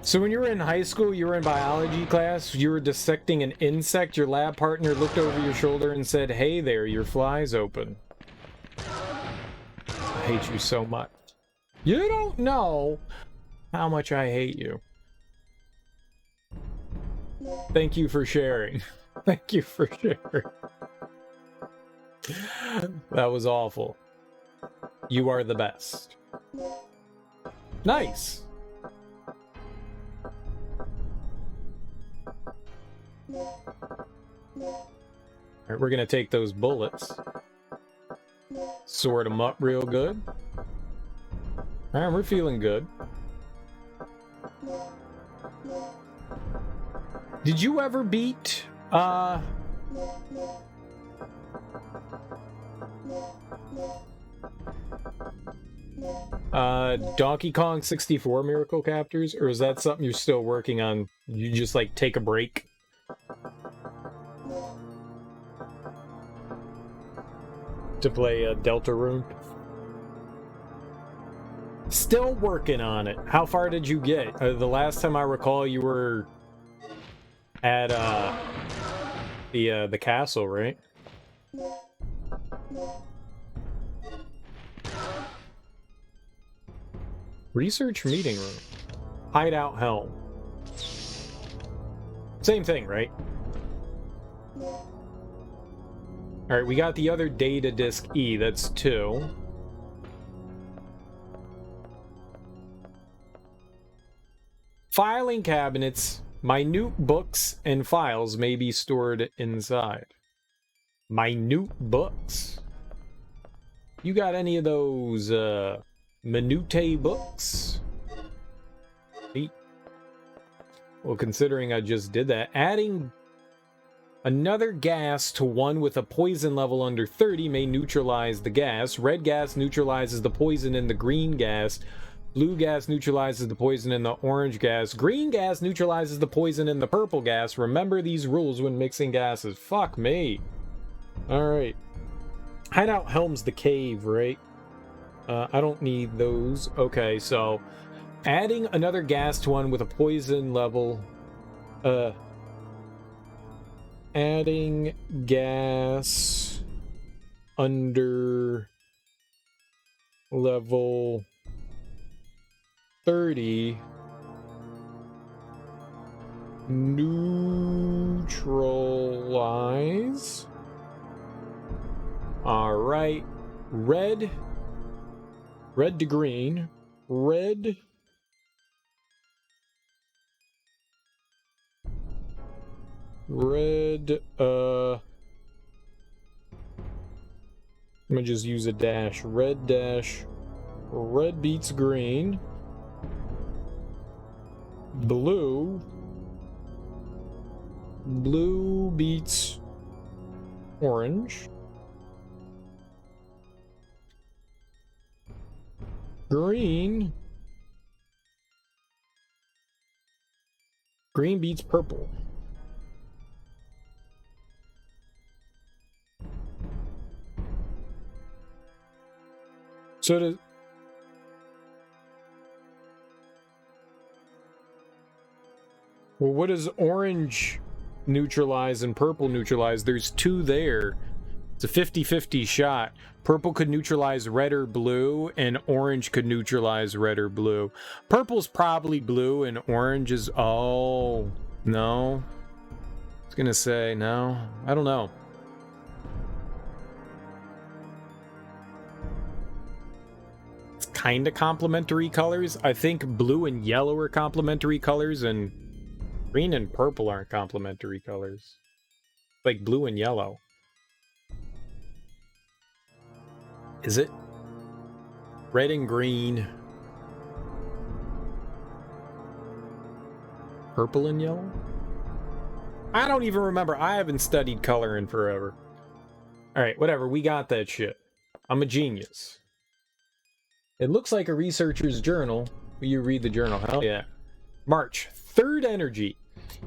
So when you were in high school, you were in biology class, you were dissecting an insect, your lab partner looked over your shoulder and said, "Hey there, your fly's open." I hate you so much. You don't know how much I hate you. Thank you for sharing. Thank you for sharing. That was awful. You are the best. Nice. Alright, we're gonna take those bullets. Sort them up real good. Alright, we're feeling good. Did you ever beat, Donkey Kong 64 Miracle Captors? Or is that something you're still working on? You just, like, take a break? To play Deltarune? Still working on it. How far did you get? The last time I recall, you were at the castle, right? Research meeting room. Hideout helm. Same thing, right? Alright, we got the other data disk E. That's 2. Filing cabinets. Minute books and files may be stored inside. Minute books. You got any of those, minute books? Neat. Well, considering I just did that, adding another gas to one with a poison level under 30 may neutralize the gas. Red gas neutralizes the poison in the green gas. Blue gas neutralizes the poison in the orange gas. Green gas neutralizes the poison in the purple gas. Remember these rules when mixing gases. Fuck me. Alright. Hideout helms the cave, right? I don't need those. Okay, so adding another gas to one with a poison level. Adding gas under level 30 neutralize. All right, red to green, red let me just use a dash. Red dash, red beats green. Blue beats orange. Green beats purple. So does well, what does orange neutralize and purple neutralize? There's 2 there. It's a 50-50 shot. Purple could neutralize red or blue, and orange could neutralize red or blue. Purple's probably blue, and orange is... Oh, no. I was gonna say, no. I don't know. It's kind of complementary colors. I think blue and yellow are complementary colors, and green and purple aren't complementary colors. Like blue and yellow. Is it? Red and green. Purple and yellow? I don't even remember. I haven't studied color in forever. Alright, whatever. We got that shit. I'm a genius. It looks like a researcher's journal. Will you read the journal? Hell yeah. March. Third energy.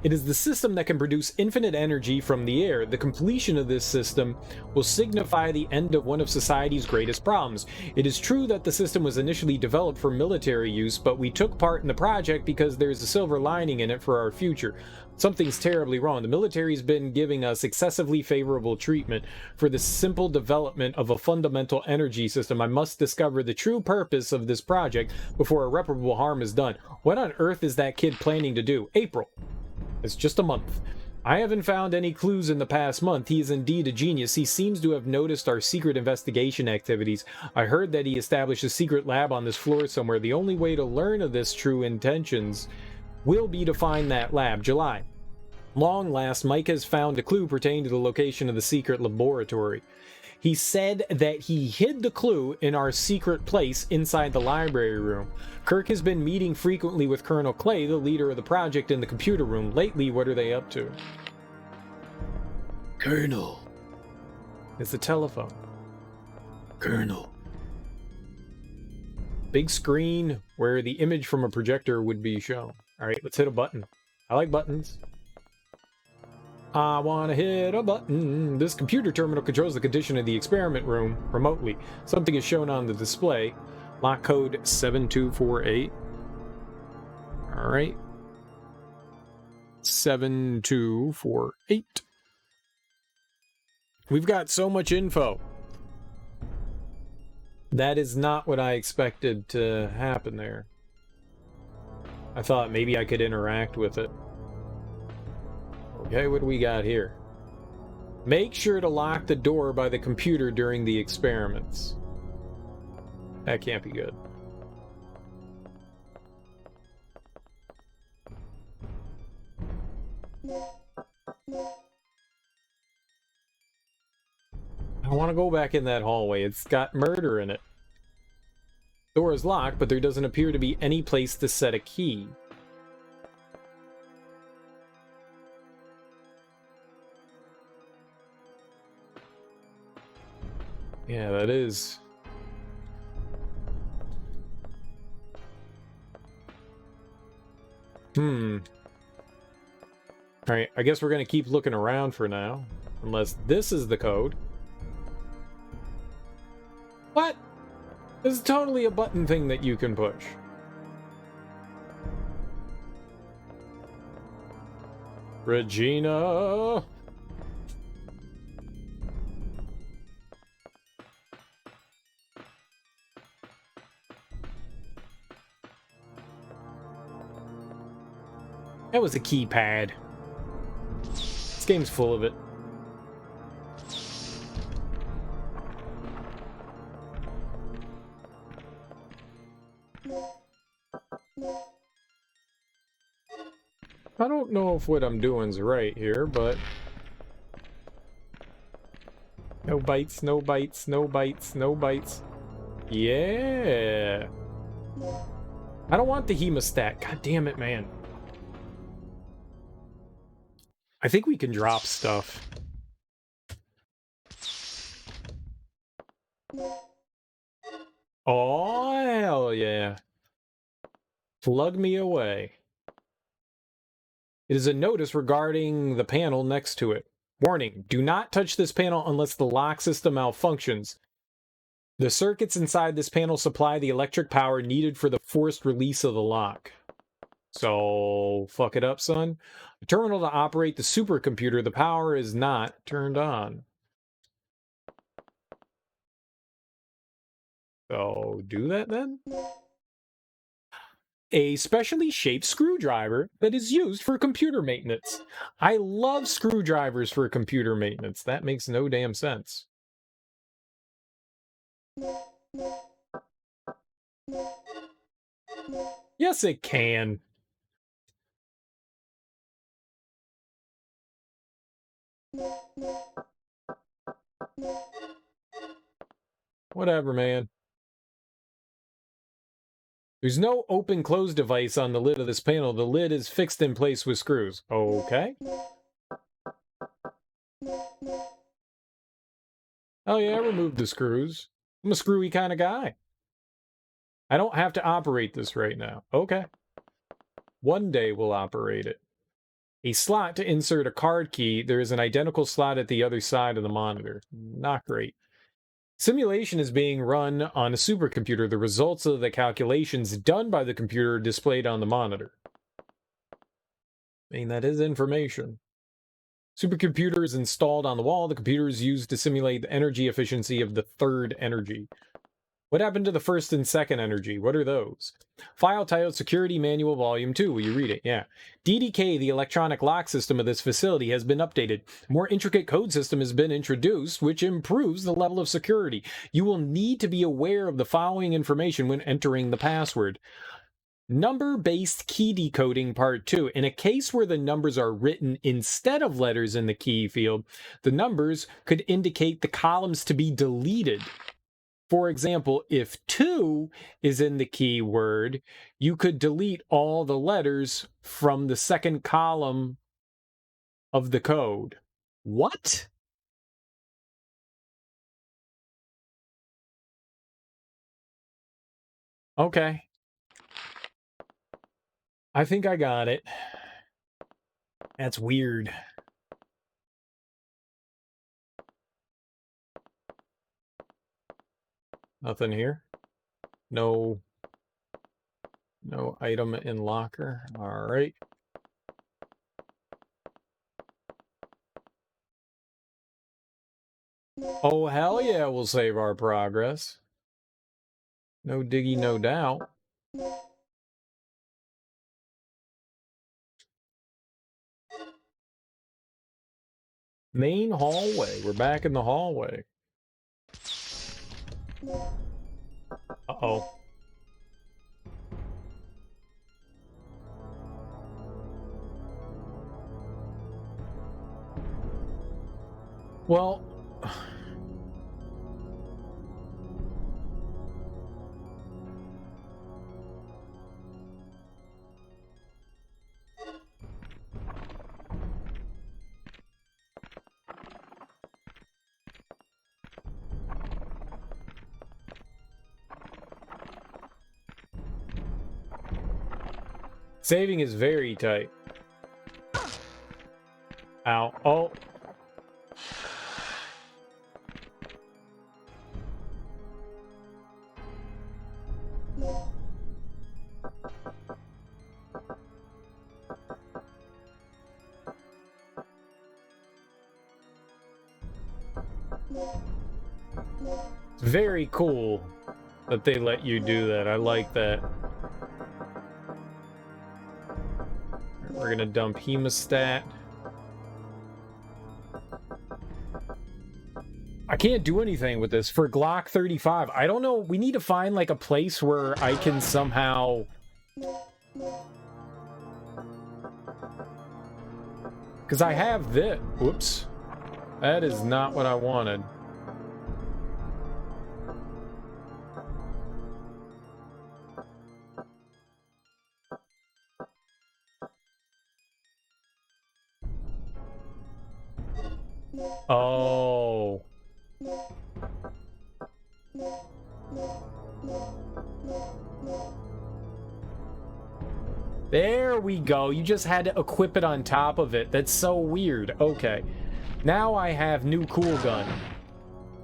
It is the system that can produce infinite energy from the air. The completion of this system will signify the end of one of society's greatest problems. It is true that the system was initially developed for military use, but we took part in the project because there's a silver lining in it for our future. Something's terribly wrong. The military's been giving us excessively favorable treatment for the simple development of a fundamental energy system. I must discover the true purpose of this project before irreparable harm is done. What on earth is that kid planning to do? April. It's just a month. I haven't found any clues in the past month. He is indeed a genius. He seems to have noticed our secret investigation activities. I heard that he established a secret lab on this floor somewhere. The only way to learn of this true intentions will be to find that lab. July. Long last, Mike has found a clue pertaining to the location of the secret laboratory. He said that he hid the clue in our secret place inside the library room. Kirk has been meeting frequently with Colonel Clay, the leader of the project, in the computer room. Lately, what are they up to? Colonel. It's the telephone. Colonel. Big screen where the image from a projector would be shown. All right, let's hit a button. I like buttons. I want to hit a button. This computer terminal controls the condition of the experiment room remotely. Something is shown on the display. Lock code 7248. All right. 7248. We've got so much info. That is not what I expected to happen there. I thought maybe I could interact with it. Okay, what do we got here? Make sure to lock the door by the computer during the experiments. That can't be good. I want to go back in that hallway. It's got murder in it. Door is locked, but there doesn't appear to be any place to set a key. Yeah, that is. Alright, I guess we're going to keep looking around for now. Unless this is the code. What? This is totally a button thing that you can push. Regina! That was a keypad. This game's full of it. I don't know if what I'm doing's right here, but... No bites, no bites, no bites, no bites. Yeah! I don't want the hemostat. God damn it, man. I think we can drop stuff. Oh, hell yeah. Plug me away. It is a notice regarding the panel next to it. Warning, do not touch this panel unless the lock system malfunctions. The circuits inside this panel supply the electric power needed for the forced release of the lock. So, fuck it up, son. A terminal to operate the supercomputer, the power is not turned on. So, do that then? A specially shaped screwdriver that is used for computer maintenance. I love screwdrivers for computer maintenance. That makes no damn sense. Yes, it can. Whatever, man. There's no open-close device on the lid of this panel. The lid is fixed in place with screws. Okay. Oh yeah, I removed the screws. I'm a screwy kind of guy. I don't have to operate this right now. Okay. One day we'll operate it. A slot to insert a card key. There is an identical slot at the other side of the monitor. Not great. Simulation is being run on a supercomputer. The results of the calculations done by the computer are displayed on the monitor. I mean, that is information. Supercomputer is installed on the wall. The computer is used to simulate the energy efficiency of the third energy. What happened to the first and second energy? What are those? File titled Security Manual Volume 2. Will you read it? Yeah. DDK, the electronic lock system of this facility, has been updated. More intricate code system has been introduced, which improves the level of security. You will need to be aware of the following information when entering the password. Number-based key decoding part 2. In a case where the numbers are written instead of letters in the key field, the numbers could indicate the columns to be deleted. For example, if 2 is in the keyword, you could delete all the letters from the second column of the code. What? Okay. I think I got it. That's weird. Nothing here. No item in locker. All right. Oh, hell yeah, we'll save our progress. No diggy, no doubt. Main hallway. We're back in the hallway. Uh-oh. Well... Saving is very tight. Ow. Oh. It's very cool that they let you do that. I like that. We're gonna dump hemostat. I can't do anything with this for Glock 35. I don't know. We need to find like a place where I can somehow... Because I have this. Whoops. That is not what I wanted. Oh. There we go. You just had to equip it on top of it. That's so weird. Okay. Now I have new cool gun.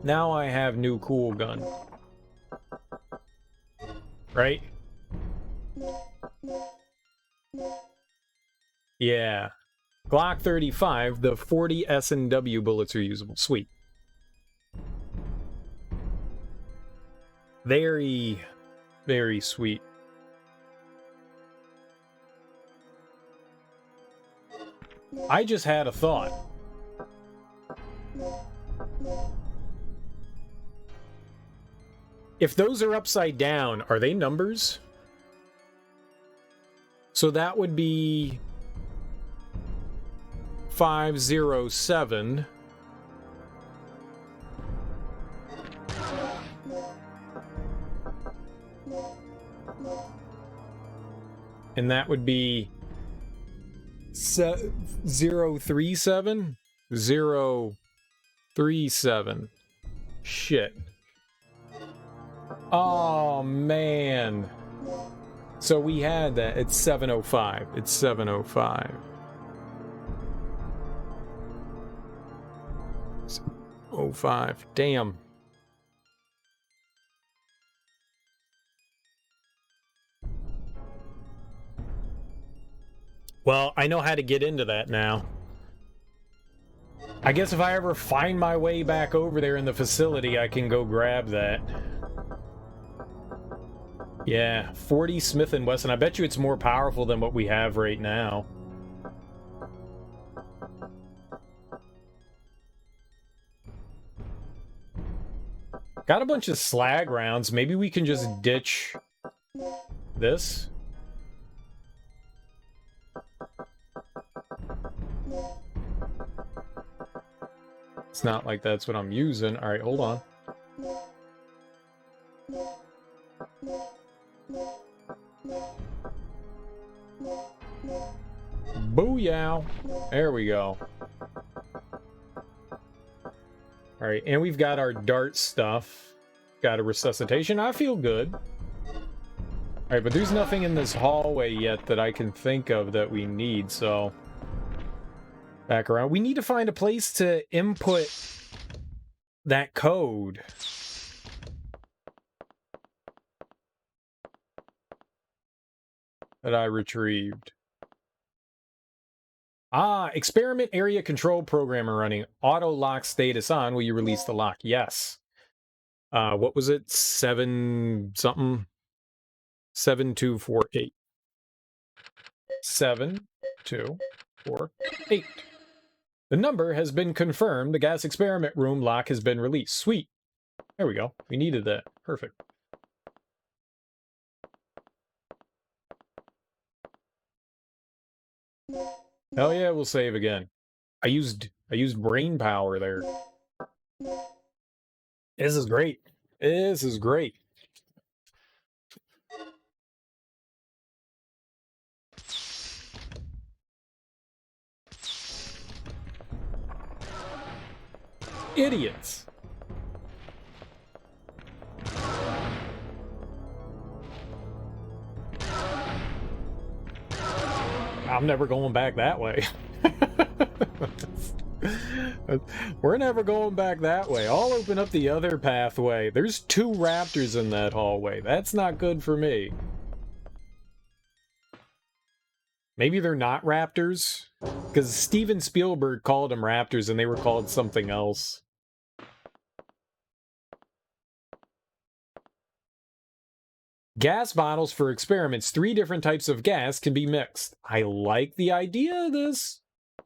Now I have new cool gun. Right? Yeah. Glock 35, the 40 S&W bullets are usable. Sweet. Very, very sweet. I just had a thought. If those are upside down, are they numbers? So that would be 507. And that would be 037? 037. Shit. Oh, man. So we had that. It's 705. It's 705. 705. Damn. Well, I know how to get into that now. I guess if I ever find my way back over there in the facility, I can go grab that. Yeah, 40 Smith & Wesson. I bet you it's more powerful than what we have right now. Got a bunch of slag rounds. Maybe we can just ditch this. It's not like that's what I'm using. All right, hold on. Booyah! There we go. All right, and we've got our dart stuff. Got a resuscitation. I feel good. All right, but there's nothing in this hallway yet that I can think of that we need, so... Back around. We need to find a place to input that code. That I retrieved. Ah, experiment area control program running. Auto lock status on. Will you release the lock? Yes. What was it? 7 something? 7248. 7248. The number has been confirmed. The gas experiment room lock has been released. Sweet. There we go. We needed that. Perfect. Hell yeah, we'll save again. I used brain power there. This is great. This is great. Idiots. I'm never going back that way. We're never going back that way. I'll open up the other pathway. There's 2 raptors in that hallway. That's not good for me. Maybe they're not raptors? Because Steven Spielberg called them raptors and they were called something else. Gas bottles for experiments. 3 different types of gas can be mixed. I like the idea of this.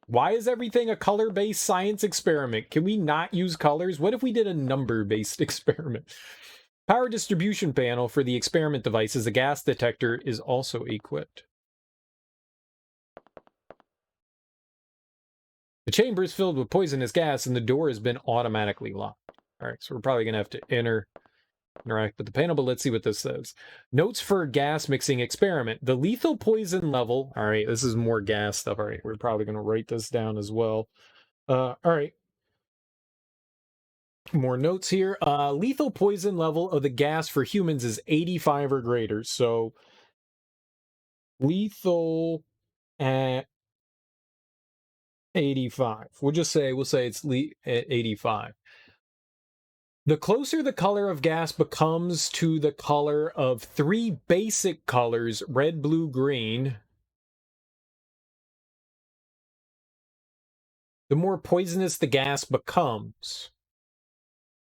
Why is everything a color-based science experiment? Can we not use colors? What if we did a number-based experiment? Power distribution panel for the experiment devices. A gas detector is also equipped. The chamber is filled with poisonous gas and the door has been automatically locked. All right, so we're probably going to have to interact with the panel, but let's see what this says. Notes for a gas mixing experiment. The lethal poison level. All right, this is more gas stuff. All right, we're probably going to write this down as well. All right. More notes here. Lethal poison level of the gas for humans is 85 or greater. So lethal at 85. We'll say it's at 85. The closer the color of gas becomes to the color of 3 basic colors, red, blue, green, the more poisonous the gas becomes.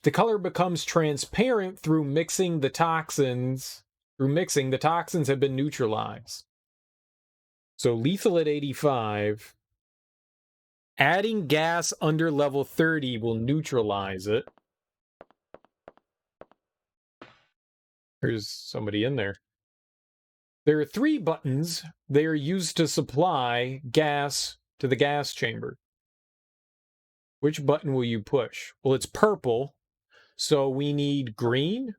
The color becomes transparent through mixing the toxins. The toxins have been neutralized. So lethal at 85. Adding gas under level 30 will neutralize it. There's somebody in there. There are 3 buttons. They are used to supply gas to the gas chamber. Which button will you push? Well, it's purple, so we need green.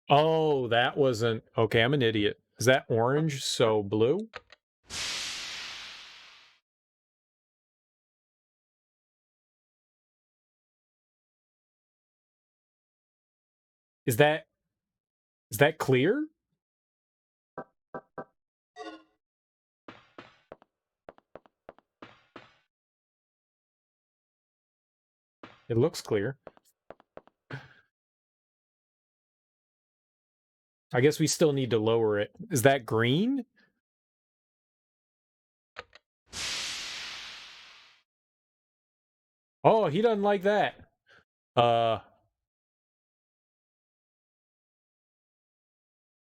Oh, that wasn't... Okay, I'm an idiot. Is that orange, so blue? Is that clear? It looks clear. I guess we still need to lower it. Is that green? Oh, he doesn't like that.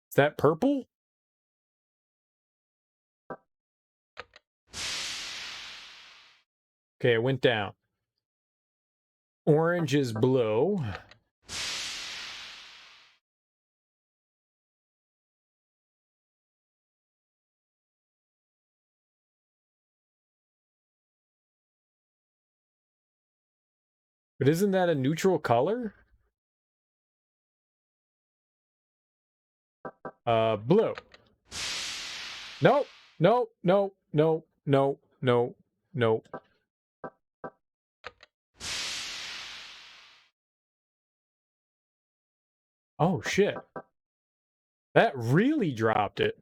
Is that purple? Okay, it went down. Orange is blue. But isn't that a neutral color? Blue. Nope. Nope. Nope. Nope. Nope. Nope. Nope. Oh, shit. That really dropped it.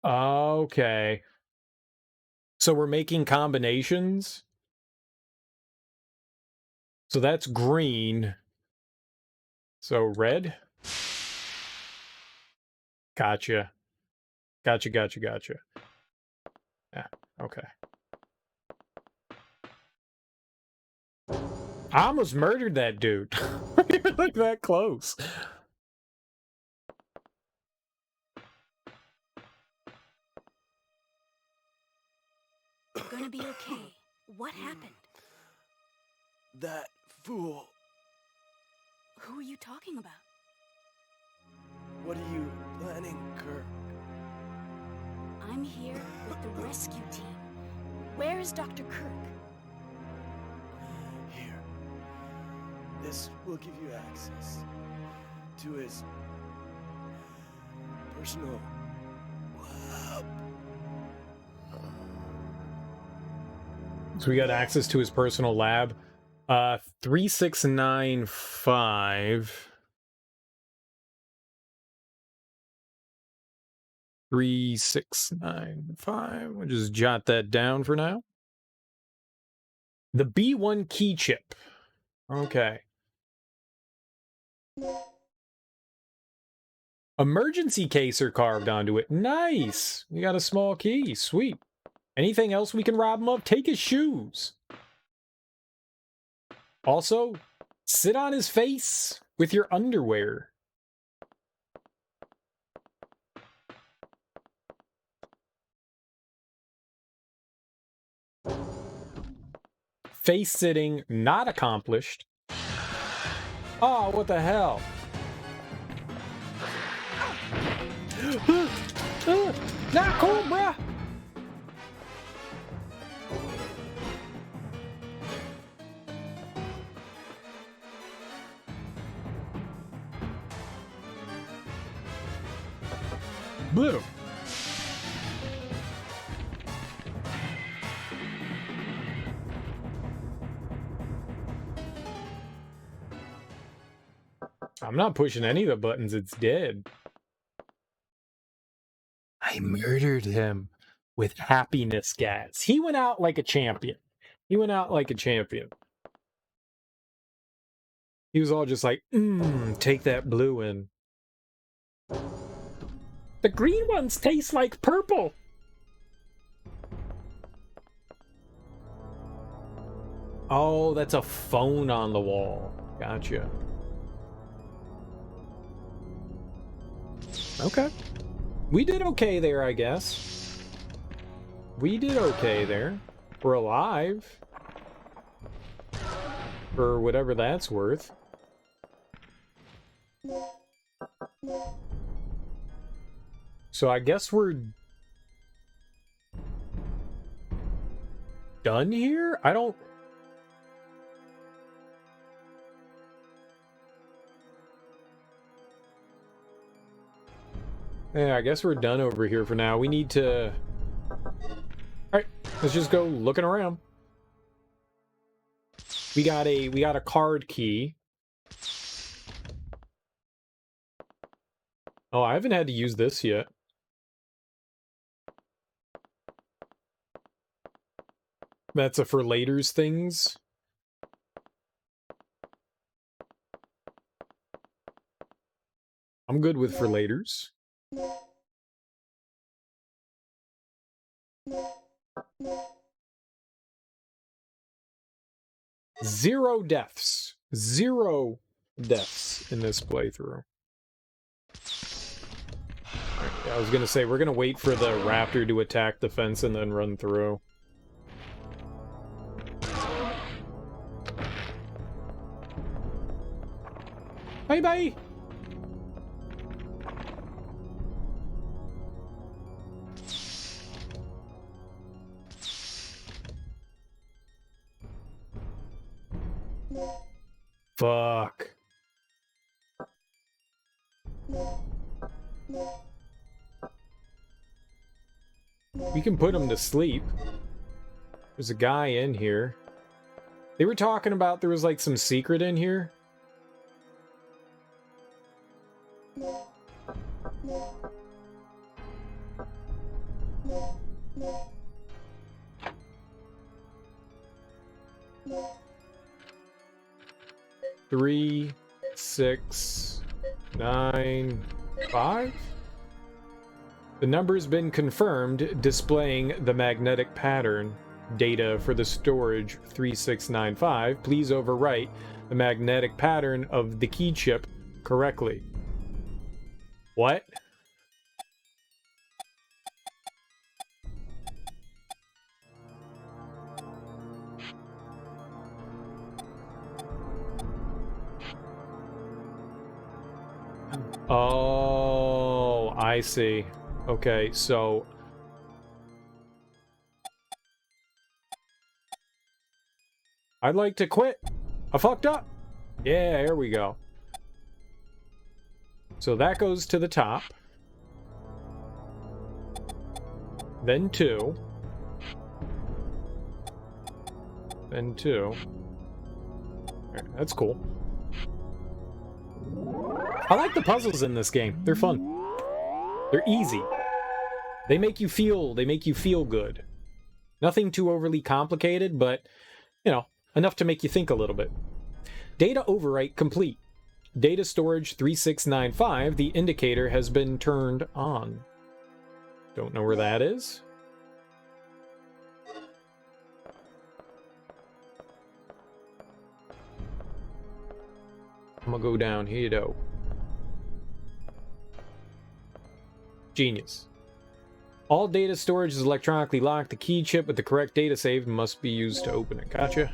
Okay. So we're making combinations? So that's green. So red? Gotcha. Gotcha, gotcha, gotcha. Yeah, okay. I almost murdered that dude. You're like that close. You're gonna be okay. What happened? That fool. Who are you talking about? What are you planning, Kirk? I'm here with the rescue team. Where is Dr. Kirk? Here. This will give you access to his personal lab. So we got access to his personal lab. 3695. 3695. We'll just jot that down for now. The B1 key chip. Okay. Emergency caser carved onto it. Nice. We got a small key. Sweet. Anything else we can rob him of? Take his shoes. Also, sit on his face with your underwear. Face sitting not accomplished. Oh, what the hell? Not cool, bruh. Blue. I'm not pushing any of the buttons. It's dead. I murdered him with happiness gas. He went out like a champion. He went out like a champion. He was all just like, take that blue in. The green ones taste like purple. Oh, that's a phone on the wall. Gotcha. Okay. We did okay there, I guess. We did okay there. We're alive. For whatever that's worth. So I guess we're done here? I don't... Yeah, I guess we're done over here for now. We need to... Alright, let's just go looking around. We got a card key. Oh, I haven't had to use this yet. That's a for later's things. I'm good with for later's. Zero deaths. Zero deaths in this playthrough. I was gonna say, we're gonna wait for the raptor to attack the fence and then run through. Bye-bye! Fuck. We can put him to sleep. There's a guy in here. They were talking about there was like some secret in here. Three, 6, 9, 5. The number's been confirmed, displaying the magnetic pattern data for the storage 3695. Please overwrite the magnetic pattern of the key chip correctly. What? Oh, I see. Okay, so I'd like to quit. I fucked up. Yeah, here we go. So that goes to the top. Then 2. Then 2. Alright, that's cool. I like the puzzles in this game. They're fun. They're easy. They make you feel good. Nothing too overly complicated, but, you know, enough to make you think a little bit. Data overwrite complete. Data storage 3695, the indicator has been turned on. Don't know where that is. I'm gonna go down here, though. Genius. All data storage is electronically locked. The key chip with the correct data saved must be used to open it. Gotcha.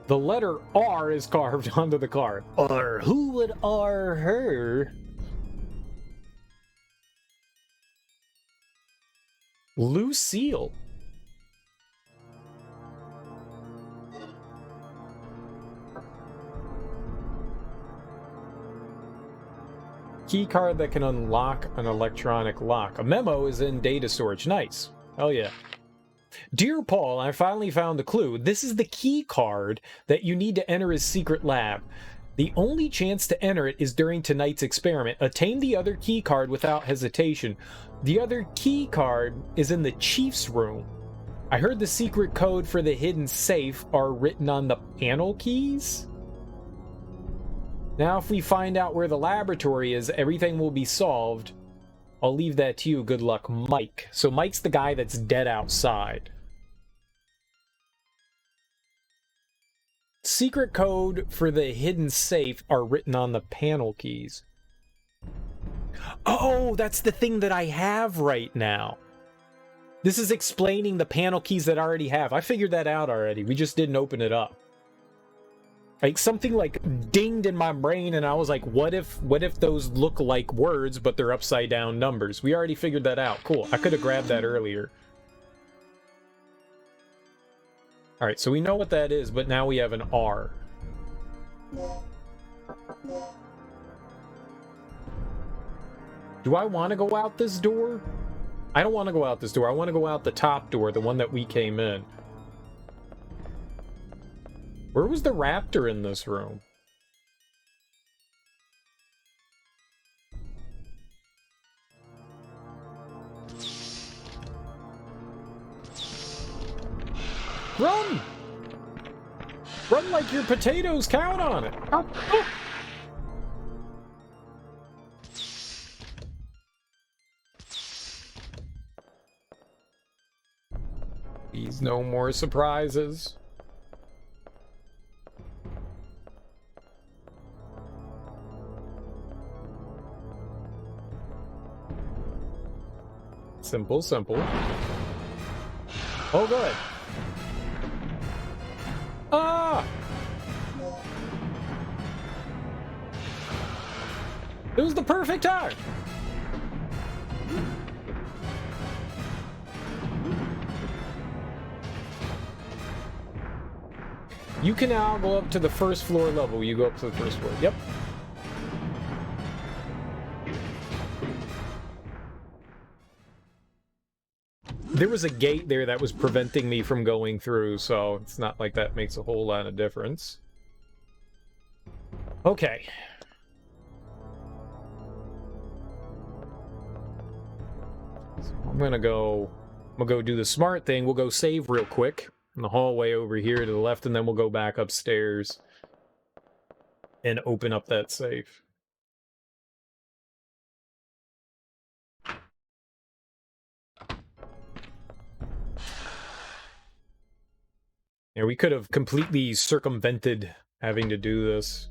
The letter R is carved onto the card. Or who would R her? Lucille. Key card that can unlock an electronic lock. A memo is in data storage. Nice. Hell yeah. Dear Paul, I finally found the clue. This is the key card that you need to enter his secret lab. The only chance to enter it is during tonight's experiment. Attain the other key card without hesitation. The other key card is in the chief's room. I heard the secret code for the hidden safe are written on the panel keys. Now if we find out where the laboratory is, everything will be solved. I'll leave that to you. Good luck, Mike. So Mike's the guy that's dead outside. Secret code for the hidden safe are written on the panel keys. Oh, that's the thing that I have right now. This is explaining the panel keys that I already have. I figured that out already. We just didn't open it up. Like something like dinged in my brain and I was like, what if those look like words but they're upside down numbers? We already figured that out. Cool. I could have grabbed that earlier. Alright, so we know what that is, but now we have an R. Do I want to go out this door? I don't want to go out this door. I want to go out the top door, the one that we came in. Where was the raptor in this room? Run! Run like your potatoes count on it! Oh, oh. Please, no more surprises. Simple, simple. Oh, good. Ah! It was the perfect time! You can now go up to the first floor level. You go up to the first floor. Yep. There was a gate there that was preventing me from going through, so it's not like that makes a whole lot of difference. Okay. So I'm gonna go do the smart thing. We'll go save real quick in the hallway over here to the left, and then we'll go back upstairs and open up that safe. Yeah, we could have completely circumvented having to do this.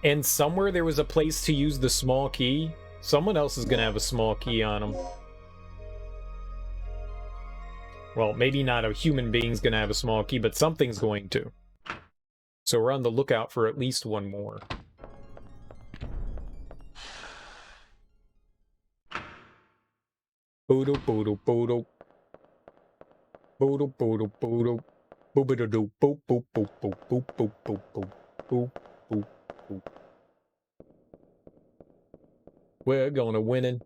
And somewhere there was a place to use the small key. Someone else is going to have a small key on them. Well, maybe not a human being's going to have a small key, but something's going to. So we're on the lookout for at least one more. Boodle, boodle, boodle. Boodle, boodle, boodle. Boop-a-da-doo, boop, boop, boop, boop, boop, boop, boop, boop, boop, boop, boop. We're gonna winning.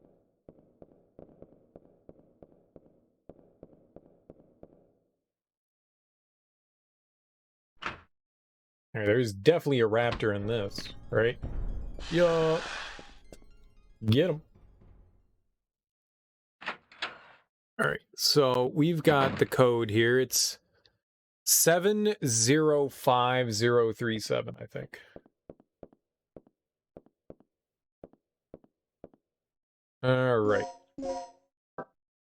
There's definitely a raptor in this, right? Yup. Get him. Alright, so we've got the code here. It's 705037, I think. Alright.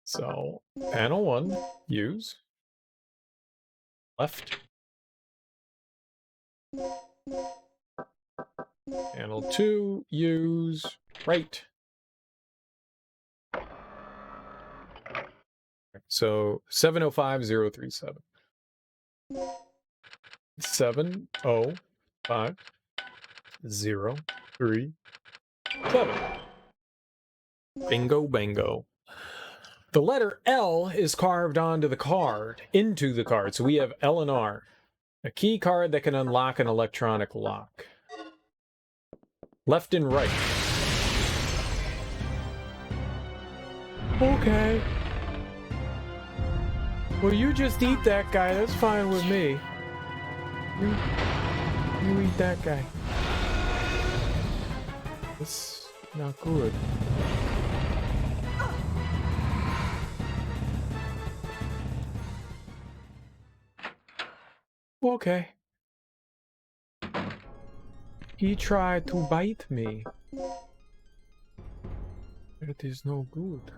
So, panel 1, use. Left. Panel 2, use. Right. So, 705037. 70503. Bingo, bango. The letter L is carved onto the card, into the card. So we have L and R. A key card that can unlock an electronic lock. Left and right. Okay. Well, you just eat that guy. That's fine with me. You eat that guy. That's not good. Okay. He tried to bite me. It is no good.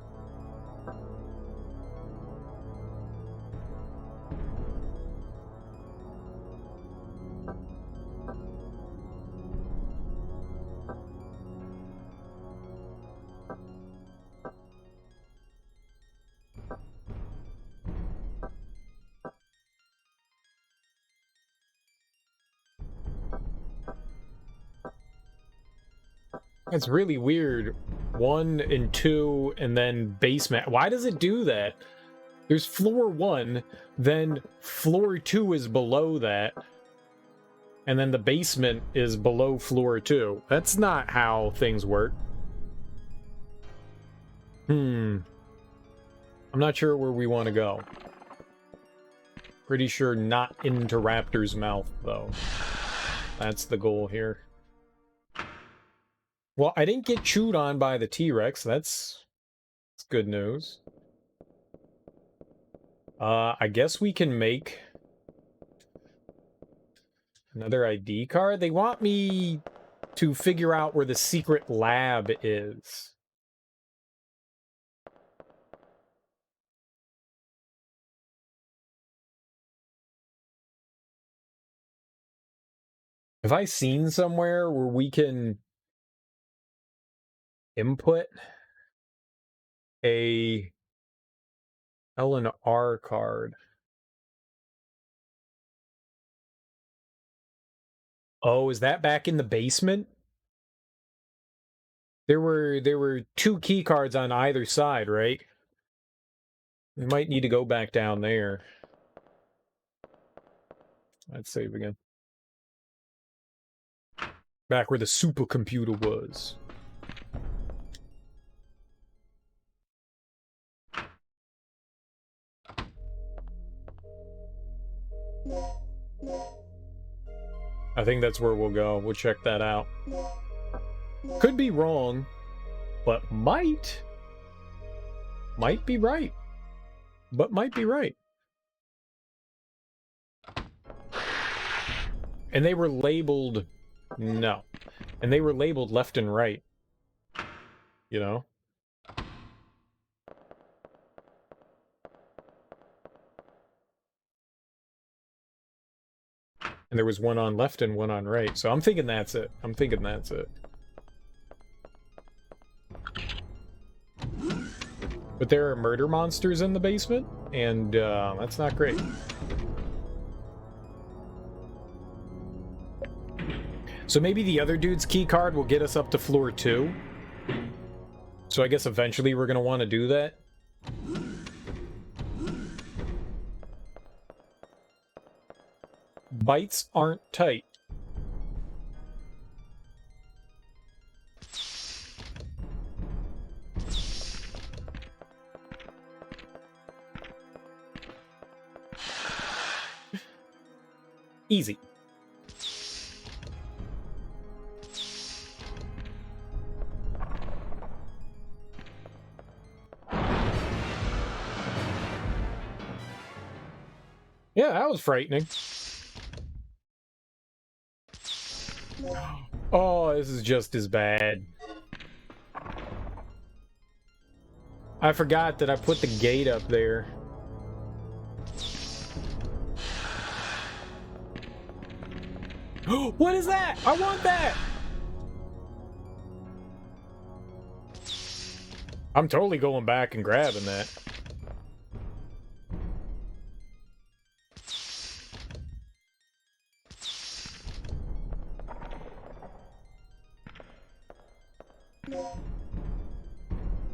It's really weird. 1 and 2 and then basement. Why does it do that? There's floor 1, then floor 2 is below that, and then the basement is below floor 2. That's not how things work. I'm not sure where we want to go. Pretty sure not into Raptor's mouth, though. That's the goal here. Well, I didn't get chewed on by the T-Rex. That's good news. I guess we can make another ID card. They want me to figure out where the secret lab is. Have I seen somewhere where we can input a L and R card? Oh, is that back in the basement? There were 2 key cards on either side, right? We might need to go back down there. Let's save again. Back where the supercomputer was. I think that's where we'll go. We'll check that out. Could be wrong, but might be right. But might be right. And they were labeled... No. And they were labeled left and right. You know? And there was one on left and one on right. So I'm thinking that's it. I'm thinking that's it. But there are murder monsters in the basement, and that's not great. So maybe the other dude's key card will get us up to floor 2. So I guess eventually we're going to want to do that. Bites aren't tight. Easy. Yeah, that was frightening. Oh, this is just as bad. I forgot that I put the gate up there. What is that? I want that! I'm totally going back and grabbing that.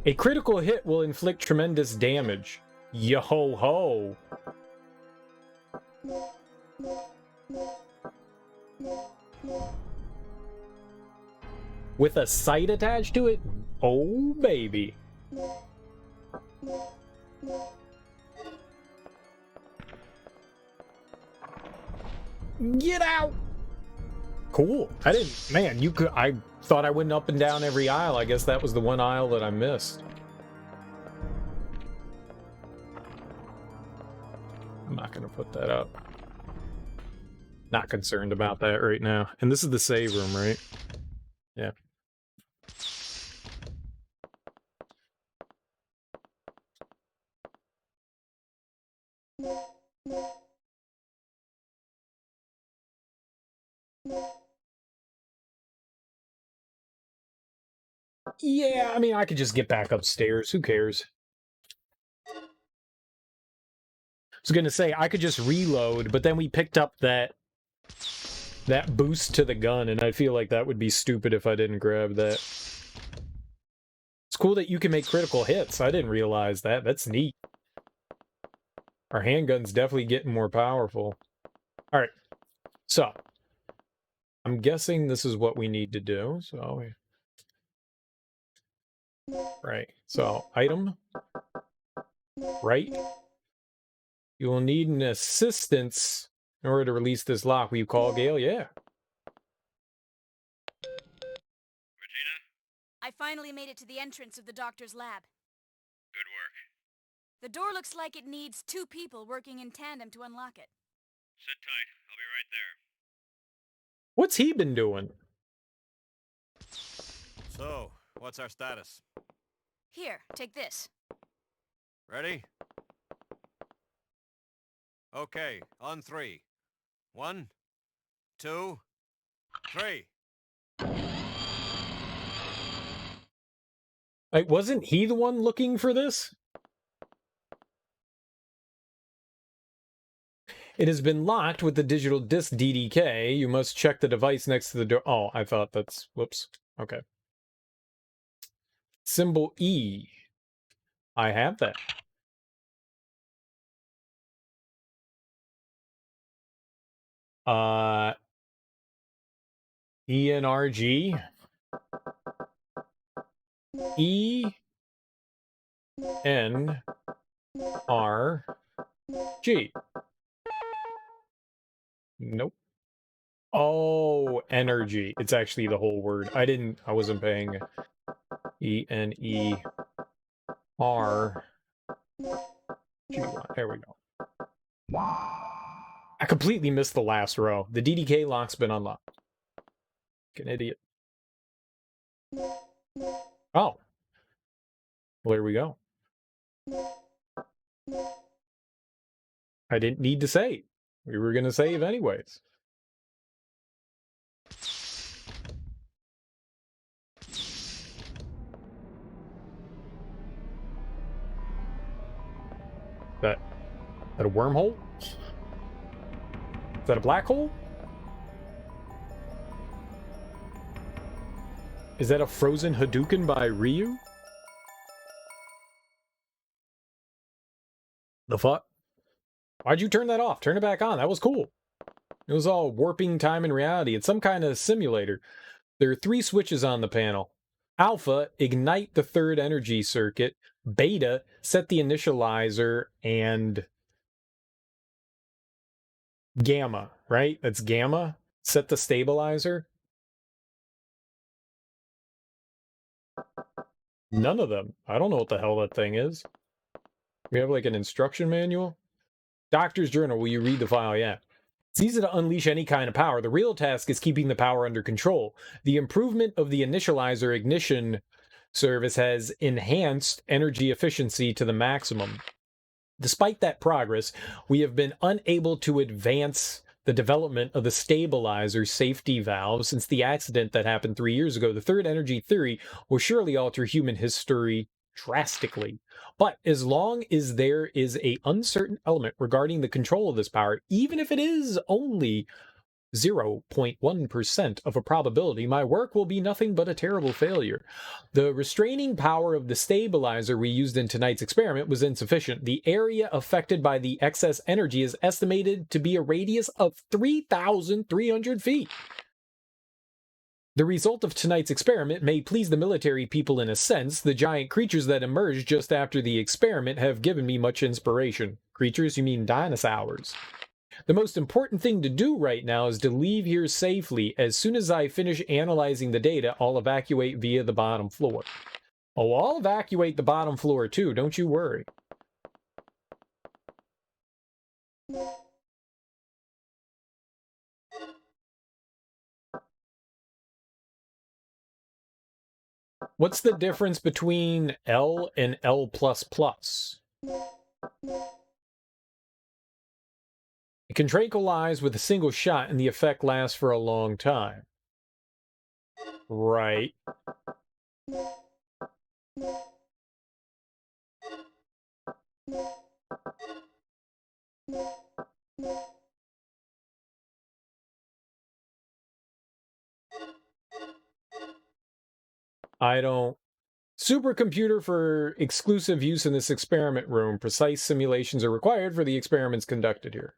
A critical hit will inflict tremendous damage. Yo-ho-ho! With a sight attached to it? Oh, baby. Get out! Cool. I didn't... Man, you could... I thought I went up and down every aisle. I guess that was the one aisle that I missed. I'm not going to put that up. Not concerned about that right now. And this is the save room, right? Yeah. Yeah, I mean, I could just get back upstairs. Who cares? I was gonna say, I could just reload, but then we picked up that boost to the gun, and I feel like that would be stupid if I didn't grab that. It's cool that you can make critical hits. I didn't realize that. That's neat. Our handgun's definitely getting more powerful. Alright. So. I'm guessing this is what we need to do, so... Right. So, item. Right. You will need an assistance in order to release this lock. Will you call Gale? Yeah. Regina? I finally made it to the entrance of the doctor's lab. Good work. The door looks like it needs 2 people working in tandem to unlock it. Sit tight. I'll be right there. What's he been doing? So, what's our status? Here, take this. Ready? Okay, on 3. 1, 2, 3. Like, wasn't he the one looking for this? It has been locked with the digital disc DDK. You must check the device next to the door. Oh, I thought that's... Whoops. Okay. Symbol E. I have that. ENRG, ENRG. Nope. Oh, energy. It's actually the whole word. I wasn't paying. ENERG. There we go. I completely missed the last row. The DDK lock's been unlocked. Like an idiot. Oh. Well, there we go. I didn't need to save. We were going to save anyways. That a wormhole? Is that a black hole? Is that a frozen Hadouken by Ryu? The fuck? Why'd you turn that off? Turn it back on. That was cool. It was all warping time and reality. It's some kind of simulator. There are 3 switches on the panel. Alpha, ignite the third energy circuit. Beta, set the initializer. And gamma, right? That's gamma. Set the stabilizer. None of them. I don't know what the hell that thing is. We have like an instruction manual. Doctor's journal. Will you read the file? Yeah. It's easy to unleash any kind of power. The real task is keeping the power under control. The improvement of the initializer ignition service has enhanced energy efficiency to the maximum. Despite that progress, we have been unable to advance the development of the stabilizer safety valve since the accident that happened 3 years ago. The third energy theory will surely alter human history drastically. But as long as there is a uncertain element regarding the control of this power, even if it is only 0.1% of a probability, my work will be nothing but a terrible failure. The restraining power of the stabilizer we used in tonight's experiment was insufficient. The area affected by the excess energy is estimated to be a radius of 3,300 feet. The result of tonight's experiment may please the military people in a sense. The giant creatures that emerged just after the experiment have given me much inspiration. Creatures, you mean dinosaurs. The most important thing to do right now is to leave here safely. As soon as I finish analyzing the data, I'll evacuate via the bottom floor. Oh, I'll evacuate the bottom floor too, don't you worry. What's the difference between L and L++? It can tranquilize with a single shot and the effect lasts for a long time. Right. I don't... Supercomputer for exclusive use in this experiment room. Precise simulations are required for the experiments conducted here.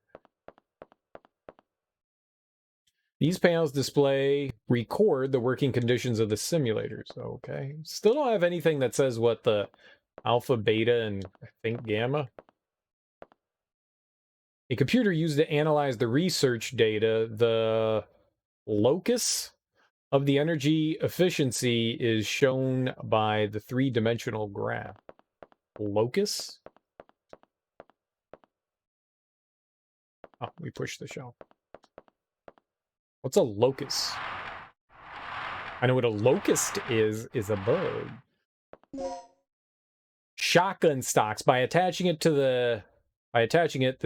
These panels record the working conditions of the simulators. Okay. Still don't have anything that says what the alpha, beta, and I think gamma. A computer used to analyze the research data. The locus of the energy efficiency is shown by the 3-dimensional graph. Locus? Oh, we pushed the shelf. What's a locus? I know what a locust is a bug. Shotgun stocks. By attaching it, the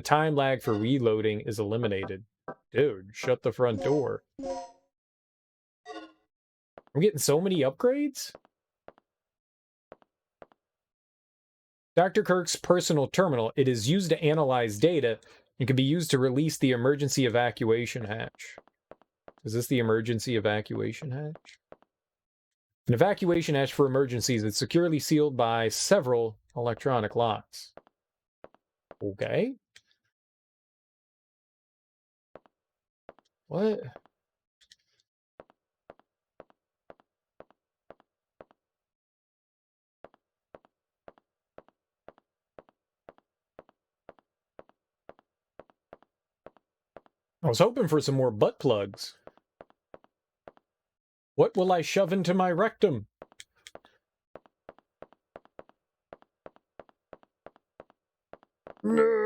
time lag for reloading is eliminated. Dude, shut the front door. I'm getting so many upgrades. Dr. Kirk's personal terminal. It is used to analyze data and can be used to release the emergency evacuation hatch. Is this the emergency evacuation hatch? An evacuation hatch for emergencies is securely sealed by several electronic locks. Okay. What? I was hoping for some more butt plugs. What will I shove into my rectum? No.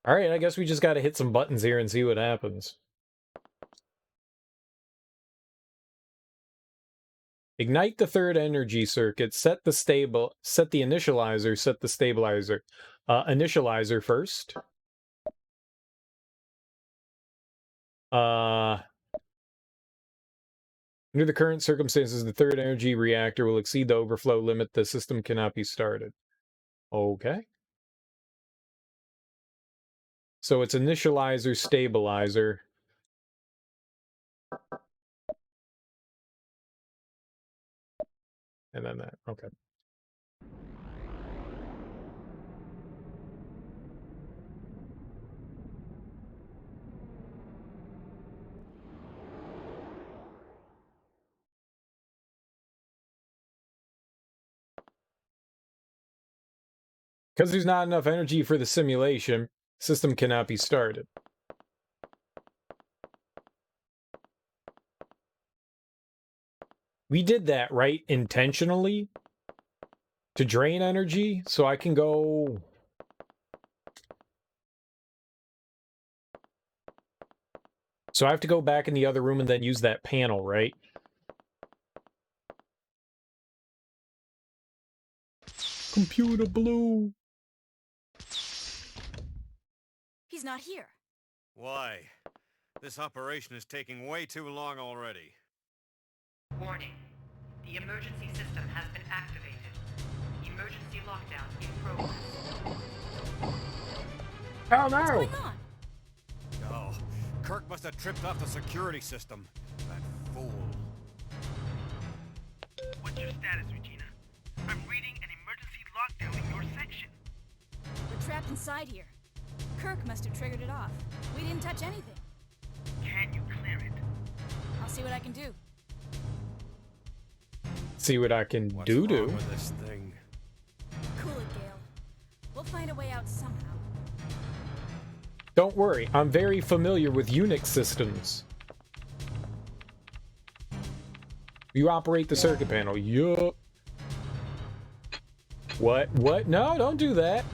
All right, I guess we just got to hit some buttons here and see what happens. Ignite the third energy circuit. Set the initializer. Set the stabilizer. Initializer first. Under the current circumstances, the third energy reactor will exceed the overflow limit. The system cannot be started. Okay. So it's initializer, stabilizer. And then that. Okay. Because there's not enough energy for the simulation, system cannot be started. We did that, right? Intentionally? To drain energy? So I can go... So I have to go back in the other room and then use that panel, right? Computer blue. He's not here. Why? This operation is taking way too long already. Warning. The emergency system has been activated. Emergency lockdown in progress. Oh no! What's going on? Oh, Kirk must have tripped off the security system. That fool. What's your status, Regina? I'm reading an emergency lockdown in your section. We're trapped inside here. Kirk must have triggered it off. We didn't touch anything. Can you clear it? I'll see what I can do. See what I can What's do. wrong with this thing? Cool it, Gale. We'll find a way out somehow. Don't worry, I'm very familiar with Unix systems. You operate the circuit panel. Yup. What? What? No, don't do that.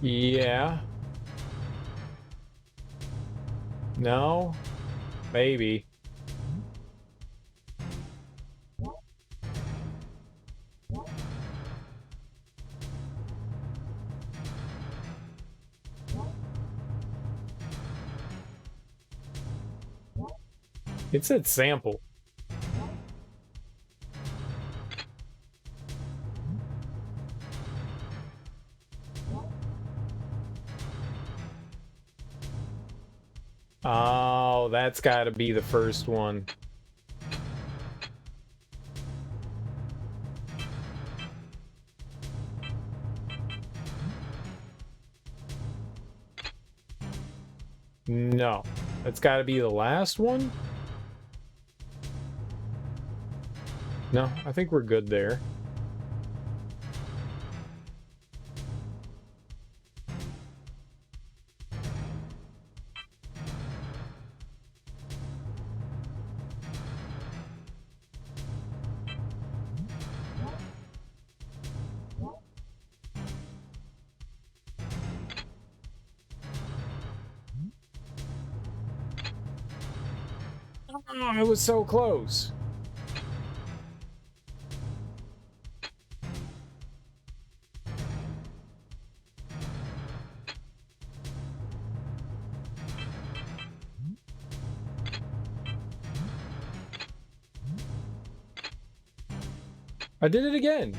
Yeah. No. Maybe. It said sample. Oh, that's got to be the first one. No, that's got to be the last one. No, I think we're good there. Oh, it was so close. I did it again.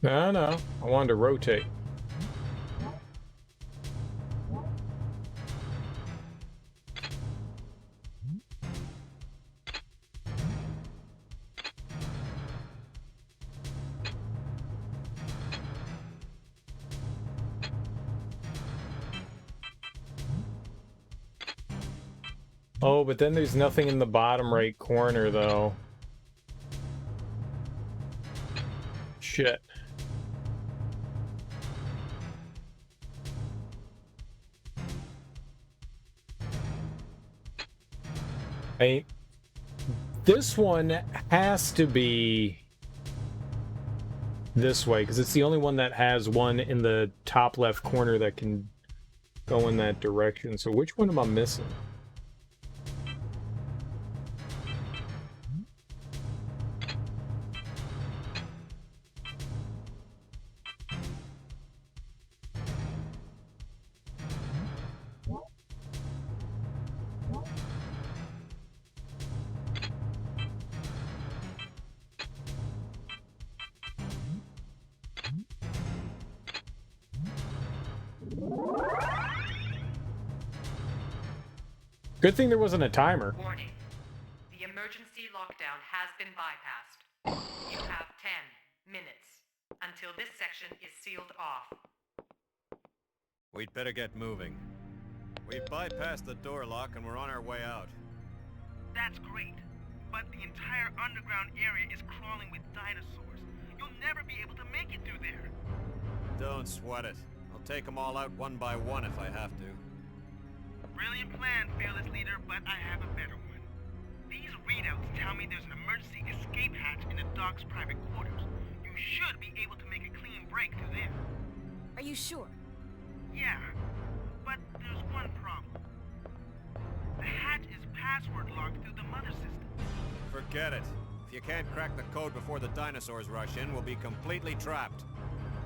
No, I wanted to rotate. Oh, but then there's nothing in the bottom right corner, though. Shit. This one has to be this way, because it's the only one that has one in the top left corner that can go in that direction. So which one am I missing? Good thing there wasn't a timer. Warning. The emergency lockdown has been bypassed. You have 10 minutes until this section is sealed off. We'd better get moving. We bypassed the door lock and we're on our way out. That's great, but the entire underground area is crawling with dinosaurs. You'll never be able to make it through there. Don't sweat it. I'll take them all out one by one if I have to. Brilliant plan, fearless leader, but I have a better one. These readouts tell me there's an emergency escape hatch in the dock's private quarters. You should be able to make a clean break through there. Are you sure? Yeah, but there's one problem. The hatch is password locked through the mother system. Forget it. If you can't crack the code before the dinosaurs rush in, we'll be completely trapped.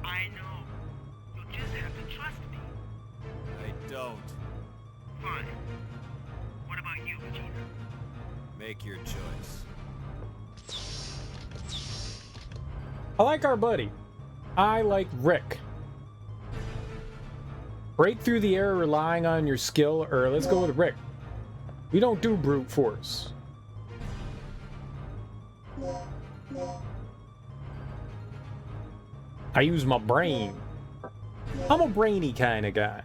I know. You'll just have to trust me. I don't. Fine. What about you, Vegeta? Make your choice. I like our buddy. I like Rick. Break through the air relying on your skill, or let's go with Rick. We don't do brute force. I use my brain. I'm a brainy kind of guy.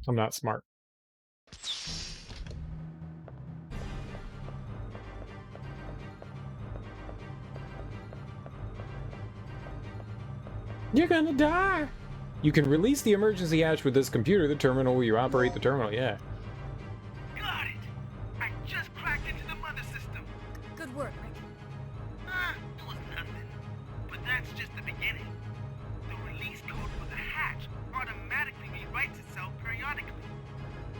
I'm not smart. You're gonna die! You can release the emergency hatch with this computer. The terminal where you operate the terminal, yeah. Got it! I just cracked into the mother system. Good work, Rick. It was nothing. But that's just the beginning. The release code for the hatch automatically rewrites itself periodically.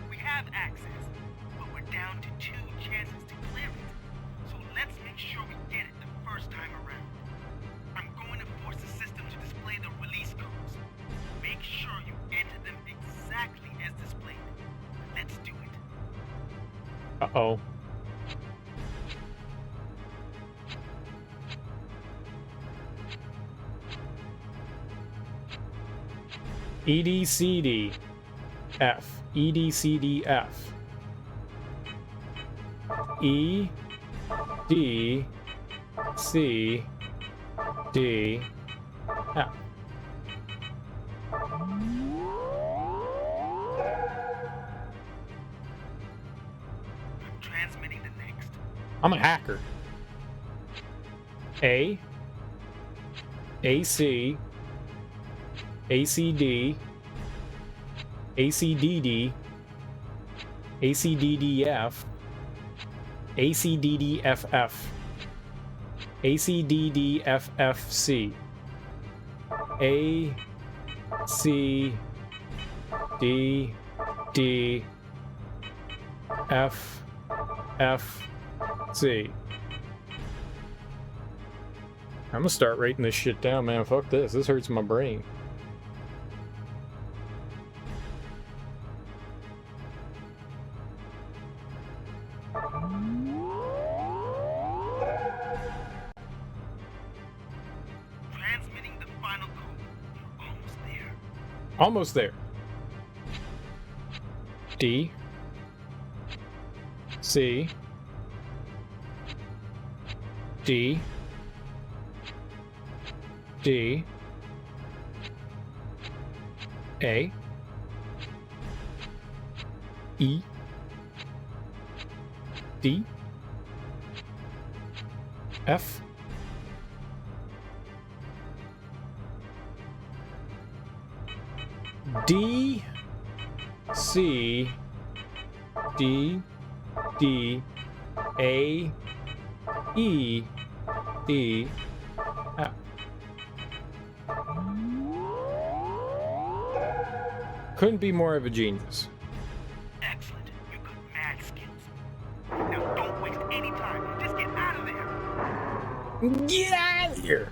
We have access, but we're down to 2 chances to clear it. So let's make sure we get it the first time around. I'm going to force the system to display the release codes. Make sure you enter them exactly as displayed. Let's do it. Uh-oh. EDCD F. EDCD F. E D C D F. I'm transmitting the next. I'm a hacker. A AC ACD ACDD ACDDF ACDDFF. ACDDFFC. A C D D F F C. I'm gonna start writing this shit down, man. Fuck this. This hurts my brain. Transmitting the final code. You're almost there. Almost there. D C D D A E D F D C D D A E D F. Couldn't be more of a genius. Excellent. You got mad skills. Now don't waste any time. Just get out of there. Get out of here!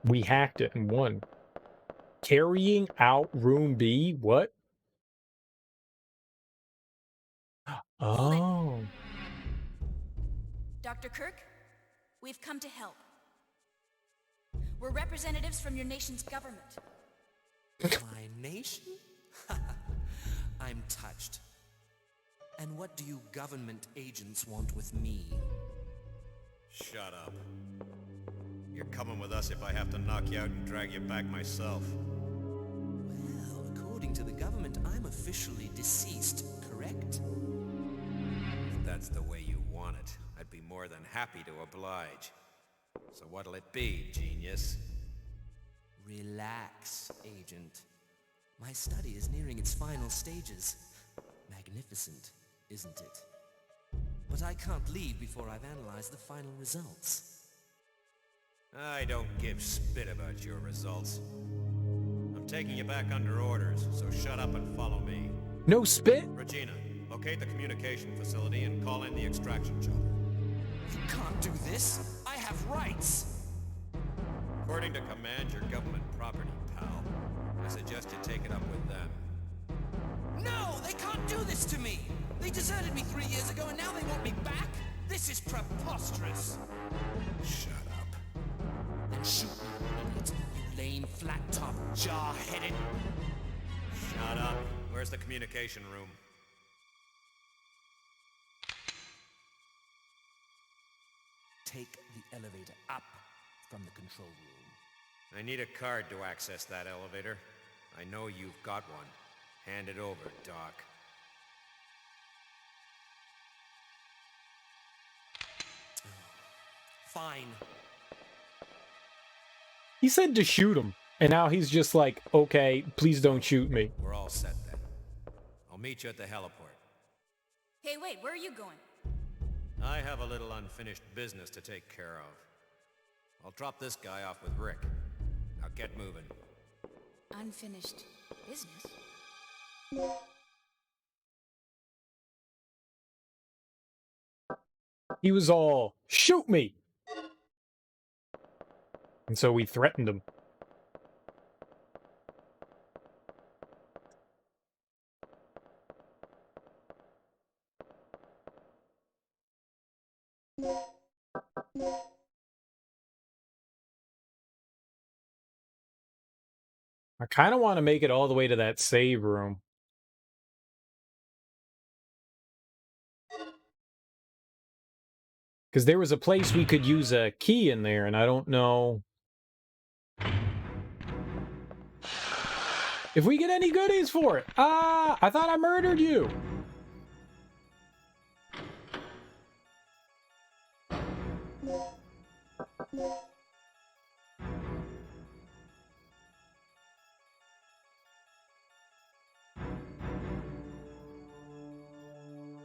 We hacked it and won. Carrying out room B? What? Oh. Dr. Kirk, we've come to help. We're representatives from your nation's government. My nation? I'm touched. And what do you government agents want with me? Shut up. You're coming with us if I have to knock you out and drag you back myself. Well, according to the government, I'm officially deceased, correct? If that's the way you want it, I'd be more than happy to oblige. So what'll it be, genius? Relax, Agent. My study is nearing its final stages. Magnificent, isn't it? But I can't leave before I've analyzed the final results. I don't give spit about your results. I'm taking you back under orders, so shut up and follow me. No spit? Regina, locate the communication facility and call in the extraction chopper. You can't do this! I have rights! According to command, your government property, pal. I suggest you take it up with them. No! They can't do this to me! They deserted me 3 years ago and now they want me back? This is preposterous! Shut up. Then shoot me, idiot, you lame, flat-top, jaw-headed... Shut up. Where's the communication room? Take the elevator up from the control room. I need a card to access that elevator. I know you've got one. Hand it over, Doc. Fine. He said to shoot him, and now he's just like, okay, please don't shoot me. We're all set then. I'll meet you at the heliport. Hey, wait, where are you going? I have a little unfinished business to take care of. I'll drop this guy off with Rick. Now get moving. Unfinished business? He was all, shoot me! And so we threatened him. I kind of want to make it all the way to that save room. Because there was a place we could use a key in there, and I don't know if we get any goodies for it. Ah, I thought I murdered you.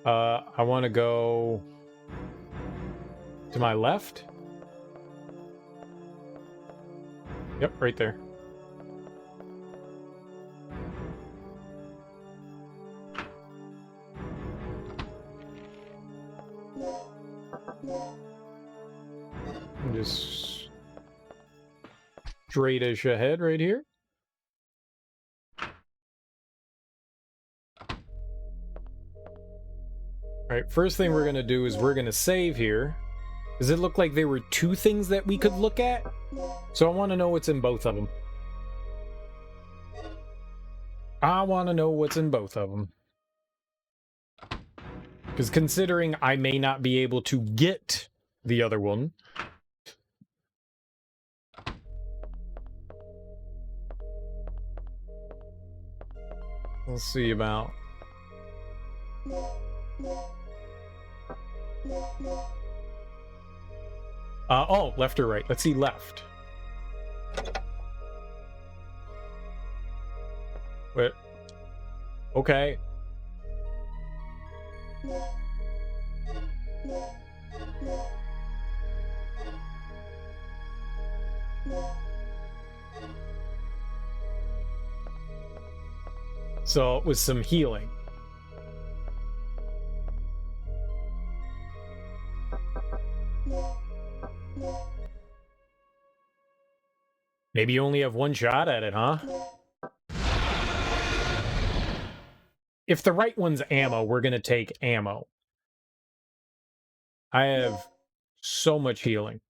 I want to go to my left. Yep, right there. Just straight-ish ahead right here. Alright, first thing we're going to do is we're going to save here. Does it look like there were two things that we could look at? So I want to know what's in both of them. I want to know what's in both of them. Because considering I may not be able to get the other one. Let's see about... oh, left or right? Let's see left. Wait. Okay. So it was some healing. Maybe you only have one shot at it, huh? If the right one's ammo, we're gonna take ammo. I have so much healing.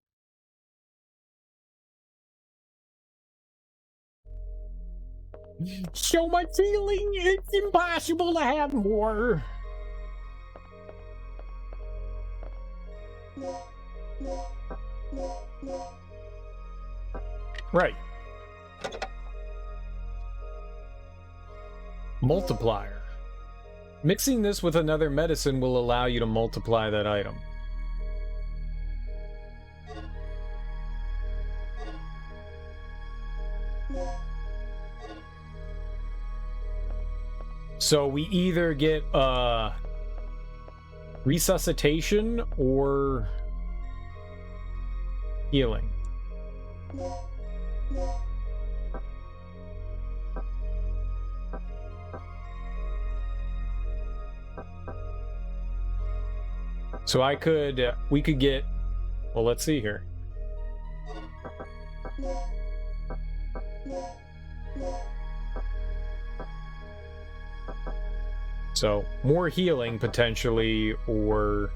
So much healing, it's impossible to have more. Right. Multiplier. Mixing this with another medicine will allow you to multiply that item. So we either get resuscitation or healing. So we could get, well, let's see here. So, more healing, potentially, or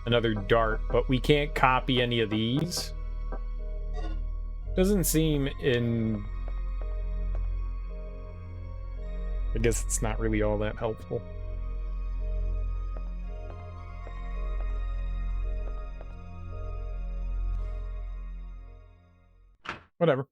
another dart, but we can't copy any of these. Doesn't seem in... I guess it's not really all that helpful. Whatever.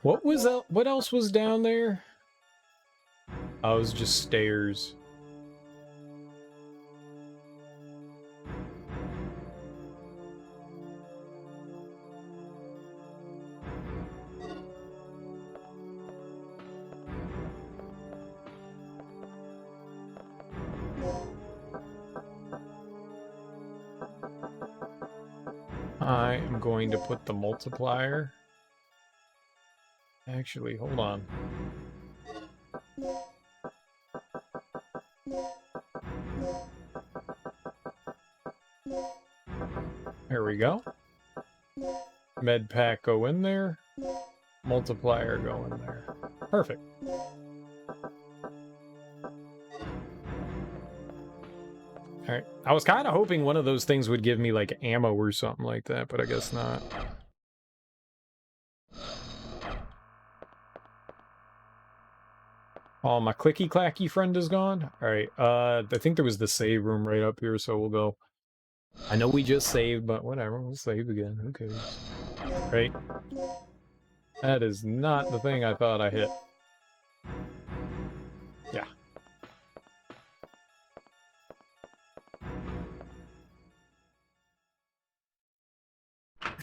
What was that? What else was down there? Oh, it was just stairs. I am going to put the multiplier. Actually, hold on. There we go. Med pack go in there. Multiplier go in there. Perfect. Alright. I was kind of hoping one of those things would give me, like, ammo or something like that, but I guess not. Oh, my clicky-clacky friend is gone? Alright, I think there was the save room right up here, so we'll go. I know we just saved, but whatever, we'll save again. Who cares? Right? That is not the thing I thought I hit. Yeah.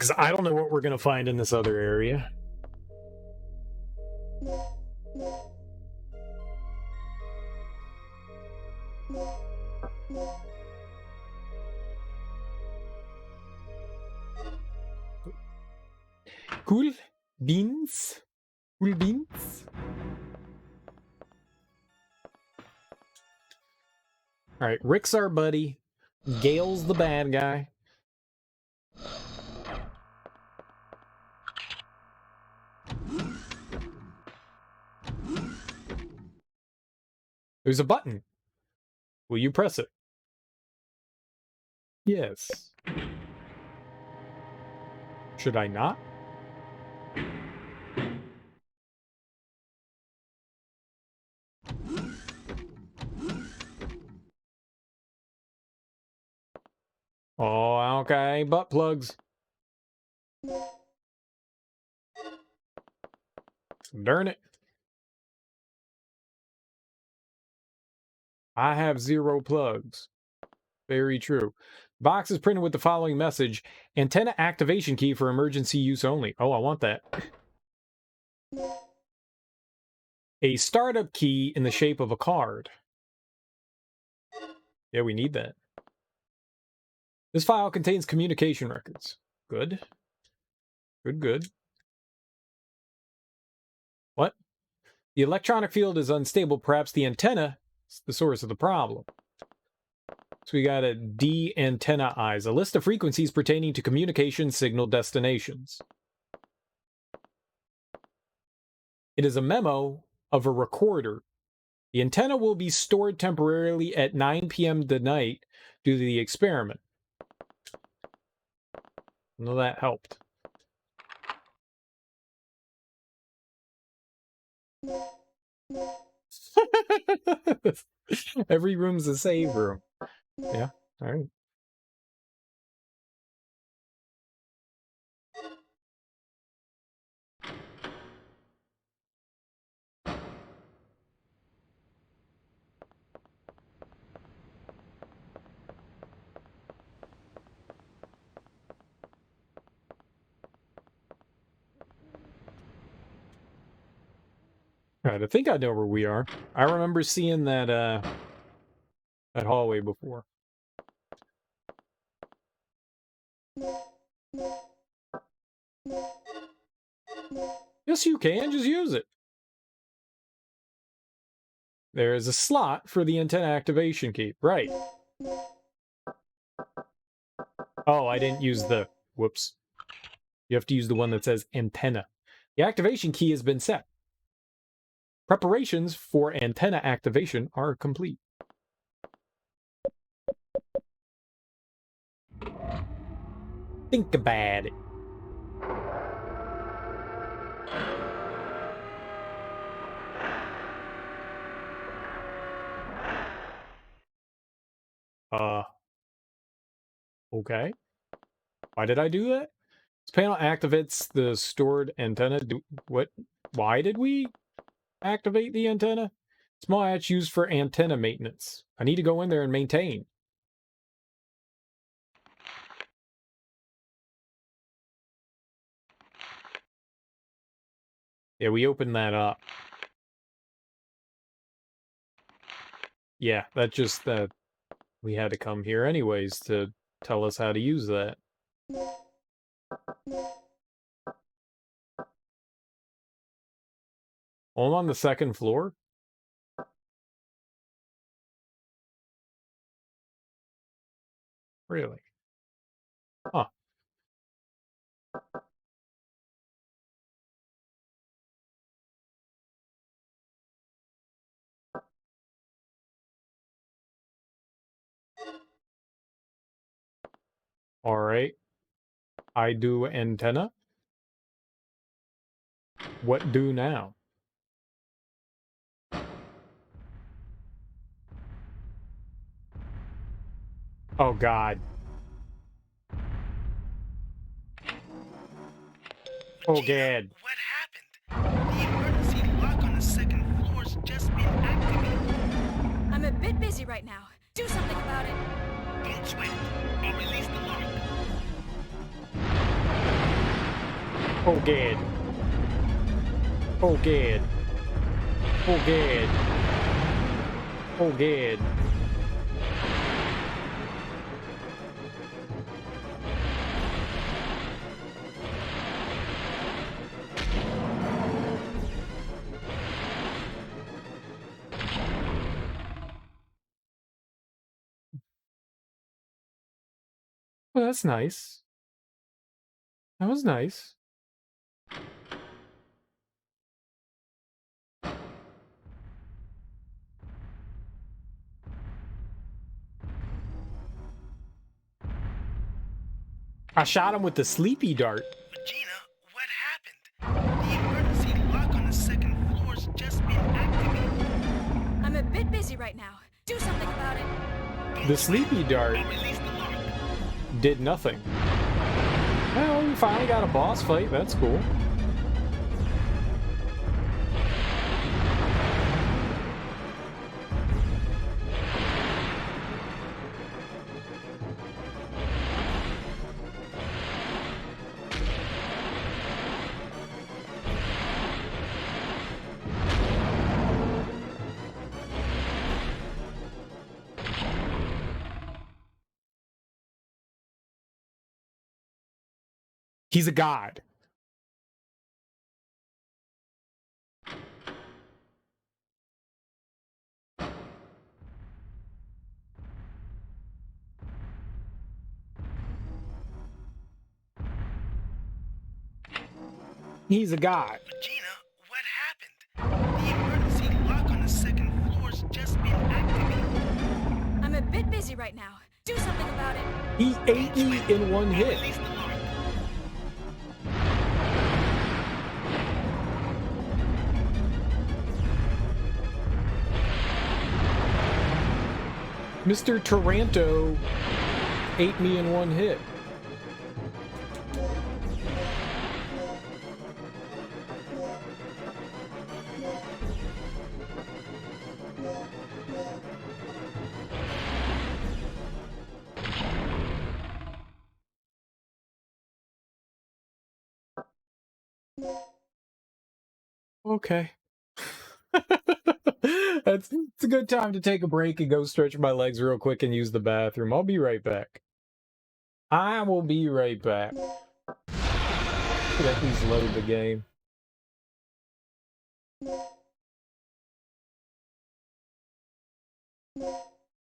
Because I don't know what we're going to find in this other area. Cool beans. Cool beans. All right, Rick's our buddy. Gale's the bad guy. There's a button. Will you press it? Yes. Should I not? Oh, okay. Butt plugs. Darn it. I have 0 plugs. Very true. Box is printed with the following message. Antenna activation key for emergency use only. Oh, I want that. A startup key in the shape of a card. Yeah, we need that. This file contains communication records. Good. Good. What? The electronic field is unstable. Perhaps the antenna is the source of the problem. So we got a de-antenna-ize, a list of frequencies pertaining to communication signal destinations. It is a memo of a recorder. The antenna will be stored temporarily at 9 p.m. tonight due to the experiment. Well, that helped. Every room's a save room. Yeah, all right. All right, I think I know where we are. I remember seeing that that hallway before. Yes, you can. Just use it. There is a slot for the antenna activation key. Right. Oh, I didn't use the... Whoops. You have to use the one that says antenna. The activation key has been set. Preparations for antenna activation are complete. Think about it. Okay. Why did I do that? This panel activates the stored antenna. What? Why did we activate the antenna? Small hatch used for antenna maintenance. I need to go in there and maintain. Yeah, we opened that up. Yeah, that just that we had to come here anyways to tell us how to use that. I'm on the second floor. Really? Huh. All right. I do antenna. What do now? Oh, God. Oh, God. What happened? The emergency lock on the second floor's just been activated. I'm a bit busy right now. Do something about it. Don't sweat it. I'll release the lock. Oh, good. Oh, good. Oh, good. Oh, good. Well, that's nice. That was nice. I shot him with the sleepy dart. Regina, what happened? The emergency lock on the second floor's just been activated. I'm a bit busy right now. Do something about it. The sleepy dart did nothing. Well, we finally got a boss fight. That's cool. He's a god. He's a god. Regina, what happened? The emergency lock on the second floor's just been activated. I'm a bit busy right now. Do something about it. He ate me in one hit. Mr. Taranto ate me in one hit. Okay. It's a good time to take a break and go stretch my legs real quick and use the bathroom. I'll be right back. I will be right back. Let me load the game.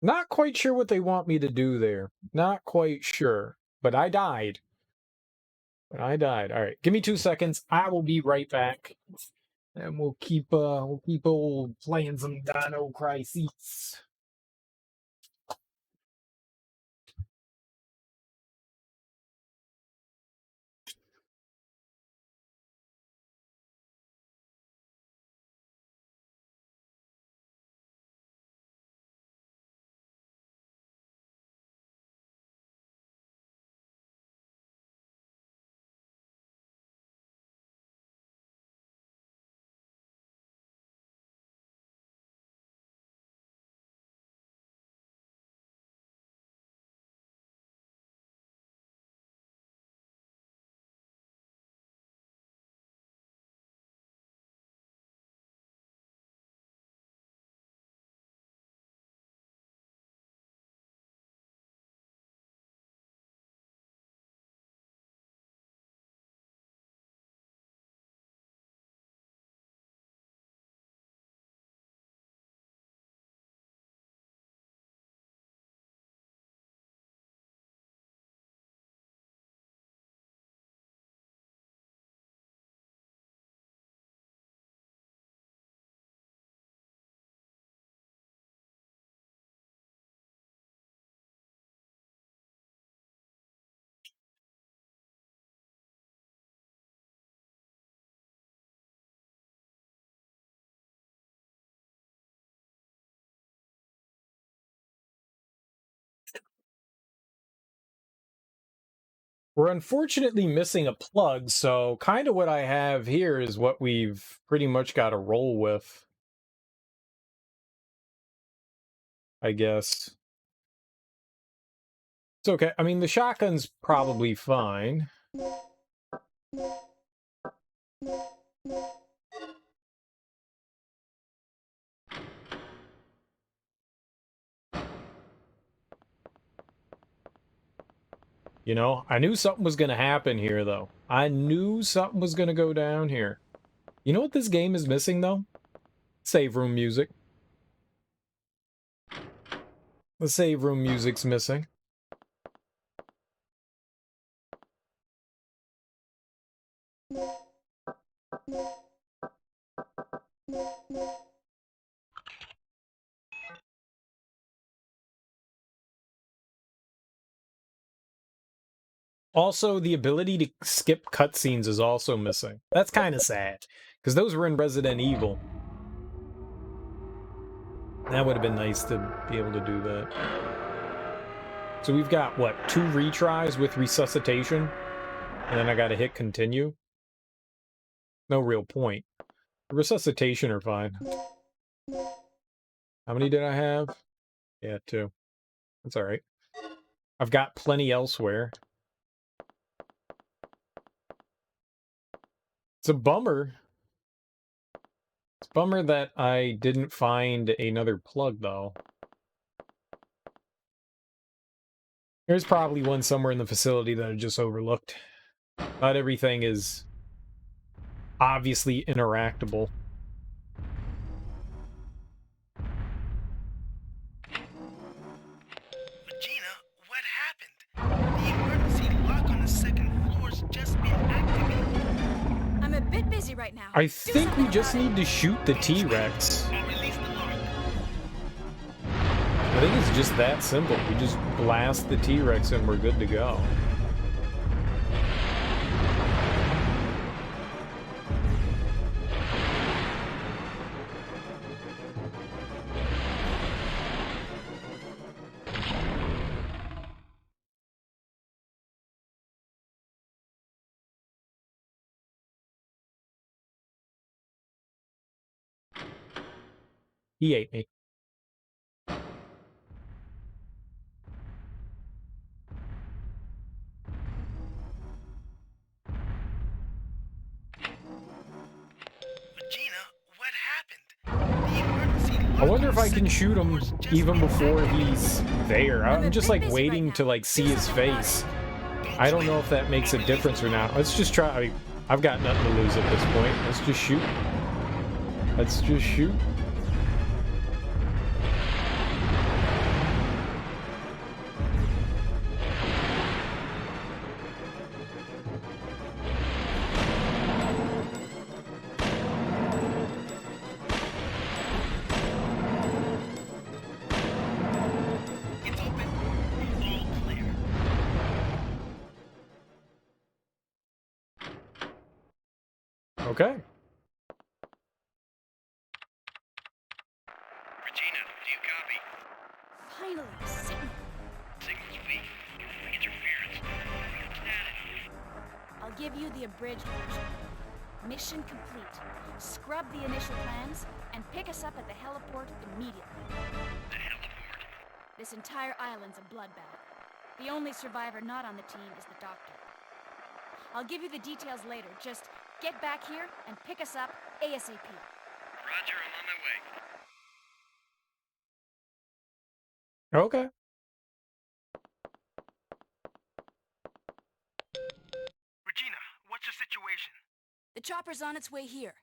Not quite sure what they want me to do there. Not quite sure. But I died. All right, give me 2 seconds. I will be right back. And we'll keep old playing some Dino Crises. We're unfortunately missing a plug, so kind of what I have here is what we've pretty much got to roll with, I guess. It's okay. I mean, the shotgun's probably fine. You know, I knew something was going to happen here, though. I knew something was going to go down here. You know what this game is missing, though? Save room music. The save room music's missing. Also, the ability to skip cutscenes is also missing. That's kind of sad, because those were in Resident Evil. That would have been nice to be able to do that. So we've got, what, 2 retries with resuscitation? And then I gotta hit continue? No real point. The resuscitation are fine. How many did I have? Yeah, 2. That's alright. I've got plenty elsewhere. It's a bummer. It's a bummer that I didn't find another plug, though. There's probably one somewhere in the facility that I just overlooked. Not everything is obviously interactable. Regina, what happened? The emergency lock on the second floor's just been activated. I'm a bit busy right now. I think we just need to shoot the T-Rex. I'll release the lock. I think it's just that simple. We just blast the T-Rex and we're good to go. He ate me. Regina, what happened? The emergency lock I wonder on if the I can second shoot him floor's just even been before activated. he's there. I'm just like waiting to like see his face. I don't know if that makes a difference or not. Let's just try. I mean, I've got nothing to lose at this point. Let's just shoot. Let's just shoot. It's open. All clear. Okay. Regina, do you copy? Finally, signal. Signal's weak. Interference. Static. I'll give you the abridged version. Mission complete. Scrub the initial plans and pick us up at the heliport immediately. The heliport. This entire island's a bloodbath. The only survivor not on the team is the doctor. I'll give you the details later. Just get back here and pick us up ASAP. Roger, I'm on my way. Okay. Regina, what's your situation? The chopper's on its way here.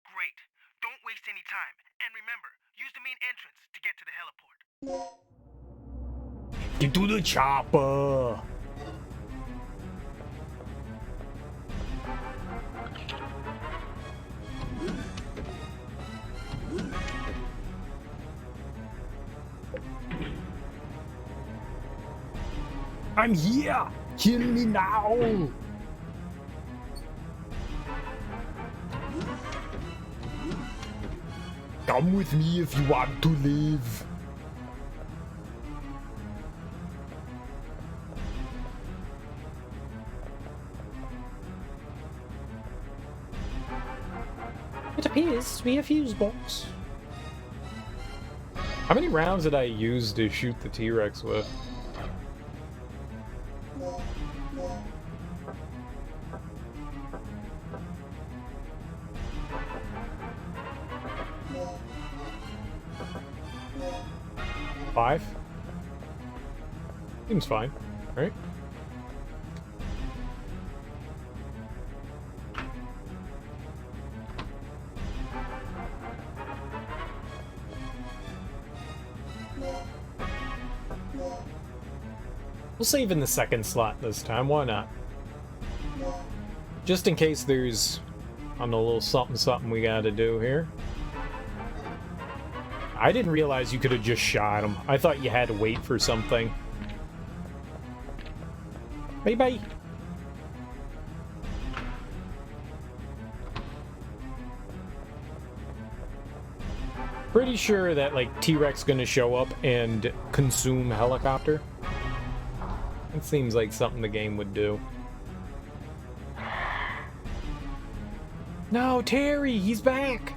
Great. Don't waste any time. And remember, use the main entrance to get to the heliport. Into the chopper. I'm here. Kill me now. Come with me if you want to live. It appears to be a fuse box. How many rounds did I use to shoot the T-Rex with? 5? Seems fine, right? We'll save in the second slot this time, why not? Just in case there's, I don't know, a little something we gotta do here. I didn't realize you could have just shot him. I thought you had to wait for something. Bye-bye. Pretty sure that, like, T-Rex gonna show up and consume helicopter. It seems like something the game would do. No, Terry, he's back!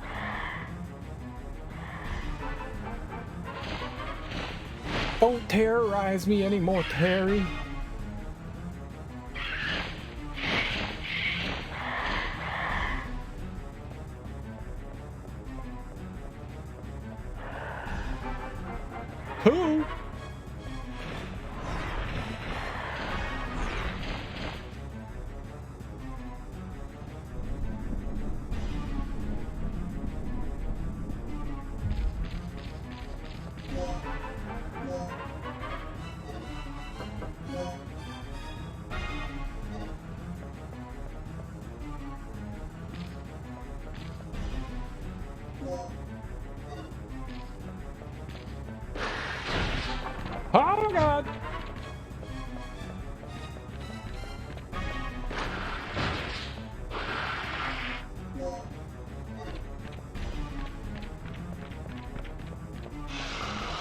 Don't terrorize me anymore, Terry. Who? Oh God!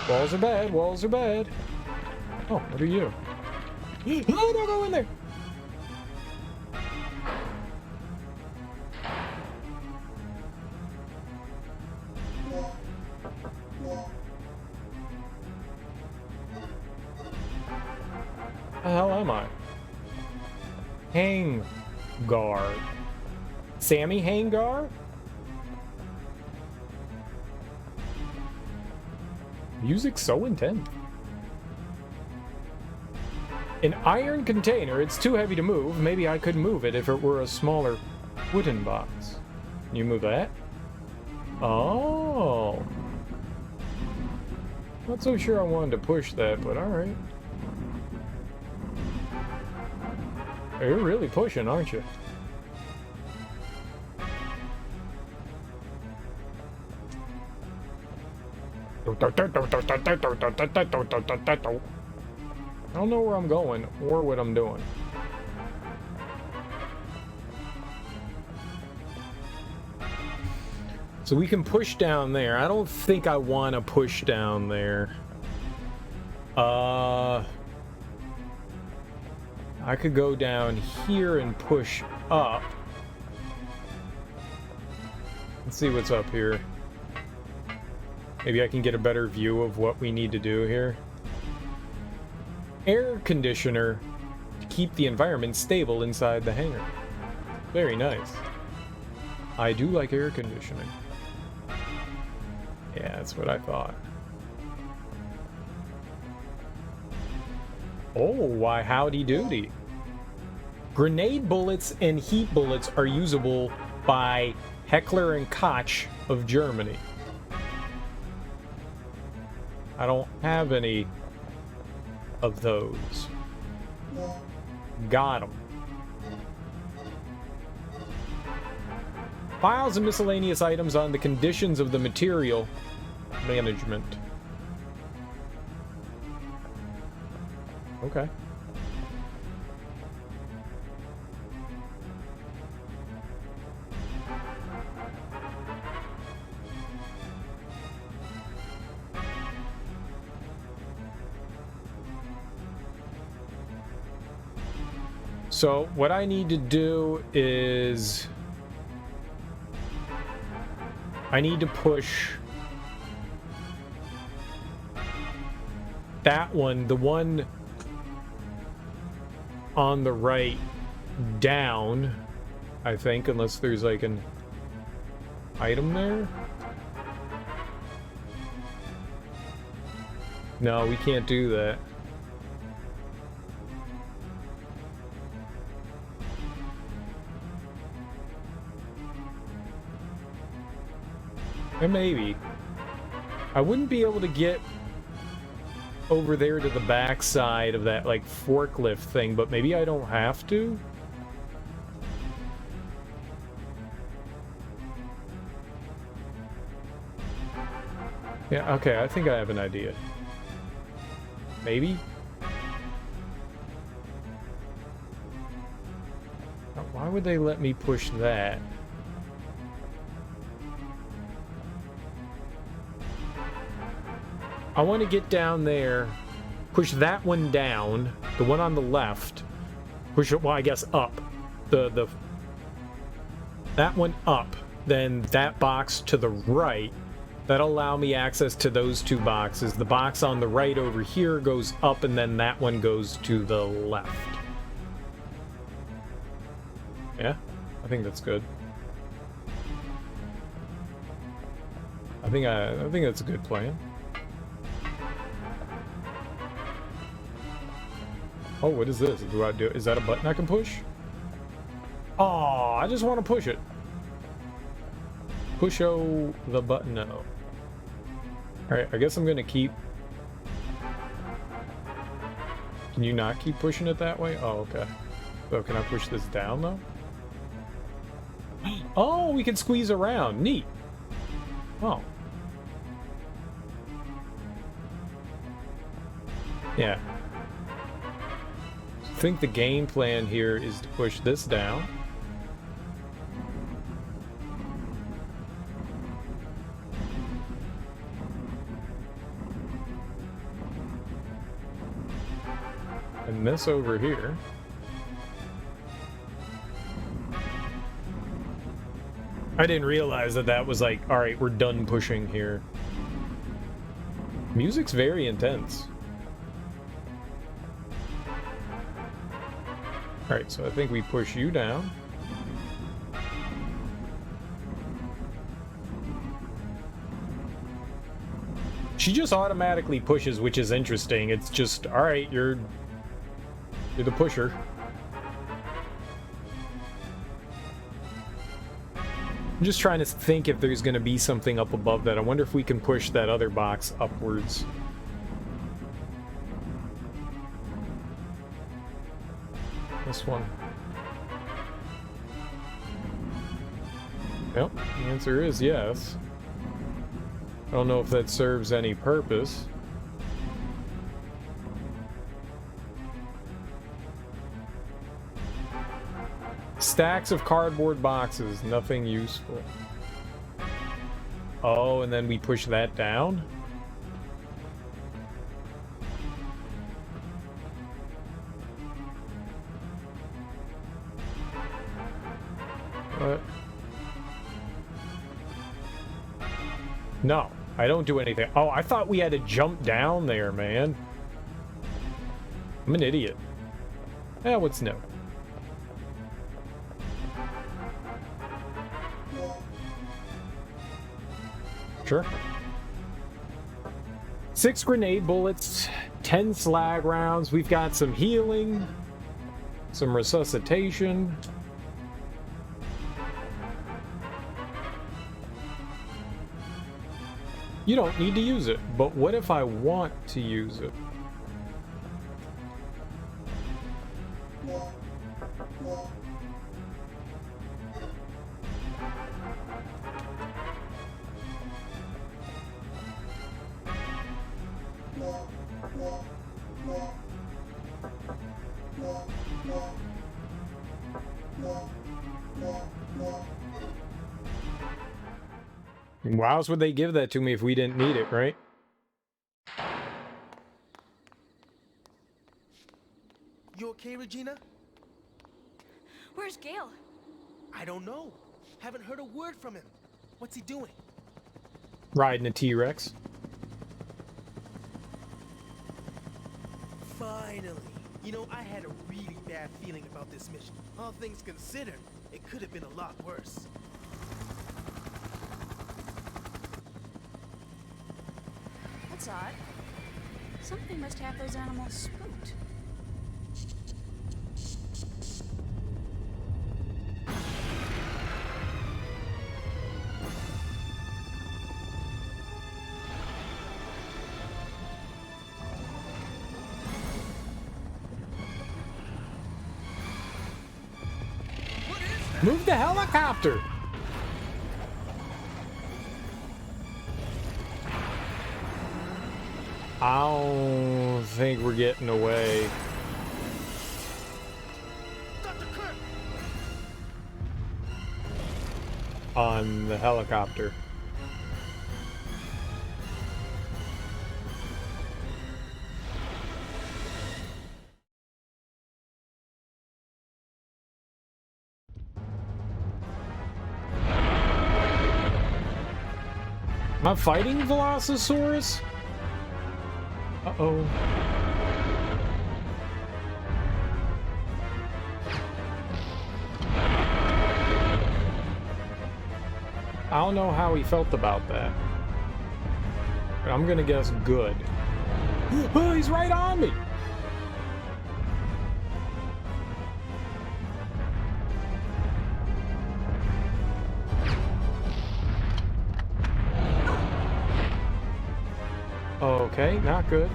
Walls are bad, walls are bad. Oh, what are you? No, don't go in there! The hell am I? Hangar. Sammy Hangar? Music's so intense. An iron container. It's too heavy to move. Maybe I could move it if it were a smaller wooden box. Can you move that? Oh. Not so sure I wanted to push that, but alright. You're really pushing, aren't you? I don't know where I'm going or what I'm doing. So we can push down there. I don't think I want to push down there. I could go down here and push up. Let's see what's up here. Maybe I can get a better view of what we need to do here. Air conditioner to keep the environment stable inside the hangar. Very nice. I do like air conditioning. Yeah, that's what I thought. Oh, why howdy doody. Grenade bullets and heat bullets are usable by Heckler and Koch of Germany. I don't have any of those. Got them. Files and miscellaneous items on the conditions of the material management. Okay. So what I need to do is I need to push that one, the one on the right, down, I think, unless there's like an item there. No, we can't do that. Or maybe. I wouldn't be able to get over there to the back side of that, like, forklift thing, but maybe I don't have to? Yeah, okay, I think I have an idea. Maybe? Why would they let me push that? I want to get down there, push that one down, the one on the left, push it, well, I guess up. That one up, then that box to the right. That'll allow me access to those two boxes. The box on the right over here goes up, and then that one goes to the left. Yeah, I think that's good. I think that's a good plan. Oh, what is this? Is that a button I can push? Oh, I just want to push it. Push-o the button. No. Alright, I guess I'm gonna keep... Can you not keep pushing it that way? Oh, okay. So can I push this down, though? Oh, we can squeeze around. Neat. Oh. Yeah. I think the game plan here is to push this down. And this over here. I didn't realize that that was like, alright, we're done pushing here. Music's very intense. Alright, so I think we push you down. She just automatically pushes, which is interesting. It's just, alright, you're the pusher. I'm just trying to think if there's going to be something up above that. I wonder if we can push that other box upwards. This one. Yep, the answer is yes. I don't know if that serves any purpose. Stacks of cardboard boxes, nothing useful. Oh, and then we push that down? What? No, I don't do anything. Oh, I thought we had to jump down there, man. I'm an idiot. What's new? Sure. 6 grenade bullets, 10 slag rounds. We've got some healing, some resuscitation. You don't need to use it, but what if I want to use it? Why else would they give that to me if we didn't need it, right? You okay, Regina? Where's Gale? I don't know. Haven't heard a word from him. What's he doing? Riding a T-Rex. Finally. You know, I had a really bad feeling about this mission. All things considered, it could have been a lot worse. That's odd. Something must have those animals spooked. Move the helicopter! I don't think we're getting away. On the helicopter. Am I fighting Velocisaurus? Uh-oh. I don't know how he felt about that. But I'm gonna guess good. Oh, he's right on me! Okay, not good.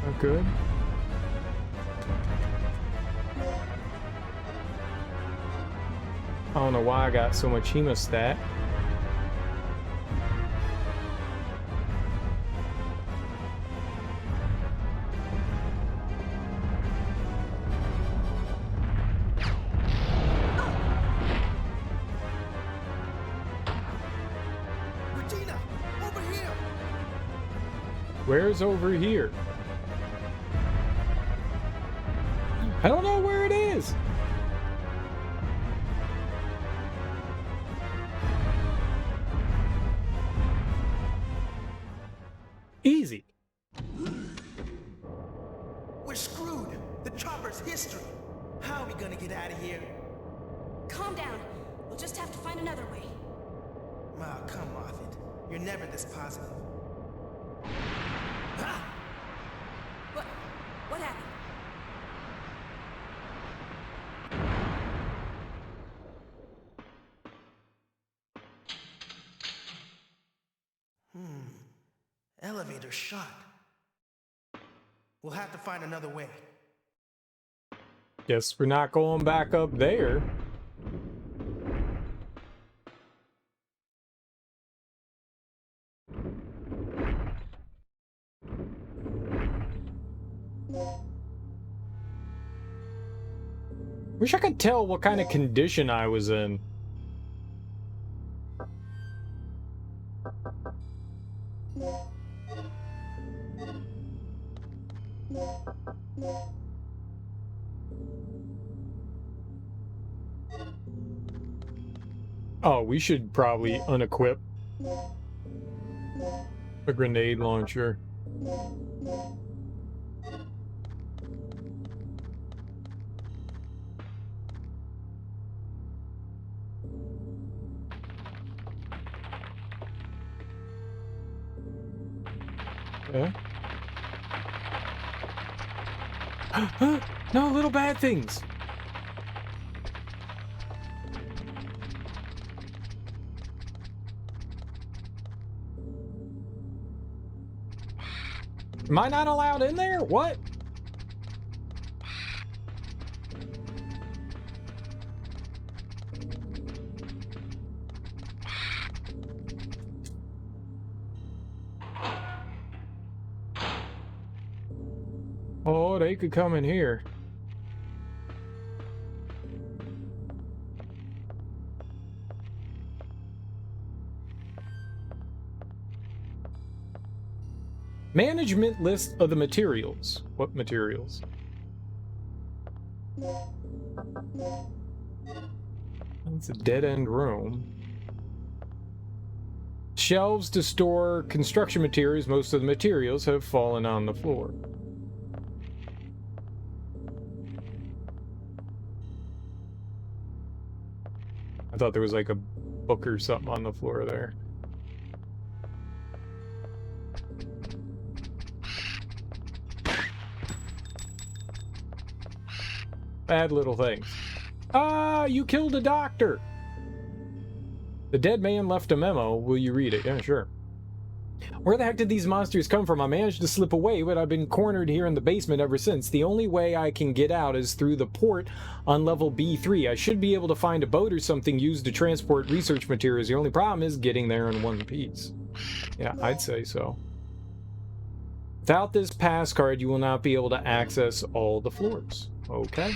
Not good. I don't know why I got so much hemostat. Dino, over here! Where's over here? I don't know where it is. Easy. We're screwed. The chopper's history. How are we gonna get out of here? Calm down. We'll just have to find another way. Oh, come off it. You're never this positive. Ah! What happened? Elevator shut. We'll have to find another way. Guess we're not going back up there. Wish I could tell what kind of condition I was in. Oh, we should probably unequip a grenade launcher. Okay. No, little bad things. Am I not allowed in there? What? Oh, they could come in here. Management list of the materials. What materials? It's a dead-end room. Shelves to store construction materials. Most of the materials have fallen on the floor. I thought there was like a book or something on the floor there. Bad little things. Ah, you killed a doctor! The dead man left a memo. Will you read it? Yeah, sure. Where the heck did these monsters come from? I managed to slip away, but I've been cornered here in the basement ever since. The only way I can get out is through the port on level B3. I should be able to find a boat or something used to transport research materials. The only problem is getting there in one piece. Yeah, I'd say so. Without this pass card, you will not be able to access all the floors. Okay.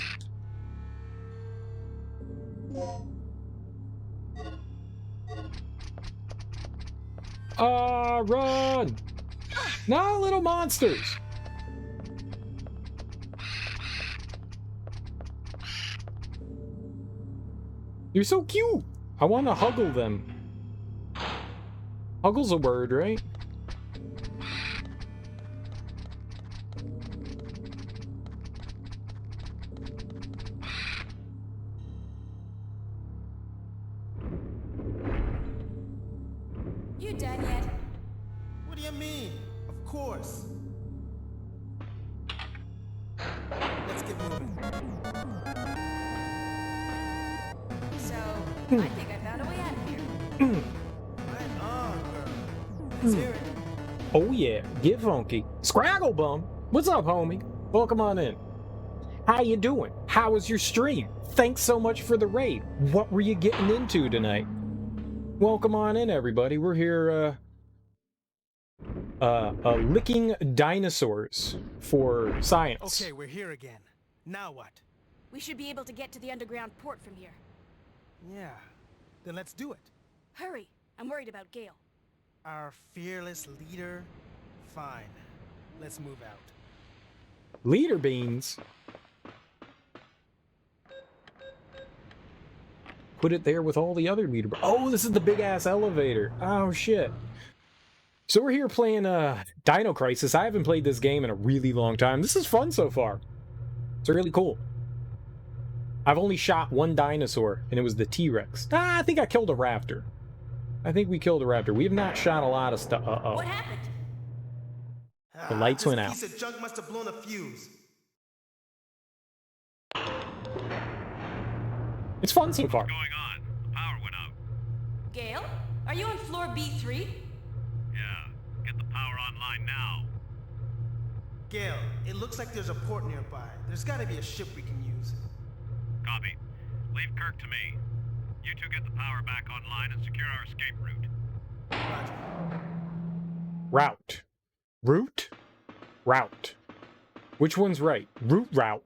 Run! No, little monsters! You're so cute! I want to huggle them. Huggle's a word, right? You done yet? What do you mean? Of course. Let's get moving. So, I think I found a way out of here. Right on, girl. Let's hear it. Oh yeah, get funky. Scraggle Bum, what's up, homie? Welcome on in. How you doing? How was your stream? Thanks so much for the raid. What were you getting into tonight? Welcome on in, everybody. We're here, licking dinosaurs for science. Okay, we're here again. Now what? We should be able to get to the underground port from here. Yeah. Then let's do it. Hurry! I'm worried about Gale. Our fearless leader? Fine. Let's move out. Leader beans. Put it there with all the other leader. Oh, this is the big ass elevator. Oh shit. So we're here playing Dino Crisis. I haven't played this game in a really long time. This is fun so far. It's really cool. I've only shot one dinosaur, and it was the T-Rex. I think I killed a raptor. I think we killed a raptor. We have not shot a lot of stuff. Uh-oh. What happened? The lights went out. This piece of junk must have blown a fuse. It's fun so far. What's going on? The power went out. Gale? Are you on floor B3? Yeah. Get the power online now. Gale, it looks like there's a port nearby. There's gotta be a ship we can use. Copy. Leave Kirk to me. You two get the power back online and secure our escape route. Roger. Route. Route? Route. Which one's right? Route.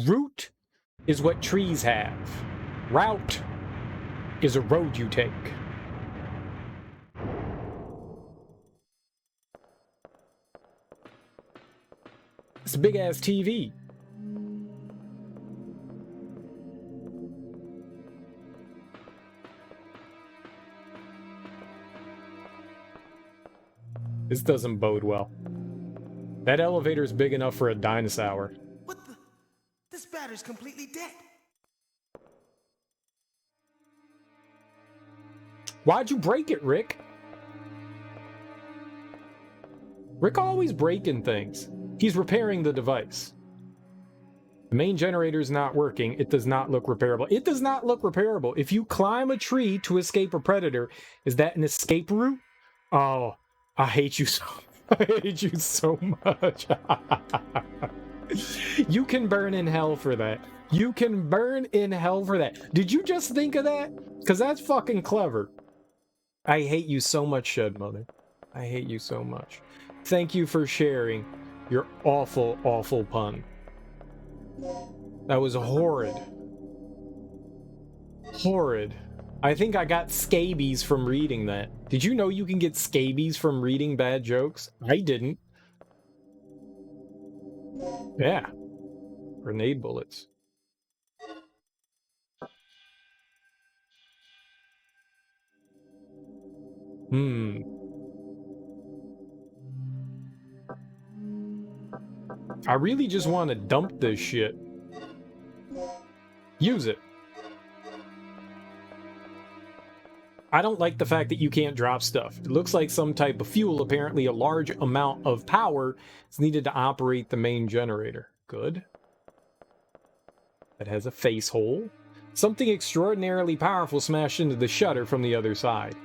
Route is what trees have. Route is a road you take. It's a big ass TV. This doesn't bode well. That elevator is big enough for a dinosaur. What the? This battery's completely dead. Why'd you break it, Rick? Rick always breaking things. He's repairing the device. The main generator's not working. It does not look repairable. It does not look repairable. If you climb a tree to escape a predator, is that an escape route? Oh, I hate you so I hate you so much. You can burn in hell for that. You can burn in hell for that. Did you just think of that? Because that's fucking clever. I hate you so much, Shed Mother. I hate you so much. Thank you for sharing your awful, awful pun. That was horrid. Horrid. I think I got scabies from reading that. Did you know you can get scabies from reading bad jokes? I didn't. Yeah. Grenade bullets. I really just want to dump this shit. Use it. I don't like the fact that you can't drop stuff. It looks like some type of fuel. Apparently a large amount of power is needed to operate the main generator. Good. that has a face hole. Something extraordinarily powerful smashed into the shutter from the other side.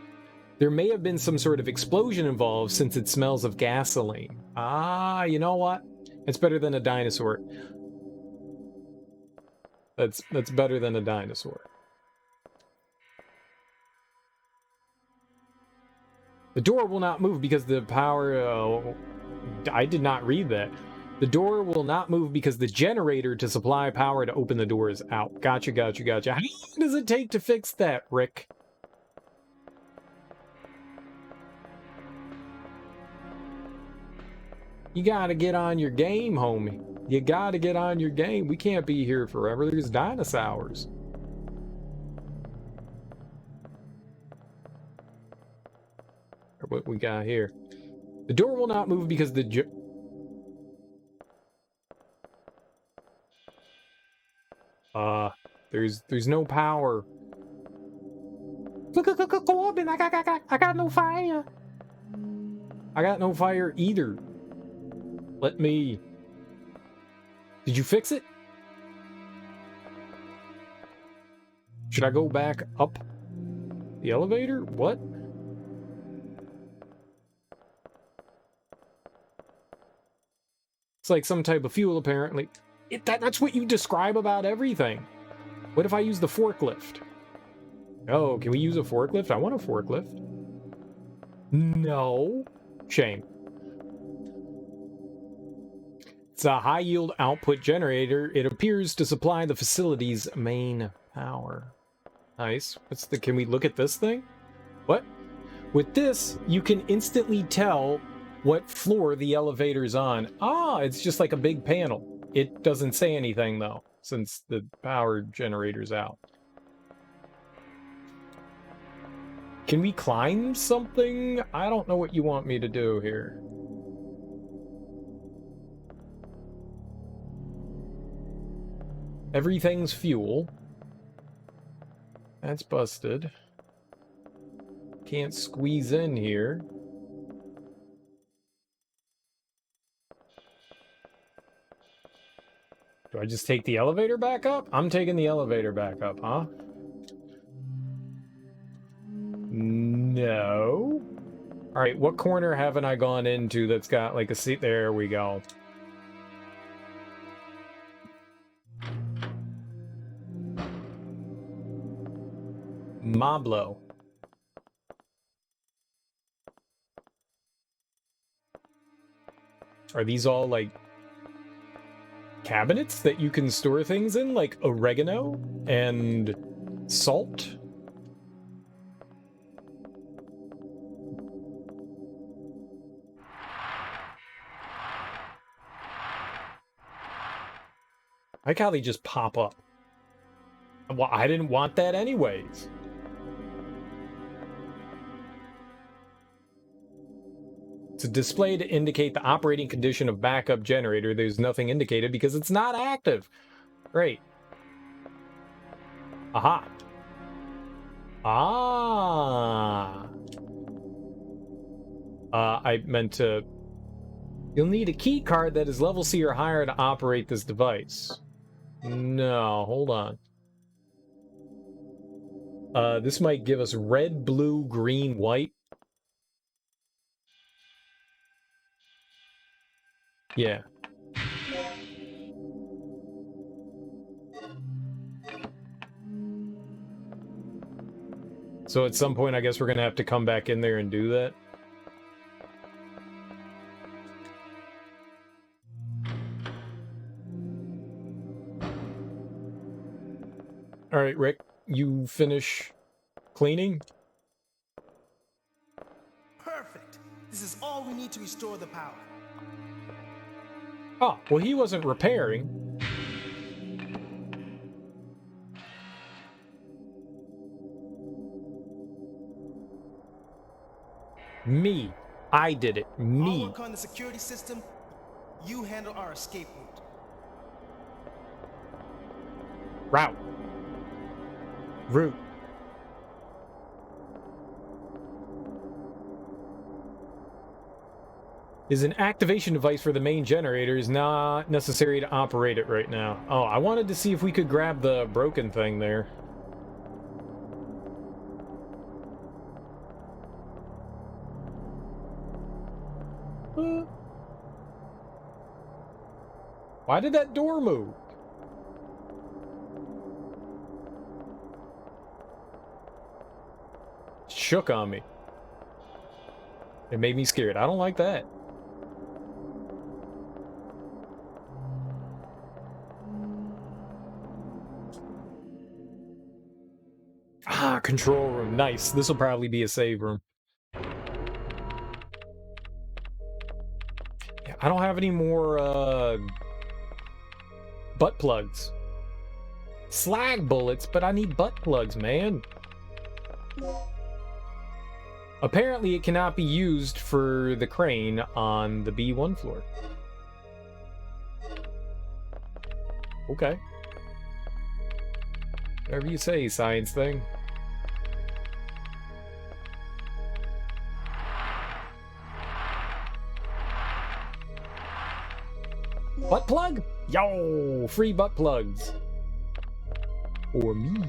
There may have been some sort of explosion involved since it smells of gasoline. Ah, you know what? It's better than a dinosaur. That's better than a dinosaur. The door will not move because the power... I did not read that. The door will not move because the generator to supply power to open the door is out. Gotcha, gotcha, gotcha. How long does it take to fix that, Rick? You gotta get on your game, homie. You gotta get on your game. We can't be here forever. There's dinosaurs. What we got here? The door will not move because the there's no power. Look, Corbin, I got no fire. I got no fire either. Let me... Did you fix it? Should I go back up the elevator? What? It's like some type of fuel, apparently. That's what you describe about everything. What if I use the forklift? Oh, can we use a forklift? I want a forklift. No. Shame. It's a high-yield output generator. It appears to supply the facility's main power. Nice. Can we look at this thing? What? With this, you can instantly tell what floor the elevator's on. Ah, it's just like a big panel. It doesn't say anything, though, since the power generator's out. Can we climb something? I don't know what you want me to do here. Everything's fuel. That's busted. Can't squeeze in here. Do I just take the elevator back up? I'm taking the elevator back up, huh? No. All right, what corner haven't I gone into that's got like a seat? There we go. Moblo. Are these all like cabinets that you can store things in, like oregano and salt? I like how they just pop up. Well, I didn't want that anyways. It's a display to indicate the operating condition of backup generator. There's nothing indicated because it's not active. Great. Aha. Ah. I meant to... You'll need a key card that is level C or higher to operate this device. No, hold on. This might give us red, blue, green, white. Yeah. So at some point, I guess we're gonna have to come back in there and do that. All right, Rick, you finish cleaning? Perfect. This is all we need to restore the power. Oh, well, he wasn't repairing. Me. I did it. Me. I'll work on the security system. You handle our escape route. Route. Is an activation device for the main generator is not necessary to operate it right now. Oh, I wanted to see if we could grab the broken thing there. Why did that door move? Shook on me. It made me scared. I don't like that. Ah, control room. Nice. This will probably be a save room. Yeah, I don't have any more butt plugs. Slag bullets, but I need butt plugs, man. Apparently, it cannot be used for the crane on the B1 floor. Okay. Whatever you say, science thing. Butt plug? Yo! Free butt plugs. For me.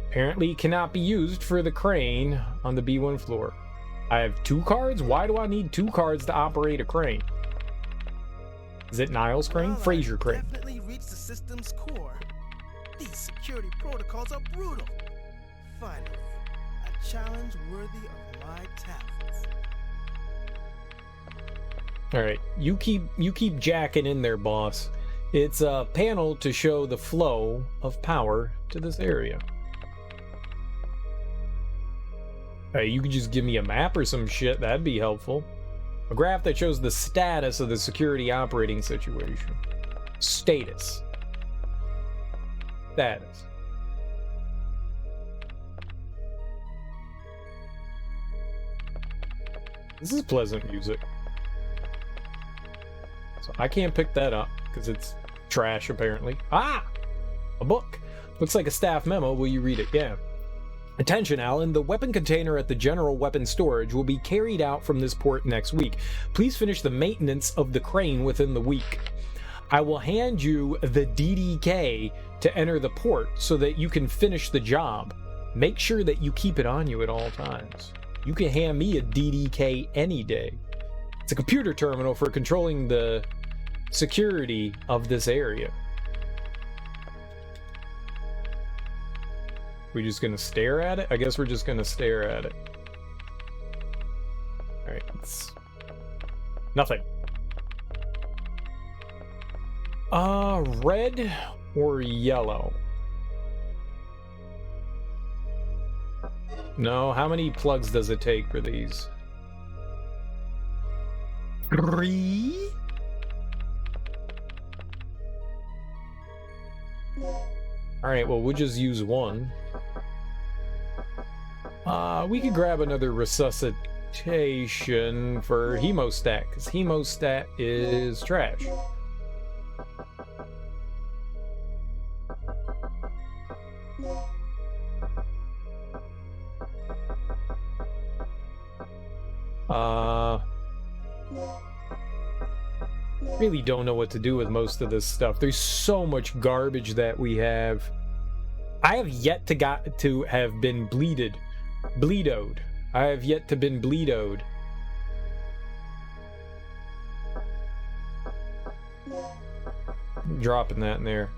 Apparently it cannot be used for the crane on the B1 floor. I have 2 cards? Why do I need 2 cards to operate a crane? Is it Niles' crane? Well, Fraser crane. Definitely reached the system's core. These security protocols are brutal. Finally, a challenge worthy of my talents. Alright, you keep jacking in there, boss. It's a panel to show the flow of power to this area. Hey, you could just give me a map or some shit, that'd be helpful. A graph that shows the status of the security operating situation. Status. Status. This is pleasant music. So I can't pick that up, because it's trash, apparently. Ah! A book. Looks like a staff memo. Will you read it? Yeah. Attention, Alan. The weapon container at the general weapon storage will be carried out from this port next week. Please finish the maintenance of the crane within the week. I will hand you the DDK to enter the port so that you can finish the job. Make sure that you keep it on you at all times. You can hand me a DDK any day. It's a computer terminal for controlling the security of this area. We just gonna stare at it? I guess we're just gonna stare at it. Alright, it's nothing. Red or yellow? No, how many plugs does it take for these? 3? Alright, well, we'll just use 1. We could grab another resuscitation for hemostat, because hemostat is trash. Really don't know what to do with most of this stuff. There's so much garbage that we have. I have yet to have been bleeded. Bleedoed. I have yet to been bleedoed. Dropping that in there.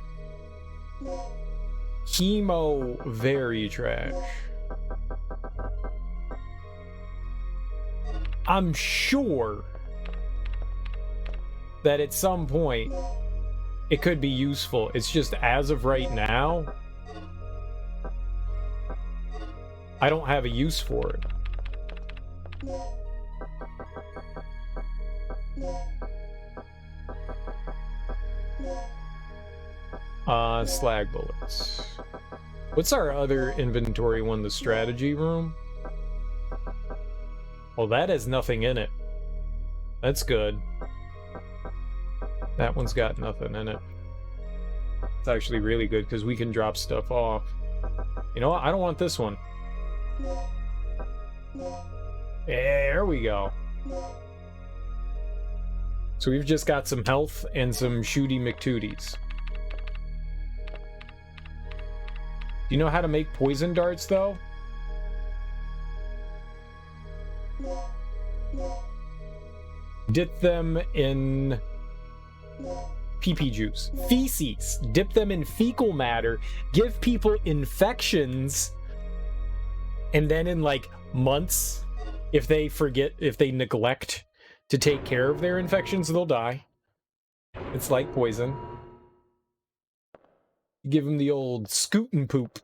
Chemo, very trash. I'm sure that at some point it could be useful. It's just as of right now, I don't have a use for it. Slag bullets. What's our other inventory one? The strategy room? Well, that has nothing in it. That's good. That one's got nothing in it. It's actually really good because we can drop stuff off. You know what? I don't want this one. There we go. So we've just got some health and some shooty McTooties. Do you know how to make poison darts, though? Dip them in pee-pee juice. Feces. Dip them in fecal matter. Give people infections. And then in, like, months, if they neglect to take care of their infections, they'll die. It's like poison. You give them the old scoot and poop.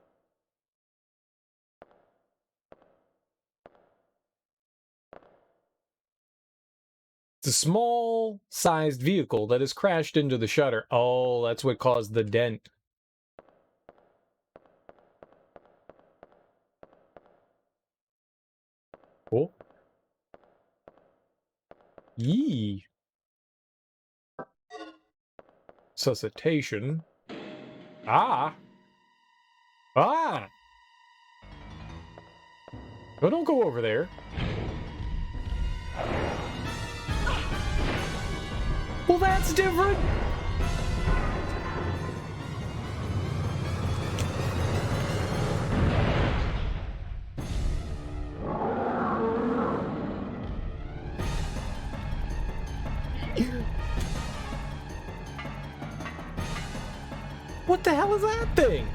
It's a small-sized vehicle that has crashed into the shutter. Oh, that's what caused the dent. Cool. Yee. Suscitation. Ah. Ah. Oh, don't go over there. Well, that's different. What the hell is that thing?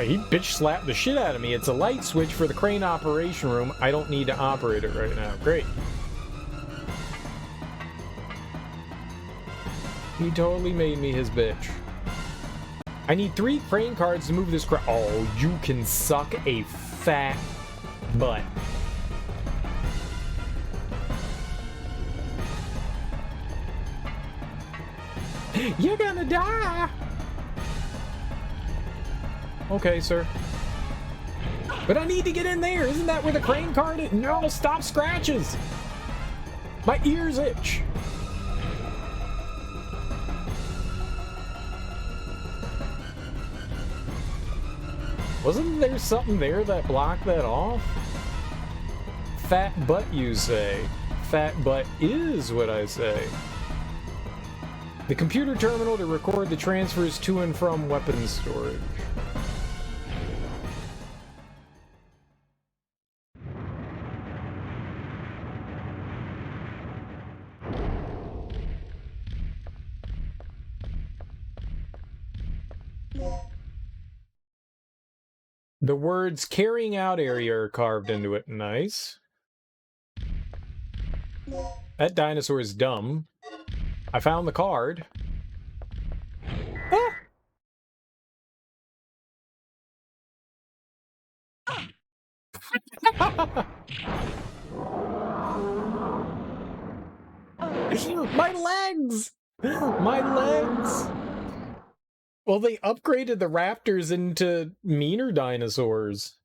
He bitch slapped the shit out of me. It's a light switch for the crane operation room. I don't need to operate it right now. Great. He totally made me his bitch. I need 3 crane cards to move this crane. Oh, you can suck a fat butt. You're gonna die! Okay, sir. But I need to get in there. Isn't that where the crane card is? No, stop scratches. My ears itch. Wasn't there something there that blocked that off? Fat butt, you say. Fat butt is what I say. The computer terminal to record the transfers to and from weapons storage. The words carrying out area are carved into it. Nice. That dinosaur is dumb. I found the card. Ah! My legs! My legs! Well, they upgraded the raptors into meaner dinosaurs.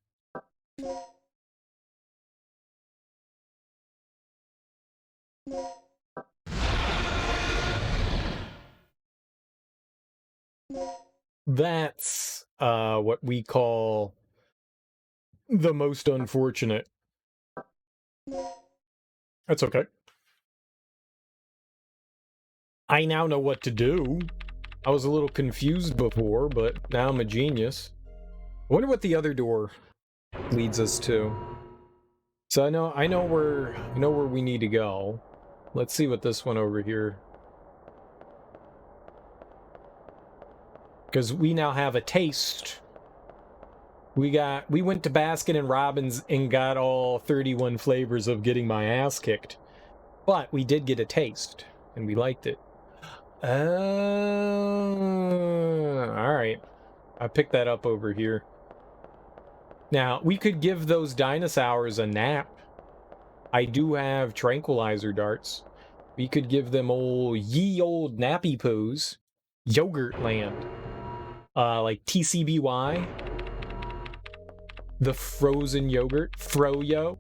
That's what we call the most unfortunate. That's okay. I now know what to do. I was a little confused before, but now I'm a genius. I wonder what the other door leads us to. So I know where we need to go. Let's see what this one over here. Because we now have a taste. We went to Baskin and Robbins and got all 31 flavors of getting my ass kicked. But we did get a taste, and we liked it. Alright. I picked that up over here. Now, we could give those dinosaurs a nap. I do have tranquilizer darts. We could give them ye old nappy poos. Yogurt land. Like TCBY. The frozen yogurt. Froyo.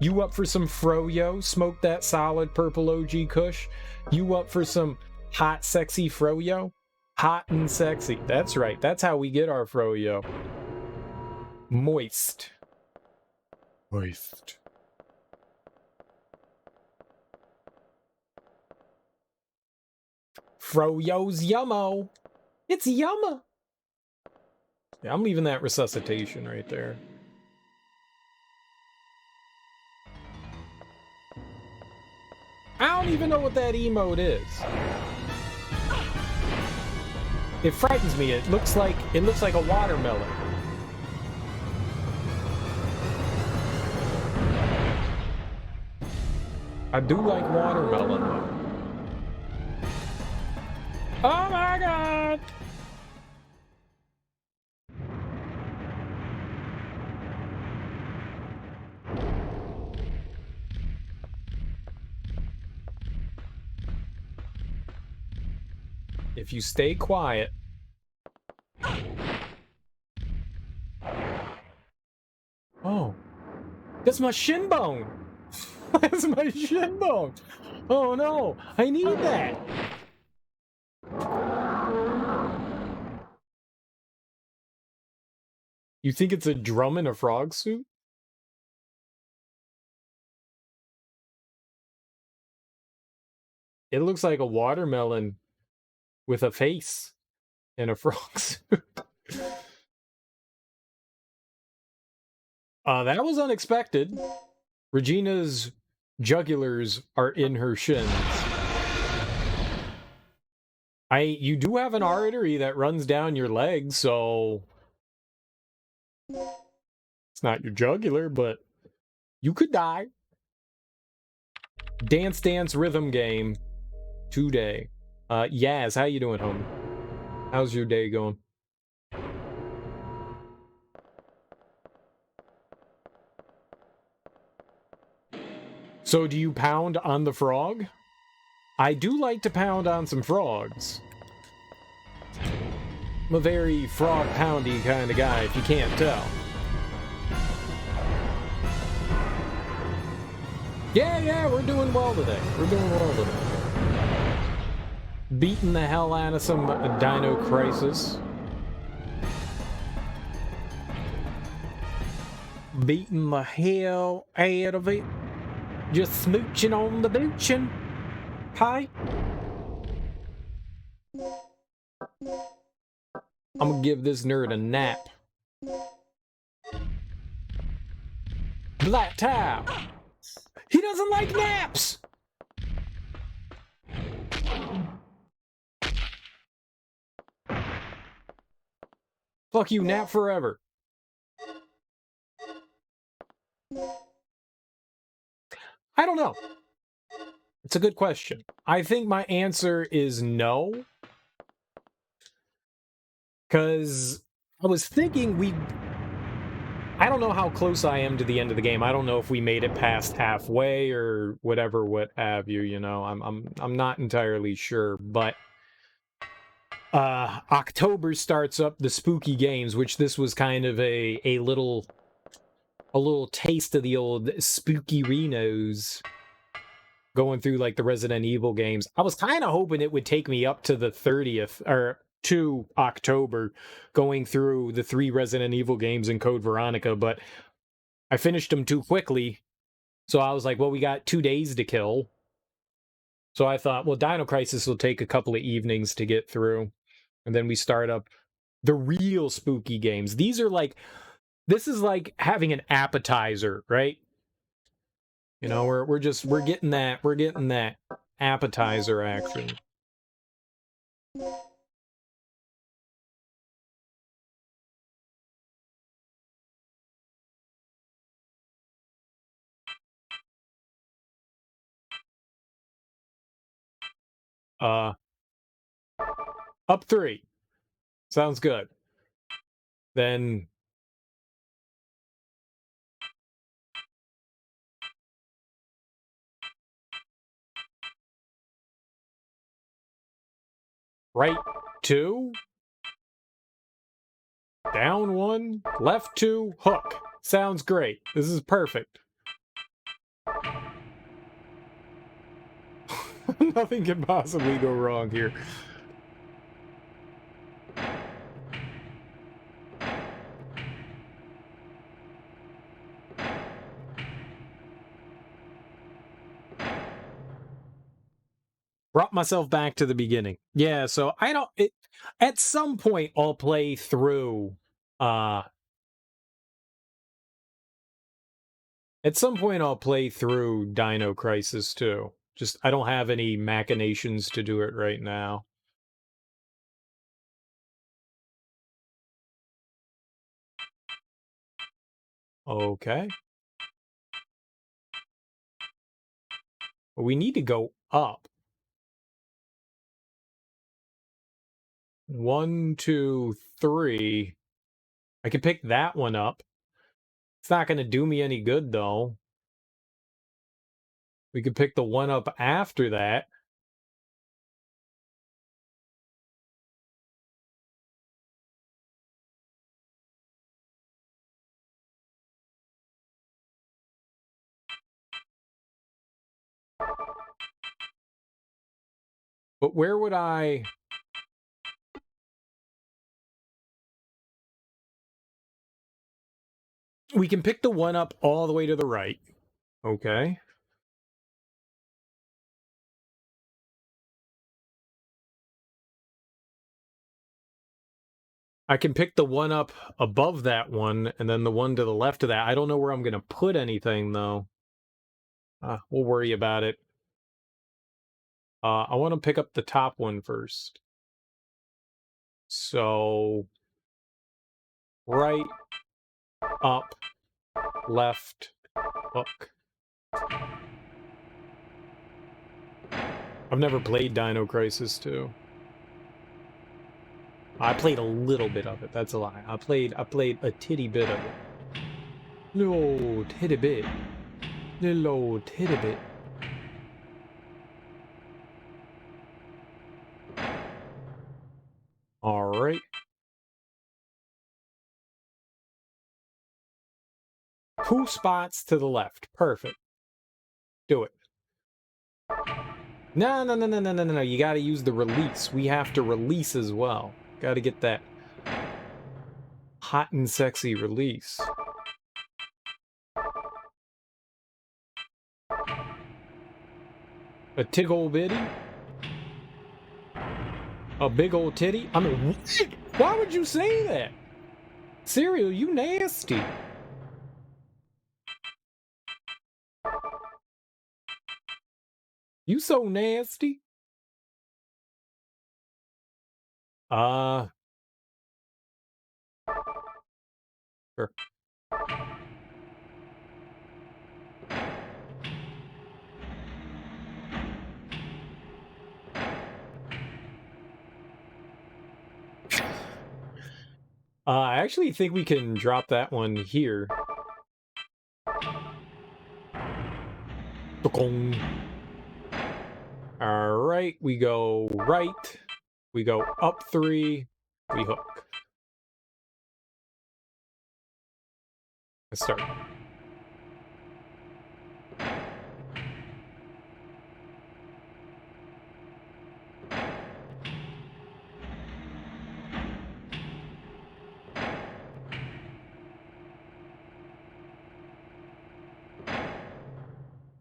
You up for some Froyo? Smoke that solid purple OG Kush. You up for some hot, sexy Froyo? Hot and sexy. That's right. That's how we get our froyo. Moist. Moist. Froyo's yummo. It's yumma. Yeah, I'm leaving that resuscitation right there. I don't even know what that emote is. It frightens me. It looks like a watermelon. I do like watermelon though. Oh my god! If you stay quiet. Oh. That's my shin bone! That's my shin bone! Oh no! I need that! You think it's a drum in a frog suit? It looks like a watermelon with a face and a frog suit. That was unexpected. Regina's jugulars are in her shins. You do have an artery that runs down your leg, so it's not your jugular, but you could die. Dance Dance Rhythm Game today. Yaz, how you doing, homie? How's your day going? So do you pound on the frog? I do like to pound on some frogs. I'm a very frog poundy kind of guy, if you can't tell. Yeah, we're doing well today. We're doing well today. Beating the hell out of some Dino Crisis. Beating the hell out of it. Just smooching on the boochin'. Hi. I'm gonna give this nerd a nap. Black towel. He doesn't like naps! Fuck you, nap forever. I don't know. It's a good question. I think my answer is no. Because I was thinking I don't know how close I am to the end of the game. I don't know if we made it past halfway or whatever, what have you, you know. I'm not entirely sure, but October starts up the spooky games, which this was kind of a little taste of the old spooky Renos. Going through like the Resident Evil games. I was kind of hoping it would take me up to the 30th or to October going through the 3 Resident Evil games in Code Veronica, but I finished them too quickly. So I was like, well, we got 2 days to kill. So I thought, well, Dino Crisis will take a couple of evenings to get through. And then we start up the real spooky games. This is like having an appetizer, right? You know, we're getting that appetizer action. Up 3. Sounds good. Then right 2, down 1, left 2, hook. Sounds great. This is perfect. Nothing can possibly go wrong here. Brought myself back to the beginning. Yeah, so I don't... at some point, I'll play through... At some point, I'll play through Dino Crisis 2. Just, I don't have any machinations to do it right now. Okay. We need to go up. 1, 2, 3. I could pick that one up. It's not going to do me any good, though. We could pick the one up after that. But where would I... We can pick the one up all the way to the right. Okay. I can pick the one up above that one, and then the one to the left of that. I don't know where I'm going to put anything, though. We'll worry about it. I want to pick up the top one first. So... right, up, left, hook. I've never played Dino Crisis 2. I played a little bit of it. That's a lie. I played a titty bit of it. Little titty bit. Little titty bit. All right. 2 spots to the left. Perfect. Do it. No. You got to use the release. We have to release as well. Got to get that hot and sexy release. A tickle bitty? A big old titty? I mean, why would you say that? Cereal, you nasty. You so nasty. Sure. I actually think we can drop that one here. All right, we go right. We go up 3. We hook. Let's start.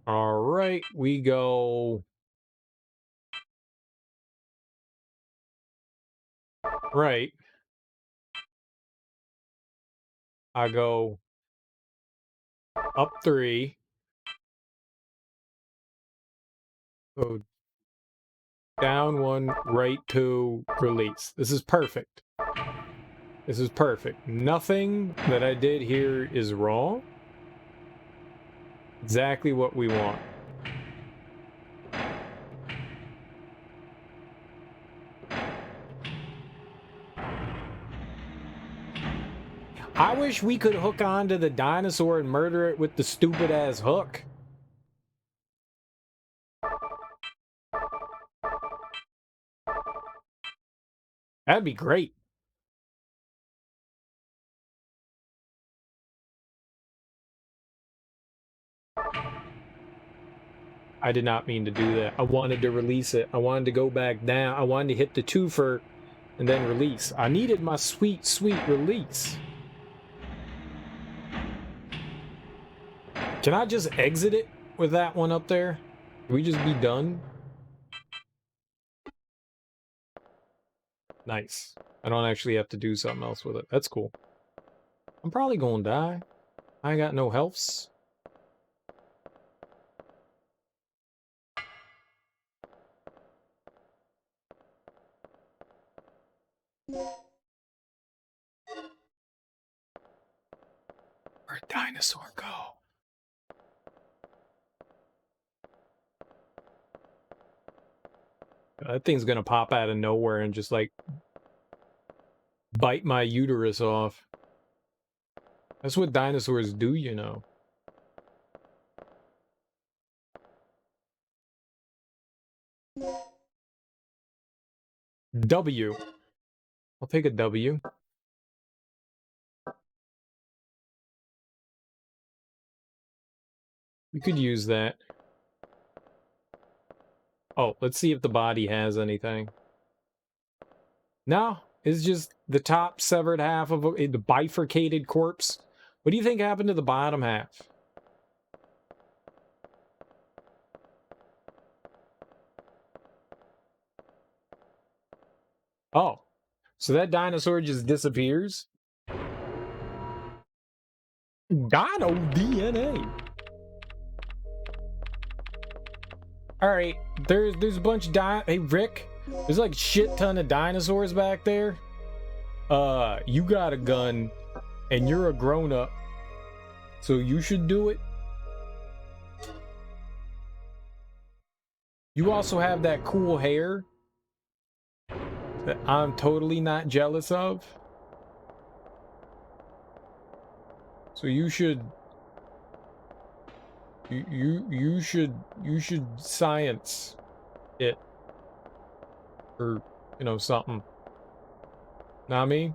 All right, we go right. I go up 3. Go down 1, right 2, release. This is perfect. This is perfect. Nothing that I did here is wrong. Exactly what we want. I wish we could hook onto the dinosaur and murder it with the stupid-ass hook. That'd be great. I did not mean to do that. I wanted to release it. I wanted to go back down. I wanted to hit the twofer and then release. I needed my sweet, sweet release. Can I just exit it with that one up there? Can we just be done? Nice. I don't actually have to do something else with it. That's cool. I'm probably gonna die. I ain't got no healths. Where'd dinosaur go? That thing's gonna pop out of nowhere and just like bite my uterus off. That's what dinosaurs do, you know. W. I'll take a W. We could use that. Oh, let's see if the body has anything. No, it's just the top severed half of the bifurcated corpse. What do you think happened to the bottom half? Oh, so that dinosaur just disappears? Dino DNA. All right, there's a bunch of Hey, Rick, there's like shit ton of dinosaurs back there. You got a gun, and you're a grown-up, so you should do it. You also have that cool hair that I'm totally not jealous of. So you should... You should science it, or you know, something. Know what I mean?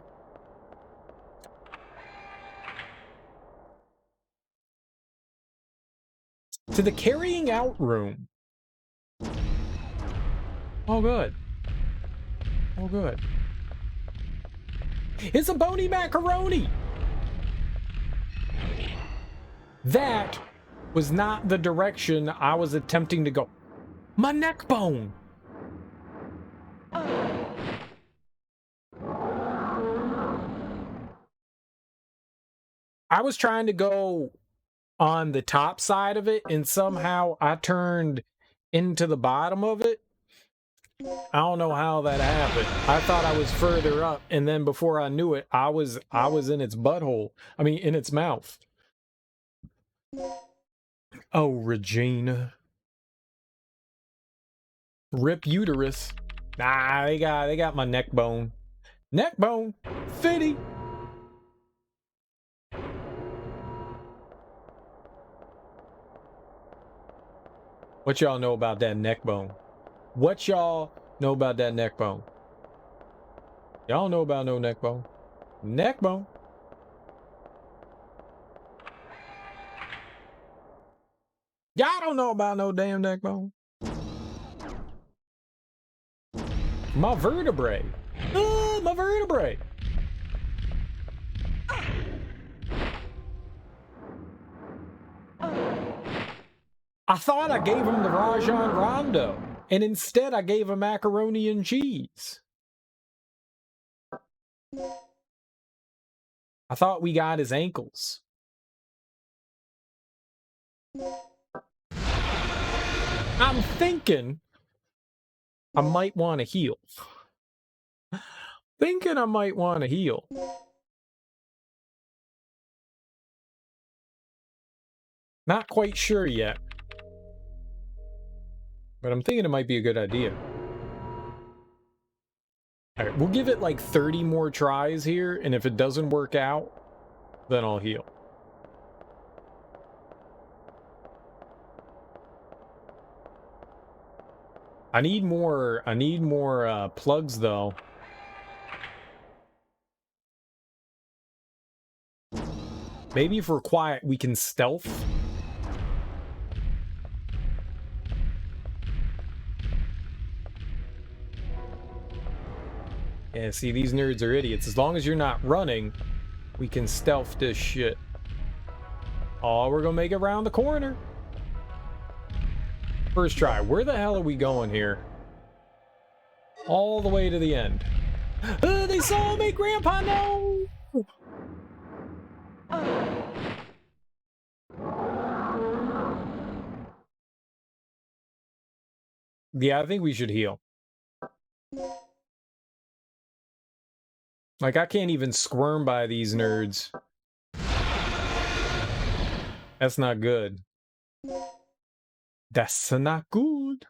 To the carrying out room. Oh good. Oh good. It's a bony macaroni. That was not the direction I was attempting to go. My neck bone! I was trying to go on the top side of it, and somehow I turned into the bottom of it. I don't know how that happened. I thought I was further up, and then before I knew it, I was in its butthole. I mean, in its mouth. Oh, Regina. Rip uterus. Nah, they got my neck bone. Neck bone. Fitty. What y'all know about that neck bone? What y'all know about that neck bone? Y'all know about no neck bone. Neck bone. Y'all don't know about no damn neck bone. My vertebrae. Oh, my vertebrae. I thought I gave him the Rajon Rondo, and instead I gave him macaroni and cheese. I thought we got his ankles. I'm thinking I might want to heal. Thinking I might want to heal. Not quite sure yet. But I'm thinking it might be a good idea. Alright, we'll give it like 30 more tries here, and if it doesn't work out, then I'll heal. I need more plugs though. Maybe if we're quiet, we can stealth. Yeah, see, these nerds are idiots. As long as you're not running, we can stealth this shit. Oh, we're gonna make it around the corner. First try. Where the hell are we going here? All the way to the end. They saw me, Grandpa, no! Yeah, I think we should heal. Like, I can't even squirm by these nerds. That's not good. That's not good.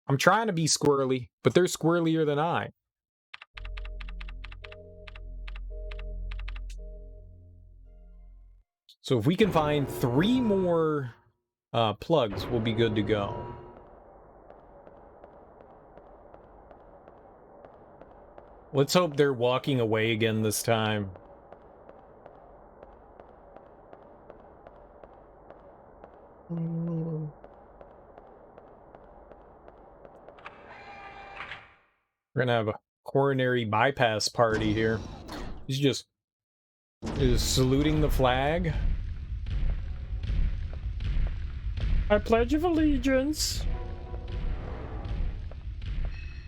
I'm trying to be squirrely, but they're squirrelier than I. So if we can find 3 more plugs, we'll be good to go. Let's hope they're walking away again this time. We're gonna have a coronary bypass party here. He's just saluting the flag. I pledge of allegiance.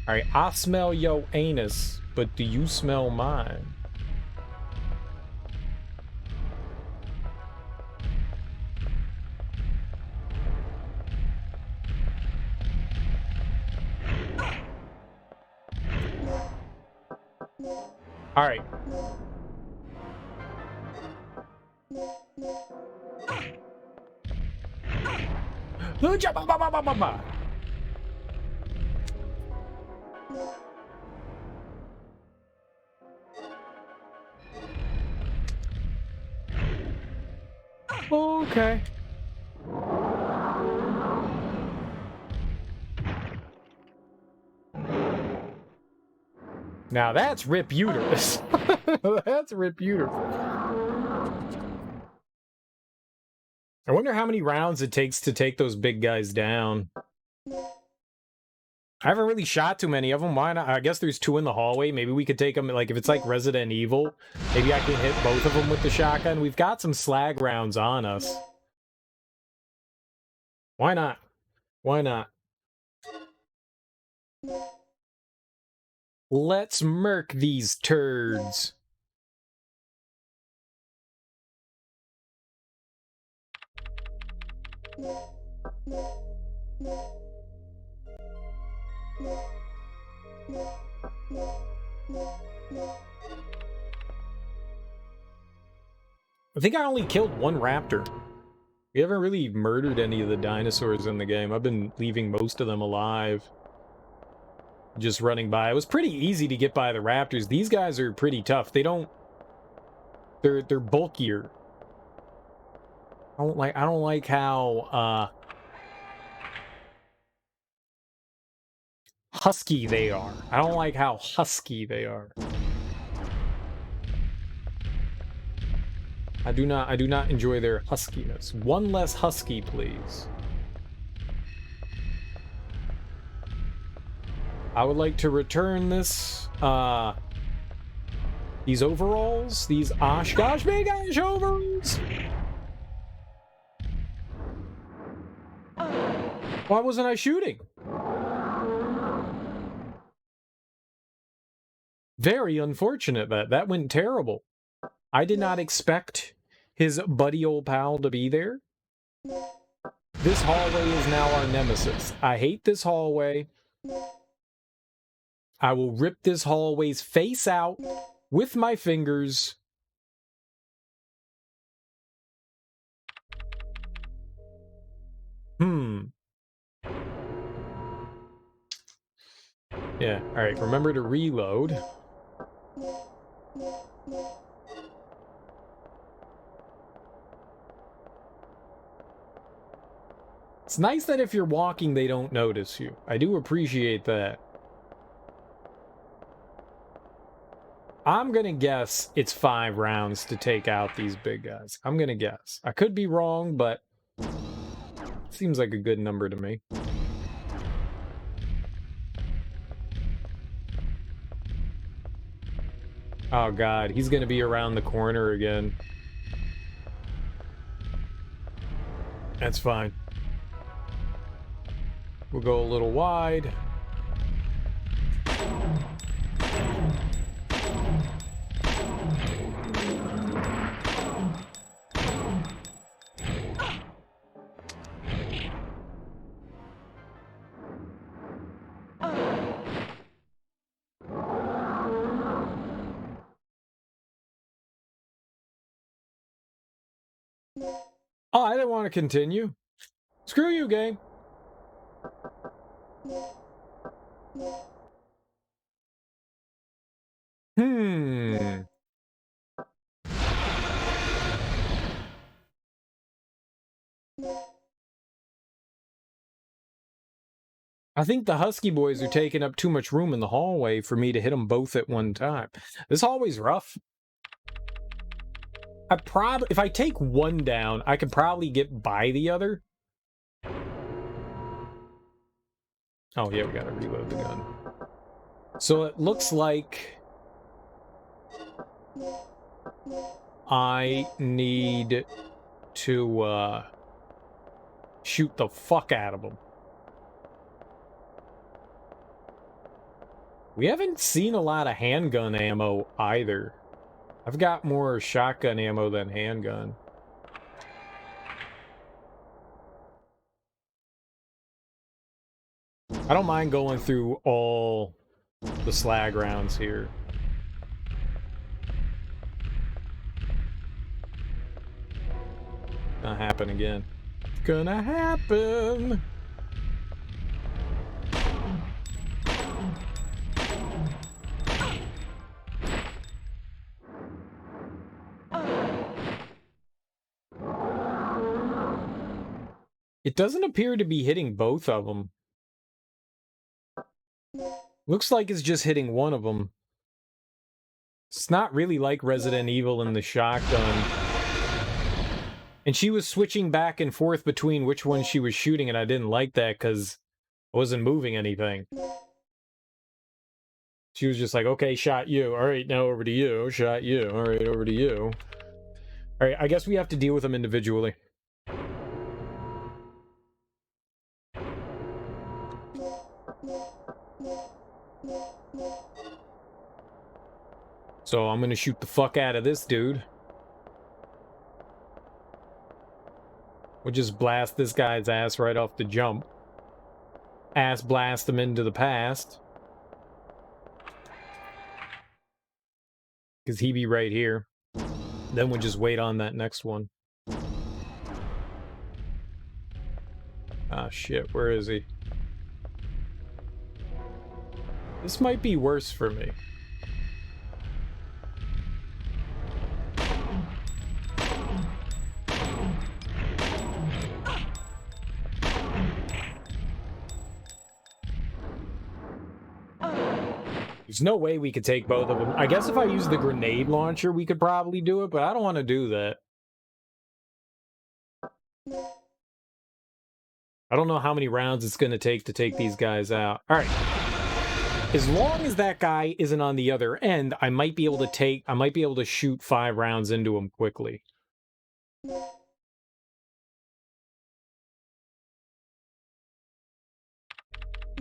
Alright, I smell your anus, but do you smell mine? Alright. Okay. Now that's rip uterus. That's rip uterus. I wonder how many rounds it takes to take those big guys down. I haven't really shot too many of them. Why not? I guess there's 2 in the hallway. Maybe we could take them, like, if it's like Resident Evil, maybe I can hit both of them with the shotgun. We've got some slag rounds on us. Why not? Why not? Let's murk these turds. I think I only killed 1 raptor. We haven't really murdered any of the dinosaurs in the game. I've been leaving most of them alive. Just running by. It was pretty easy to get by the raptors. These guys are pretty tough. They don't... They're bulkier. I don't like how husky they are. I don't like how husky they are. I do not enjoy their huskiness. 1 less husky, please. I would like to return this, these overalls, these Oshkosh Big Ash overalls. Why wasn't I shooting? Very unfortunate that went terrible. I did not expect his buddy old pal to be there. This hallway is now our nemesis. I hate this hallway. I will rip this hallway's face out with my fingers. Yeah, alright, remember to reload. It's nice that if you're walking, they don't notice you. I do appreciate that. I'm gonna guess it's 5 rounds to take out these big guys. I'm gonna guess. I could be wrong, but seems like a good number to me. Oh god, he's gonna be around the corner again. That's fine. We'll go a little wide. Oh, I didn't want to continue. Screw you, game. I think the Husky boys are taking up too much room in the hallway for me to hit them both at one time. This hallway's rough. If I take one down, I could probably get by the other. Oh yeah, we gotta reload the gun. So it looks like I need to shoot the fuck out of them. We haven't seen a lot of handgun ammo either. I've got more shotgun ammo than handgun. I don't mind going through all the slag rounds here. Gonna happen again. It's gonna happen! It doesn't appear to be hitting both of them. Looks like it's just hitting one of them. It's not really like Resident Evil in the shotgun. And she was switching back and forth between which one she was shooting, and I didn't like that because I wasn't moving anything. She was just like, okay, shot you. All right, now over to you. Shot you. All right, over to you. All right, I guess we have to deal with them individually. So I'm gonna shoot the fuck out of this dude. We'll just blast this guy's ass right off the jump. Ass blast him into the past. Because he be right here. Then we'll just wait on that next one. Ah, shit, where is he? This might be worse for me. There's no way we could take both of them. I guess if I use the grenade launcher, we could probably do it, but I don't want to do that. I don't know how many rounds it's going to take these guys out. All right. As long as that guy isn't on the other end, I might be able to shoot 5 rounds into him quickly.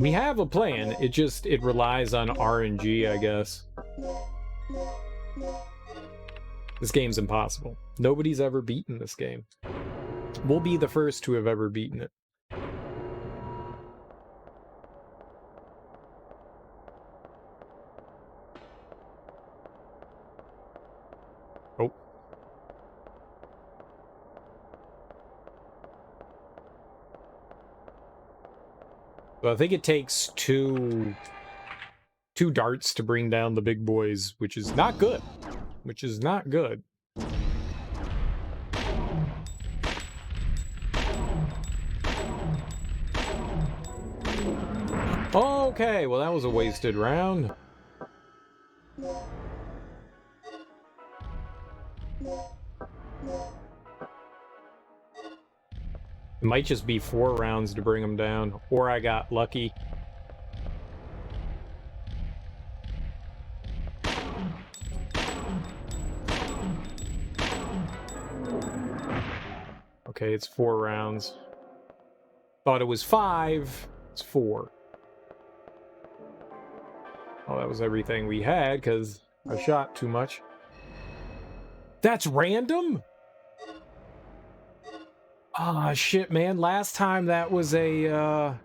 We have a plan, it relies on RNG, I guess. This game's impossible. Nobody's ever beaten this game. We'll be the first to have ever beaten it. Oh. So I think it takes two darts to bring down the big boys, which is not good. Which is not good. Okay, well that was a wasted round. It might just be 4 rounds to bring them down, or I got lucky. Okay, it's 4 rounds. Thought it was 5. It's 4. Oh, that was everything we had, because I shot too much. That's random? Ah, shit, man. Last time that was that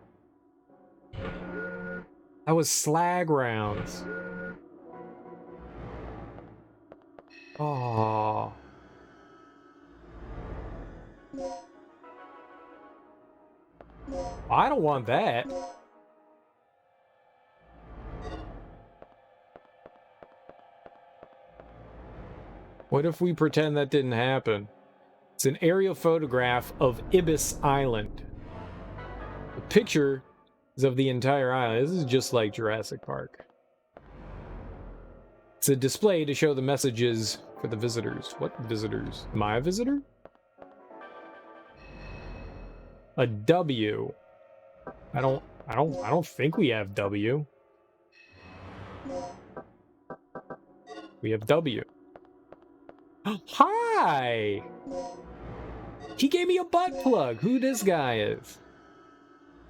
was slag rounds. Oh. I don't want that. What if we pretend that didn't happen? It's an aerial photograph of Ibis Island. The picture is of the entire island. This is just like Jurassic Park. It's a display to show the messages for the visitors. What visitors? Am I a visitor? A W. I don't think we have W. We have W. Hi! He gave me a butt plug. Who this guy is?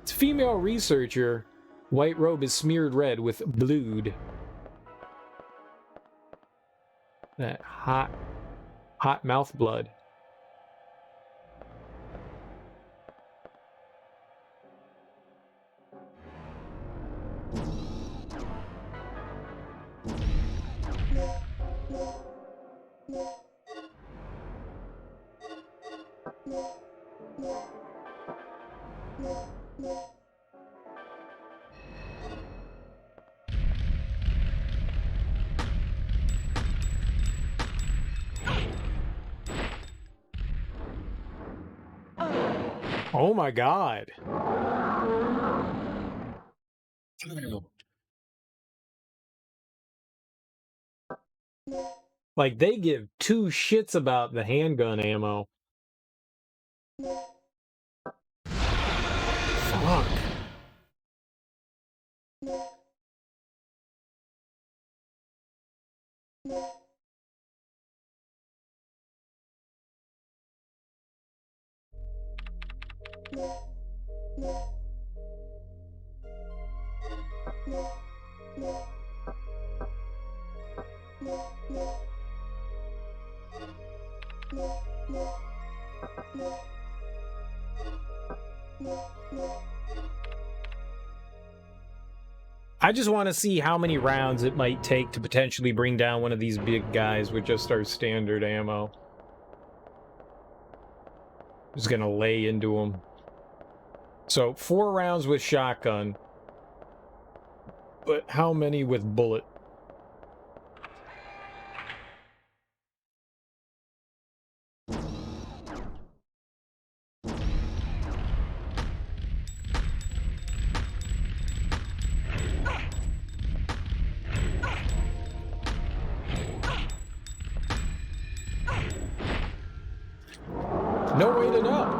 It's a female researcher. White robe is smeared red with blood. That hot mouth blood. Oh my god. Like, they give two shits about the handgun ammo. Fuck. I just want to see how many rounds it might take to potentially bring down one of these big guys with just our standard ammo. Just gonna lay into him. So, 4 rounds with shotgun. But how many with bullet? No way to know.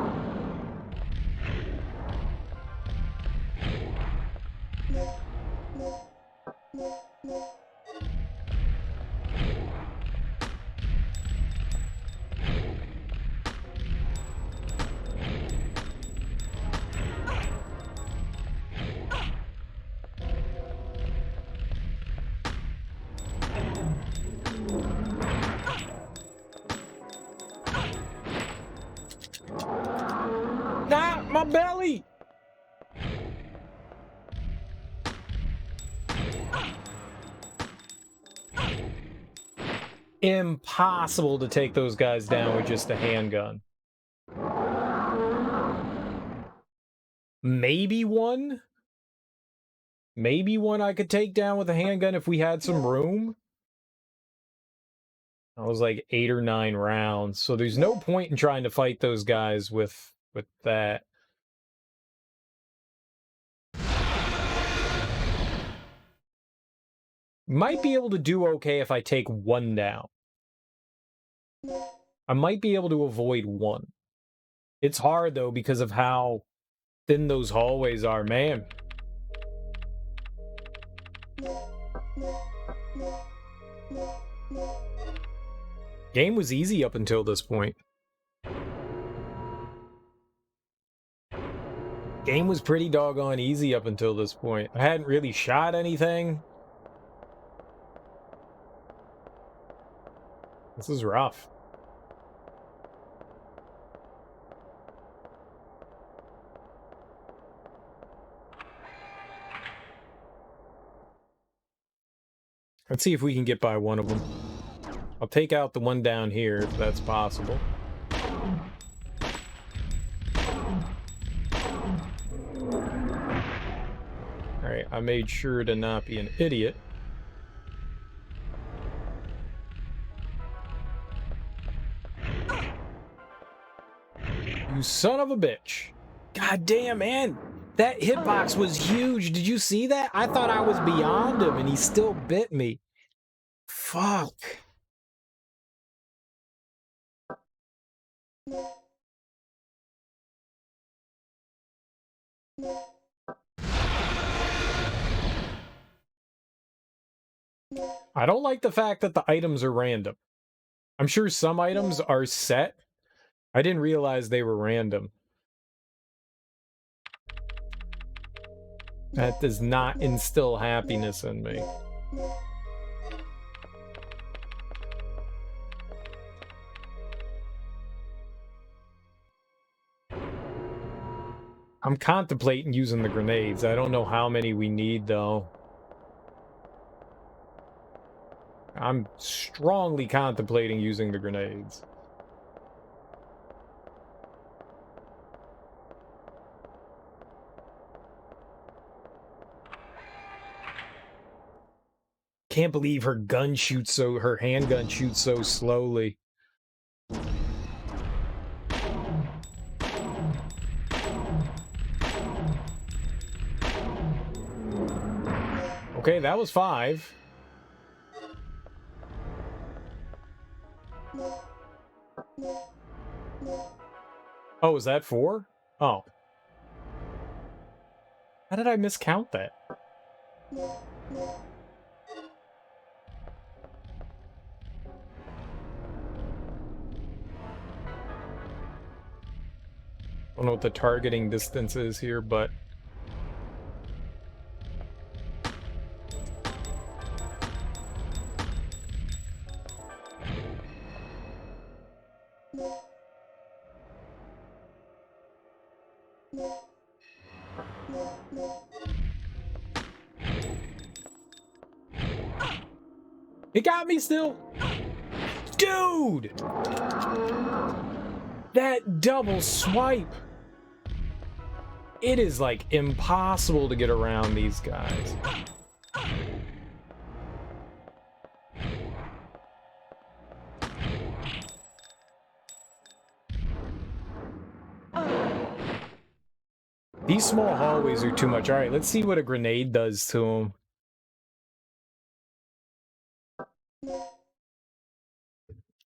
Ah, my belly! Impossible to take those guys down with just a handgun. Maybe one? Maybe one I could take down with a handgun if we had some room? That was like 8 or 9 rounds, so there's no point in trying to fight those guys with that. Might be able to do okay if I take 1 down. I might be able to avoid 1. It's hard, though, because of how thin those hallways are, man. Game was easy up until this point. Game was pretty doggone easy up until this point. I hadn't really shot anything. This is rough. Let's see if we can get by one of them. I'll take out the one down here if that's possible. why I made sure to not be an idiot. You son of a bitch. God damn, man. That hitbox was huge. Did you see that? I thought I was beyond him and he still bit me. Fuck. I don't like the fact that the items are random. I'm sure some items are set. I didn't realize they were random. That does not instill happiness in me. I'm contemplating using the grenades. I don't know how many we need, though. I'm strongly contemplating using the grenades. Can't believe her gun shoots so, her handgun shoots so slowly. Okay, that was 5. Oh, is that 4? Oh. How did I miscount that? I don't know what the targeting distance is here, but... It got me still! Dude! That double swipe! It is, like, impossible to get around these guys. These small hallways are too much. Alright, let's see what a grenade does to them.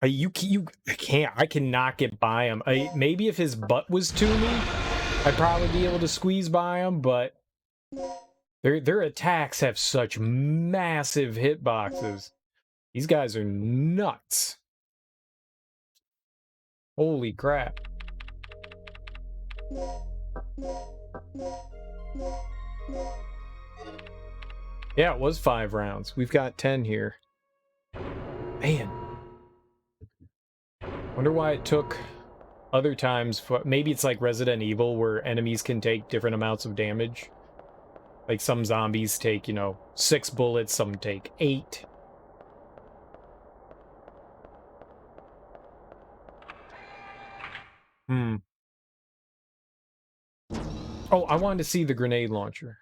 I cannot get by him. Maybe if his butt was to me, I'd probably be able to squeeze by him, but their attacks have such massive hitboxes. These guys are nuts. Holy crap. Yeah, it was 5 rounds. We've got 10 here. Man. Wonder why it took other times for... Maybe it's like Resident Evil where enemies can take different amounts of damage. Like some zombies take, you know, 6 bullets, some take 8. Oh, I wanted to see the grenade launcher.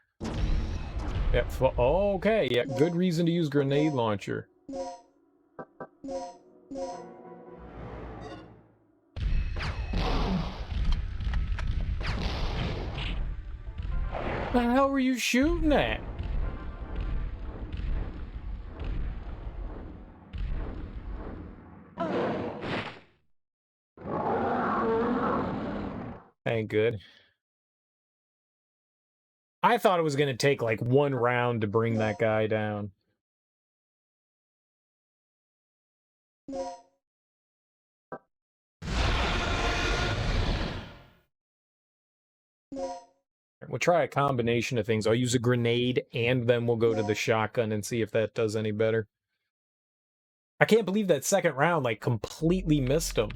Yeah, oh, okay, yeah, good reason to use grenade launcher. The hell were you shooting at? Ain't good. I thought it was going to take like 1 round to bring that guy down. We'll try a combination of things. I'll use a grenade, and then we'll go to the shotgun and see if that does any better. I can't believe that second round, like, completely missed him.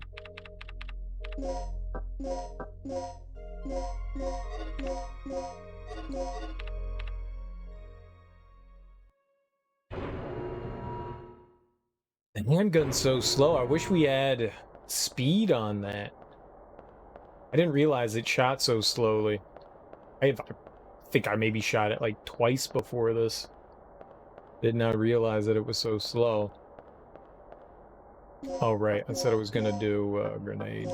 The handgun's so slow. I wish we had speed on that. I didn't realize it shot so slowly. I have think I maybe shot it like twice before this. Did not realize that it was so slow. Oh, right. I said I was going to do a grenade.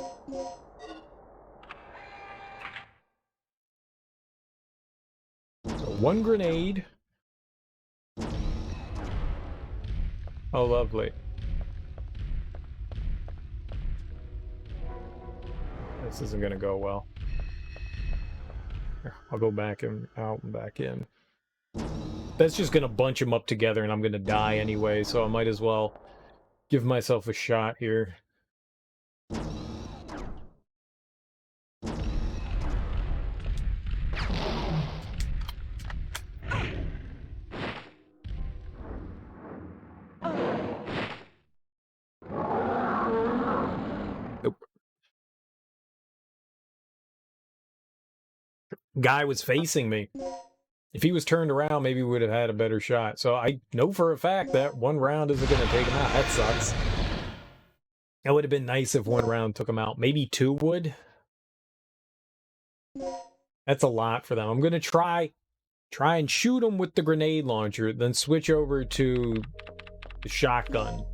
So 1 grenade. Oh, lovely. This isn't going to go well. Here, I'll go back and out and back in. That's just going to bunch them up together and I'm going to die anyway, so I might as well give myself a shot here. Nope. Guy was facing me. If he was turned around, maybe we would have had a better shot. So I know for a fact that 1 round isn't going to take him out. That sucks. It would have been nice if 1 round took him out. Maybe 2 would. That's a lot for them. I'm going to try and shoot him with the grenade launcher, then switch over to the shotgun.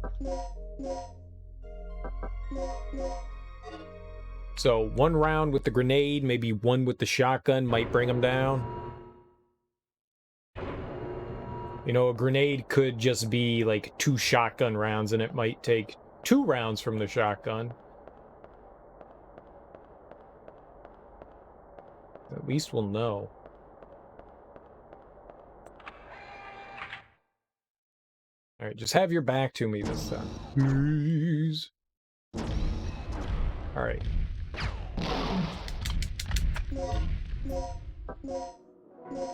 So 1 round with the grenade, maybe 1 with the shotgun might bring him down. You know, a grenade could just be like 2 shotgun rounds, and it might take 2 rounds from the shotgun. At least we'll know. Alright, just have your back to me this time. Please. Alright.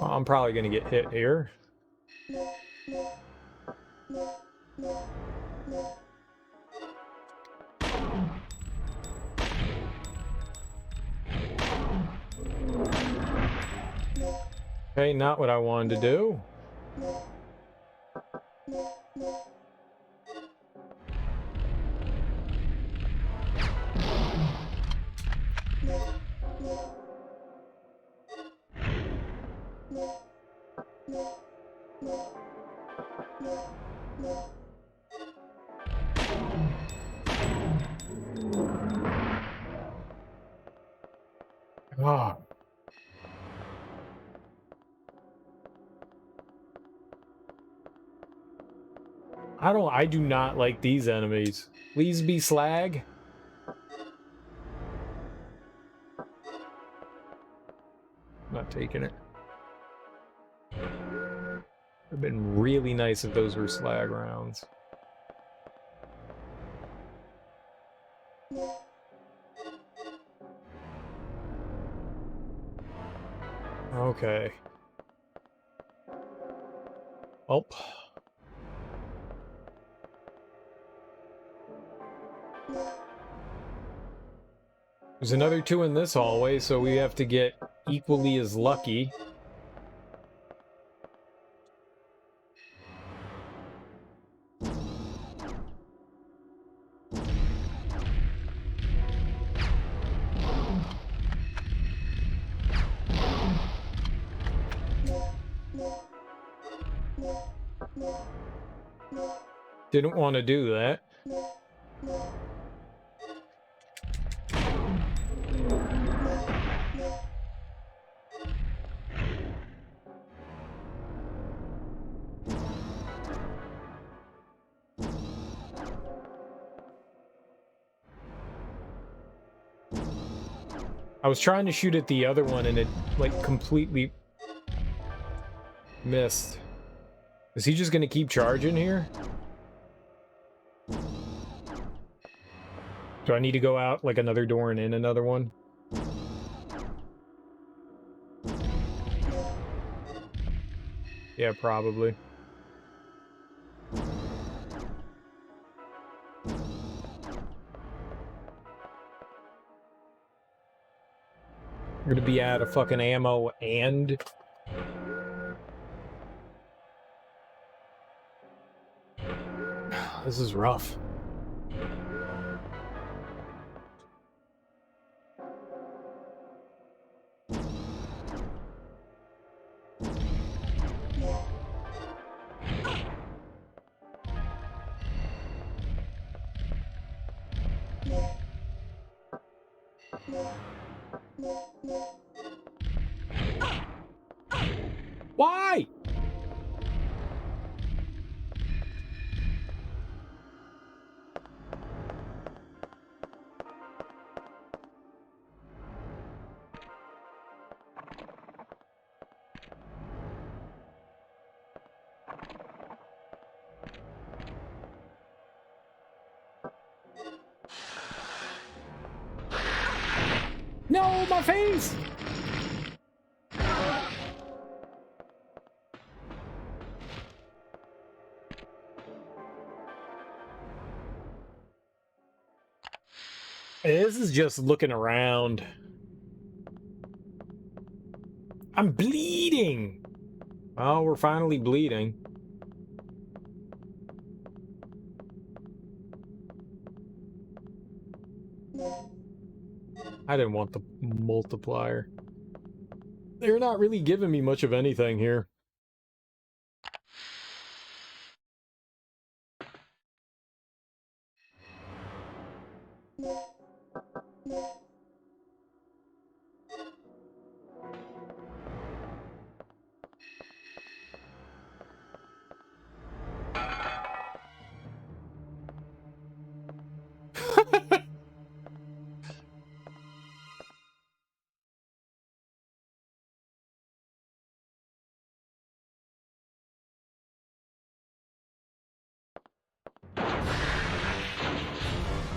I'm probably gonna get hit here. Okay, not what I wanted to do. Ah. I do not like these enemies. Please be slag. Not taking it. It'd have been really nice if those were slag rounds. Okay. Oh. There's another 2 in this hallway, so we have to get equally as lucky. Didn't want to do that. I was trying to shoot at the other one and it, like, completely missed. Is he just gonna keep charging here? Do I need to go out, like, another door and in another one? Yeah, probably. We're gonna be out of fucking ammo and... This is rough. Why? No, my face! This is just looking around. I'm bleeding! Oh, we're finally bleeding. I didn't want the multiplier. They're not really giving me much of anything here.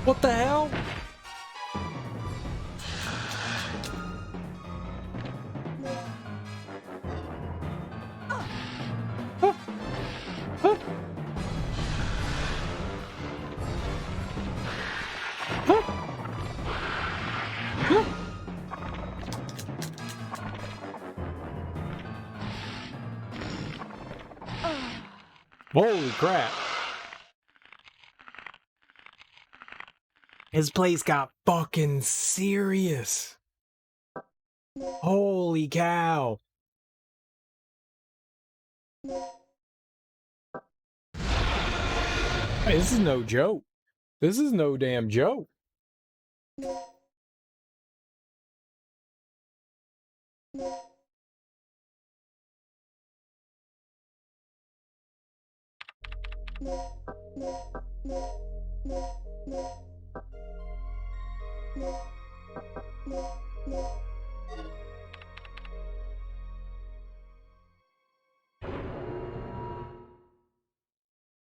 What the hell? Holy crap. His place got fucking serious. Holy cow. Hey, this is no joke. This is no damn joke.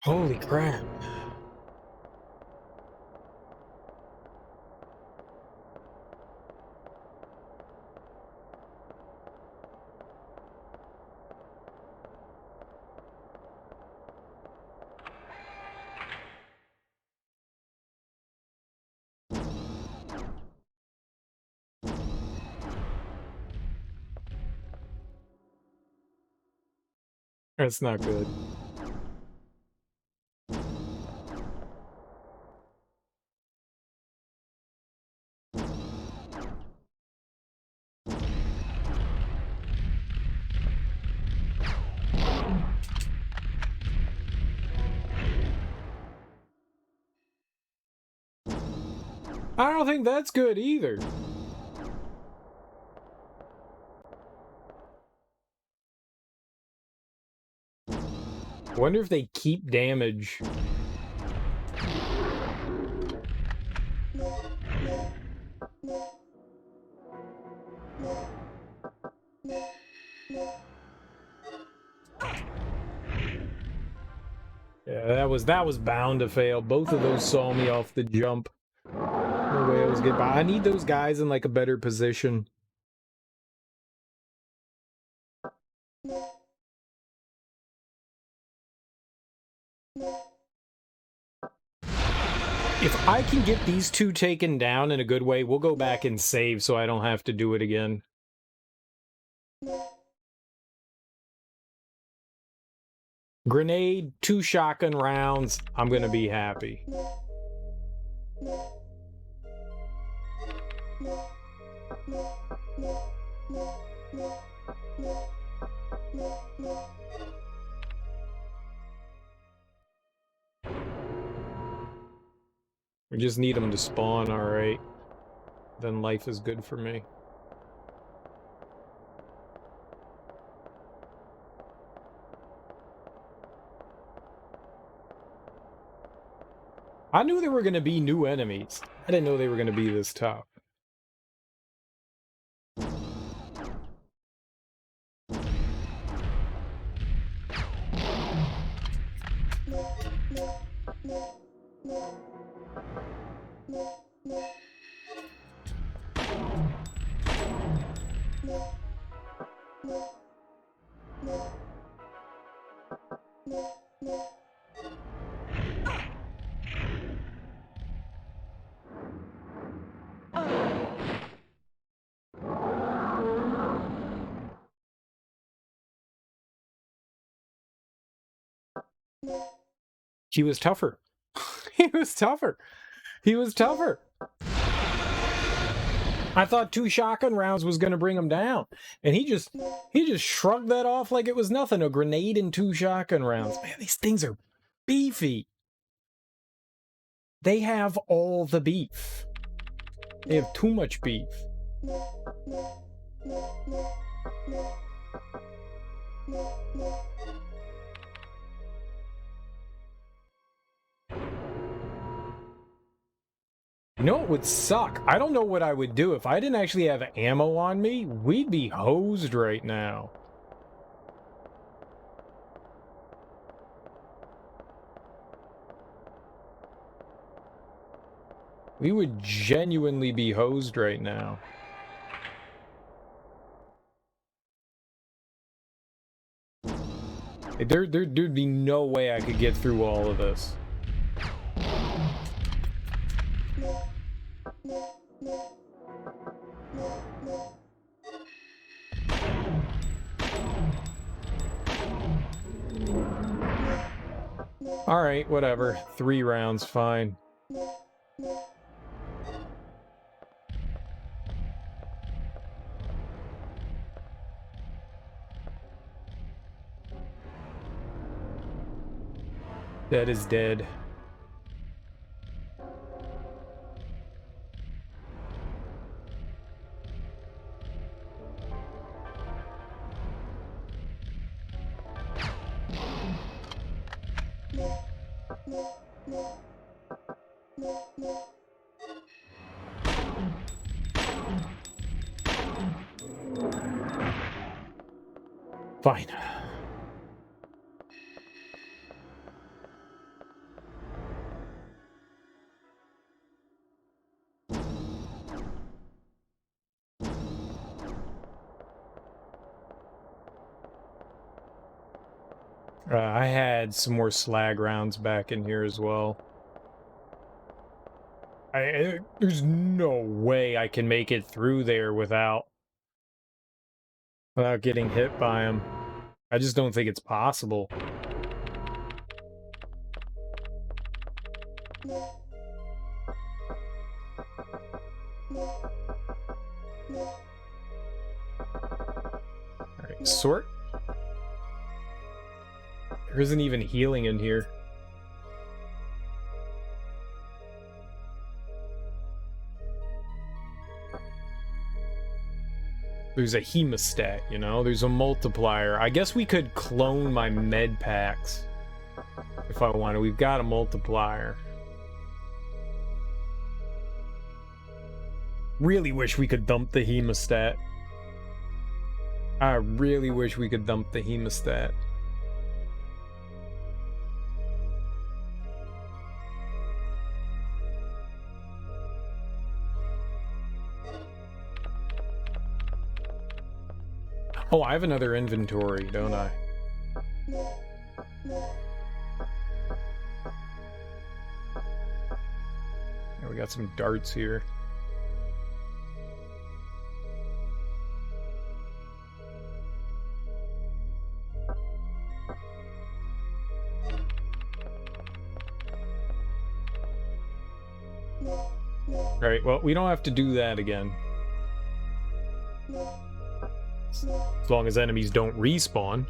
Holy crap. That's not good. I don't think that's good either. Wonder if they keep damage. Yeah, that was bound to fail. Both of those saw me off the jump. No way I was getting by. I need those guys in like a better position. If I can get these two taken down in a good way, we'll go back and save so I don't have to do it again. Grenade, 2 shotgun rounds, I'm gonna be happy. We just need them to spawn, alright. Then life is good for me. I knew there were going to be new enemies. I didn't know they were going to be this tough. He was tougher. He was tougher. He was tougher. I thought 2 shotgun rounds was going to bring him down. And he just shrugged that off like it was nothing. A grenade and 2 shotgun rounds. Man, these things are beefy. They have all the beef. They have too much beef. You know what would suck? I don't know what I would do. If I didn't actually have ammo on me, we'd be hosed right now. We would genuinely be hosed right now. There'd be no way I could get through all of this. Alright, whatever. 3 rounds, fine. That is dead. Fine. I had some more slag rounds back in here as well. There's no way I can make it through there without getting hit by him. I just don't think it's possible. Alright, sort. There isn't even healing in here. There's a hemostat, you know? There's a multiplier. I guess we could clone my med packs if I wanted. We've got a multiplier. Really wish we could dump the hemostat. I really wish we could dump the hemostat. Oh, I have another inventory, don't I? Yeah, we got some darts here. Alright, well, we don't have to do that again. As long as enemies don't respawn.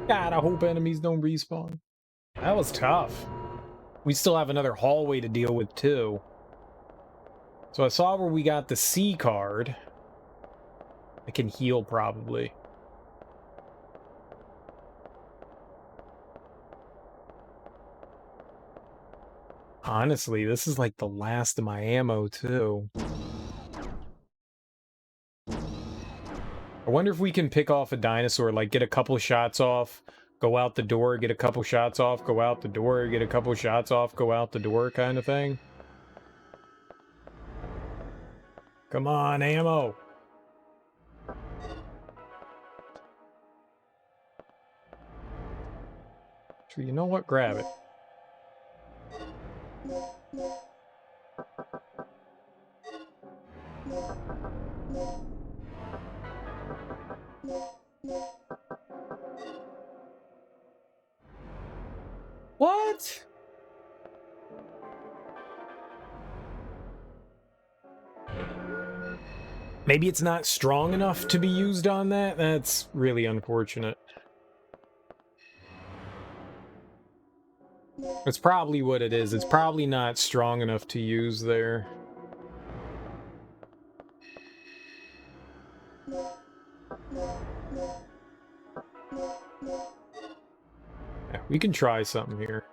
God, I hope enemies don't respawn. That was tough. We still have another hallway to deal with, too. So I saw where we got the C card. I can heal, probably. Honestly, this is like the last of my ammo, too. I wonder if we can pick off a dinosaur, like get a couple shots off, go out the door, get a couple shots off, go out the door, get a couple shots off, go out the door kind of thing. Come on, ammo! Sure, you know what? Grab it. What? Maybe it's not strong enough to be used on that? That's really unfortunate. That's probably what it is. It's probably not strong enough to use there. Yeah, we can try something here.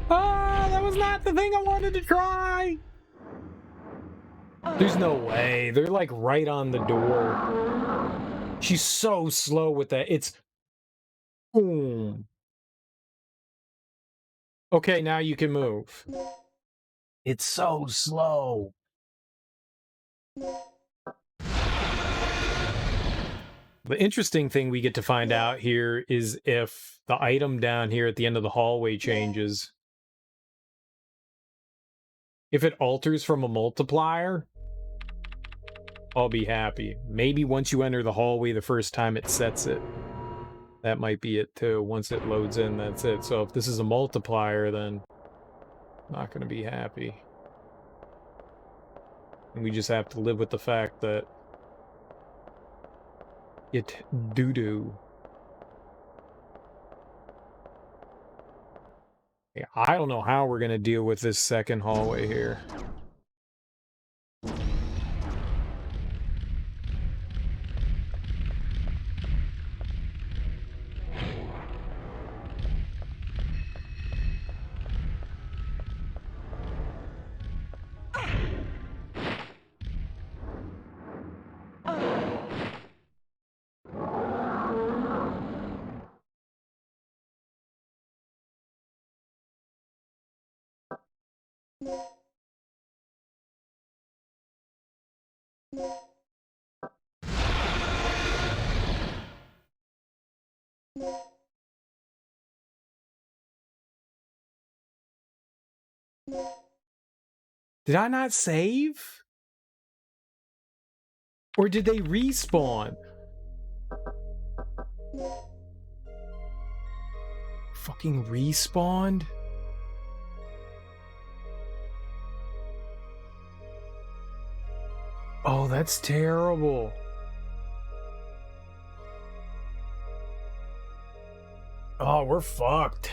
Ah, that was not the thing I wanted to try! There's no way. They're like right on the door. She's so slow with that. It's... Boom. Okay, now you can move. It's so slow. The interesting thing we get to find out here is if the item down here at the end of the hallway changes. If it alters from a multiplier, I'll be happy. Maybe once you enter the hallway the first time it sets it. That might be it too. Once it loads in, that's it. So if this is a multiplier, then I'm not going to be happy. And we just have to live with the fact that it doo-doo. Yeah, I don't know how we're going to deal with this second hallway here. Did I not save? Or did they respawn? Fucking respawned? Oh, that's terrible. Oh, we're fucked.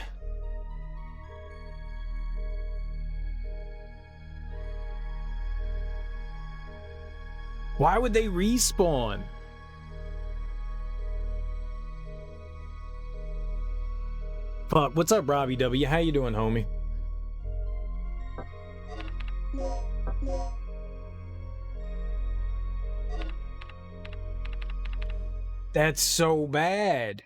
Why would they respawn? Fuck, what's up, Robbie W? How you doing, homie? That's so bad.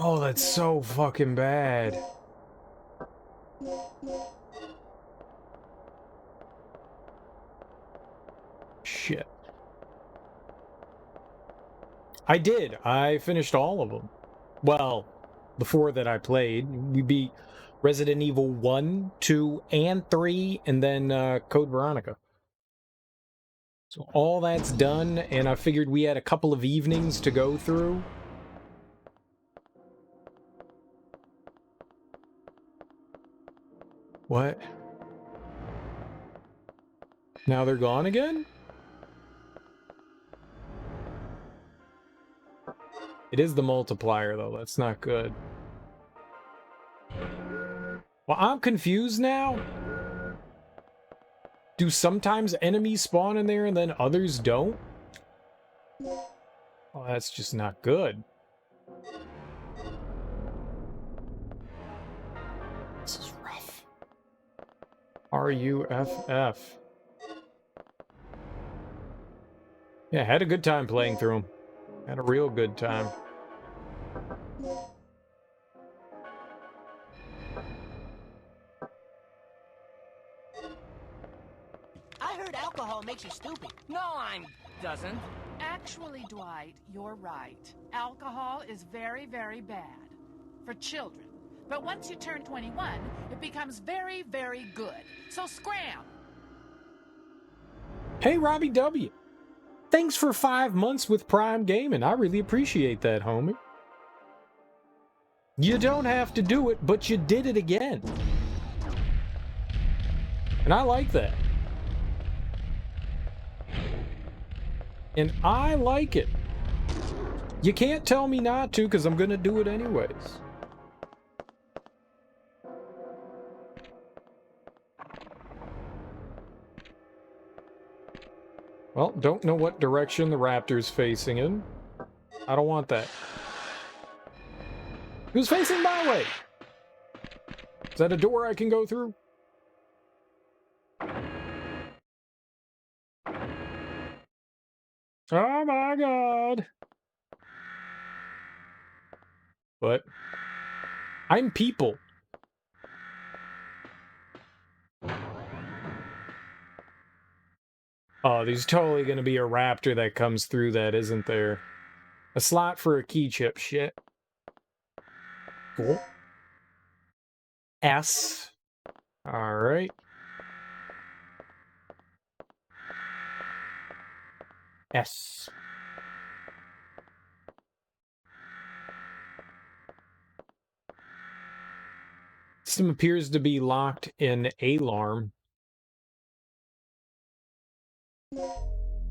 Oh, that's so fucking bad. Shit. I did. I finished all of them. Well, the 4 that I played. We beat Resident Evil 1, 2, and 3, and then Code Veronica. So all that's done, and I figured we had a couple of evenings to go through. What? Now they're gone again? It is the multiplier, though. That's not good. Well, I'm confused now. Do sometimes enemies spawn in there and then others don't? Oh, that's just not good. This is rough. R-U-F-F. Yeah, had a good time playing through them. Had a real good time. I heard alcohol makes you stupid. No, I'm doesn't. Actually, Dwight, you're right. Alcohol is very, very bad for children. But once you turn 21, it becomes very, very good. So scram! Hey, Robbie W. Thanks for 5 months with Prime Gaming. I really appreciate that, homie. You don't have to do it, but you did it again. And I like that. And I like it. You can't tell me not to, because I'm going to do it anyways. Well, don't know what direction the raptor's facing in. I don't want that. Who's facing my way? Is that a door I can go through? Oh my god. What? I'm people. Oh, there's totally gonna be a raptor that comes through that, isn't there? A slot for a key chip. Shit. Cool. S. Alright. S. System appears to be locked in alarm.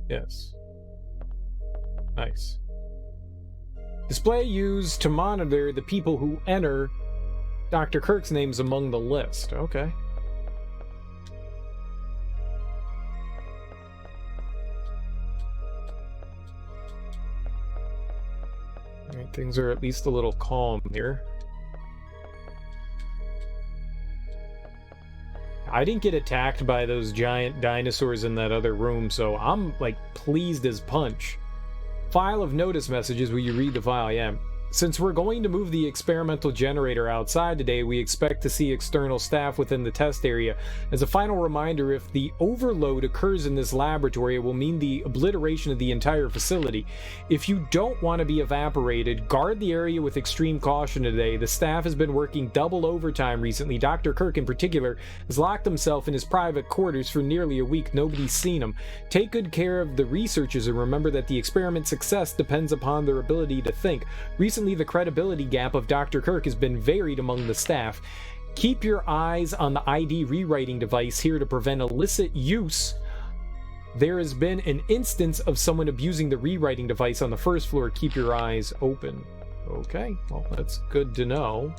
Yes. Nice. Display used to monitor the people who enter. Dr. Kirk's name's among the list. Okay. Alright, things are at least a little calm here. I didn't get attacked by those giant dinosaurs in that other room, so I'm, like, pleased as punch. File of notice messages. Will you read the file? Yeah. Since we're going to move the experimental generator outside today, we expect to see external staff within the test area. As a final reminder, if the overload occurs in this laboratory, it will mean the obliteration of the entire facility. If you don't want to be evaporated, guard the area with extreme caution today. The staff has been working double overtime recently. Dr. Kirk, in particular, has locked himself in his private quarters for nearly a week. Nobody's seen him. Take good care of the researchers and remember that the experiment's success depends upon their ability to think. Recently, the credibility gap of Dr. Kirk has been varied among the staff. Keep your eyes on the ID rewriting device here to prevent illicit use. There has been an instance of someone abusing the rewriting device on the first floor. Keep your eyes open. Okay, well, that's good to know.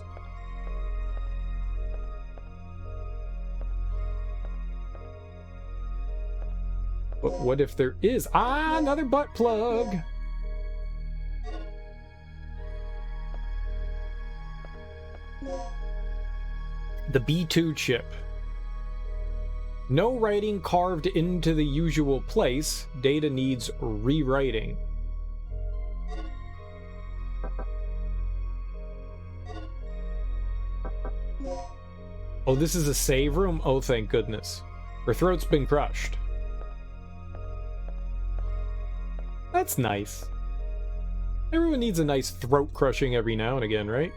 But what if there is? Ah, another butt plug! The B2 chip. No writing carved into the usual place. Data needs rewriting. Oh, this is a save room? Oh, thank goodness. Her throat's been crushed. That's nice. Everyone needs a nice throat crushing every now and again, right?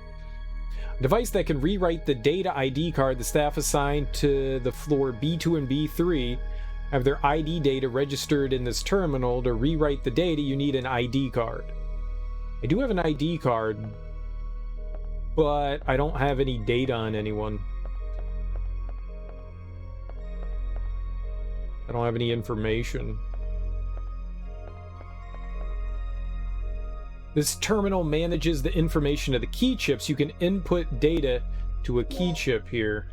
A device that can rewrite the data ID card the staff assigned to the floor B2 and B3 have their ID data registered in this terminal. To rewrite the data, you need an ID card. I do have an ID card, but I don't have any data on anyone. I don't have any information. This terminal manages the information of the key chips. You can input data to a key chip here.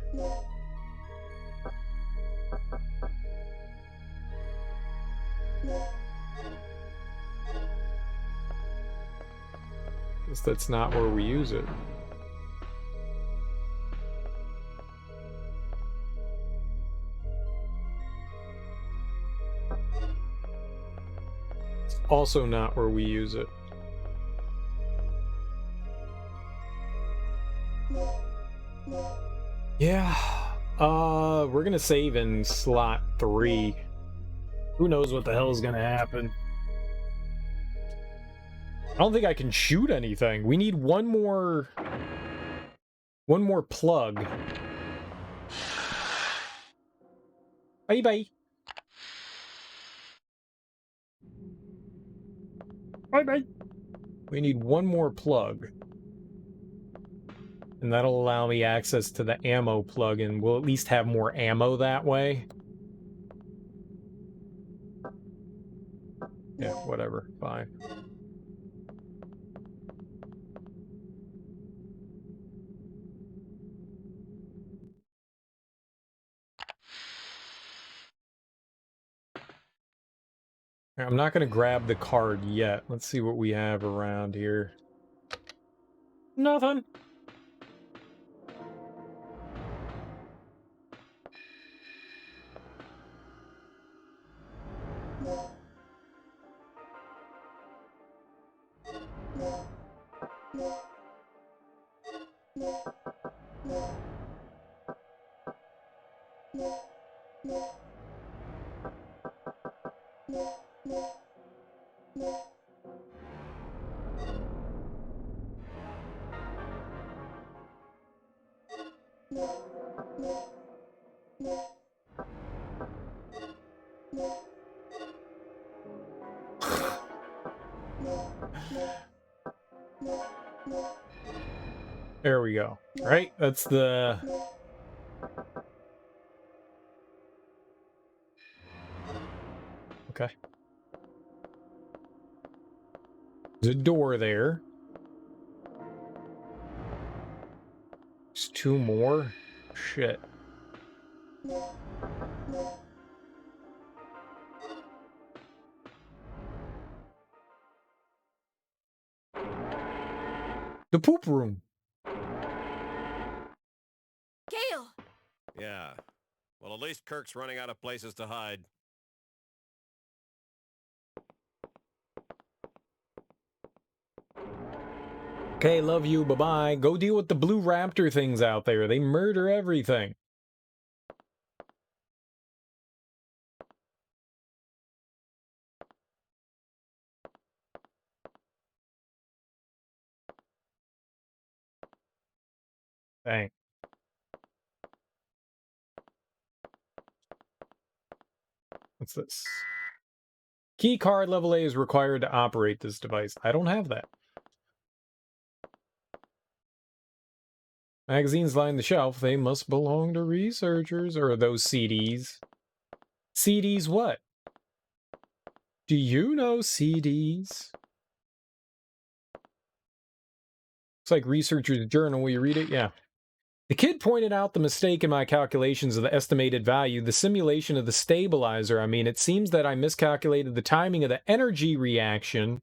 Guess that's not where we use it. It's also not where we use it. Yeah, we're gonna save in slot 3. Who knows what the hell is gonna happen? I don't think I can shoot anything. We need one more plug. Bye bye. Bye bye. We need one more plug. And that'll allow me access to the ammo plug, and we'll at least have more ammo that way. Yeah, whatever. Fine. I'm not going to grab the card yet. Let's see what we have around here. Nothing. There we go. Right? That's the... Okay. There's a door there. There's 2 more. Shit. The poop room. Gale! Yeah. Well, at least Kirk's running out of places to hide. Okay, love you, bye-bye. Go deal with the blue raptor things out there. They murder everything. Dang. What's this? Key card level A is required to operate this device. I don't have that. Magazines line the shelf. They must belong to researchers. Or are those CDs? CDs what? Do you know CDs? It's like Researcher's Journal. Will you read it? Yeah. The kid pointed out the mistake in my calculations of the estimated value, the simulation of the stabilizer. I mean, it seems that I miscalculated the timing of the energy reaction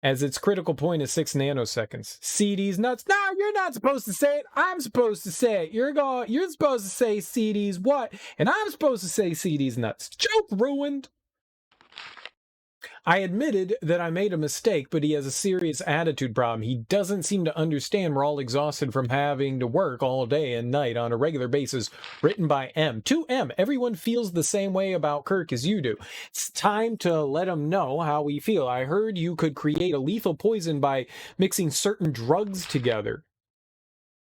as its critical point is 6 nanoseconds. CDs nuts. No, you're not supposed to say it. I'm supposed to say it. You're supposed to say CDs what? And I'm supposed to say CDs nuts. Joke ruined. I admitted that I made a mistake, but he has a serious attitude problem. He doesn't seem to understand we're all exhausted from having to work all day and night on a regular basis. Written by M. To M. Everyone feels the same way about Kirk as you do. It's time to let him know how we feel. I heard you could create a lethal poison by mixing certain drugs together.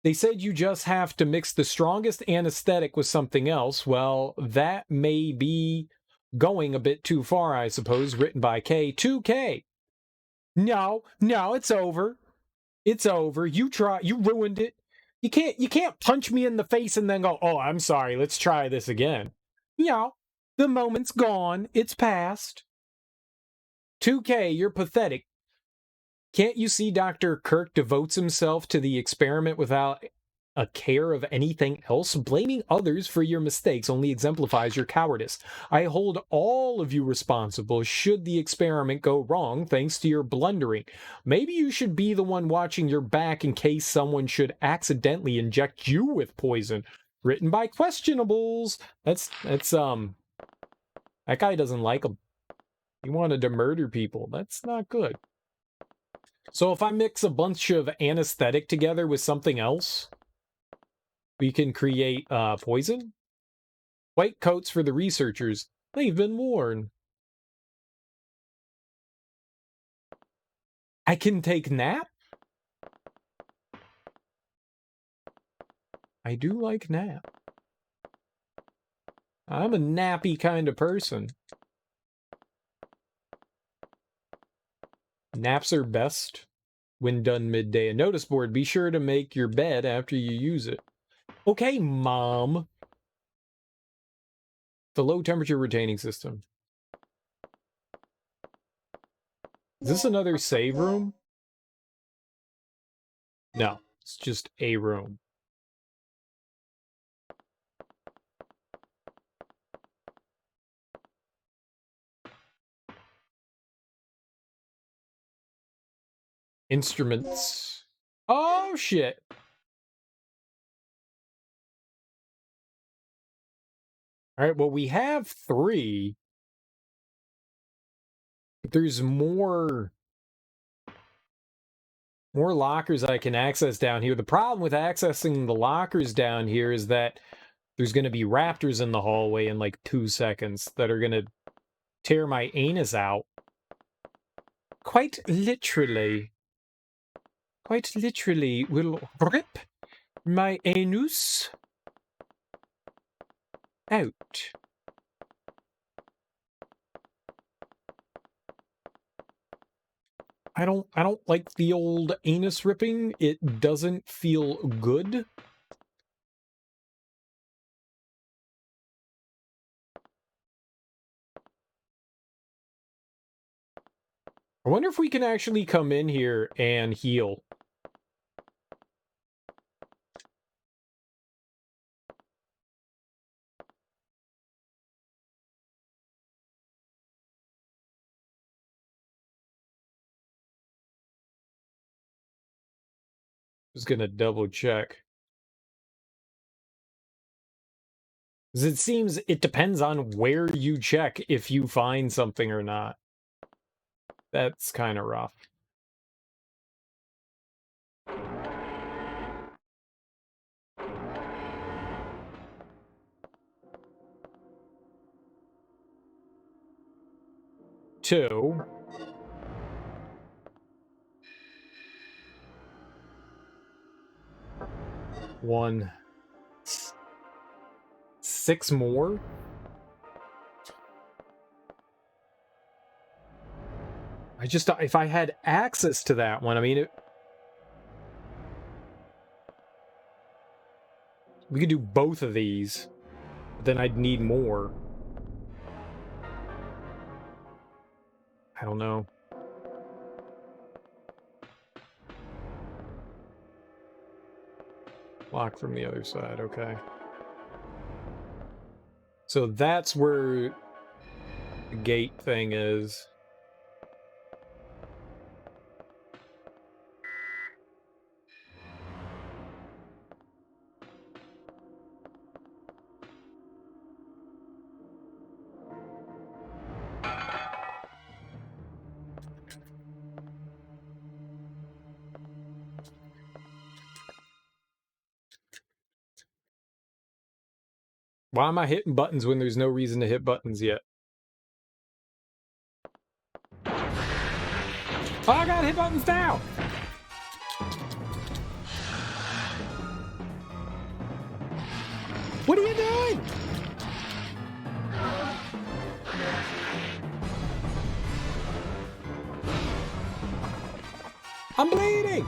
They said you just have to mix the strongest anesthetic with something else. Well, that may be going a bit too far, I suppose. Written by K. 2K. No, it's over. It's over. You ruined it. You can't punch me in the face and then go, "Oh, I'm sorry. Let's try this again." The moment's gone. It's past. 2K, you're pathetic. Can't you see Dr. Kirk devotes himself to the experiment without a care of anything else? Blaming others for your mistakes only exemplifies your cowardice. I hold all of you responsible should the experiment go wrong thanks to your blundering. Maybe you should be the one watching your back in case someone should accidentally inject you with poison. Written by Questionables. That's that guy doesn't like him. He wanted to murder people. That's not good. So if I mix a bunch of anesthetic together with something else, we can create poison? White coats for the researchers. They've been worn. I can take nap? I do like nap. I'm a nappy kind of person. Naps are best when done midday. A notice board, be sure to make your bed after you use it. Okay, Mom. The low temperature retaining system. Is this another save room? No, it's just a room. Instruments. Oh, shit. All right, well, we have 3. But there's more lockers I can access down here. The problem with accessing the lockers down here is that there's going to be raptors in the hallway in like 2 seconds that are going to tear my anus out. Quite literally. Quite literally will rip my anus out. I don't like the old anus ripping. It doesn't feel good. I wonder if we can actually come in here and heal. Just gonna double check. Because it seems it depends on where you check if you find something or not. That's kind of rough. Two. One. 6 more? If I had access to that one, I mean, we could do both of these, but then I'd need more. I don't know. Lock from the other side, okay. So that's where the gate thing is. Why am I hitting buttons when there's no reason to hit buttons yet? Oh, I gotta hit buttons now! What are you doing? I'm bleeding!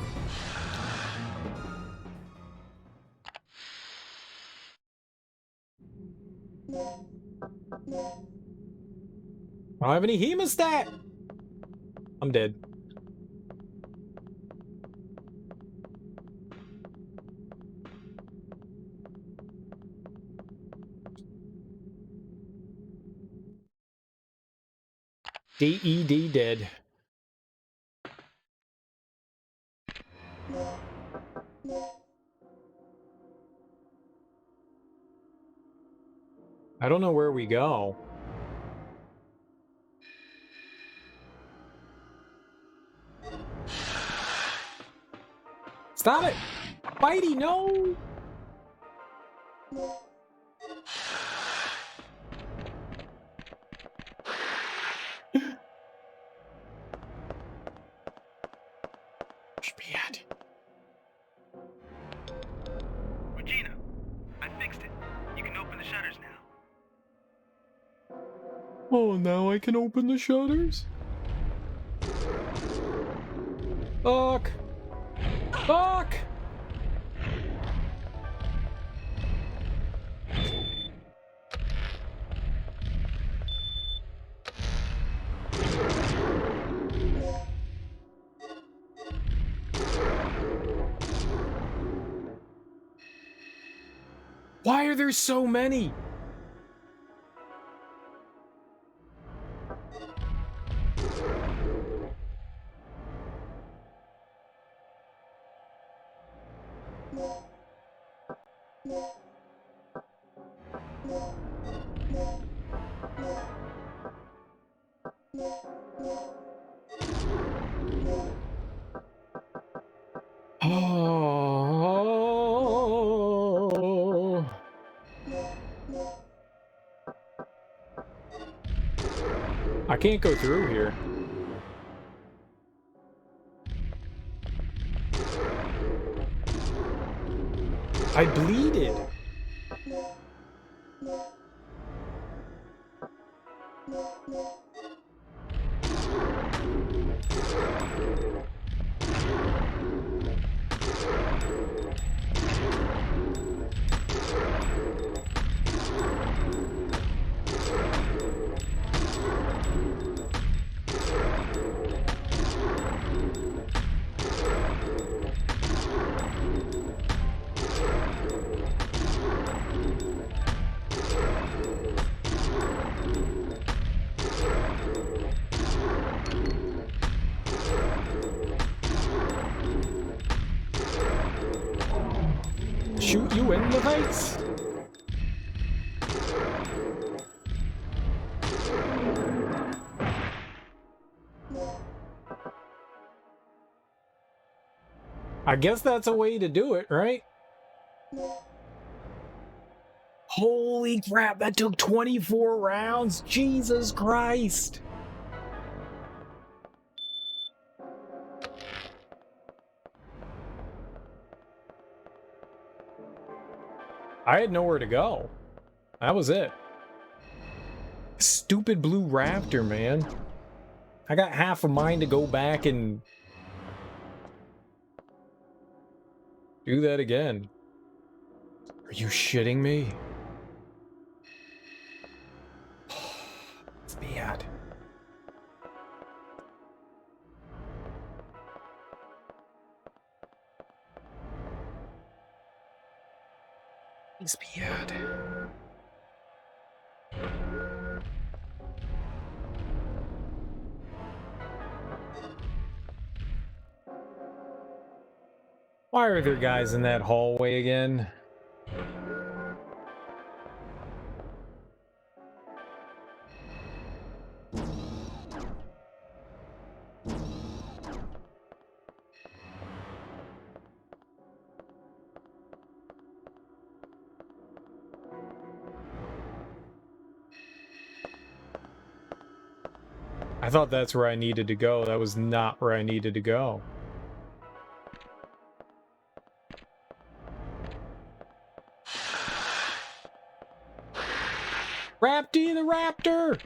I don't have any hemostat! I'm dead. DED dead. I don't know where we go. Stop it! Bitey, no! Should be at. Regina, I fixed it. You can open the shutters now. Oh, now I can open the shutters? Fuck! Fuck! Why are there so many? Oh. I can't go through here. I bleeded. Shoot you in the face. I guess that's a way to do it, right? Holy crap, that took 24 rounds. Jesus Christ. I had nowhere to go. That was it. Stupid blue raptor, man. I got half a mind to go back and do that again. Are you shitting me? It's bad. It's bad. Why are there guys in that hallway again? I thought that's where I needed to go. That was not where I needed to go. Rapty the Raptor!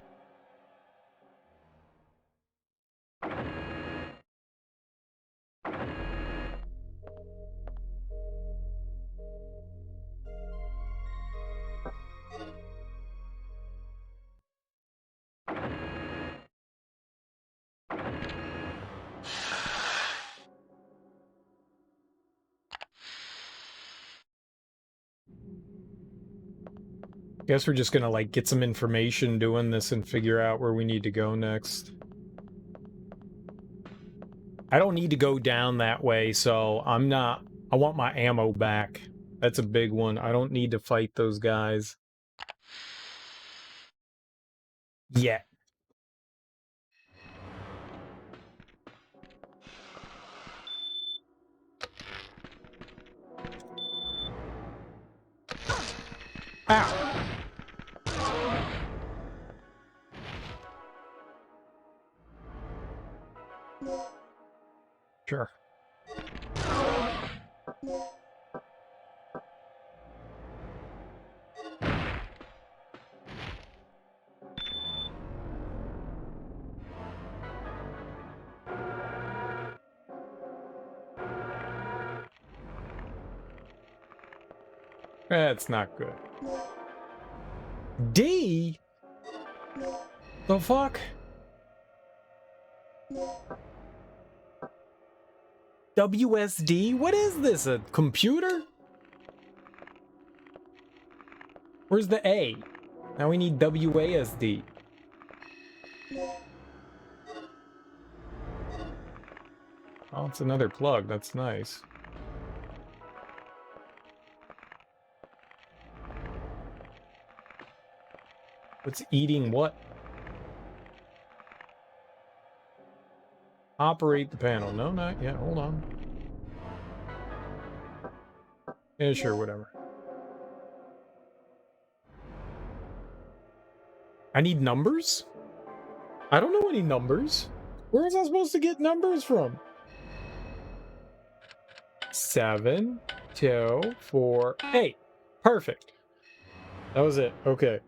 Guess we're just gonna, like, get some information doing this and figure out where we need to go next. I don't need to go down that way, so I'm not... I want my ammo back. That's a big one. I don't need to fight those guys. Yet. Ow! Sure. That's not good. D? The fuck? WSD? What is this? A computer? Where's the A? Now we need WASD. Oh, it's another plug. That's nice. What's eating what? Operate the panel. No, not yet. Hold on. Yeah, sure, whatever. I need numbers? I don't know any numbers. Where is I supposed to get numbers from? 7, 2, 4, 8. Perfect. That was it. Okay.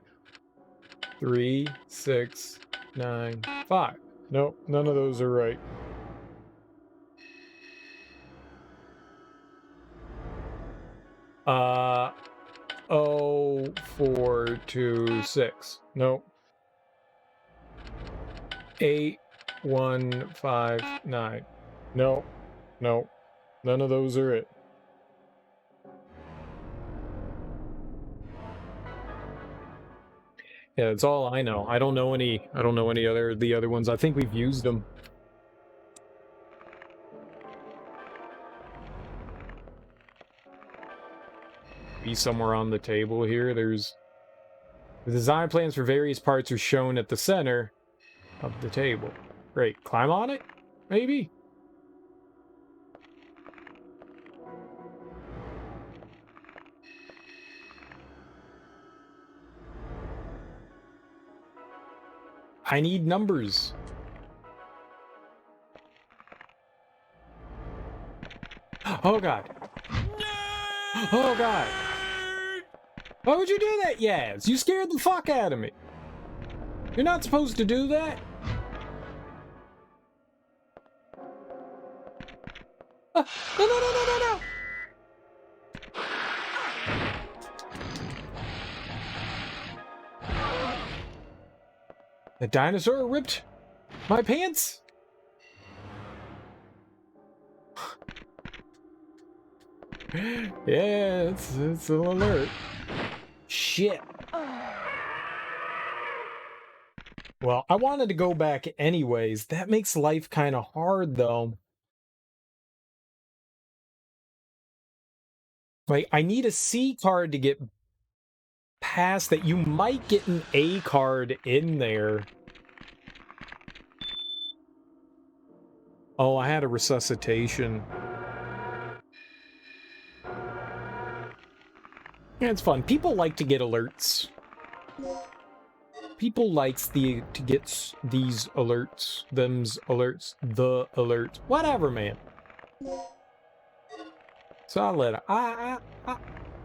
3, 6, 9, 5. Nope, none of those are right. Oh, 4, 2, 6. Nope. 8, 1, 5, 9. Nope. Nope. None of those are it. Yeah, that's all I know. I don't know any the other ones. I think we've used them. Be somewhere on the table here. There's the design plans for various parts are shown at the center of the table. Great. Climb on it? Maybe? I need numbers. Oh god. Oh god. Why would you do that, Yaz? You scared the fuck out of me. You're not supposed to do that. No, no, no, no, no, no. The dinosaur ripped my pants? Yeah, it's an alert. Shit. Well, I wanted to go back anyways. That makes life kind of hard, though. Like, I need a C card to get past that. You might get an A card in there. Oh, I had a resuscitation. Yeah, it's fun. People like to get alerts. People likes to get these alerts, them's alerts, the alerts, whatever, man. So I let her.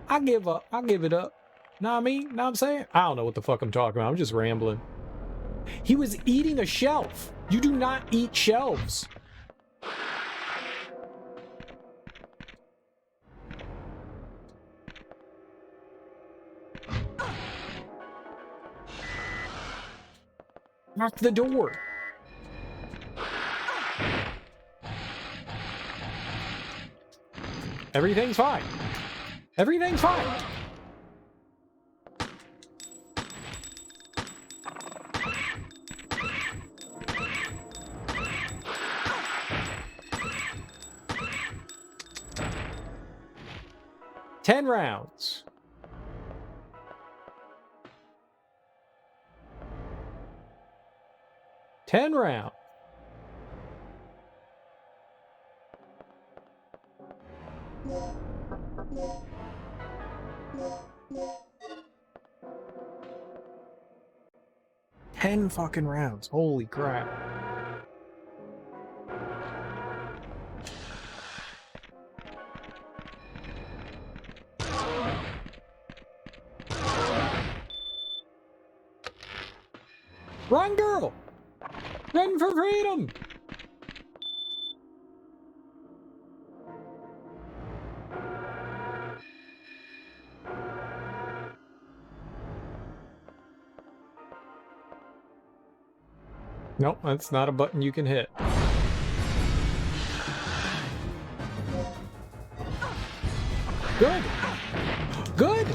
I give up. I give it up. Know what I mean? Know what I'm saying? I don't know what the fuck I'm talking about. I'm just rambling. He was eating a shelf. You do not eat shelves. Lock the door. Everything's fine. Everything's fine. Ten rounds. Ten rounds. Ten fucking rounds. Holy crap. Run, girl! Run for freedom! Nope, that's not a button you can hit. Good! Good!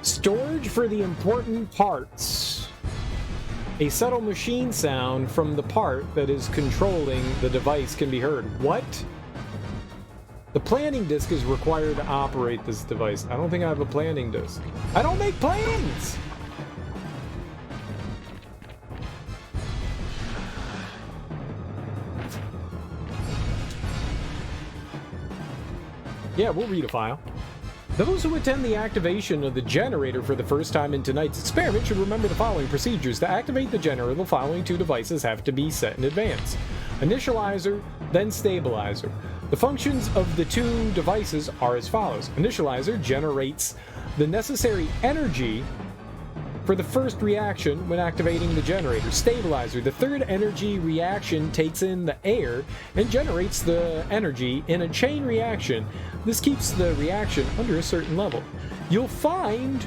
Storage for the important parts. A subtle machine sound from the part that is controlling the device can be heard. What? The planning disk is required to operate this device. I don't think I have a planning disk. I don't make plans! Yeah, we'll read a file. Those who attend the activation of the generator for the first time in tonight's experiment should remember the following procedures. To activate the generator, the following two devices have to be set in advance. Initializer, then stabilizer. The functions of the two devices are as follows. Initializer generates the necessary energy for the first reaction when activating the generator. Stabilizer, the third energy reaction, takes in the air and generates the energy in a chain reaction. This keeps the reaction under a certain level. You'll find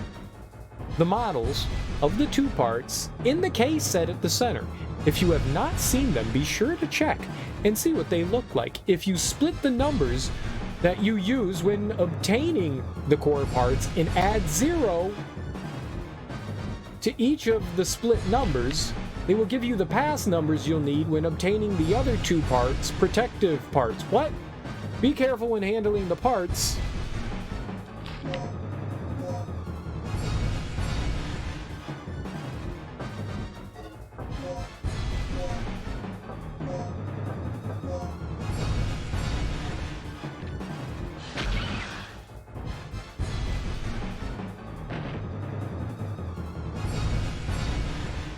the models of the two parts in the case set at the center. If you have not seen them, be sure to check and see what they look like. If you split the numbers that you use when obtaining the core parts and add 0 to each of the split numbers, they will give you the pass numbers you'll need when obtaining the other two parts, protective parts. What? Be careful when handling the parts.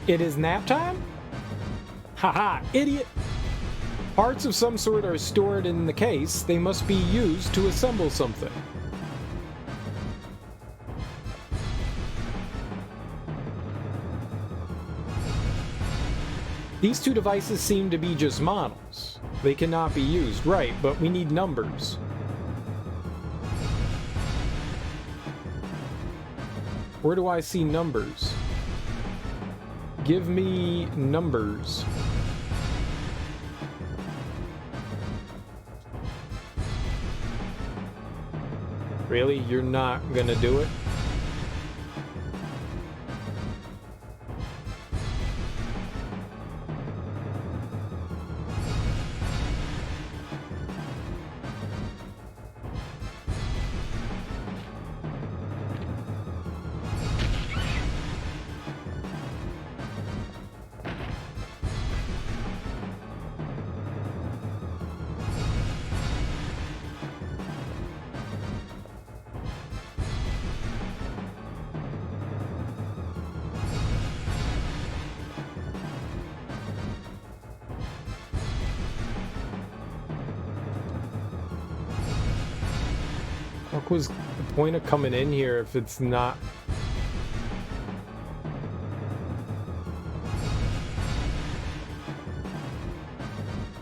It is nap time? Haha, idiot! Parts of some sort are stored in the case. They must be used to assemble something. These two devices seem to be just models. They cannot be used, right, but we need numbers. Where do I see numbers? Give me numbers. Really? You're not gonna do it? was the point of coming in here if it's not...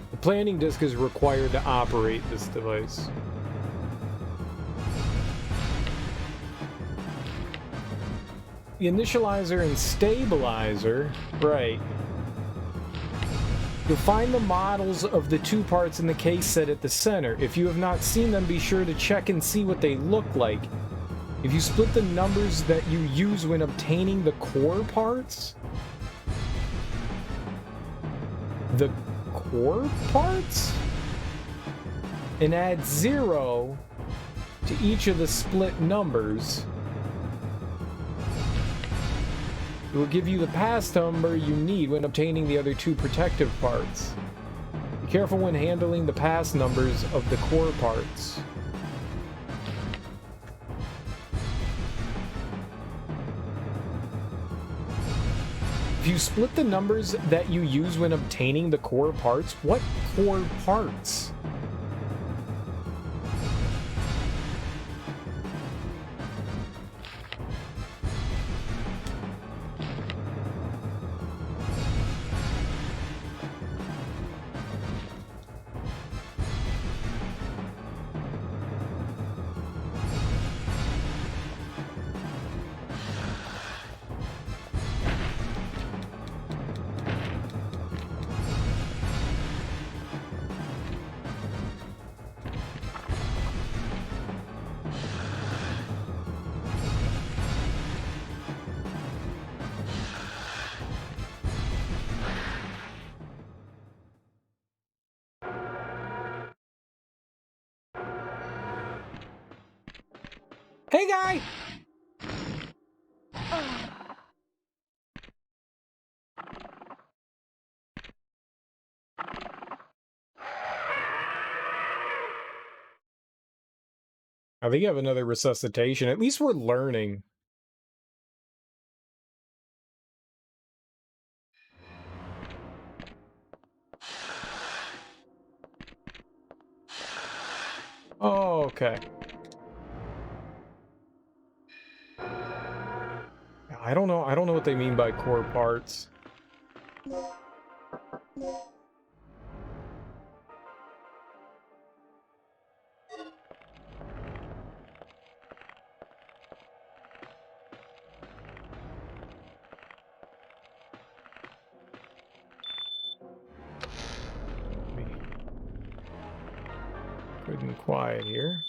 The planning disk is required to operate this device. The initializer and stabilizer, right. You'll find the models of the two parts in the case set at the center. If you have not seen them, be sure to check and see what they look like. If you split the numbers that you use when obtaining the core parts... The core parts? And add 0 to each of the split numbers... It will give you the pass number you need when obtaining the other two protective parts. Be careful when handling the pass numbers of the core parts. If you split the numbers that you use when obtaining the core parts, what core parts? Hey, guy! I think you have another resuscitation. At least we're learning. Oh, okay. I don't know what they mean by core parts. Good and quiet here.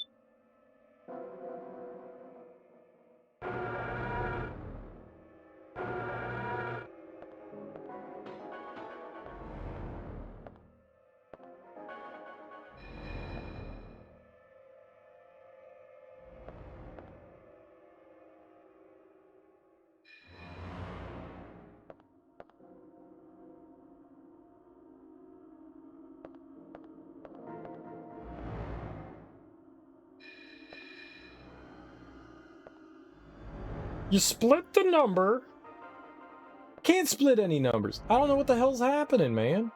You split the number. Can't split any numbers. I don't know what the hell's happening, man.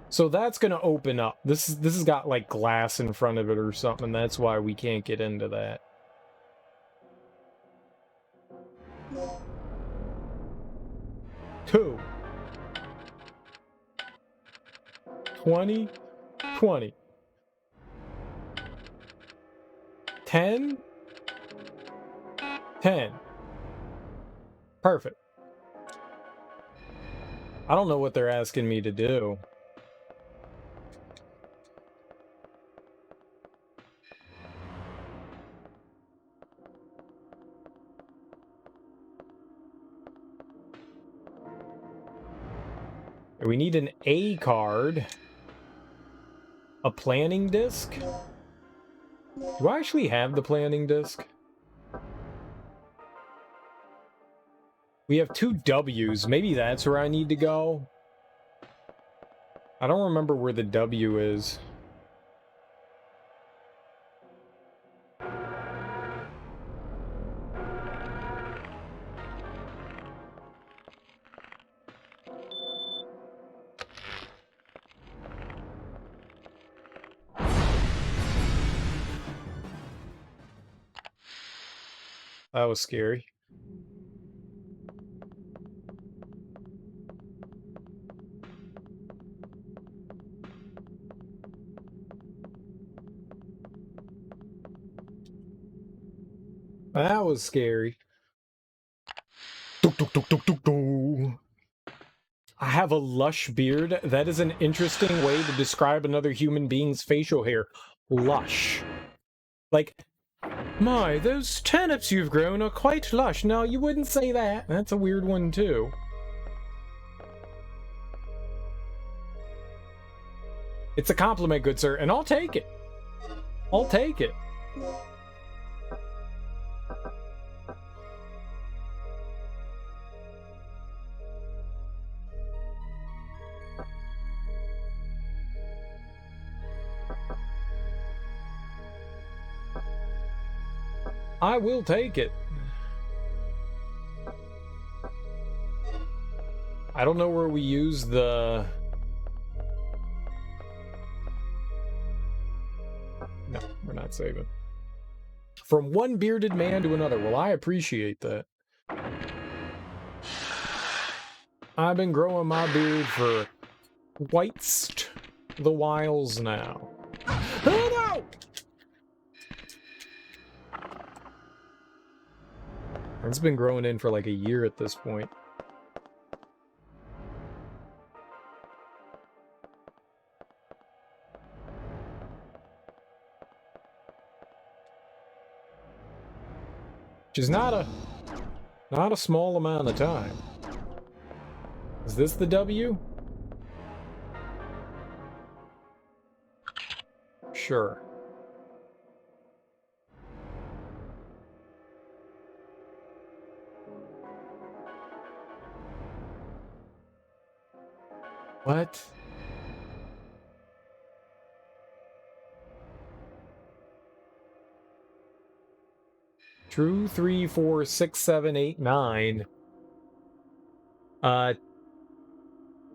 So that's gonna open up. This has got like glass in front of it or something. That's why we can't get into that. Two. 20. 20. 10. 10. Perfect. I don't know what they're asking me to do. We need an A card. A planning disc? Do I actually have the planning disc? We have 2 W's. Maybe that's where I need to go. I don't remember where the W is. that was scary. That was scary. I have a lush beard. That is an interesting way to describe another human being's facial hair. Lush. Like, my, those turnips you've grown are quite lush. No, you wouldn't say that. That's a weird one, too. It's a compliment, good sir, and I'll take it. I'll take it. I will take it. I don't know where we use the... No, we're not saving. From one bearded man to another. Well, I appreciate that. I've been growing my beard for quite the whiles now. Oh, no! It's been growing in for like a year at this point. Which is not a small amount of time. Is this the W? Sure. What? True, 3, 4, 6, 7, 8, 9.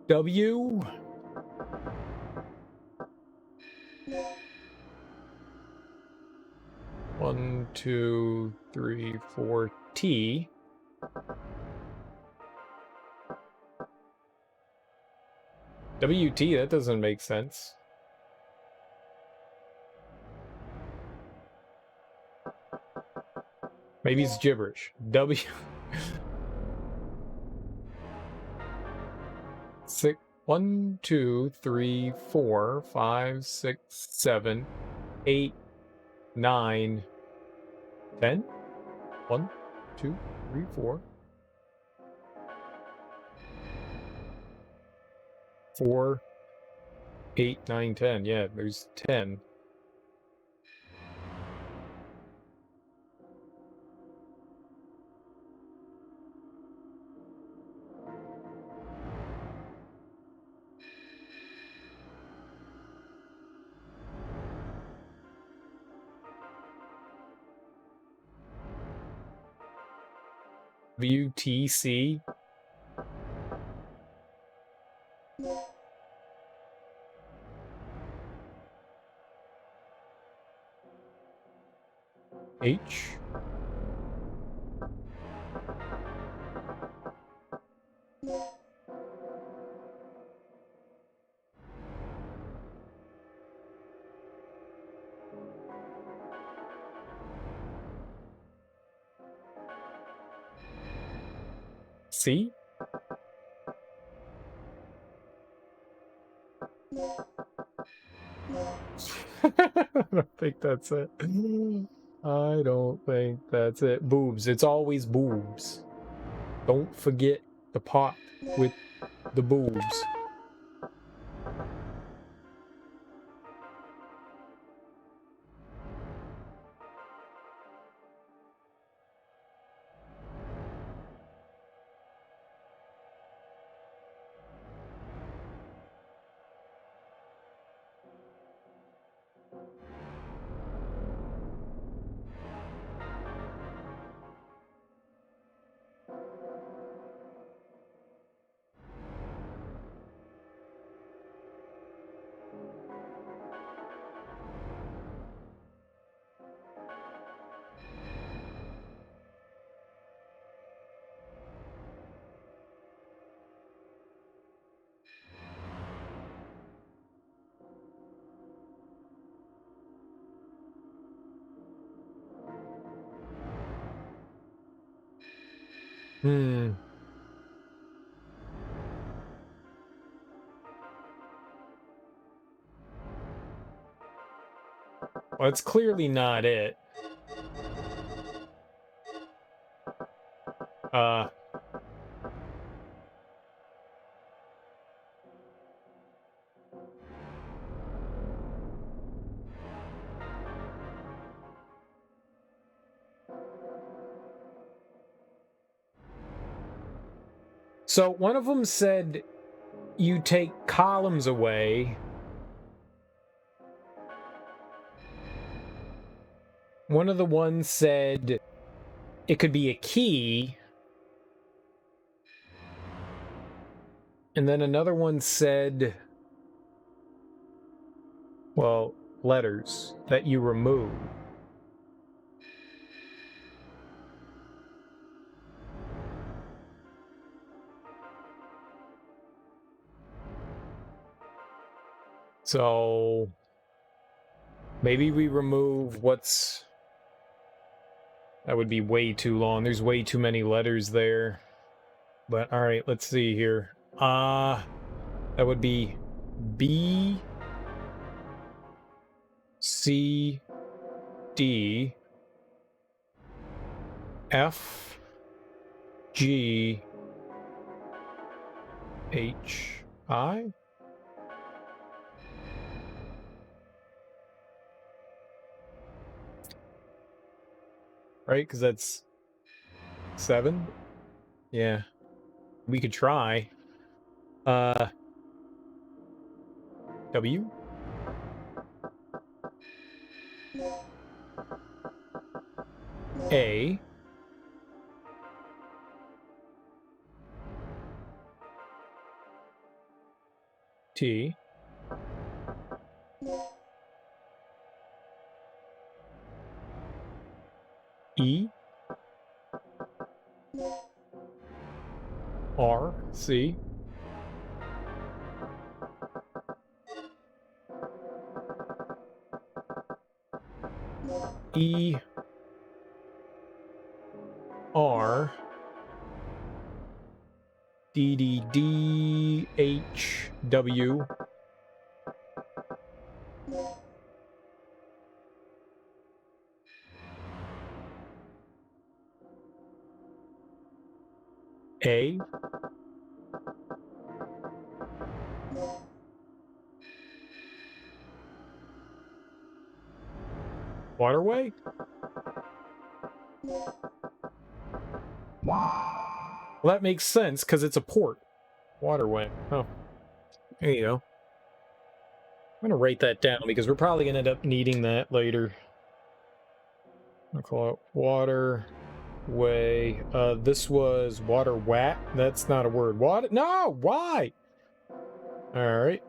W. One, 2, 3, 4, T. WT, that doesn't make sense. Maybe it's gibberish. W. 6, 1, 2, 3, 4, 5, 6, 7, 8, 9, 10. 1, 2, 3, 4. 4, 8, 9, 10. Yeah, there's 10. WTC. H. C. I don't think that's it. I don't think that's it. Boobs. It's always boobs. Don't forget the pot with the boobs. Hmm. Well, it's clearly not it. So one of them said you take columns away. One of the ones said it could be a key. And then another one said, well, letters that you remove. So maybe we remove what's... That would be way too long. There's way too many letters there. But all right, let's see here. That would be B, C, D, F, G, H, I. Right, because that's 7. Yeah, we could try. W, A, T, E, R, C, E, R, D, D, D, H, W, A, waterway? Well, that makes sense, because it's a port. Waterway. Oh. There you go. I'm going to write that down, because we're probably going to end up needing that later. I'll call it waterway. This was water wat. That's not a word. Water? No! Why? Alright.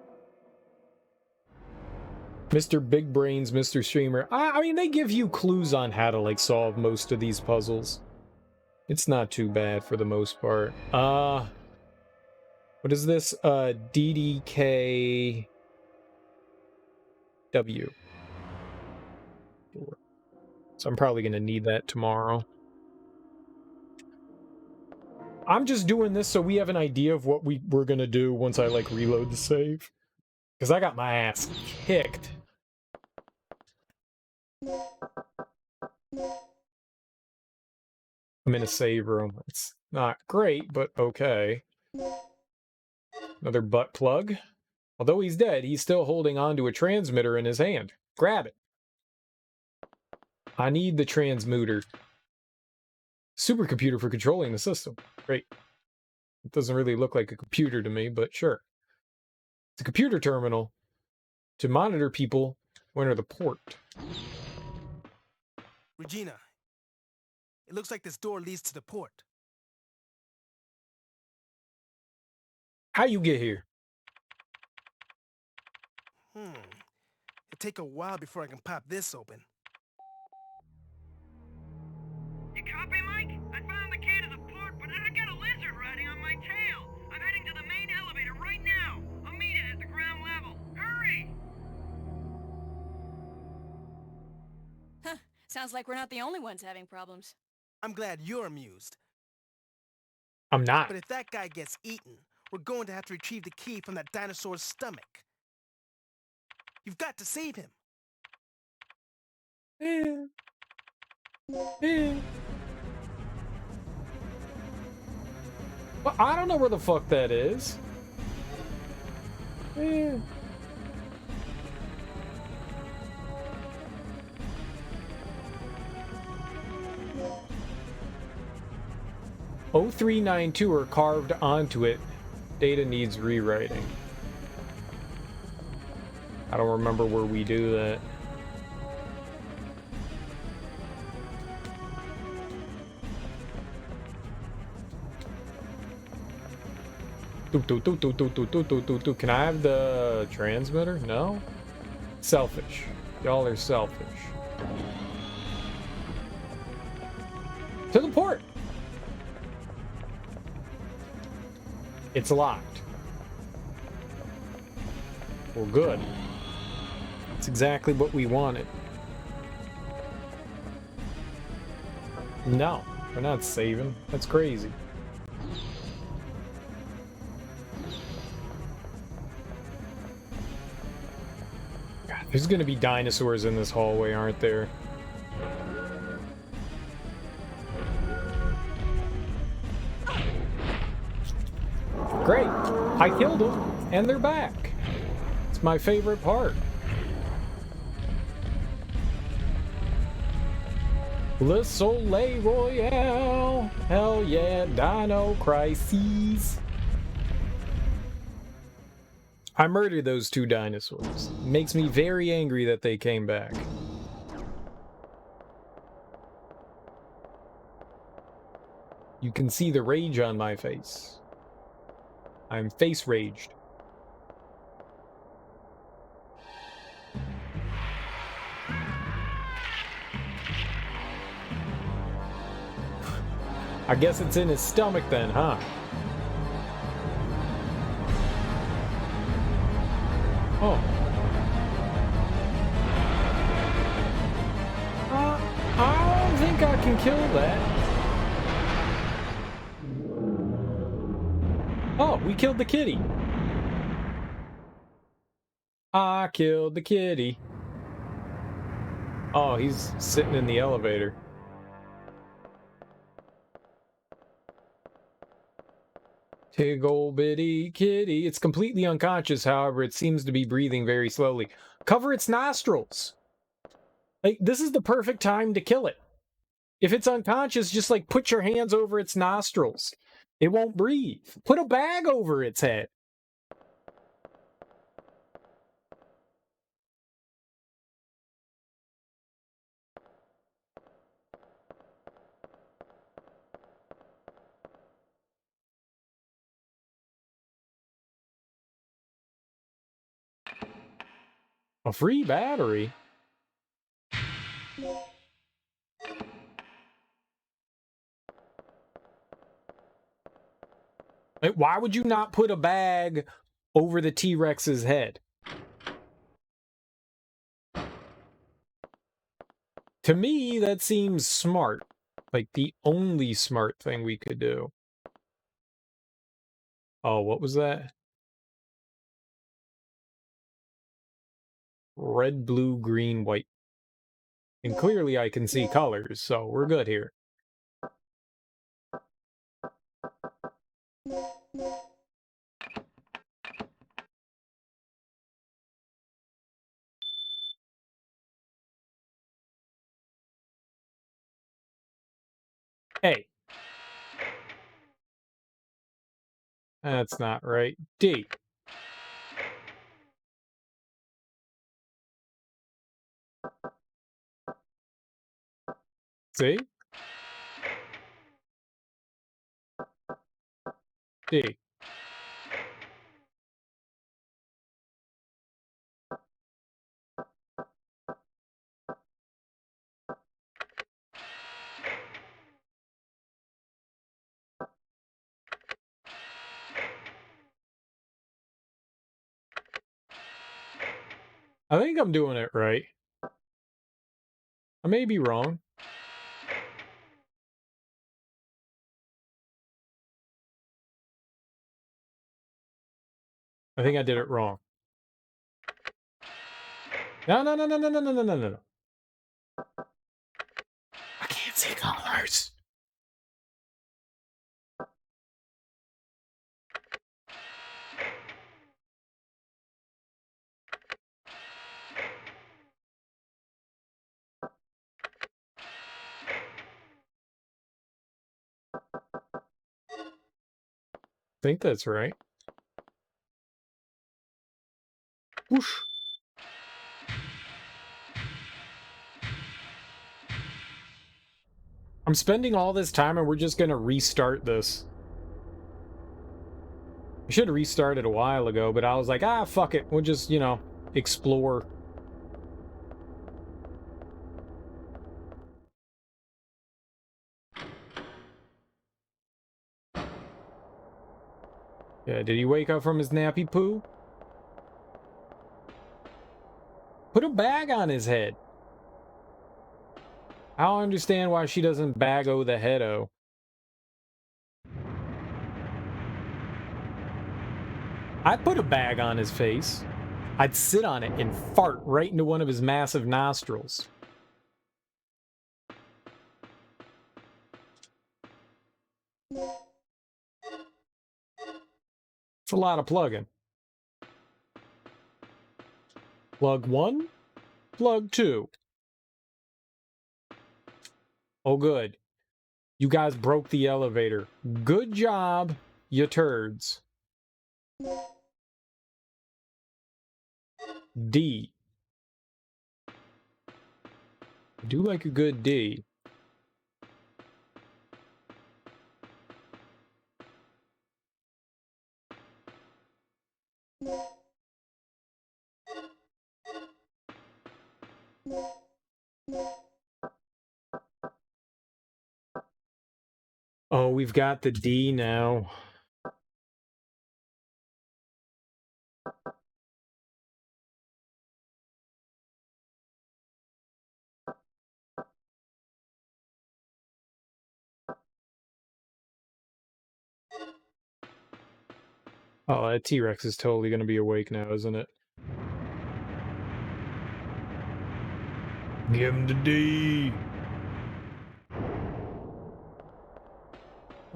Mr. Big Brains, Mr. Streamer. I mean, they give you clues on how to, like, solve most of these puzzles. It's not too bad for the most part. What is this? DDKW. So I'm probably going to need that tomorrow. I'm just doing this so we have an idea of what we're going to do once I, like, reload the save. Because I got my ass kicked. I'm in a save room. It's not great, but okay. Another butt plug. Although he's dead, he's still holding on to a transmitter in his hand. Grab it. I need the transmuter. Supercomputer for controlling the system. Great. It doesn't really look like a computer to me, but sure. It's a computer terminal to monitor people when at the port. Regina, it looks like this door leads to the port. How you get here? It'll take a while before I can pop this open. You copy, Mike? I found the key to the port, but I got a lizard riding on my tail. I'm heading to the main elevator right now. I'll meet it at the ground level. Hurry! Huh. Sounds like we're not the only ones having problems. I'm glad you're amused. I'm not. But if that guy gets eaten, we're going to have to retrieve the key from that dinosaur's stomach. You've got to save him. Well, I don't know where the fuck that is. Eh. 0392 are carved onto it. Data needs rewriting. I don't remember where we do that. Can I have the transmitter? No? Selfish. Y'all are selfish. To the port! It's locked. Well, good. That's exactly what we wanted. No, we're not saving. That's crazy. God, there's gonna be dinosaurs in this hallway, aren't there? Great. I killed them, and they're back. It's my favorite part. Le Soleil Royale. Hell yeah, Dino Crises. I murdered those two dinosaurs. It makes me very angry that they came back. You can see the rage on my face. I'm face raged. I guess it's in his stomach then, huh? Oh. I don't think I can kill that. Oh, we killed the kitty. I killed the kitty. Oh, he's sitting in the elevator. Tig old bitty kitty. It's completely unconscious, however, it seems to be breathing very slowly. Cover its nostrils. Like, this is the perfect time to kill it. If it's unconscious, just like put your hands over its nostrils. It won't breathe. Put a bag over its head. A free battery? Like, why would you not put a bag over the T-Rex's head? To me, that seems smart. Like, the only smart thing we could do. Oh, what was that? Red, blue, green, white. And clearly I can see colors, so we're good here. Hey. That's not right. D. See? D. I think I'm doing it right. I may be wrong. I think I did it wrong. No. I can't see colors. I think that's right. Whoosh. I'm spending all this time and we're just gonna restart this. I should have restarted a while ago, but I was like, ah, fuck it. We'll just, you know, explore. Yeah, did he wake up from his nappy poo? Put a bag on his head. I don't understand why she doesn't bag-o the head-o. I'd put a bag on his face. I'd sit on it and fart right into one of his massive nostrils. It's a lot of plugging. Plug 1, plug 2. Oh, good. You guys broke the elevator. Good job, you turds. D. I do like a good D. Oh, we've got the D now. Oh, that T-Rex is totally going to be awake now, isn't it? Give him the D.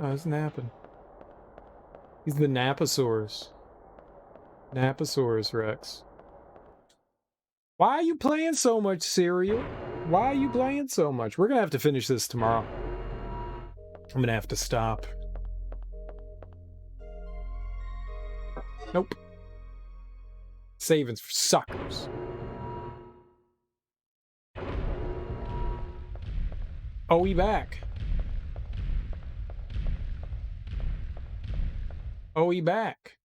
Oh, he's napping. He's the Naposaurus. Naposaurus Rex. Why are you playing so much, Cereal? Why are you playing so much? We're going to have to finish this tomorrow. I'm going to have to stop. Nope. Savings for suckers. Oh, we back. Oh, we back.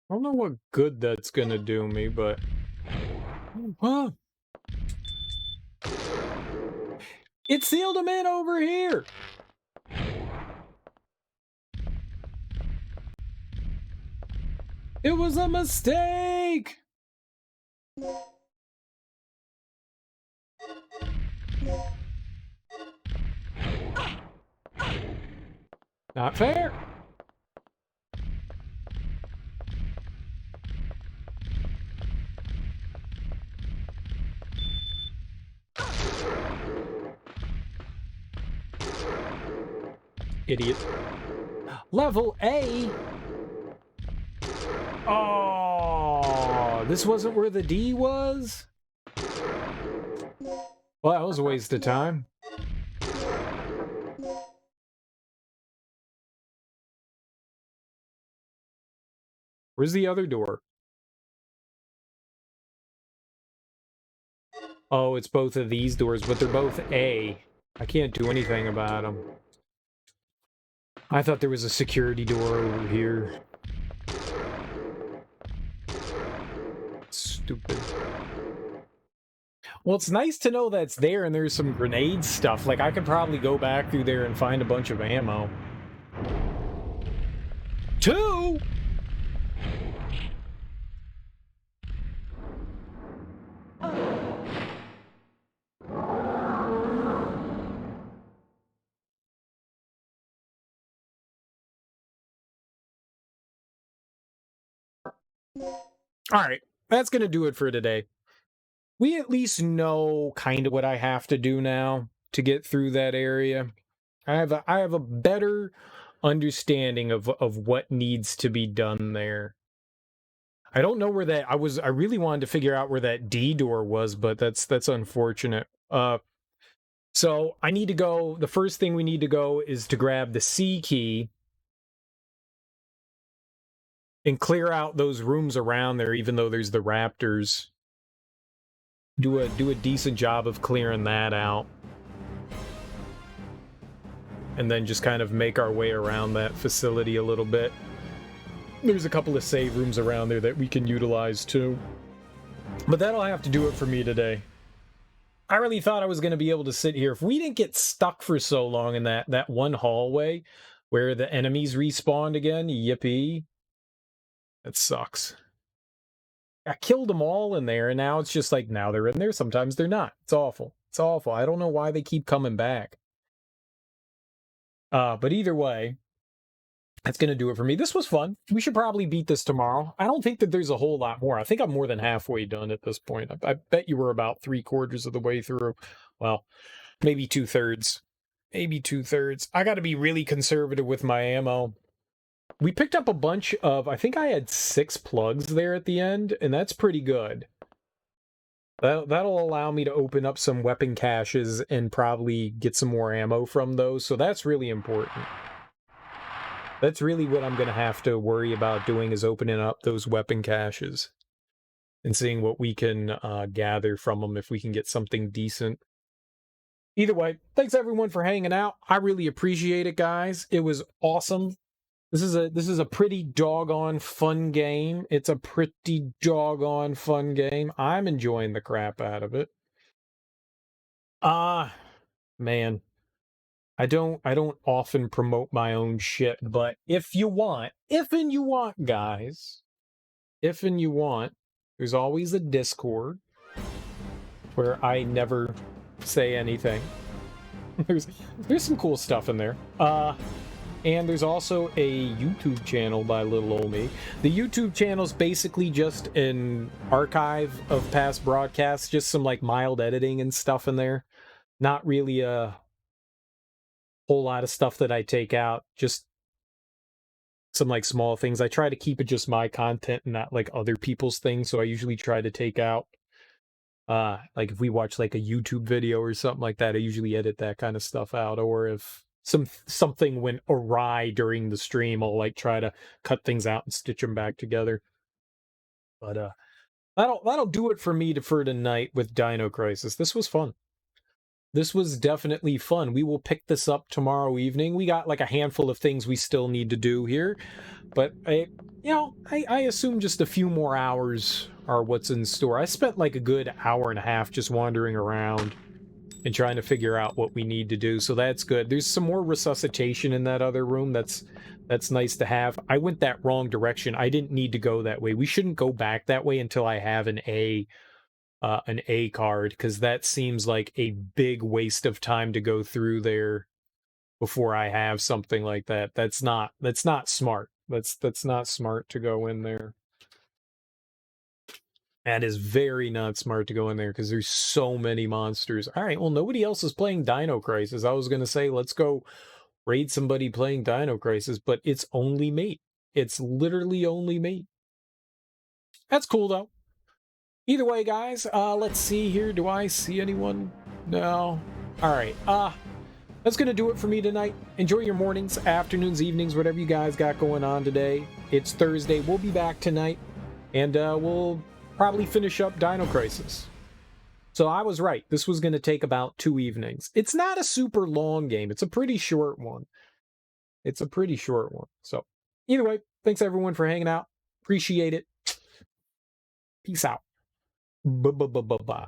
I don't know what good that's gonna do me, but... Huh? It sealed him in over here! It was a mistake! Not fair! Idiot. Level A! Oh, this wasn't where the D was? Well, that was a waste of time. Where's the other door? Oh, it's both of these doors, but they're both A. I can't do anything about them. I thought there was a security door over here. Stupid. Well, it's nice to know that's there and there's some grenade stuff. Like, I could probably go back through there and find a bunch of ammo. 2! All right, that's going to do it for today. We at least know kind of what I have to do now to get through that area. I have a better understanding of what needs to be done there. I don't know where that I really wanted to figure out where that D door was, but that's unfortunate. So I need to go. The first thing we need to go is to grab the C key and clear out those rooms around there, even though there's the raptors. Do a decent job of clearing that out. And then just kind of make our way around that facility a little bit. There's a couple of save rooms around there that we can utilize too. But that'll have to do it for me today. I really thought I was going to be able to sit here. If we didn't get stuck for so long in that one hallway where the enemies respawned again, yippee. That sucks. I killed them all in there, and now it's just like, now they're in there, sometimes they're not. It's awful. It's awful. I don't know why they keep coming back. But either way, that's going to do it for me. This was fun. We should probably beat this tomorrow. I don't think that there's a whole lot more. I think I'm more than halfway done at this point. I bet you were about 3/4 of the way through. Well, maybe 2/3. Maybe 2/3. I got to be really conservative with my ammo. We picked up a bunch of, I think I had 6 plugs there at the end, and that's pretty good. That'll allow me to open up some weapon caches and probably get some more ammo from those, so that's really important. That's really what I'm going to have to worry about doing, is opening up those weapon caches and seeing what we can gather from them, if we can get something decent. Either way, thanks everyone for hanging out. I really appreciate it, guys. It was awesome. This is a pretty doggone fun game. It's a pretty doggone fun game. I'm enjoying the crap out of it. Man. I don't often promote my own shit, but if and you want, guys, there's always a Discord where I never say anything. There's some cool stuff in there. And there's also a YouTube channel by Little Ol' Me. The YouTube channel's basically just an archive of past broadcasts, just some like mild editing and stuff in there. Not really a whole lot of stuff that I take out, just some like small things. I try to keep it just my content and not like other people's things, so I usually try to take out like if we watch like a YouTube video or something like that, I usually edit that kind of stuff out. Or if something went awry during the stream, I'll like try to cut things out and stitch them back together. But that'll do it for me for tonight with Dino Crisis. This was fun. This was definitely fun. We will pick this up tomorrow evening. We got like a handful of things we still need to do here, but I assume just a few more hours are what's in store. I spent like a good hour and a half just wandering around and trying to figure out what we need to do, so that's good. There's some more resuscitation in that other room. That's nice to have. I went that wrong direction. I didn't need to go that way. We shouldn't go back that way until I have an A card, because that seems like a big waste of time to go through there before I have something like that. That's not smart. That's not smart to go in there. That is very not smart to go in there, because there's so many monsters. All right, well, nobody else is playing Dino Crisis. I was going to say, let's go raid somebody playing Dino Crisis, but it's only me. It's literally only me. That's cool, though. Either way, guys, let's see here. Do I see anyone? No. All right. That's going to do it for me tonight. Enjoy your mornings, afternoons, evenings, whatever you guys got going on today. It's Thursday. We'll be back tonight, and we'll probably finish up Dino Crisis. So I was right. This was going to take about 2 evenings. It's not a super long game. It's a pretty short one. So either way, thanks everyone for hanging out. Appreciate it. Peace out. Bye.